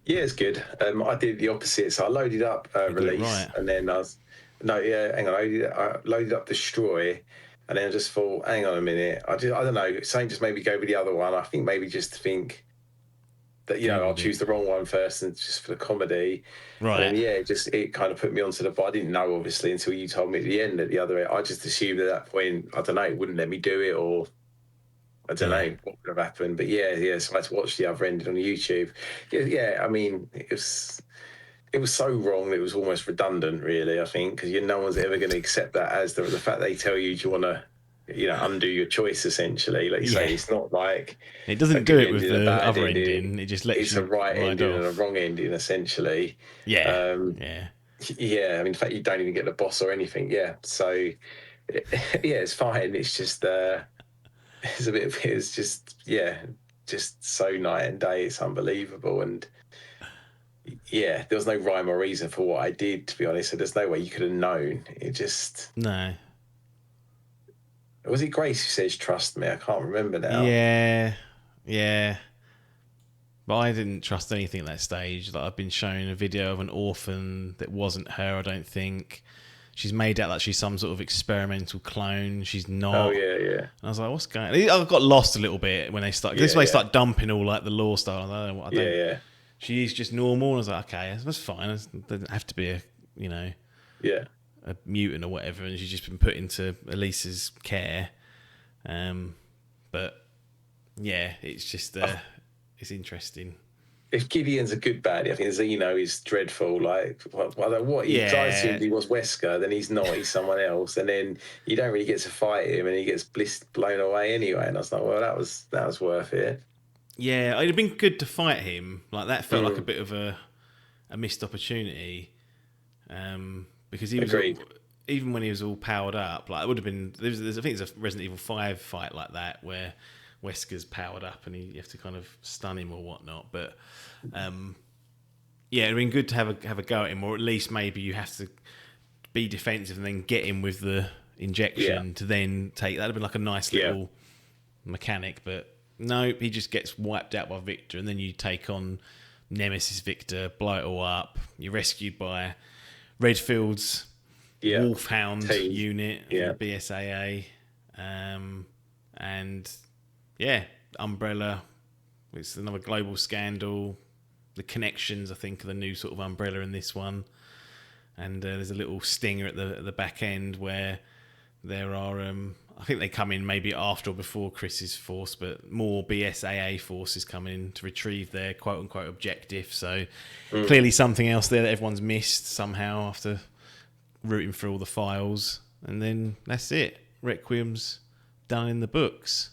Yeah, it's good. I did the opposite. So I loaded up release, right. And then I loaded up destroy, and then I just thought, hang on a minute. I don't know. Something just made me go with the other one. I think maybe just think that I'll choose the wrong one first, and just for the comedy, right? And it kind of put me onto the. But I didn't know obviously until you told me at the end at the other end. I just assumed at that point, I don't know, it wouldn't let me do it, or I don't know what would have happened. But so I had to watch the other ending on YouTube. I mean, it was so wrong that it was almost redundant, really. I think because no one's ever going to accept that as the fact they tell you, do you want to undo your choice, essentially. Like you say, it's not like it doesn't do it with the other ending. It just lets it's a right ending and a wrong ending, essentially. I mean, in fact, you don't even get the boss or anything. So it's fine. It's just just so night and day. It's unbelievable, and there was no rhyme or reason for what I did, to be honest. So there's no way you could have known. It just no. Was it Grace who says trust me? I can't remember now. Yeah. But I didn't trust anything at that stage. Like I've been shown a video of an orphan that wasn't her, I don't think. She's made out like she's some sort of experimental clone. She's not. Oh, yeah. And I was like, what's going on? I got lost a little bit when they start. This way, start dumping all like the lore stuff. I don't know what. She is just normal. And I was like, okay, that's fine. It doesn't have to be a mutant or whatever. And she's just been put into Elisa's care. But yeah, it's just it's interesting. If Gideon's a good baddie, I think Xeno is dreadful. Like, what he assumed he was Wesker, then he's not. He's someone else, and then you don't really get to fight him, and he gets blown away anyway. And I was like, well, that was worth it. Yeah, it'd have been good to fight him. Like that felt like a bit of a missed opportunity, because he was even when he was all powered up. Like it would have been. I think there's a Resident Evil 5 fight like that where Wesker's powered up and you have to kind of stun him or whatnot. But it'd been good to have a go at him, or at least maybe you have to be defensive and then get him with the injection to then take. That'd have been like a nice little mechanic, but no, he just gets wiped out by Victor, and then you take on Nemesis Victor, blow it all up. You're rescued by Redfield's Wolfhound unit, BSAA, and Umbrella. It's another global scandal. The Connections, I think, are the new sort of Umbrella in this one. And there's a little stinger at the back end where there are, I think they come in maybe after or before Chris's force, but more BSAA forces come in to retrieve their quote-unquote objective. So clearly something else there that everyone's missed somehow after rooting through all the files. And then that's it. Requiem's done in the books.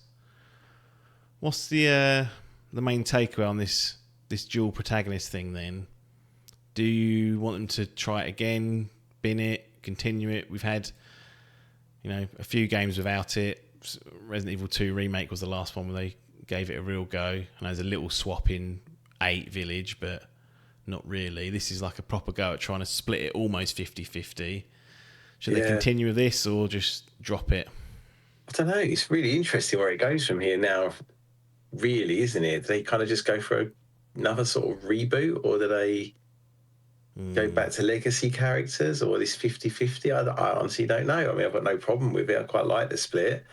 What's the main takeaway on this dual protagonist thing then? Do you want them to try it again, bin it, continue it? We've had, a few games without it. Resident Evil 2 Remake was the last one where they gave it a real go. And there's a little swap in 8 Village, but not really. This is like a proper go at trying to split it almost 50-50. Should they continue with this or just drop it? I don't know. It's really interesting where it goes from here now, really, isn't it? Do they kind of just go for another sort of reboot, or do they go back to legacy characters, or this 50-50? I honestly don't know. I mean, I've got no problem with it. I quite like the split.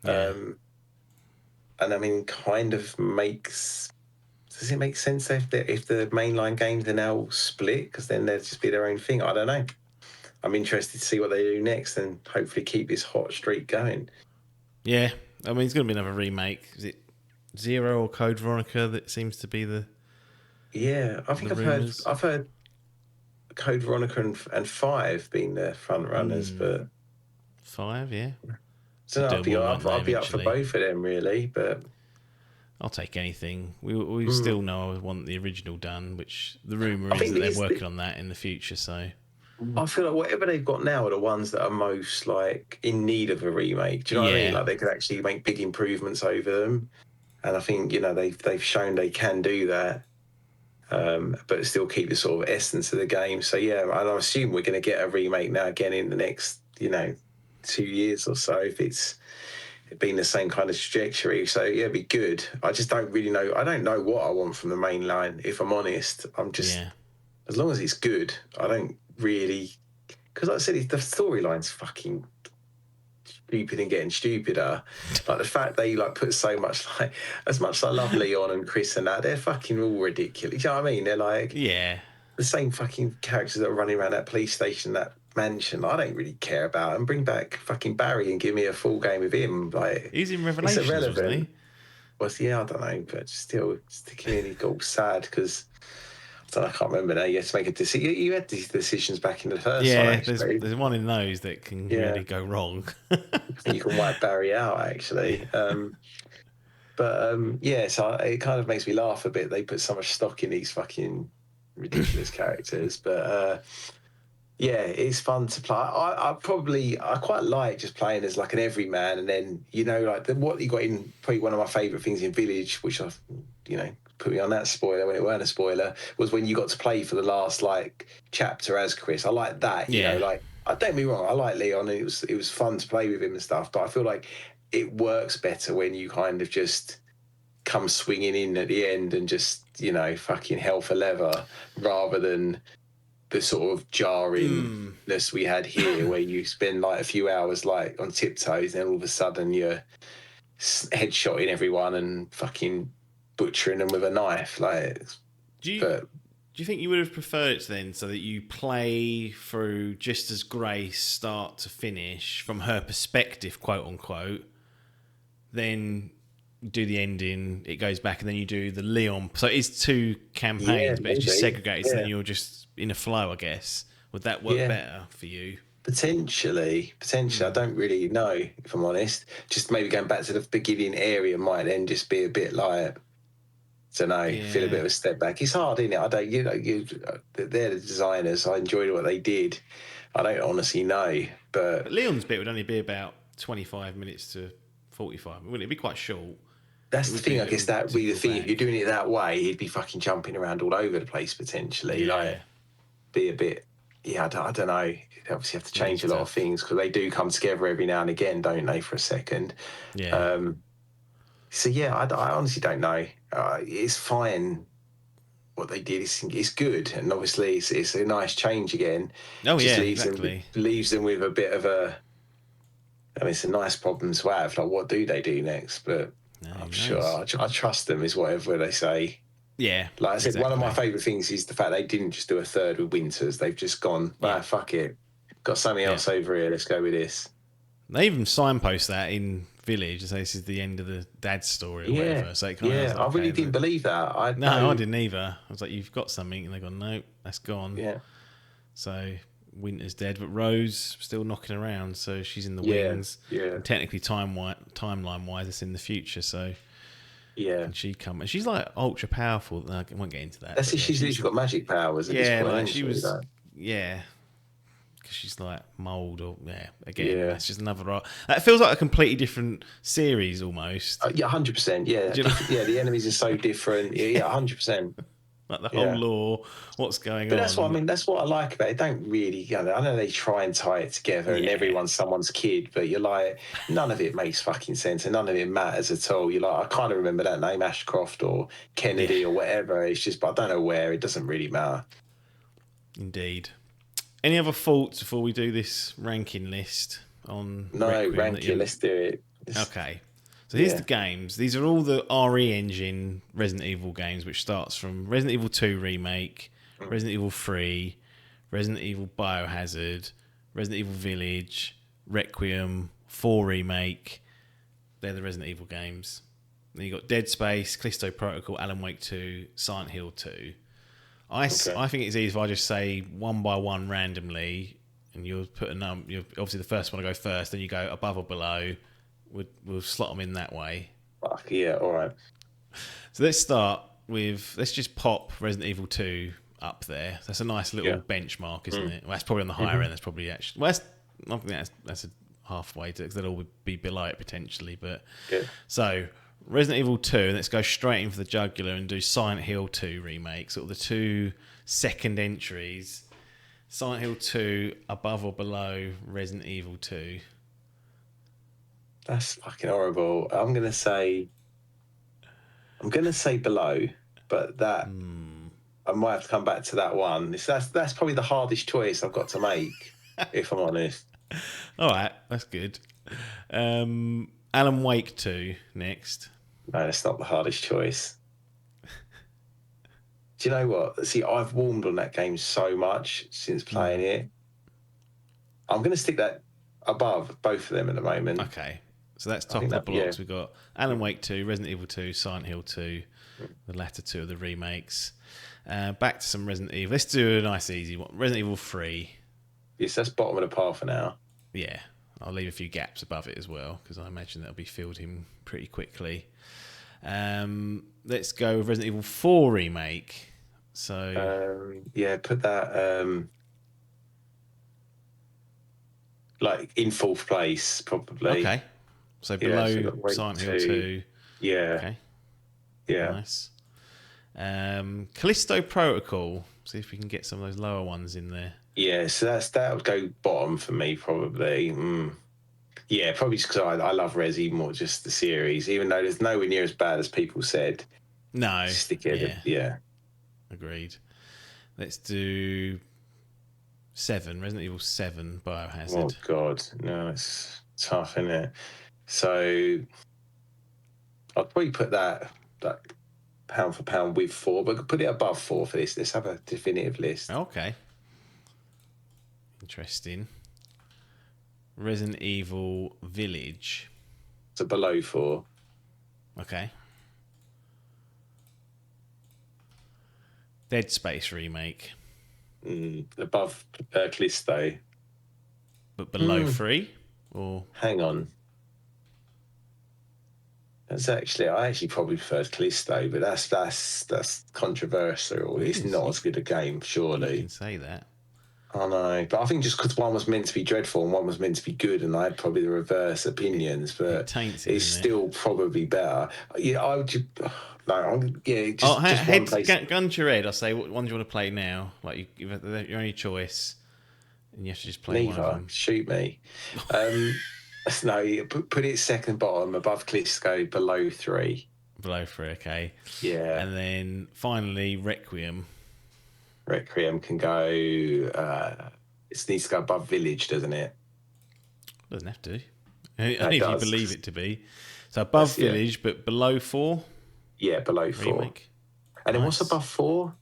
And I mean, kind of does it make sense if the mainline games are now split, because then they'll just be their own thing? I don't know. I'm interested to see what they do next and hopefully keep this hot streak going. Yeah, I mean, it's going to be another remake. Is it Zero or Code Veronica that seems to be the... Yeah, I think I've heard Code Veronica and 5 being the front runners, but 5, yeah. So I'll be up for both of them, really. But I'll take anything. We still know I want the original done, which the rumor is that they're working on that in the future. So I feel like whatever they've got now are the ones that are most like in need of a remake. Do you know what I mean? Like they could actually make big improvements over them, and I think they've shown they can do that. But still keep the sort of essence of the game. So yeah, and I assume we're going to get a remake now again in the next 2 years or so, if it's been the same kind of trajectory. So yeah, it'd be good. I just don't really know. I don't know what I want from the main line, if I'm honest. I'm just as long as it's good. I don't really, because like I said, the storyline's fucking stupid and getting stupider. Like the fact they put so much, as much as I love Leon and Chris and that, they're fucking all ridiculous. You know what I mean? They're like the same fucking characters that are running around that police station, that mansion. I don't really care about them. Bring back fucking Barry and give me a full game of him. Like he's in Revelations, wasn't he? I don't know, but still, the community got all sad because I can't remember now. You had to make a decision. You had these decisions back in the first one. Actually. There's one in those that can really go wrong. You can wipe Barry out, actually. So it kind of makes me laugh a bit. They put so much stock in these fucking ridiculous characters. But it's fun to play. I quite like just playing as like an everyman, and then what you got in probably one of my favourite things in Village, which I've put me on that spoiler when it weren't a spoiler, was when you got to play for the last chapter as Chris. I like that. Don't get me wrong, I like Leon, and it was fun to play with him and stuff. But I feel like it works better when you kind of just come swinging in at the end and just fucking hell for leather, rather than the sort of jarringness we had here, where you spend a few hours on tiptoes, and then all of a sudden you're headshotting everyone and fucking butchering them with a knife. Do you think you would have preferred it then, so that you play through just as Grace start to finish from her perspective, quote unquote, then do the ending, it goes back, and then you do the Leon? So it is 2 campaigns, but it's just segregated, so then you're just in a flow, I guess. Would that work better for you? Potentially. I don't really know, if I'm honest. Just maybe going back to the beginning area might then just be a bit feel a bit of a step back. It's hard, isn't it? I don't, they're the designers. I enjoyed what they did. I don't honestly know, but Leon's bit would only be about 25 minutes to 45. Wouldn't it? It'd be quite short. That's the thing. I guess that would be the thing. If you're doing it that way, he'd be fucking jumping around all over the place potentially. Be a bit yeah, I don't know. They obviously have to change a lot of things because they do come together every now and again, don't they? For a second. Yeah. So yeah, I honestly don't know. It's fine. What they did is good, and obviously it's a nice change again. Oh Just yeah, leaves them with a bit of a. I mean, it's a nice problem to have. Like, what do they do next? But I'm sure I trust them. Is whatever they say. Yeah, like I said, one of my favourite things is the fact they didn't just do a third with Winters. They've just gone, fuck it, got something else over here. Let's go with this. They even signpost that in Village. Say this is the end of the dad's story or whatever. So I really didn't believe that. I didn't either. I was like, you've got something, and they gone, no, that's gone. Yeah. So Winter's dead, but Rose still knocking around. So she's in the wings. Yeah. And technically, timeline wise, it's in the future. So and she come and she's like ultra powerful. No, I won't get into that. That's it. She's literally got magic powers. At this point, like she was. Yeah. She's like mold or that's just another. That feels like a completely different series almost. 100%. Yeah, you know? Yeah. The enemies are so different. Yeah, 100%. Like the whole lore, what's going on? But that's what I mean. That's what I like about it. They don't really. I know they try and tie it together, and everyone's someone's kid, but you're like, none of it makes fucking sense, and none of it matters at all. You're like, I kind of remember that name, Ashcroft or Kennedy or whatever. It's just, but I don't know where. It doesn't really matter. Indeed. Any other thoughts before we do this ranking list on? No, ranking. Let's do it. Okay. So here's the games. These are all the RE Engine Resident Evil games, which starts from Resident Evil 2 Remake, Resident Evil 3, Resident Evil Biohazard, Resident Evil Village, Requiem, 4 Remake. They're the Resident Evil games. Then you got Dead Space, Callisto Protocol, Alan Wake 2, Silent Hill 2. I think it's easy if I just say one by one randomly, and you'll put a number. Obviously, the first one to go first, then you go above or below. We'll slot them in that way. Fuck yeah! All right. So let's start with. Let's just pop Resident Evil 2 up there. That's a nice little benchmark, isn't it? Well, that's probably on the higher end. That's probably actually. Well, I think that's a halfway to. Because they'll all be below it potentially, but so. Resident Evil 2, and let's go straight in for the jugular and do Silent Hill 2 remake. Sort of the two second entries. Silent Hill 2 above or below Resident Evil 2? That's fucking horrible. I'm gonna say below, but that I might have to come back to that one. That's probably the hardest choice I've got to make, if I'm honest. All right, that's good. Alan Wake 2 next. No, that's not the hardest choice. Do you know what? See, I've warmed on that game so much since playing it. I'm going to stick that above both of them at the moment. Okay. So that's top of the blocks. We've got Alan Wake 2, Resident Evil 2, Silent Hill 2, the latter two of the remakes. Back to some Resident Evil. Let's do a nice easy one. Resident Evil 3. Yes, that's bottom of the pile for now. Yeah. I'll leave a few gaps above it as well, because I imagine that'll be filled in pretty quickly. Let's go with Resident Evil 4 Remake. So put that like in fourth place, probably. Okay. So below Silent Hill 2. Yeah. Okay. Yeah. Nice. Callisto Protocol. See if we can get some of those lower ones in there. Yeah, so that would go bottom for me, probably. Yeah, probably just because I love Resi more, just the series, even though there's nowhere near as bad as people said. No. Stick it. Yeah. Agreed. Let's do 7, Resident Evil 7 Biohazard. Oh, God. No, it's tough, isn't it? So I'd probably put that pound for pound with 4, but put it above 4 for this. Let's have a definitive list. Okay. Interesting. Resident Evil Village. So below 4. Okay. Dead Space remake. Above Callisto. But below 3? Or hang on. I actually probably preferred Callisto, but that's controversial. It's not as good a game, surely. You can say that. I know, but I think just because one was meant to be dreadful and one was meant to be good, and I had probably the reverse opinions, but it's still probably better. Yeah, I would. Just one place. Gun to your head. I say, what one do you want to play now? Like your only choice. and you have to just play one of Neither. them. Shoot me. No, put it second bottom, above Callisto, below 3. Below 3, okay. Yeah. And then finally, Requiem. Requiem can go. It needs to go above Village, doesn't it? Doesn't have to. Only if you believe it to be. So above Village, but below 4. Yeah, below 4. Remake. And then what's above 4?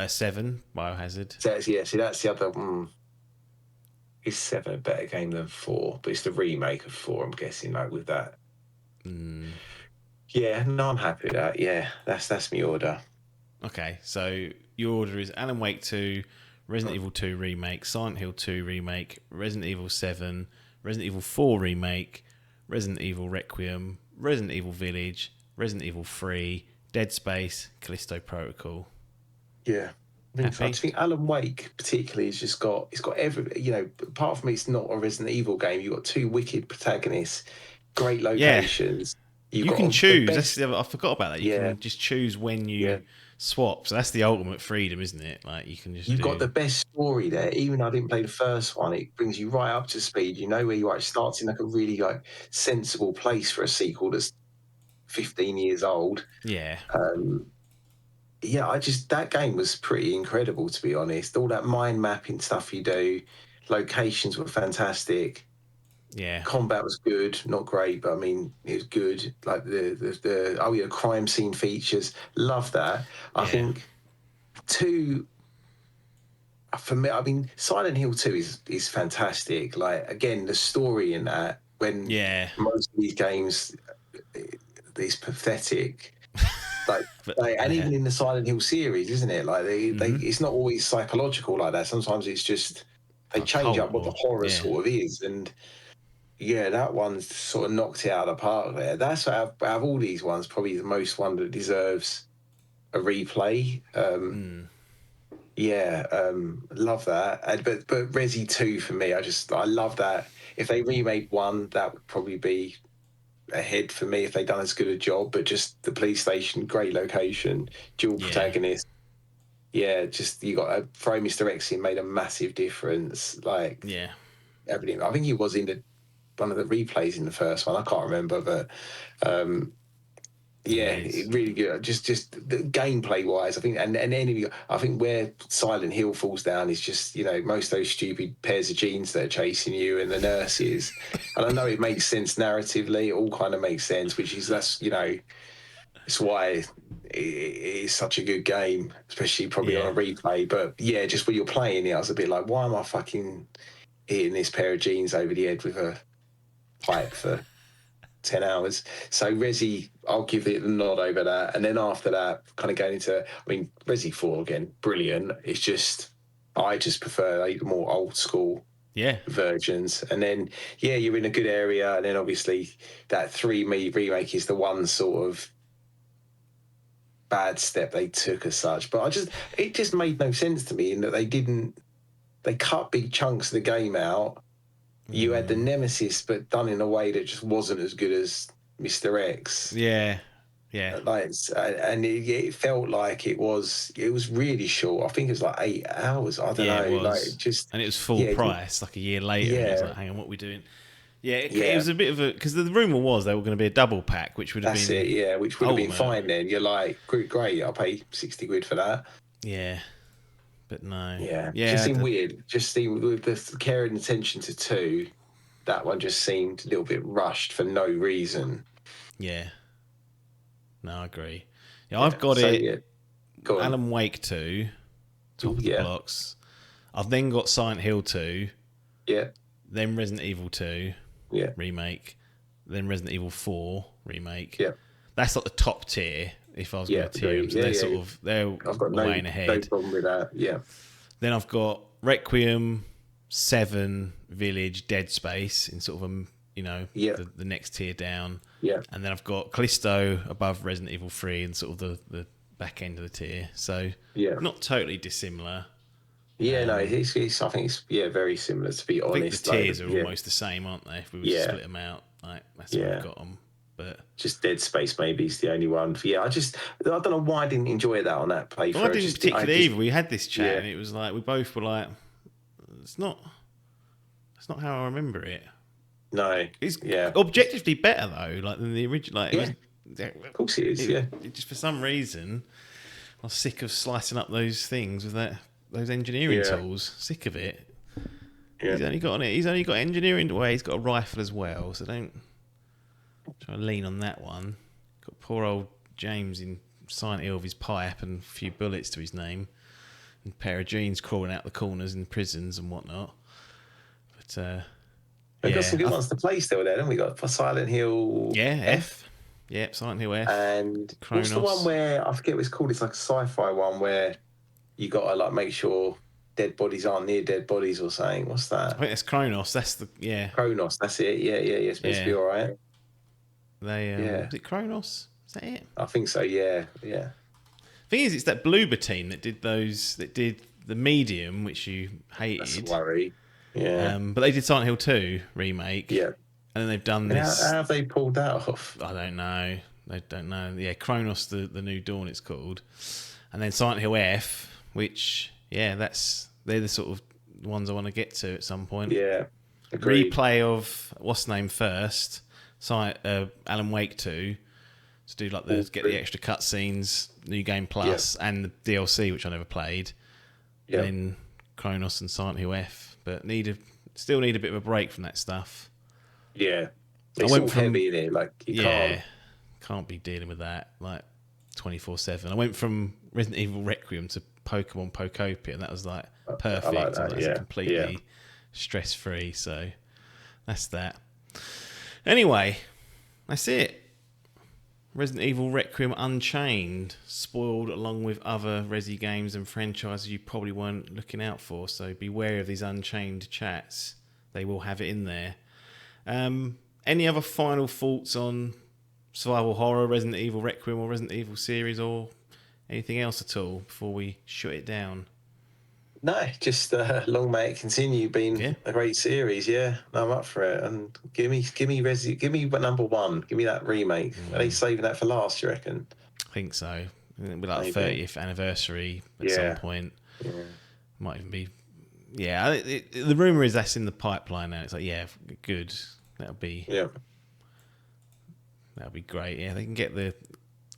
7, Biohazard. So, yeah, see, that's the other. Is 7 a better game than 4? But it's the remake of 4, I'm guessing, like with that. Yeah, no, I'm happy with that. Yeah, that's my order. Okay, so your order is Alan Wake 2, Resident Evil 2 Remake, Silent Hill 2 Remake, Resident Evil 7, Resident Evil 4 Remake, Resident Evil Requiem, Resident Evil Village, Resident Evil 3, Dead Space, Callisto Protocol. Yeah. I just think Alan Wake particularly has just got every, apart from it's not a Resident Evil game, you've got 2 wicked protagonists, great locations. You can choose. I forgot about that. You can just choose when you swap. So that's the ultimate freedom, isn't it? Like you can just. You've got the best story there. Even though I didn't play the first one, it brings you right up to speed. You know where you are. It starts in like a really sensible place for a sequel that's 15 years old. Yeah. That game was pretty incredible, to be honest. All that mind mapping stuff you do, locations were fantastic. Yeah. Combat was good, not great, but I mean it was good. Like the crime scene features, love that. I think 2 for me. I mean, Silent Hill 2 is fantastic. Like again, the story in that when most of these games is pathetic. Even in the Silent Hill series, isn't it? Like it's not always psychological like that. Sometimes it's just they change up what the horror sort of is, and that one's sort of knocked it out of the park there. That's out of all these ones, probably the most one that deserves a replay. Love that. But Resi 2 for me, I love that. If they remade 1, that would probably be ahead for me if they'd done as good a job. But just the police station, great location, dual protagonist. Yeah, just you got to throw Mr. X in, made a massive difference. Like everything. I think he was in one of the replays in the first one. I can't remember, but really good. Just the gameplay wise, I think, and enemy. I think where Silent Hill falls down is just most of those stupid pairs of jeans that are chasing you and the nurses. And I know it makes sense narratively. It all kind of makes sense, it's why it is such a good game, especially probably on a replay. But just when you're playing it, I was a bit like, why am I fucking hitting this pair of jeans over the head with a pipe for 10 hours? So Resi, I'll give it a nod over that. And then after that, kind of going into, Resi 4 again, brilliant. It's just, I just prefer the more old school versions. And then, you're in a good area. And then obviously that 3 remake is the one sort of bad step they took as such. But it just made no sense to me in that they cut big chunks of the game out. You had the Nemesis, but done in a way that just wasn't as good as Mr. X. Yeah. And it felt like it was really short. I think it was like 8 hours. I don't know. It was. And it was full price, like a year later. And it was like, hang on, what are we doing? It was a bit of a... Because the rumour was they were going to be a double pack, which would have been... That's it, which would have been fine then. You're like, great, I'll pay 60 quid for that. Yeah. But no. Yeah. Just seemed weird. Just seemed with the care and attention to 2, that one just seemed a little bit rushed for no reason. Yeah. No, I agree. Yeah, I've got it. Go on. Alan Wake 2, top of the blocks. I've then got Silent Hill 2. Yeah. Then Resident Evil 2 remake. Then Resident Evil 4 remake. Yeah. That's like the top tier. If I was going to tier them, so they're I've got way ahead. No problem with that. Yeah. Then I've got Requiem, 7, Village, Dead Space in sort of the next tier down. Yeah. And then I've got Callisto above Resident Evil 3 and sort of the back end of the tier. So not totally dissimilar. Yeah, no, it's I think it's very similar, to be honest. I think the tiers are almost the same, aren't they? If we were to split them out, that's what we've got them. But just Dead Space maybe is the only one. I don't know why I didn't enjoy that on that playthrough. I didn't particularly either. We had this chat and it was like we both were like, it's not how I remember it. No, It's yeah, objectively better though, like than the original. Like, yeah. Of course it is. Yeah, it just for some reason, I was sick of slicing up those things with those engineering tools. Sick of it. yeah. He's only got engineering. Well, he's got a rifle as well, so don't try to lean on that one. Got poor old James in Silent Hill with his pipe and a few bullets to his name, and a pair of jeans crawling out the corners in prisons and whatnot. But we've got some good ones to play still there, haven't we? Got Silent Hill. Yeah, F. Yeah, Silent Hill F. And Kronos. what's the one where, I forget what it's called, it's like a sci-fi one where you got to like make sure dead bodies aren't near dead bodies or something. What's that? I think it's Kronos. That's the Kronos, that's it. Yeah. It's supposed to be all right. Is it Kronos? Is that it? I think so, yeah. Thing is, it's that Bloober team that did the Medium, which you hated. That's a worry. Yeah. But they did Silent Hill 2 remake. Yeah. And then they've done And this. how have they pulled that off? I don't know. They don't know. Yeah, Kronos, the New Dawn, it's called. And then Silent Hill F, which, they're the sort of ones I want to get to at some point. Yeah. Agreed. Replay of what's the name first, Alan Wake 2, to do like get the extra cutscenes, New Game Plus, and the DLC, which I never played. Yeah. Then Kronos and Silent Hill F, but still need a bit of a break from that stuff. Yeah. It's all heavy in it, like you can't be dealing with that like 24/7. I went from Resident Evil Requiem to Pokemon Pokopia, and that was like perfect. I like that, That's completely stress free. So that's that. Anyway, that's it. Resident Evil Requiem Unchained, spoiled along with other Resi games and franchises you probably weren't looking out for. So beware of these Unchained chats. They will have it in there. Any other final thoughts on survival horror, Resident Evil Requiem or Resident Evil series, or anything else at all before we shut it down? No, just long may it continue being a great series. Yeah, no, I'm up for it. And give me number one. Give me that remake. Are they saving that for last? You reckon? I think so. It'll be like 30th anniversary at some point. Yeah. Might even be. Yeah, the rumor is that's in the pipeline now. It's like, good. That'll be great. Yeah, they can get the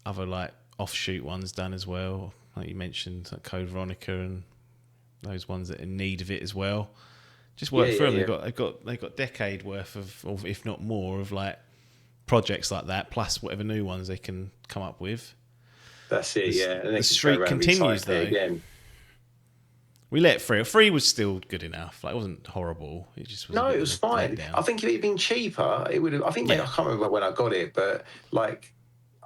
other like offshoot ones done as well. Like you mentioned, like Code Veronica and those ones that are in need of it as well. Just work through them. They've got decade worth of, if not more, of like projects like that, plus whatever new ones they can come up with. That's it. And the streak continues though. Again. We let 3. 3 was still good enough. Like, it wasn't horrible. It just was. No, it was fine. I think if it had been cheaper, it would have. I think I can't remember when I got it, but like,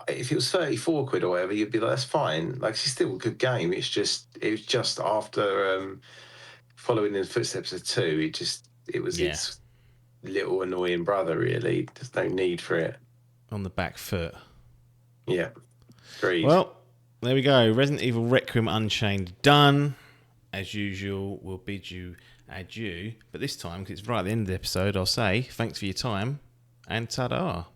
if it was 34 quid or whatever, you'd be like, that's fine. Like, it's still a good game. It was just after following in the footsteps of 2. It was its little annoying brother. Really, there's no need for it. On the back foot. Yeah. Agreed. Well, there we go. Resident Evil Requiem Unchained done. As usual, we'll bid you adieu. But this time, because it's right at the end of the episode, I'll say thanks for your time and ta-da.